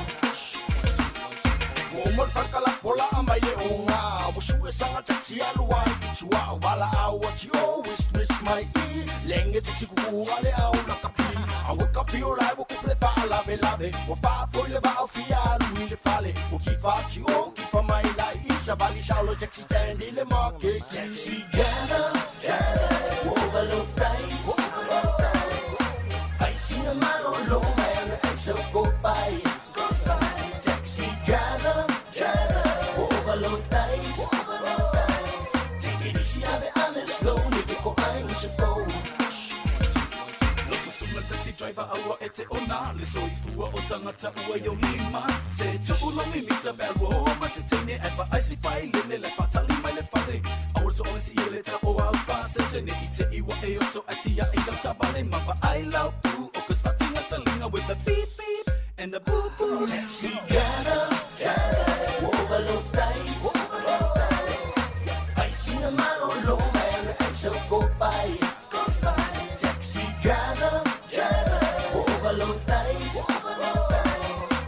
Woman, Pakalapola, and my leonga, was you a son of taxi aluai? Sua, Vala, what you always twist my ear. Lenge, taxi, Kuale, like a pea. I woke up your life, woke up the Pala, Belave, or Pa for the Balfia, Will Fale, who keep out you, keep for my life. Isabali, Shallow, taxi stand in the market. Taxi gather, gather, overlook dice. I see a man on low man, I shall go by. Taxi gather, gather, overload dice. Take it easy, have it honest, slowly, because I'm supposed. Taxi driver awa ete ona le soifua o tangata ua yo lima se tuulo mi mita bero ma se tene epa icy file le le fatali mai le fale awar so on si ele ta o al pase se ne ite iwa e o so atia e ga tabale ma ba I love you o ka statinga talinga with the beep beep and the boo boo. Taxi gather, gather, overlook dice. I see a man on low man, I shall go by. Taxi gather, overload dice.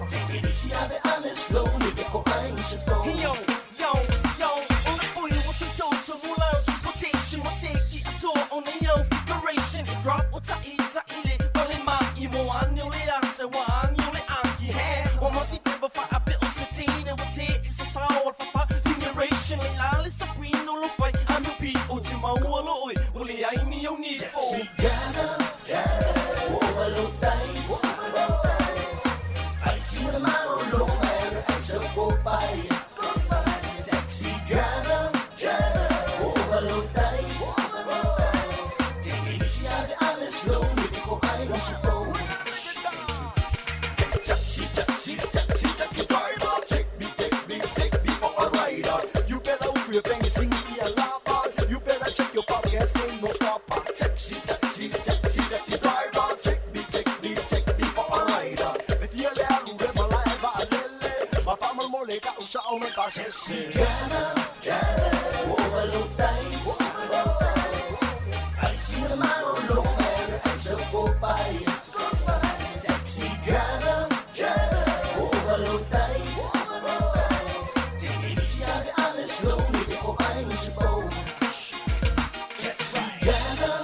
Take it easy, have it honest, slowly, because I'm supposed. Yo, on the boy was a total rule out transportation, was shaky at all on the young figuration. Drop what I eat, I eat it, falling my emo, I knew it, I said, one, you let Anki hair. One must it never for a bit of satine, and what it is a sour for figuration. Like Alice, a green, no fight, I'm a people to my wall, only I need you need for. Overlook dice. I see a man on low man, I shall go by. Taxi driver, driver, overlook dice. Take it easy, have it honest, slowly, because I'm supposed. Taxi driver, take me for a rider. You better open your thing and sing me a lover. You better check your pockets, ain't no stopper. Taxi driver, take me for a rider. If you're there, you never lie about it. My family more like I was on my basis. Overlook dice. I see a man on low man, I shall go by. Taxi driver, overlook dice. Take it easy, have it honest, slowly, because I'm supposed. Taxi driver,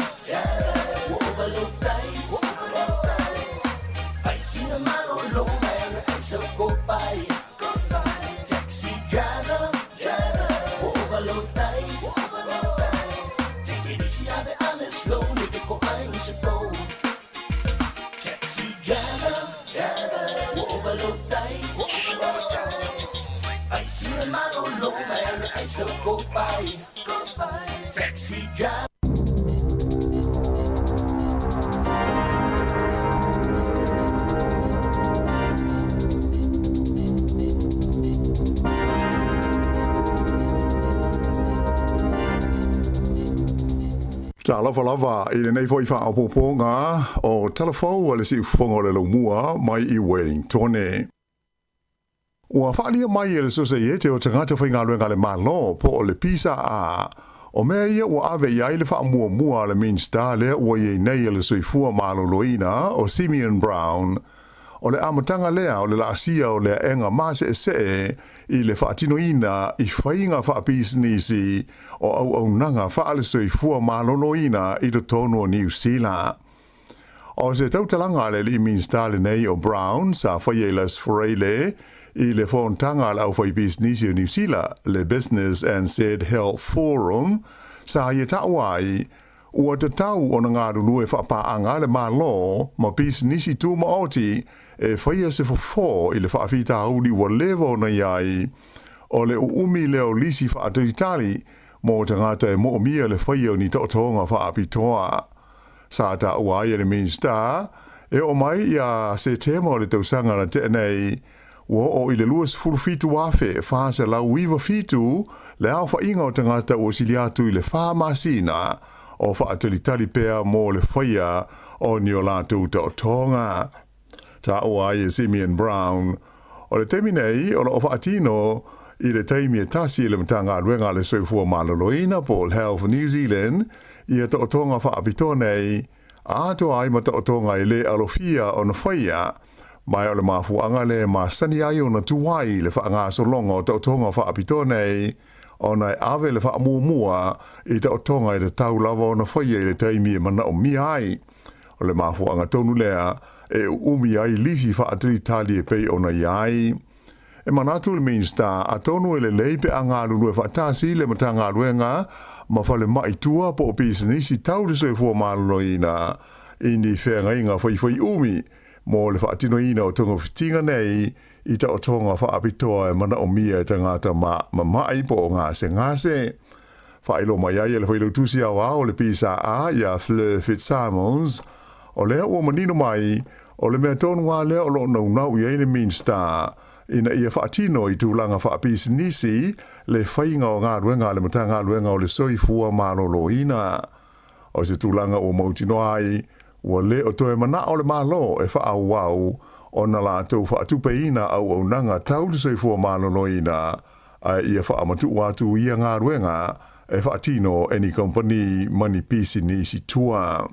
overlook dice. I see a man on low man, I shall go by. Taxi driver, overload dice. Take it easy, have it honest, slowly, because I'm supposed. Taxi driver, overload dice. I see a man on low man, I shall go by. Taxi driver. Ta lava I le nei foi fa o poponga o telefo le si fongo le lumua mai I Wellington. Ua whaalia mai le societe o tangata whainga luenga le malo po o le pisa a o mea ia ua ave iai le wha mua le Minster le ua iei nei le soifua malo loina o Simeon Brown o le amatanga lea o le laasia o le enga mase se I le whaatinoina I whainga wha business o au nanga wha le soifua malo loina I to tono New Zealand. O se tautalanga le Minster le nei o Brown sa whaielas foreile I le whontanga le au whai business o New Zealand, le Business and Said Health Forum, sa ia tauai, ua te tau o na ngāru lue whapaanga le malo, ma business I tū maoti, e whaia se fofo I le whaafita hauri wa levo na iai, o le uumi leo lisi whaaturitari, mo te ngata e mo mia le whaia ni totonga whaapitoa. Sa tauai le Minster, e o mai ia se temo le tausanga na tenei, o I le luas furufitu wafe fasa la wiva fitu le au whainga o tangata o siliatu I le wha masina o wha atalitali pea mo le whaia o ni o lātou ta o tonga. Ta o ai Simeon Brown. O le temi nei, o le ofa atino, i le teimi e tasi le mtanga ruenga le soifua maloloina po le Health New Zealand, i e to'otonga wha apito nei, a to ai ma to'otonga i le alofia o na whaia, mai o le mafuanga le ma sani ai o na tuwai le wha ngā solonga o to'otonga wha apito nei, o nai ave le wha mua i to'otonga i le tau lava o na whaia i le teimi e mana o mi ai. O le mafuanga tonu lea, e umi ai lisi wha atri tali e pei o na iai. E manatu le minsta, a tonu e le leipe a ngā lulu e whaatasi le mata ngā ruenga, ma whale mai tua po o pisanisi tau le soi fua maloloina, i ni whenga inga whai umi, mo le whaatino ina o tonga whitinga nei, i ta o tonga whaapitoa e mana o mia e tangata ma mai po o ngase. Whailo mai ai e le whailu tusi a wā o le pisa a ia Fleur Fitzsimons, o lea ua manino mai, o le mea tonu wā lea o lo nau i eile minsta, ina ia whaatino i tūlanga whaapisi nisi, le whainga o ngā ruenga le mata ngā ruenga o le soifua malolo ina. O se tūlanga o mautino ai, ua le o toe mana o le malo e whaau wau, o na la tau whaatupe ina au nanga tau le soifua malolo ina, a ia whaamatu watu ia ngā ruenga, e whaatino any company mani pisi nisi tua.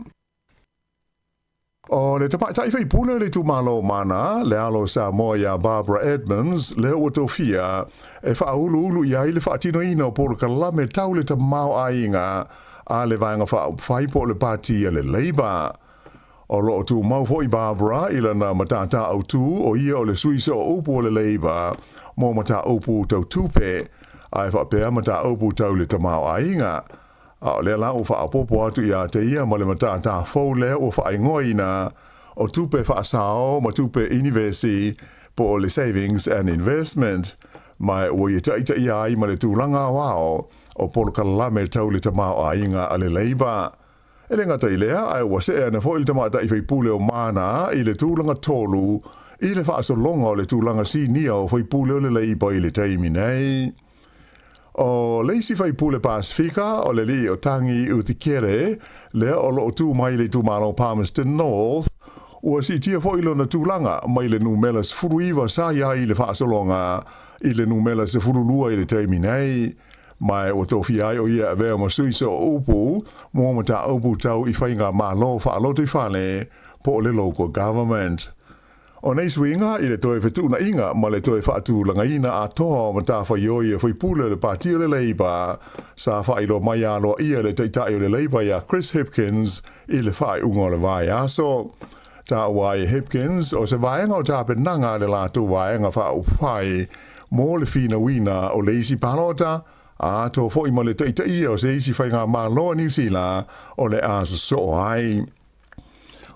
O le tapai whai puna le tu malo mana, le alo sa moia Barbara Edmonds, le ua tofia, e whaulu iai le whaatino ina o polo kalame tau le ta mau ainga, a le vaenga whai po le pati le Labour. O lo tu mau hoi Barbara, ila na matata au tu, o ia o le suiso o upu le Labour, mo mata upu tau tupe, ai whapea mata upu tau le ta mau ainga. A le la o whaapopo atu ia te ia ma le matata fau le o whaingoina o tupe whaasao ma tupe university po o le savings and investment mai o i taita ia ai ma le tūlanga wao o polo kalame tau le tamau a inga a le Labour. E le ngata i lea ai wase e na fo il tamata i whaipule o mana i le tūlanga tolu i le whaasolonga o le tūlanga sinia o whaipule o le Labour i le taimi nei. O leisi fai pule Pasifika o le li o tangi utikere le o lo tu mai le tu malo Palmerston North ua si tia fo ilo na tūlanga mai le numelas furuiva sa ia i le whaasolonga i le numelas e furulua i le teimi nei mai o tofi ai o ia vea masuisa o upu mo mata upu tau i whainga malo whaalote whale po le local government. O nei swinga i le toe whetuna inga ma le toe whaatu langa ina a toa ma tā whaioi e whaipule le pāti o le Labour sa whairo mai alo ia le teitai o le Labour ia Chris Hipkins i le whai unga le vai aso. Tā wai Hipkins o se vaenga o tā penanga le lātu vaenga whau whai mō le whina wina o le isi palota a tō fwoi ma le teitai o se isi whainga māloa New Zealand o le aso so ai.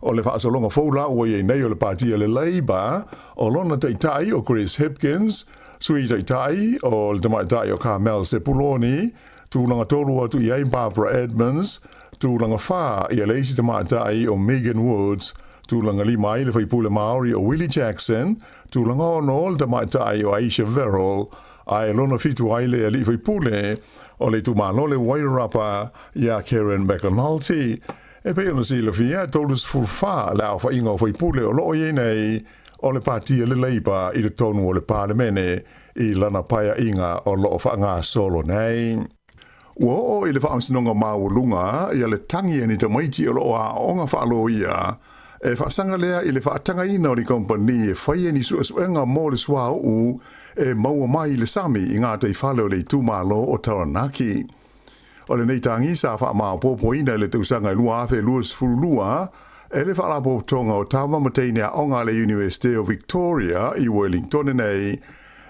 O le whaasolonga fōla ua i nei o le pātia le Labour, o lona teitai o Chris Hipkins, sui teitai o le tamaitai o Carmel Sepuloni, tūlanga tolu atu i ei Barbara Edmonds, tūlanga whā i a leisi tamaitai o Megan Woods, tūlanga lima i le whaipule Māori o Willie Jackson, tūlanga ono le tamaitai o Aisha Verrill, ai lona fitu ai le ali whaipule, o le tūmālo le Wairarapa i a Karen McAnulty, e pe ona sila fia tolus furfa la fa ingo foi pule o lo ye nei o le partia le Labour i le tonu o le parlemene i lana paia inga o lo fa nga solo nei o i le fa amsinonga maulunga i le tangi ni te maiti o lo a onga fa lo ia e fa sanga lea i le fa tanga ina o ni company e fa ni su enga mo le swa u e mau mai le sami inga te falo le tumalo o Taranaki. O le nei tangi sa wha maa popo ina le tausanga lua afe luas furulua, e le wha po tonga o tawa mateinea onga le University of Victoria i Wellington nei,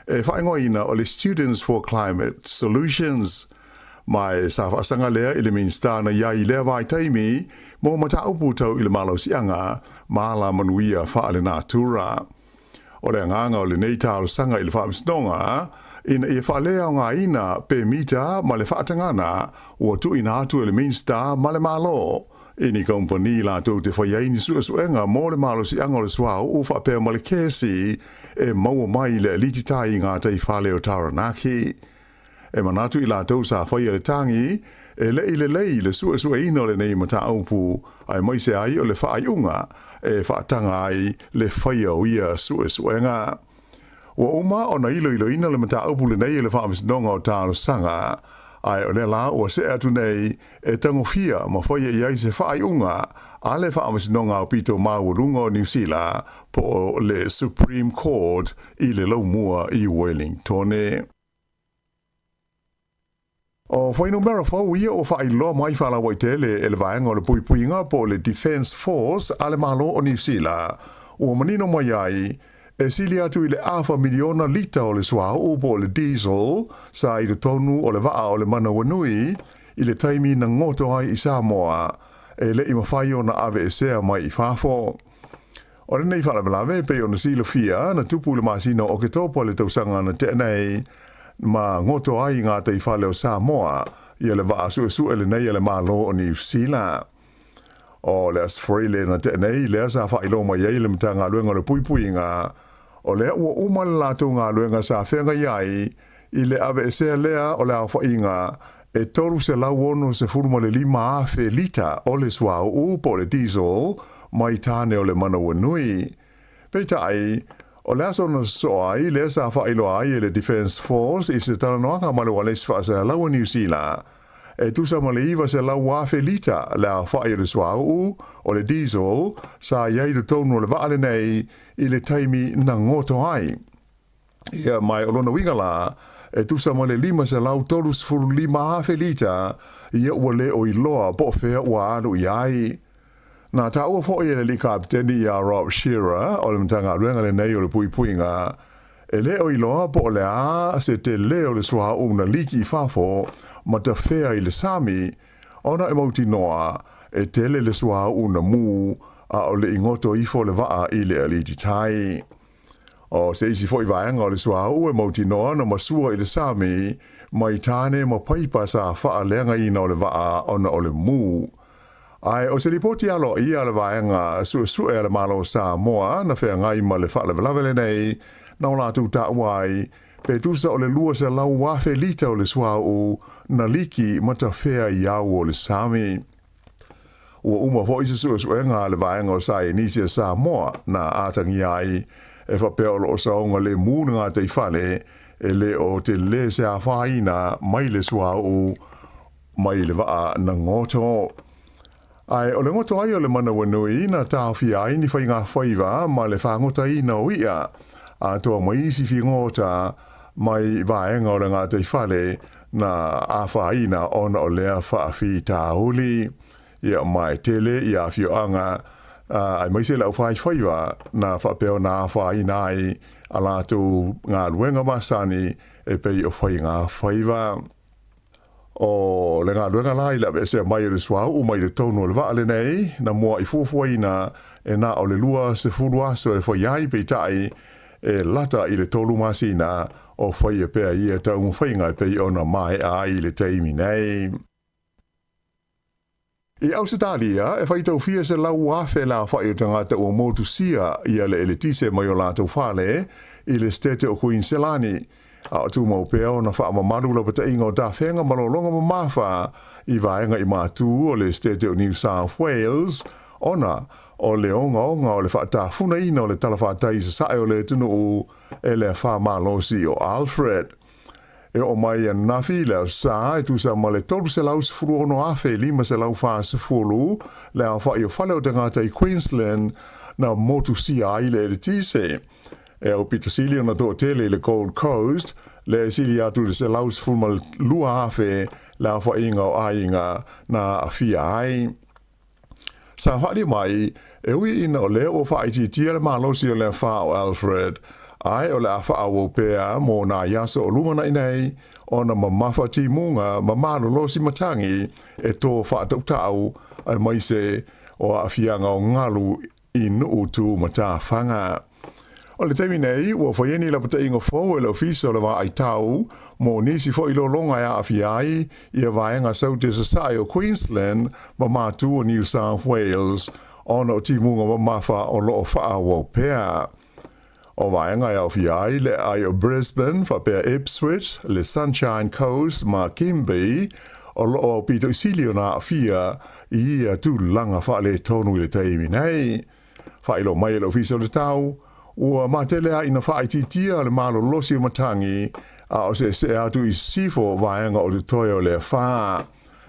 e wha ina o le Students for Climate Solutions. Mai sa wha sanga lea i le minstana ia i lea vai taimi, mo mata upu tau i le malausianga, maala manuia wha le natura. O le nganga o le nei tau sanga i le wha amsnonga, ina ia whalea o ngā ina pe mita ma le whaatangana ua tu ina atu e le minsta ma le malo. Ini kompani la tau te whaiaini suenga mo le malo si anga o le suao o whapea ma le kesi e maua mai le elititai ngā tei whale o Taranaki. e manatu i la tau sa whai le tangi, e le sua ino le nei mata aupu, ai mai se ai o le whaai unga, e whaatanga ai le whai au ia sua ngā. Wa uma o na ilo ina le mata aupu le nei le whaamis nonga o tāno sanga, ai o le la o se atu nei e tango fia ma whai iai se whaai unga, a le whaamis nonga o pito Māurunga o New Zealand po le Supreme Court i le laumua i Wellington. O whaino mera whau ia o whai loa mai whala waitele e le vaenga o le puipuinga po le Defence Force a le malo o New Zealand. O manino mai ai, e sili atu i le awha miliona lita o le swao po le diesel sa i le tonu o le waa o le mana wanui i le taimi na ngoto ai i Samoa e le ima whai o na ave e sea mai i whafo. O le nei whala malawe pe o na sila fia na tupu le masina o ke topo le tausanga na tenei ma ngoto ai ngā te i whale o Samoa i le waa su le nei le malo o New Zealand. O le asfrile na tenei le asa whailo mai ei le mtanga luenga le puipuinga o le ua umale lato ngā luenga sa whenga iai i le ave e sea lea o le awhainga e toru se lauono se furuma le 5 lita o le swao po le diesel mai tāne o le mana wanui. Peita ai, o le aso na soa ai le sa whailo ai e le Defence Force i se talanoanga ma le wales whaasa laua New Zealand. E tusa ma le iwa se lau 5 lita le a whae le swao o le diesel sa iei le tonu le vaale nei i le taimi na ngoto ai. Ia mai o lona winga la, e tusa ma le 5 se lau tolus furu 5 lita ia ua le o iloa po fea ua anu iai. Nā ta ua fo i le li kapteni ia Rob Shearer o le mtanga luenga le nei o le puipuinga, e le o iloa po le a se te le o le sua na liki i fafo ma ta fea i le sami, ona e mauti noa e tele le sua na mu a o le ingoto i fo le waa i le aliti tai. O se isi fo i vaenga o le sua e mauti noa na masua i le sami, mai tane ma paipa sa faa lenga i na o le waa ona o le mu. Ai, o se ripoti alo i ale vaenga su e le malo Samoa na fea ngai ma le faa le velavele nei, na o lātou ta uai, pe tusa o le lua se lau 5 lita o le swao na liki mata fea i au o le sami. Ua uma fo isa su e ngā le vaenga o sa e nisi Samoa na atangi ai, e whapea o lo saonga le mūna ngā te whale, e le o te le se a whaina mai le swao, mai le waa na ngoto. Ai, o le ngoto ai o le mana wanui na tāwhi ai ni whai ngā whaiva ma le whangota i na o ia, a toa mai isi fi ngota mai vaenga o le ngā te whale na a whaina ona o lea whaafi tāhuli. Ia mai tele i a fio anga, ai mai se lau whaiva na whapeo na whaina ai a lātou ngā luenga masani e pei o whai ngā whaiva. O le ngā luenga lai la se mai o le swau mai le tono le vaale nei na mua i fuafuaina e na o le lua se furu aso e whai ai pei tai e lata i le tolu masina o whai e pea i e tau mwhainga e pei ona mai a i le teimi nei. I Ausitalia e whai tau fia se lau afe la whai o tangata o motu sia i ale eletise mai o lātou whale i le stete o Queenselani. A o tu mau peo na wha mamaru la pata inga o ta whenga malolonga ma mawha i vaenga i mātū o le stete o New South Wales, ona o le onga o le wha funa ina o le talawhatai sa sae o le tunu o e le wha malosi o Alfred. E o mai a nafi le sa e tu sa ma le tolu se lau se furu ono afe 5 se lau wha se furu le a wha i o whale o tangata i Queensland na motu si a i le eritise. E o Peter Silio na tō tele le Gold Coast, le sili atu se laus fulma lua afe la wha inga o ainga na a fia ai. Sa whali mai, e ui ina o le o wha iti tia le malosi o le wha o Alfred, ai o le a wha o pēa mō nā yasa o lumana inei, o na mamafa ti munga mamano losi matangi e tō wha tautau ai maise o a fianga o ngalu i nuu tu mata whanga. O le teimi nei, ua whaieni la pata ingo fōu e le ofisa o le wā ai tau, mō nisi fo ilo longa e a fiai, i a vaenga saute sa sai o Queensland, ma mātu o New South Wales, ona o timunga ma mawha o loo wha wau pēa. O vaenga au fiai le ai o Brisbane fa per Ipswich, le Sunshine Coast ma Kimby, o lo o pito isilio na fia i tu langa fa le tonu le taimi nei. Fa ilo mai le ofisa le tau, ua matele a ina fa ititia le malo losi o matangi, a o se atu i sifo vaenga o le toyo le fa.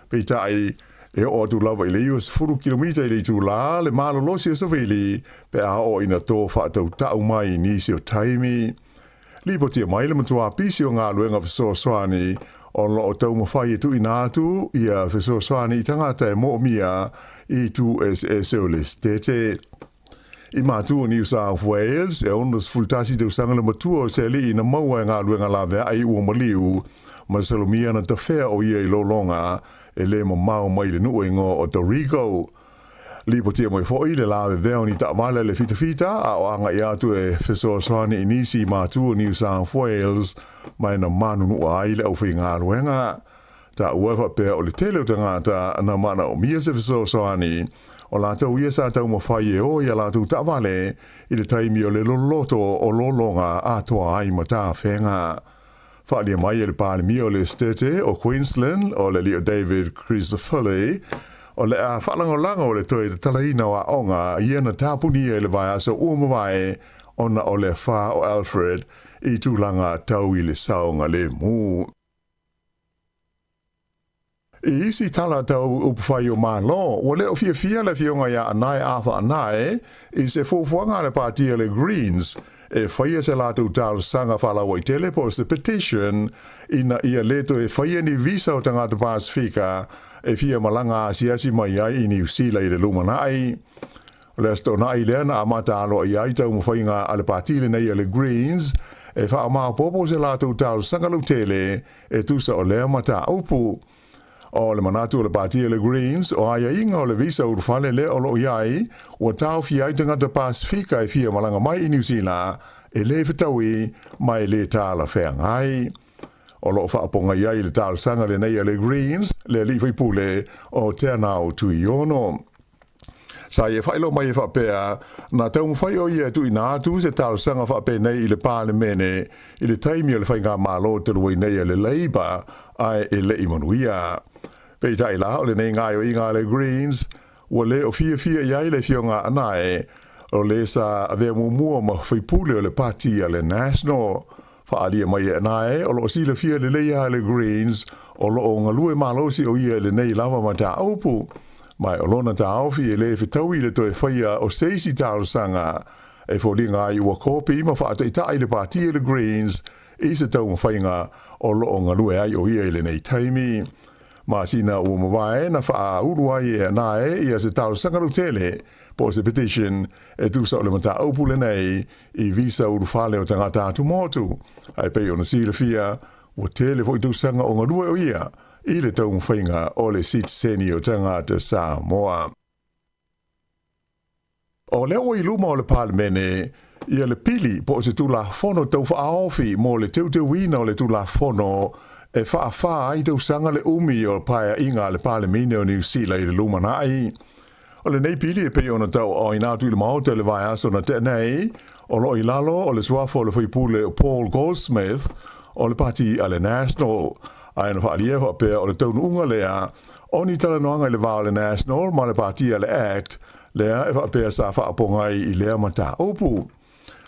Pita ai e o tu lava i le ius furu kilomita i le tu la le malo losi o savili pe a o ina tō whaatau tau mai nisi o taimi. Lipo tia mai le matua pisi o ngā luenga fiso swani o lo o tau mawhai e tu inatu ia fiso swani i tangata e mo mia i tu SS o le stete. I mātua New South Wales e onus fultasi tau sanga le matua o se li ina maua e ngā luenga lawe ai ua maliu ma salomia na tawhea o ia i lolonga e le mau mai le nuengo o Dorigo. Lipo tia mai fo i le lawe veo ni ta wale le fita a o anga i atu e feso swani inisi mātua New South Wales mai na manu nua ai le au whi ngā ruenga. Ta uefa pēr o le tele o tangata na mana o mia se feso swani o la tau ia sa tau mawhai e o ia la tu ta wale i le taimi o le loloto o lolonga a toa ai ma ta whenga. Whaalia mai e le pāle mia o le stete o Queensland o le lio David Christopheli o le a whalango o le toi le talaina o a onga i ana tāpuni e le vai asa uamawai ona o le wha o Alfred i tūlanga tau i le saonga le mū. I isi tala tau upawhai o mālo, o le o fia le fionga ia anai Arthur anai i se fuafuanga le pātia le Greens e whaia se lātou tālu sanga whalawa i tele po se petition ina ia leto e whaia ni visa o tangata Pasifika e fia malanga asiasi mai ai i New Zealand i le lumanai. O le asto nai leana a mata alo i ai tau mwhainga ale pātile nei ale Greens e wha maa popo se lātou tālu sanga lau tele e tusa o lea mata upu. O le manatu o le pātia le Greens o aia inga o le visa o rufale le o lo iai o tau fi ai tangata Pasifika e fia malanga mai i New Zealand e le whetaui mai le tāla whengai. O lo whaaponga iai le tāla sanga le nei le Greens le li whaipule o te anau tui ono. Sa e whailo mai e whapea na tau mwhai o ia tu i nātu se tāla sanga whape nei i le pāle mene i le taimi o le whainga mālo te luai nei le Labour ai e le imanuia. Pei tai la o le nei ngai o inga le Greens, o le o fia iai le fionga anae, o le sa avea mua ma whaipule o le pātia le National. Whaalia mai e anae, o lo sila fia le leia le Greens, o lo o ngalue malosi o ia le nei lava ma ta aupu. Mai o lona ta aufi e le whitau i le toe whaia o seisi tālu sanga, e fōli ngai ua kōpi ma whaataitai le pātia le Greens, i se tau mwhainga o lo o ngalue ai o ia le nei taimi. Ma sina ua mawae na wha uruai e anae ia se tālu sangaru tele po se petition e tusa o le mata aupule nei i visa urufale o tangata atu motu. Ai pei o na sila fia ua tele fo i tusanga o ngalue o ia i le tau mwhainga o le sitseni o tangata Samoa. O leo i luma o le palemene ia le pili po se tula fono tau wha aofi mo le teuteu wina o le tula fono e wha ai tau sanga le umi o paia inga le palemene o New Zealand i le lumanai. O le nei pili e pei ona tau o inatu i le maota le vai aso na tenei o lo i lalo o le suafo le whaipule o Paul Goldsmith o le pati a le National. Ai na whaalia whapea o le taunu unga lea o ni tala noanga i le vao le National ma le pati a le Act lea e whapea sa whaapongai i lea mata opu.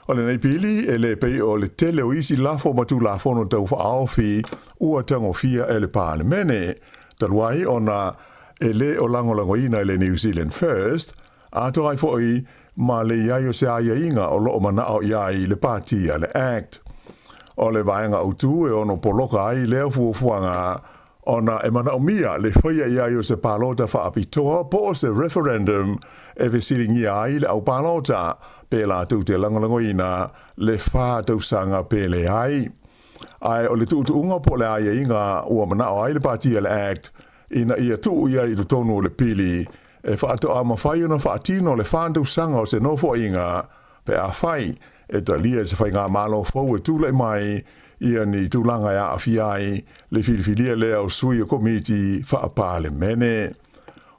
O le nei pili e le pei o le tele o isi lafo matu lafono tau whaaofi ua tango fia e le palemene. Taluai ona e le o lango ina e le New Zealand First, ato ai foi ma le iai o se aia inga o loo mana o iai le pati a le Act. O le vaenga utu e ono poloka ai leo fuafuanga ona e mana o mia le whaia iai o se palota whaapitoa po se referendum e visiringi ai le au palota pe la tu te langolangoina le wha tausanga pe le ai. Ai o le tuutu unga po le aia inga ua mana o ai le pati a le Act ina ia tu ia i tonu o le pili e whaato a mawhai ona whaatino le whaantau sanga o se nofo inga pe a whai e ta lia se whai ngā malo fau e tūlai mai ia ni tūlanga ia a fiai le whiliwhilia lea o sui o komiti whaapale mene.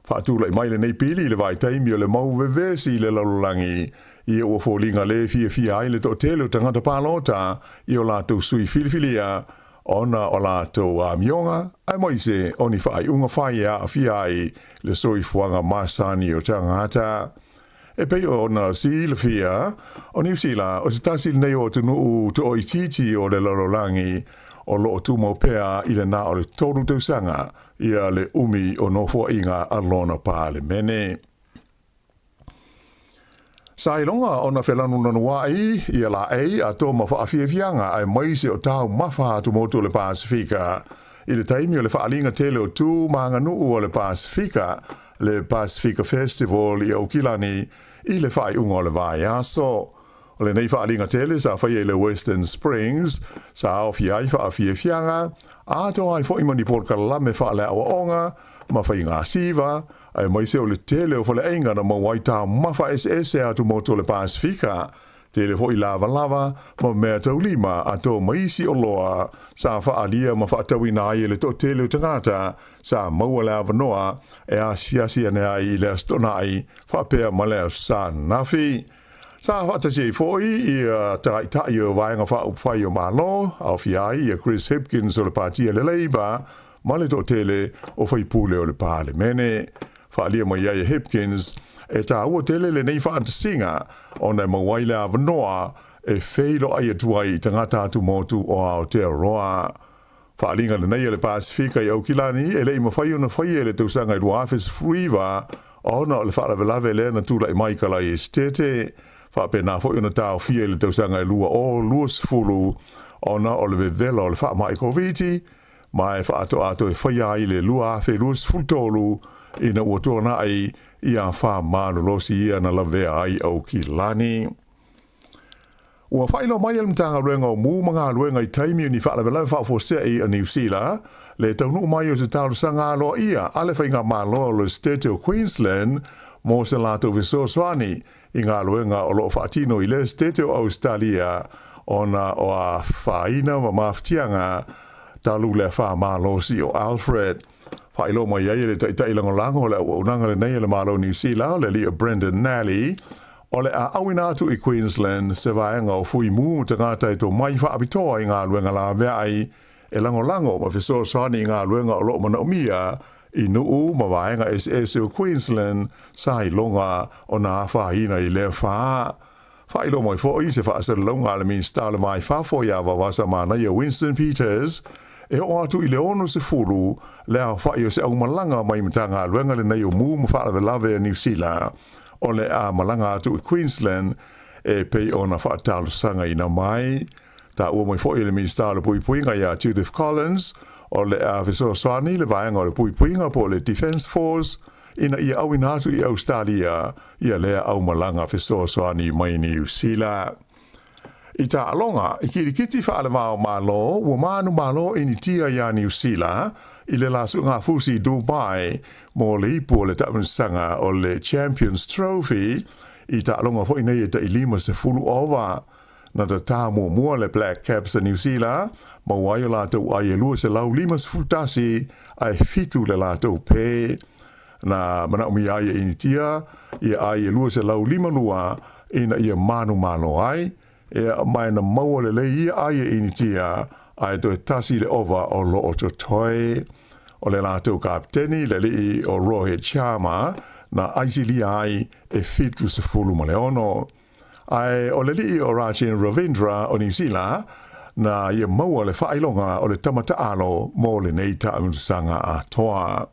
Whaatūlai mai le nei pili le vai taimi o le mau vevesi le lalulangi I o fōlinga le fia ai le tō tele o tangata pālota I o lātou sui filifilia ona o lātou a mionga ai moise oni whaai unga whaia a fia ai le soi fuanga masani o tangata. E pei o na si le fia o New Zealand o te tasi nei o tunu to o ititi o le lololangi o lo tu mo pea I le na o le tolu tausanga ia le umi o nofo inga alona pa le mene. Sailonga o na whelanu nanuai ia la ei a tō mawhaafiafianga ai maise o tau mawha atu motu le Pasifika. I le taimi o le whaalinga tele o tū maanga nuu o le Pasifika, le Pacifica Festival I Aukilani I le whai unga o le vai aso. O le nei whaalinga tele sa whai le Western Springs, sa au fiai whaafiafianga, a tō ai fo imani porka lame whaale awa onga, ma whai ngā siva, ai mai se o le tele o whale einga na mawai tā mawha SS atu moto le Pasifika. Tele fo I lava ma mea tau lima a tō maisi o loa sa whaalia ma whaatau ina ai le tō tele o tangata sa maua lava noa e a siasi ane ai I le astona ai whaapea ma leo sa nafi. Sa whaatasi foi I tai o vaenga whaupwhai o malo au fiai I Chris Hipkins o le Partia le Labour ma le tō tele o whaipule o le Parlemene. Whaalia mai ai Hipkins, e tā ua tele le nei whaantasinga o nei mawaile a wanoa e wheilo ai atuai tangata atu motu o Aotearoa. Whaalinga le nei le Pasifika I Aukilani e le ima whai ona whai e le tausanga I Ruafis Fruiva o na o le whaalawelawe le na tūla I Maikala I Estete. Whaapena whai ona tāo fia le tausanga I lua o luas fulu o na o le vevela o le whaamai koviti mai whaato ato e whai ai le lua afe luas fultolu ina ua tōna ai I a wha mālolosi ia na lawe ai Aukilani. Ua whailo mai alimtanga ruenga o mū mga ruenga I taimi ni whaalawelau whaafosea I a New Zealand, le taunu mai o se tālu sanga aloa ia, ale whainga māloa o le state o Queensland, mō se lātou viso swani, I ngā ruenga o lo whaatino I le state o Australia, ona o a whaina ma maftianga, talu le wha mālosi o Alfred. Whailo mai ai le tai langolango le unanga le nei le malo New Zealand le li o Brendan Nally o le a awina atu I Queensland se vaenga o fui mū tangata I tō mai wha abitoa I ngā luenga la vea ai e langolango ma fiso soani I ngā luenga o lo mana umia I nuu ma vaenga SS o Queensland sa I longa o nā whaina I le wha. Whailo mai fo I se wha asa longa le min stala mai whafo ia wawasa mana I Winston Peters e o atu I le ono se furu le a whai o se au malanga mai matanga luenga le nei o mū ma whaala lawe New Zealand o le a malanga atu I Queensland e pei ona whaatalo sanga ina mai. Ta ua mai fo I le minister le pui puinga ia Judith Collins o le a viso swani le vaenga o le pui puinga po le Defence Force ina ia au inatu I Australia ia le au malanga viso swani mai New Zealand. I tā alonga, I kirikiti whaale wao malo, ua manu malo ini tia ia New Zealand, I le lasu ngā fusi Dubai, mō le ipu o le tapansanga o le Champions Trophy, I tā alonga hoi nei e ta I lima se fulu ova. Na ta tā mua le Black Caps a New Zealand, ma wai o lātou ai e lua se lau lima se fultasi, ai fitu le lātou pē. Na mana umi ai e ini tia, I ai e lua se lau lima lua, ina ia manu malo ai, e mai na maua le lei ai e initia ai to tasi le ova o lo o toi o le lātou kapteni le lei o Rohit Sharma na aisili ai e fitu se fulu ma le ono ai o le lei o Rajin Ravindra o New Zealand na ia maua le whailonga o le tamata alo mo le nei taunusanga a toa.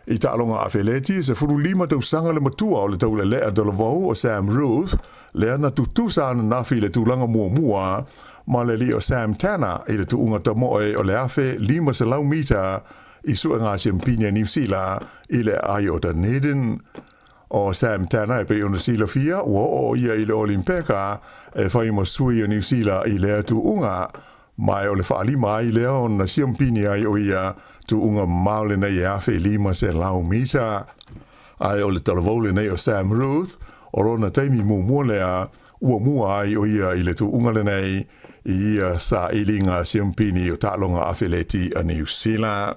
I ta'alonga a Feleti se furu lima tau sanga le matua o le tau le lea dolavau o Sam Ruth, lea na tutusa ana nafi le tūlanga mua ma le li o Sam Tanner I le tuunga tamoe o le afe lima se lau mita I sua ngā Champinia New Zealand I le ai o Dunedin. O Sam Tanner e pe ona sila fia, o ia I le Olimpeka e whai mo sui o New Zealand I lea tuunga, mai o le whaalima I lea o na Champinia I o ia tuunga maule nei e afe lima se lau mita. Ai o le talavole nei o Sam Ruth, o rona teimi mua lea, ua mua ai o ia I le tuunga le nei, I ia sa ilinga Siampini o talonga a Feleti a New Zealand.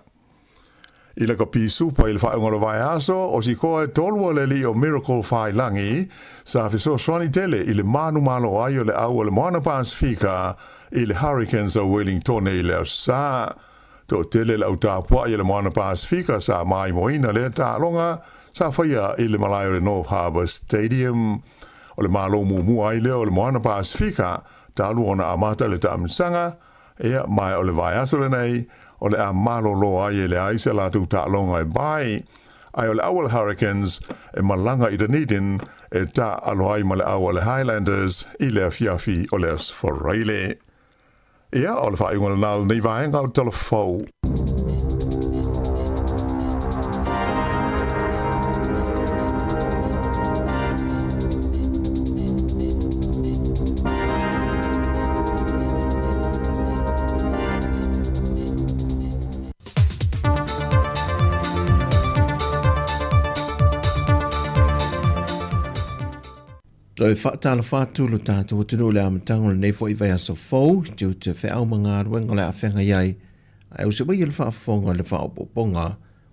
I le ka pisu pa i le whaingolo vai aso, o si koe tolua le li o Miracle Whai Langi, sa fiso swani tele i le manu malo ai o le au o le Moana Pasifika, i le Hurricanes o Wellington i le sa. To tele le au tāpua i le Moana Pasifika sa mai moina le tālonga, sa whaia i le malai o le North Harbour Stadium. O le malo mumua i le o le Moana Pasifika, talu ona amata le taamsanga, ea mai o le vai aso le nei, o le a malo lo ai e le aise la tu tālonga e bai. Ai o le awal Hurricanes e malanga i Dunedin e ta alo ai ma le awal Highlanders i le afiafi o le asforeile. Ia, o le whaingola nal nei vaenga o telefou. Toi whaatala whaatulu tātou tunu le amatango le neifo i vai aso fau, tiu te whaau mga ruenga le a whenga iai, ai o se wai le whaafonga le whaapoponga,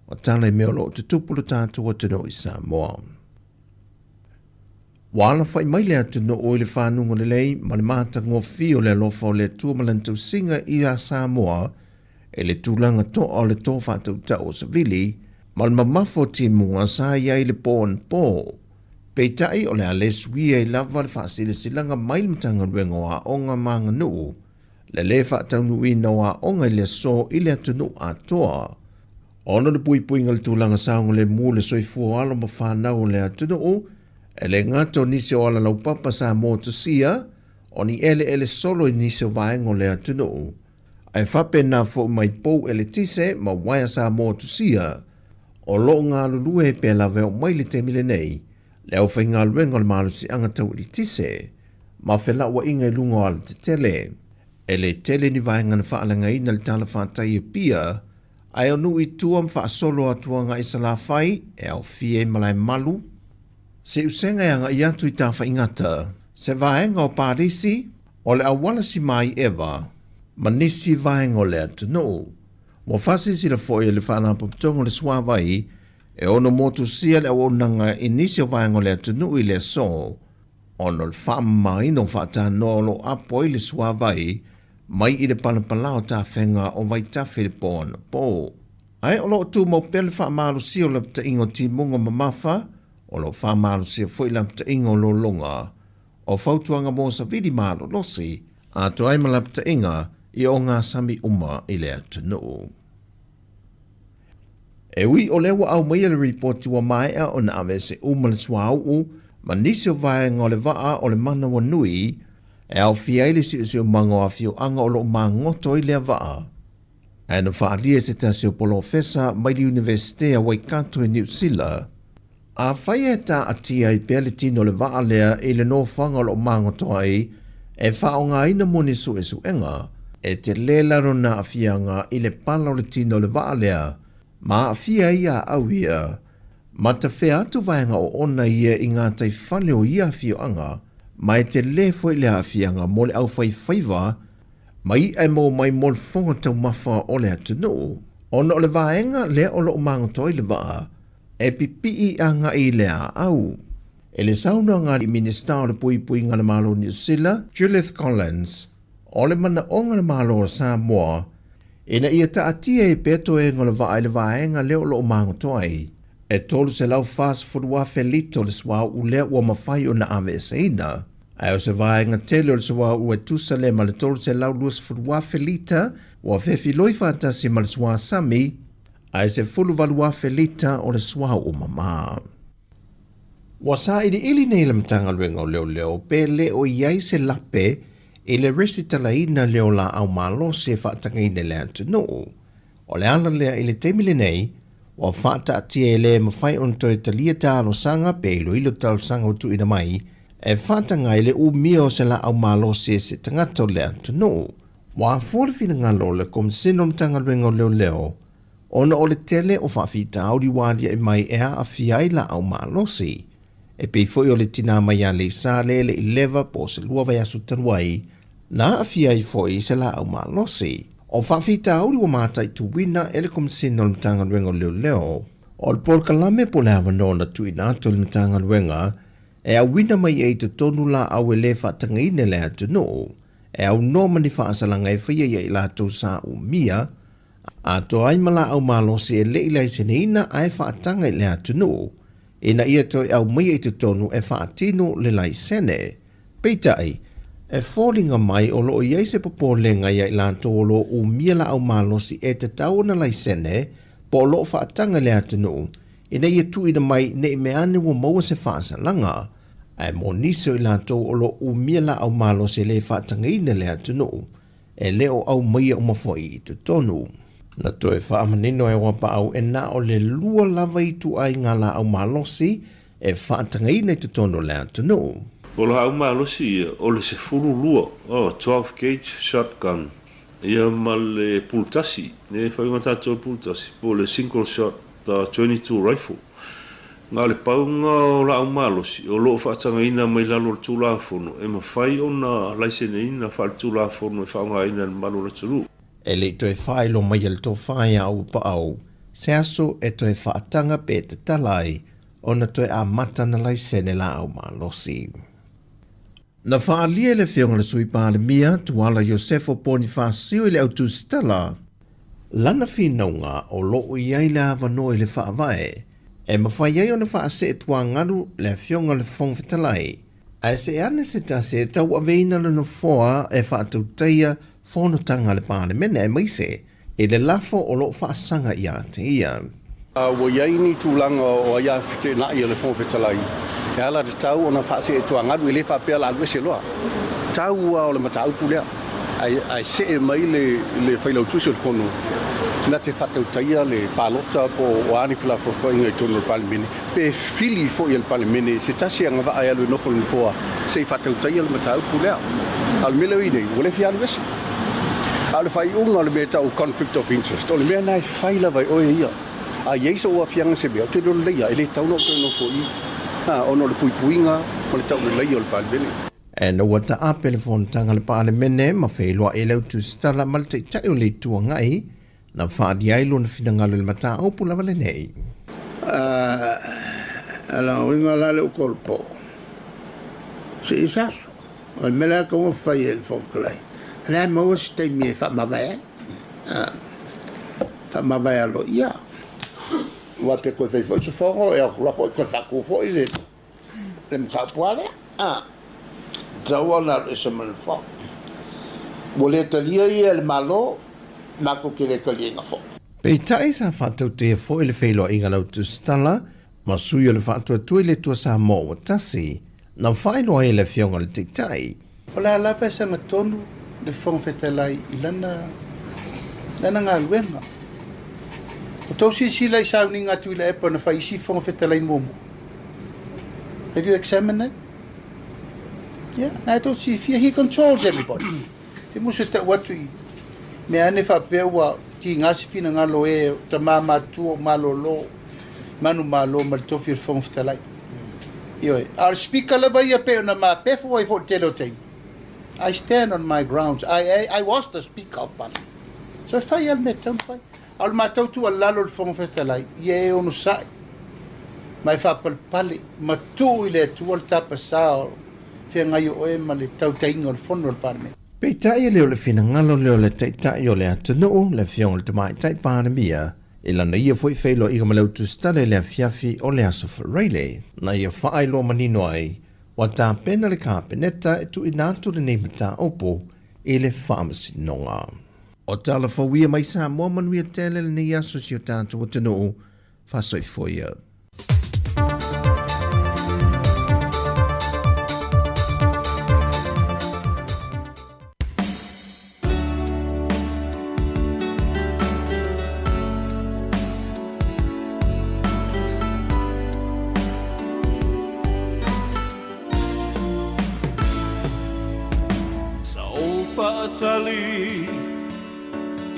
o tala i meolo te tupulu tātou tunu i Samoa. Wala whai mai lea tunu o le whanunga le lei, ma le māta ngō fio le lofa o le tuamalantu singa i a Samoa, e le tūlanga to o le tō whātau tau o Savili, ma le mamafo ti munga sa iai le pōn pō. Peitai o le ales wia I lava le whaasile silanga mailmatanga ruenga o a onga maanga nuu, le le whaatanu I na o a onga I le so I le atunu a toa. Ono le pui ngal tūlanga saunga le mū le soifua alo ma whanau le atunu o, e le ngato nisi o ala laupapa sa mō tusia, o ni ele solo I nisi o vaengo le atunu o. Ai whape nā fo mai pou ele tise ma waia sa mō tusia, o lo ngā lulue pe la veo mai le temile nei, le au whainga luenga le malu si angatau I tise, ma whela wa inga I lunga ala te tele. E le tele ni vaenga na whaalanga ina le tala whaatai e pia, ai o nui tuam whaasolo atua ngā isa la whai, e au fie malai malu. Se usenga anga I atu I tā whaingata, se vaenga o Parisi, o le awala si mai ewa, ma nisi vaenga o le atu no. Mo whasi si la foe le whanapa ptongo le suawai, e ono motu sia le awonanga inisio vaengo le atunu I le so, ono le whamma ino whata nolo apo I le suawai, mai I le palapalao ta whenga o vai ta Filipona po. Ai o lo tu mo pele whamalu sio le pta ingo ti munga mamafa, o lo whamalu sio fwoi le pta ingo lo longa, o fautuanga mo sa vidi malo losi, a to ai ma le pta inga I o ngā sami uma I le atunu. E ui o lewa au mai le report wa mai o na ave se umale swau u ma nisi o vai ngole waa o le mana wa nui e au fiaile si o mango a fio anga o lo mangoto I le waa. E na whaalia se tasi o polofesa mai di Universite a Waikato I New Zealand. A whaia ta atia I pele tino le waa lea I le no whanga o lo mangoto ai e wha o ngā ina moni su enga e te lelaro na a fianga I le pala o le tino le waa lea ma a fia ia au ia, ma ta whea atu vaenga o ona ia I ngā tai whale o ia fio anga, ma e te le foi le a fianga mo le au whai whaiva, ma I e mo mai mo le whonga tau mawha o le atu no. Ona o le vaenga le o lo mangotoi le waa, e pipi I anga I le a au. E le sauna ngā I minister o le pui ngā le malo New Zealand, Judith Collins, o le mana o ngā le malo o Samoa, ina ia ta atia e peto e ngole le vaenga leo lo mangoto ai. E tolu se lau fast food wa felito le swa u lea ua mawhai o na ave seina. Ai o se vaenga tele o le swa u e tusa le ma le tolu se lau luas food wa felita ua fefi loi fantasi ma le swa sami. Ai se fulu valu wa felita o le swa u mama. Wa sa ili nei le mtanga luenga o leo pe le o iai se lape I le resitala ina leo la au malo se whaatanga ina le atu no. O le ala lea I le temile nei, wa whaata atia e le mawhai on toi talia tālo sanga pe ilo tālo sanga utu ina mai, e whaatanga I le u mio se la au malo se tangato le atu no. Wa fuorfina ngalo le kom sinom tanga luenga leo, ona o le tele o whawhita auri wadia I mai ea a fiai la au malo se. E pei foi o le tina mai a le sa le I leva po se lua vai asu taruai, na a fia I foi se la au malosi. O whawhita auri wa mātai tu wina ele komisina o mtanga ruenga leo. O le Paul Kalame po le hawa na tui na ato le mtanga ruenga e au wina mai e te tonu la au e le whatanga ine le atu no. E au no mani whaasalanga e whaia ia i la tau sa u mia. A to ai mala au malosi e le ilai sene ina ai whaatanga i le atu no. Ina ia to au mai e te tonu e whaatino le lai sene. Peita ai. E fōringa mai o loo iei se popolenga ia i lanto o loo u mia la au malosi e te tau na lai sene po o loo whaatanga le atu no. Ina ia tu ina mai ne i meane wa maua se whaasalanga. Ai mo niso i lanto o loo u mia la au malosi le whaatanga ina le atu no. E leo au mai o mawhoi i tu tonu. Na toe whaamanino e wapa au e na o le lua lava i tu ai ngā la au malosi e whaatanga ina i tu tonu le atu no. O le hau malosi o le se furu lua, 12 gauge shotgun. Ia ma le pultasi, ne whainga tātou pultasi, po le single shot 22 rifle. Ngā le paunga o la au malosi, o loo whaatanga ina mai lalo le tūlafono, e ma whai o na laisene ina wha le tūlafono e whaunga ina le malo le turu. E le toe whai lo mai le tō whai au pa au, se aso e toe whaatanga pe te talai, o na toe a mata na laisene la au malosi. Na whaalia le whionga le sui pāle mia, tuala Iosefo Bonifasio i le autu stela, lana whinaunga o loo iai le avano i le whaavae, e mawhai ai o na whaase e tua ngaru le whionga le whongwhitalai, a se ane se ta se tau aveina le no foa e whaatauteia whonotanga le pāle mene e maise, e le lafo o loo whaasanga i a te ia. Wa iai ni tūlanga o ia white na i le whongwhitalai. E ala te tau o na whaase e tua ngadu i le whapea la alwe se loa. Tau ua o le matau pulea. Ai se e mai le whailau tusi o le whono. Na te whatau taia le pālota po o ani whila whawhainga i tono le palimene. Pe fili fo i le palimene se tasi anga wa ai alu nofo le foa. Se i whatau taia le matau pulea. Al mele i nei, o le fi alwe se. Al whai unga le mea tau conflict of interest. O le mea nai whaila vai oe ia. A yeisa ua fianga se mea, o te lo leia, e le tau no te nofo i. Ono le puipuinga, o le tau le lei o le palimene. E na wata a pelefon tanga le palimene, ma whailua e leu tu stala ma le teitai o le tua ngai, na whaadi ailo na whinangalo le mata au pula wale nei. Ala oinga la le ukolpo. Se isaso. O le mele ka ua whai e le whonkalai. Le maua si te mie whamawai. Whamawai alo ia. Wa pe ko fai fo fongo e ko la ko fa ko i le mka poale tawala e se man fa boleta lia i el malo na ko ke le kalinga fo pe tai sa fato te fo ile felo inga lau tu stala ma sui le fato tu ile tu sa mo tasi na fai no ile fionga le tai ola la pesa na tonu le fong fetelai ilana nga luenga. O tau si lai sauni ngā tui la epa na whai isi whonga whetalai momo. Have you examined that? Yeah, nā tau si fia, he controls everybody. He musu te watu i. Me ane whapea ua ti ngāsi whina ngā lo e, ta mā mātua, mā lo lo, manu mā lo, ma le tofi le whonga whetalai. Ioi, al speaker lava ia peo na mā pefo ai fo te lo tei. I stand on my grounds. I was the speaker, but so whai al me tau whai. Al matau tu al lalo le whonga whetalai, ie onu sai. Mai whapalpale, matu i le tu al tapa sao, whia ngai o e ma le tau tainga o le whono al parme. Pei tai leo le whina ngalo leo le teitai o le atunuu, le whionga le tamai tai pāramia, e lana ia foi whailo i gamaleu tu stale le fiafi o le aso whareile, na ia whaai lo manino ai, wa tā pena le kāpeneta e tu inatu le nei mata opo, e le pharmacy nonga. O tala whawia mai sa mua manuia tele le nei aso si o tātu o tenu, whasoi foia. Tali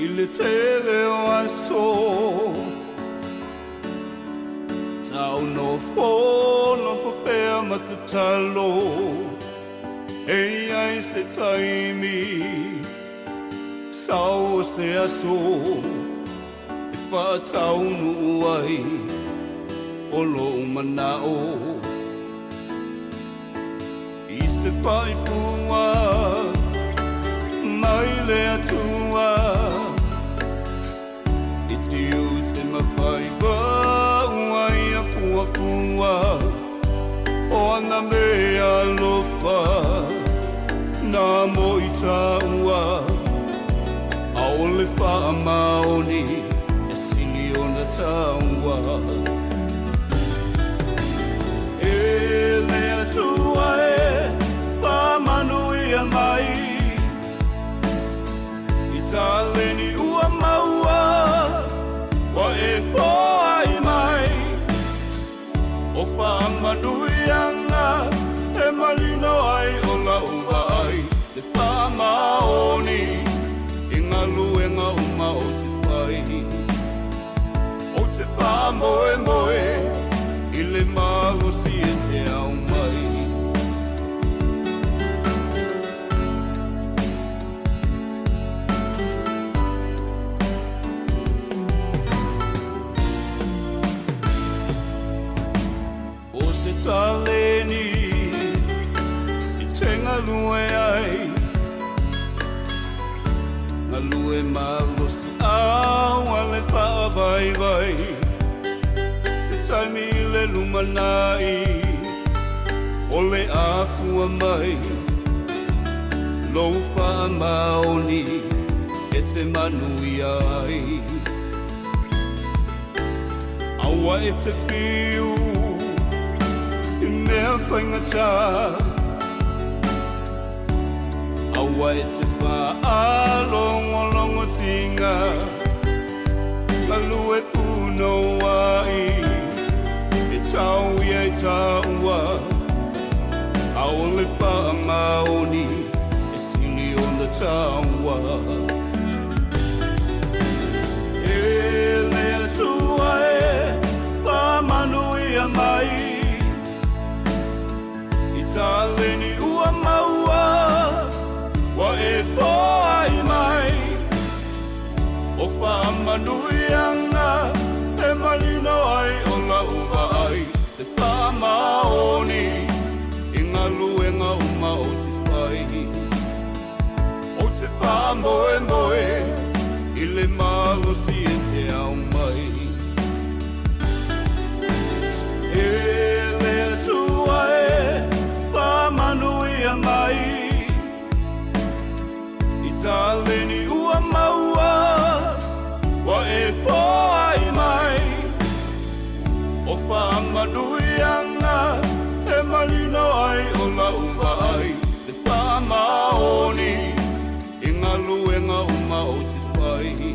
il tele o aso Tau no fo pe matatalo E ai se taimi sao se aso e whaatau nu ai o lo manao i se whai fua mai le atua i tiu te mawhai wau ai a fua fua o ana mea lofa na mo i taua a ole wha maoni e sili o na taua e lea tua e pa manu i a mai i ta leni ua maua wa e po ai mai o wha manu i anga e malino ai o la uva ai te wha maoni ngā luenga uma o te whai o te wha moe moe i le māgosi e te au mai o se taleni i te ngā lue ai Alue magosi awa le wha vai vai Te taimi le lumanai O le afua mai Lo wha maoni E te manui ai Awa e te whiu I mea whaingata Awa e te wha alongo longo tinga La lue puno ai E tau i e taua A ole wha maoni E sili o na taua E lea tua e Pa manu i a mai I ta leni ua maua Wa e po ai mai O wha manuianga E malino ai o la uva ai Te wha maoni I ngā luenga uma o te whai O te wha moe moe I le māgosi e te au mai E lea tua e Wha manuia mai Ta leni ua maua Wa e po ai mai O wha manuianga E malino ai o la uva ai Te wha maoni I ngā luenga uma o te whai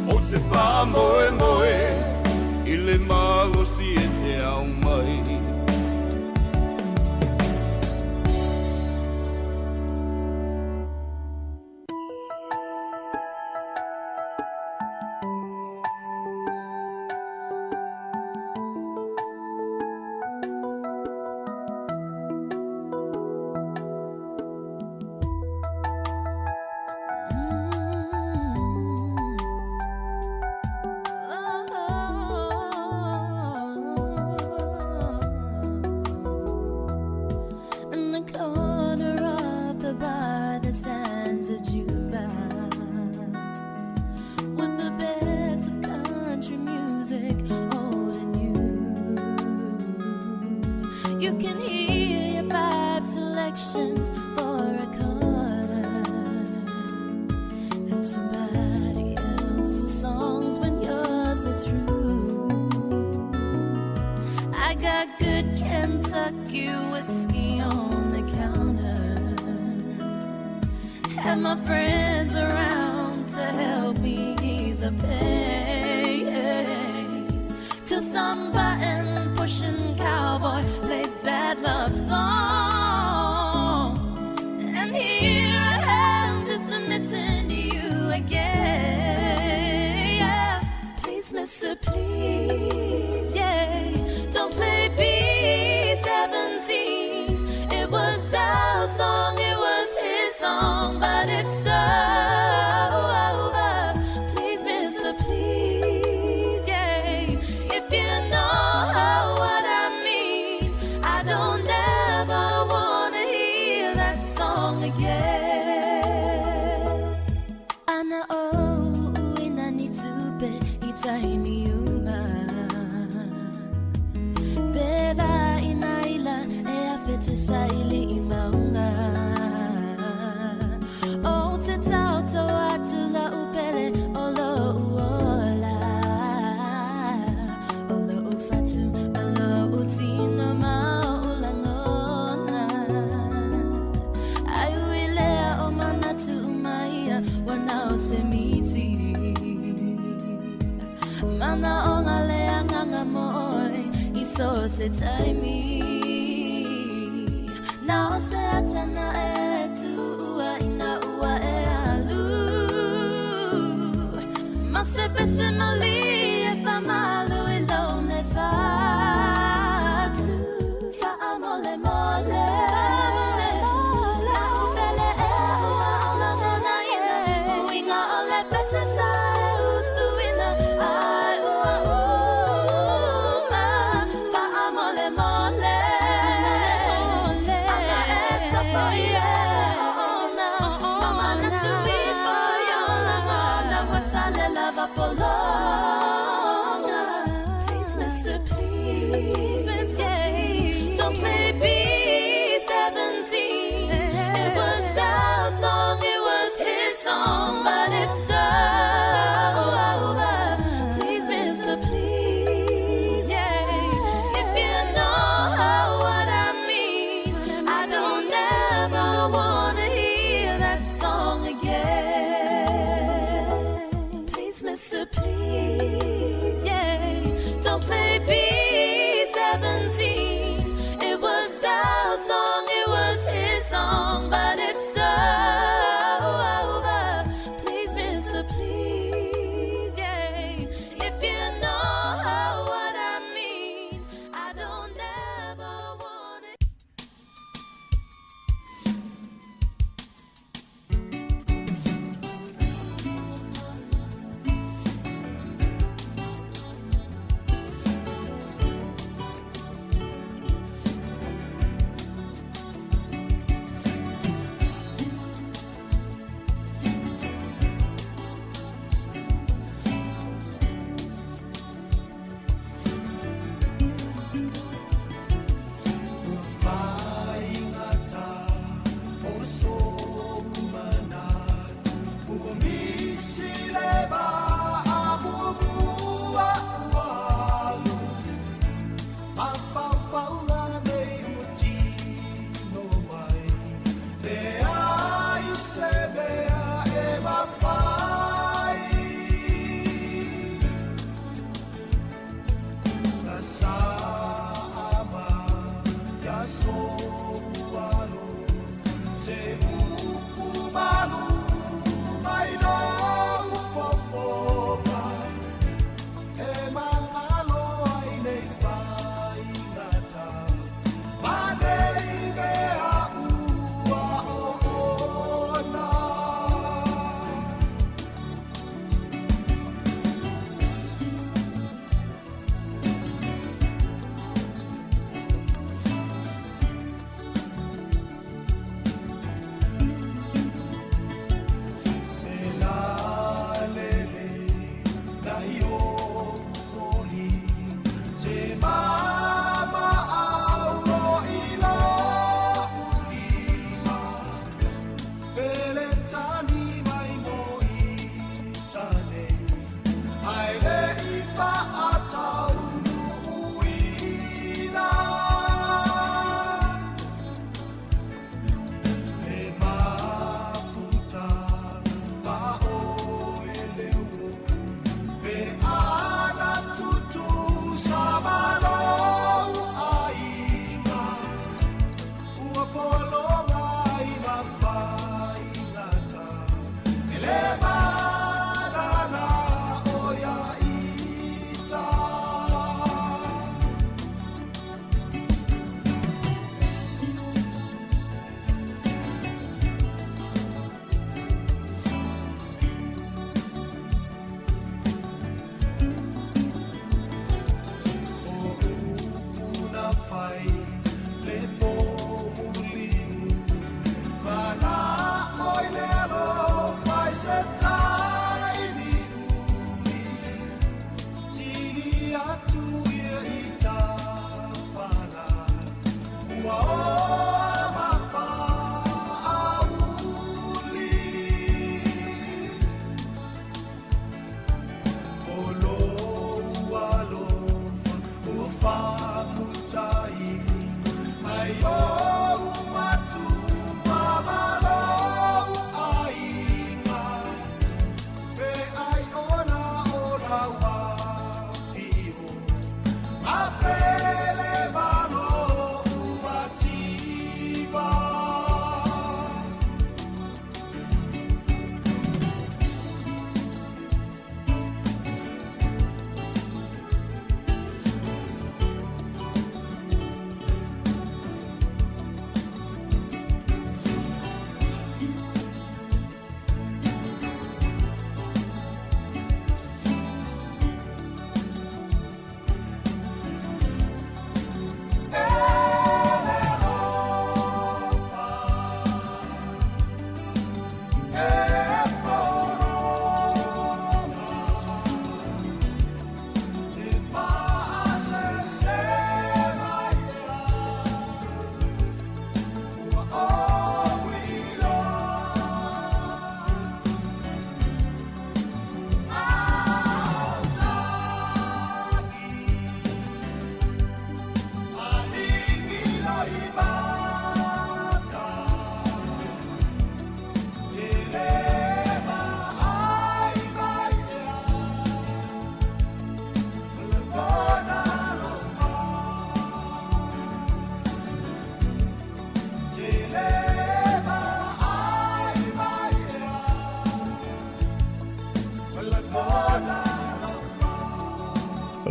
O te wha moe moe I le māgosi e te au mai Please, yeah, don't play B-17. It was our song, it was his song, but it's us. song again. Ana o ina ni tupe itaimi uma. Beva inaila e afete saili imaunga. O te tauto atula upele olo uola. Olo ufatu olo utino maulangona. Aiuilea o manatu umaia wanao semiti. Mana onga lea nganga moi iso se taimi. Now se atana e tu ua ina ua e alu. Ma se pese mali e fa malu e lone fatu. Fa amole mole. La ubele e ua ona ngana ina. Uinga ole pese sa e usuina. Ai ua uma. Fa amole mole.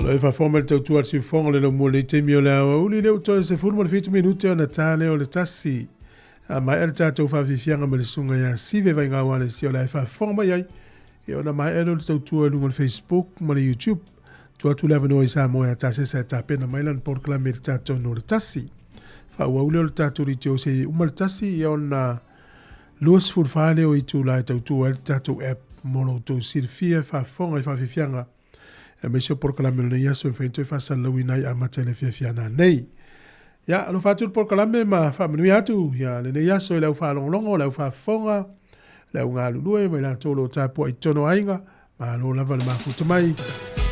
e fa formal tau tua si fonga le mo le te mio la uli le to se fulu mo 20 minuti na tale o le tasi a mai el tatu fa fianga me le sunga ya sive vai nga wale si o la fa forma yai e ona mai el tau tua lu mo Facebook mo le YouTube tua tu leva no isa mo ya tasi sa ta pena mai lan por clame tatu no le tasi fa wa uli le tatu ri te o se umal tasi e ona luas ful fale o itu la tau tua el tatu app mo no to sirfia fa fonga fa fianga e me se por kalame le yaso feito fa salawina ya matele fiana nei ya lo fatu por kalame ma fa menu atu ya le yaso le fa longo le fa fonga le unga lue me la tolo tapo itono ainga ma lo lava le mafuta mai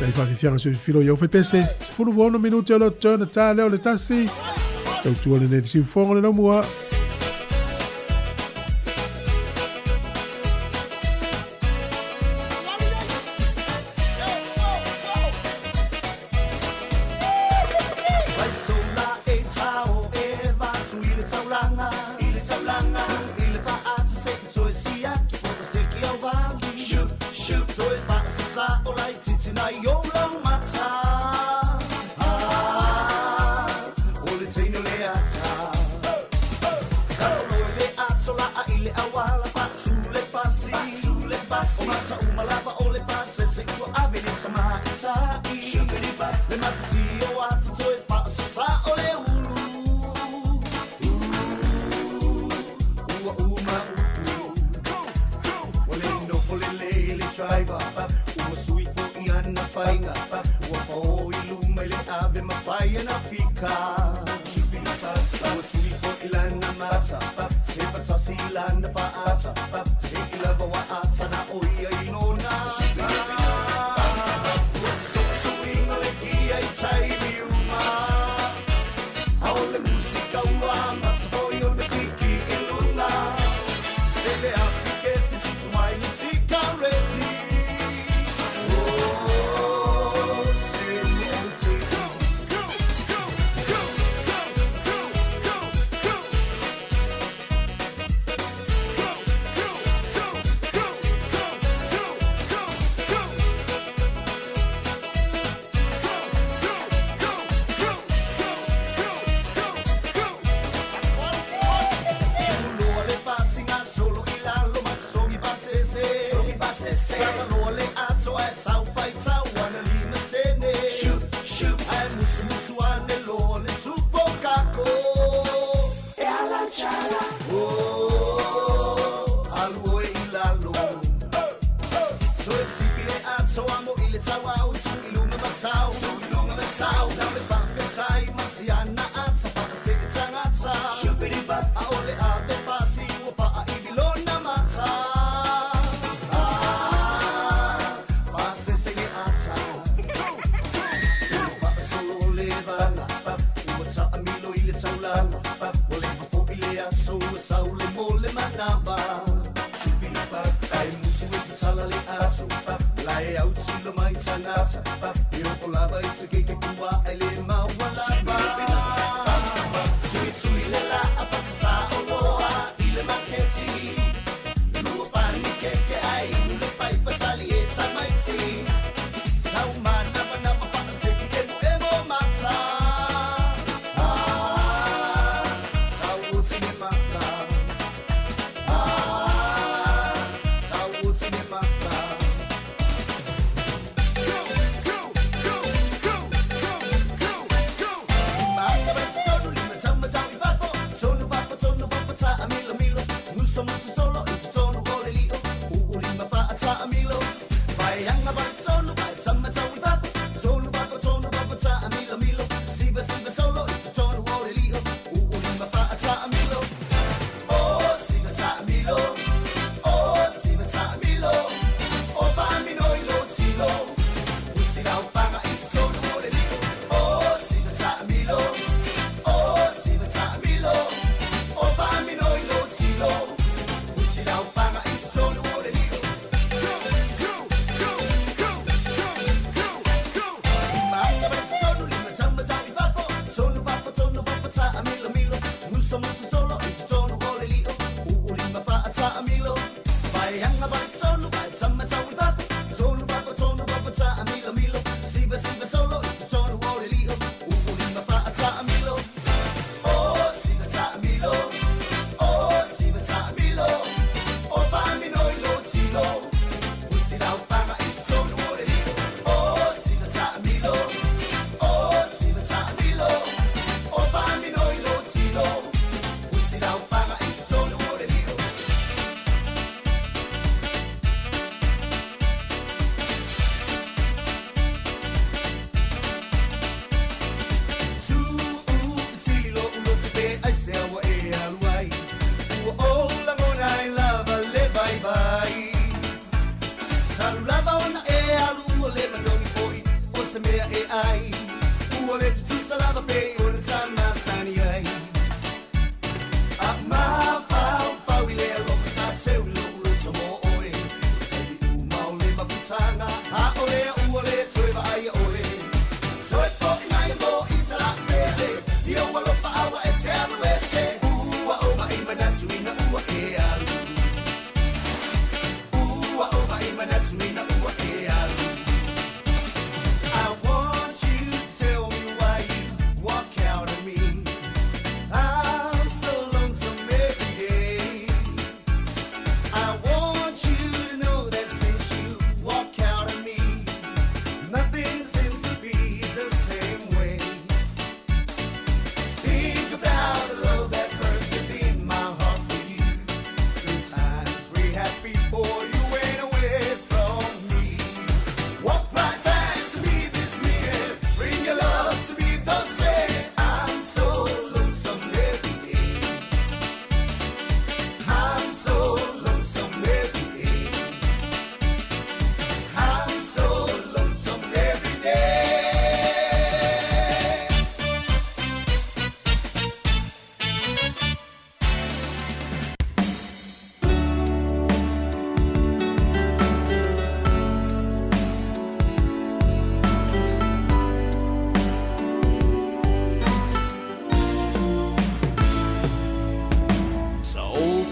le fa fiana so filo yo fe pese fulu buono minuti lo turn ta le le tassi tu le ne si fonga le mo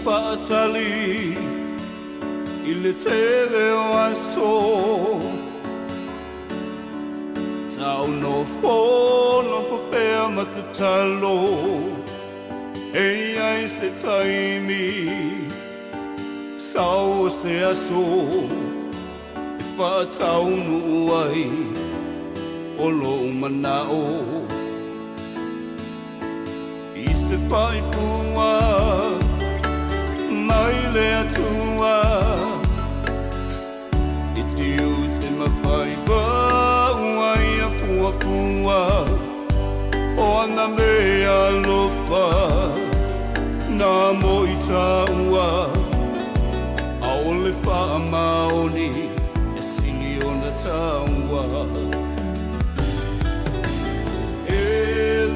whaatali I le tere o aso Sau no whono whapea matatalo Ei ai se taimi Sau se aso I whaataunu ai O lo manao I se whaifua Mai le atua I tiu te mawhaiwa Uai a fuafua O ana mea lofa Nā mo I taua A ole wha maoni E sili o na taua E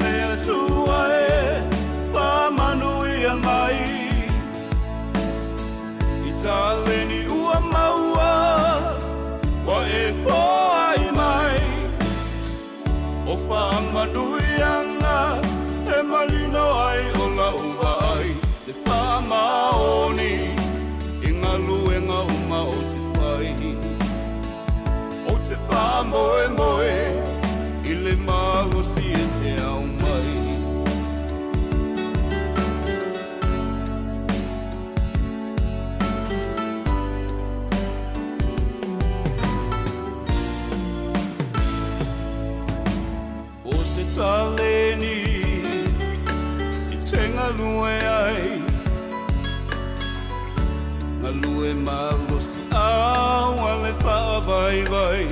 le atua e Pa manu I a mai Taleni ua maua Wa e ai mai O whaamanuianga E malino ai o la ua ai Te whaamaoni I ngā luenga uma o te whai O te whaamoe moe I le magosi e te au mai Taleni I te ngalue ai Ngalue magosi au Ale whaavai vai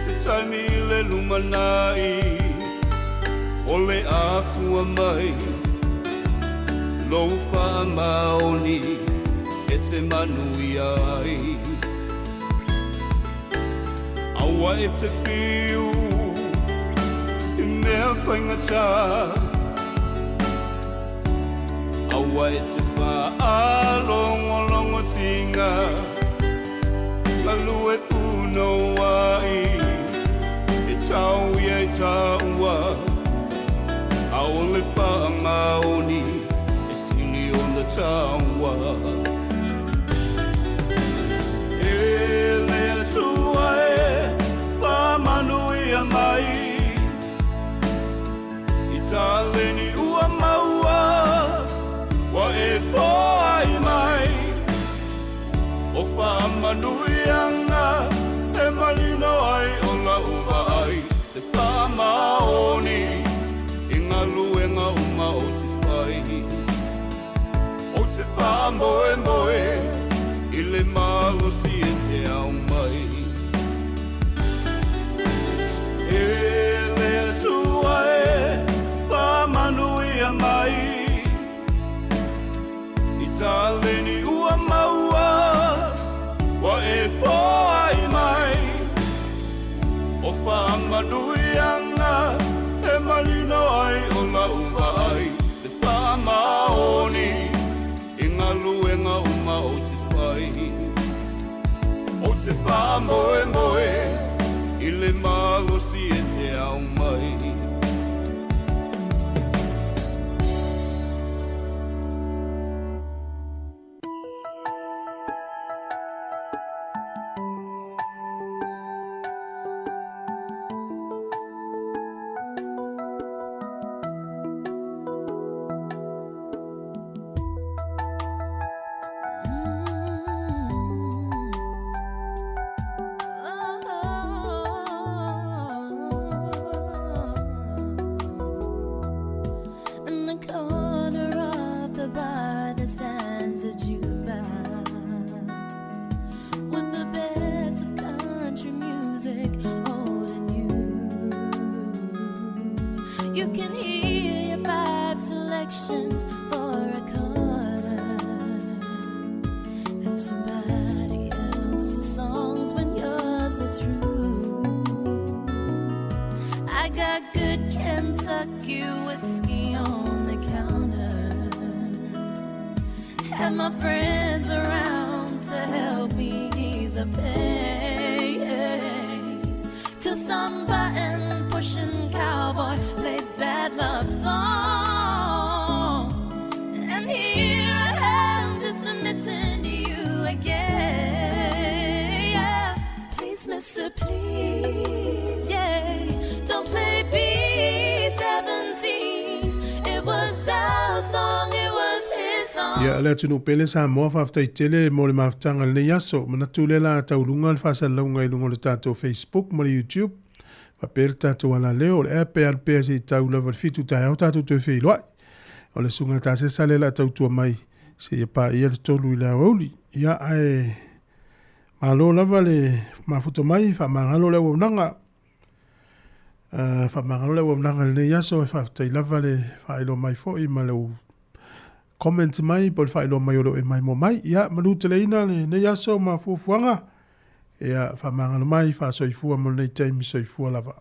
Te taimi le lumanai Ole afua mai Lou whaamaoni E te manui ai Aua e te whiu Mea whaingata Aua e te wha alongo tinga Malue puno ai E tau ia e taua A ole wha maoni E sili o na taua E lea tua e Pa manui a mai Taleni ua maua Wa e ai mai O whaamanuianga E malino ai o la ua ai Te whaamaoni I ngā luenga uma o te whai O te whaamoe moe I le magosi e te au mai E lea tua e Manui a mai I taleni ua maua Wa e ai mai O whaamanuianga E malino ai o la ua ai Te whaamaoni I ngā luenga uma o te whai O te whaamoe moe I le magosi e te au mai You can hear your 5 selections for a quarter and somebody else's songs when yours are through. I got good Kentucky whiskey on the counter and my friends around to help me ease the pain till some button pushing cowboy plays that love song, and here I Ia le tunu pele sa moa whaftai tele mo le maftanga le yaso. Mana tule la taurunga le whasa launga i lungo le tato Facebook mo le YouTube. Wa pele tato wala leo le epe al pea si tau lava le fitu tae au tato tue whi loai. O le sunga ta se sale la tau tua mai. Se ia pa ia le tolu i le auli. Ia ai malo lava le mafuto mai fa mangalo le wunanga. Fa mangalo le wunanga le yaso e whaftai lava le whaelo mai fo i malau. Comment mai por whaelo mai oro e mai mo mai. Ia manu te leina le yaso ma fuafuanga. Ia fa mangalo mai fa soifua mo nei taimi soifua lava.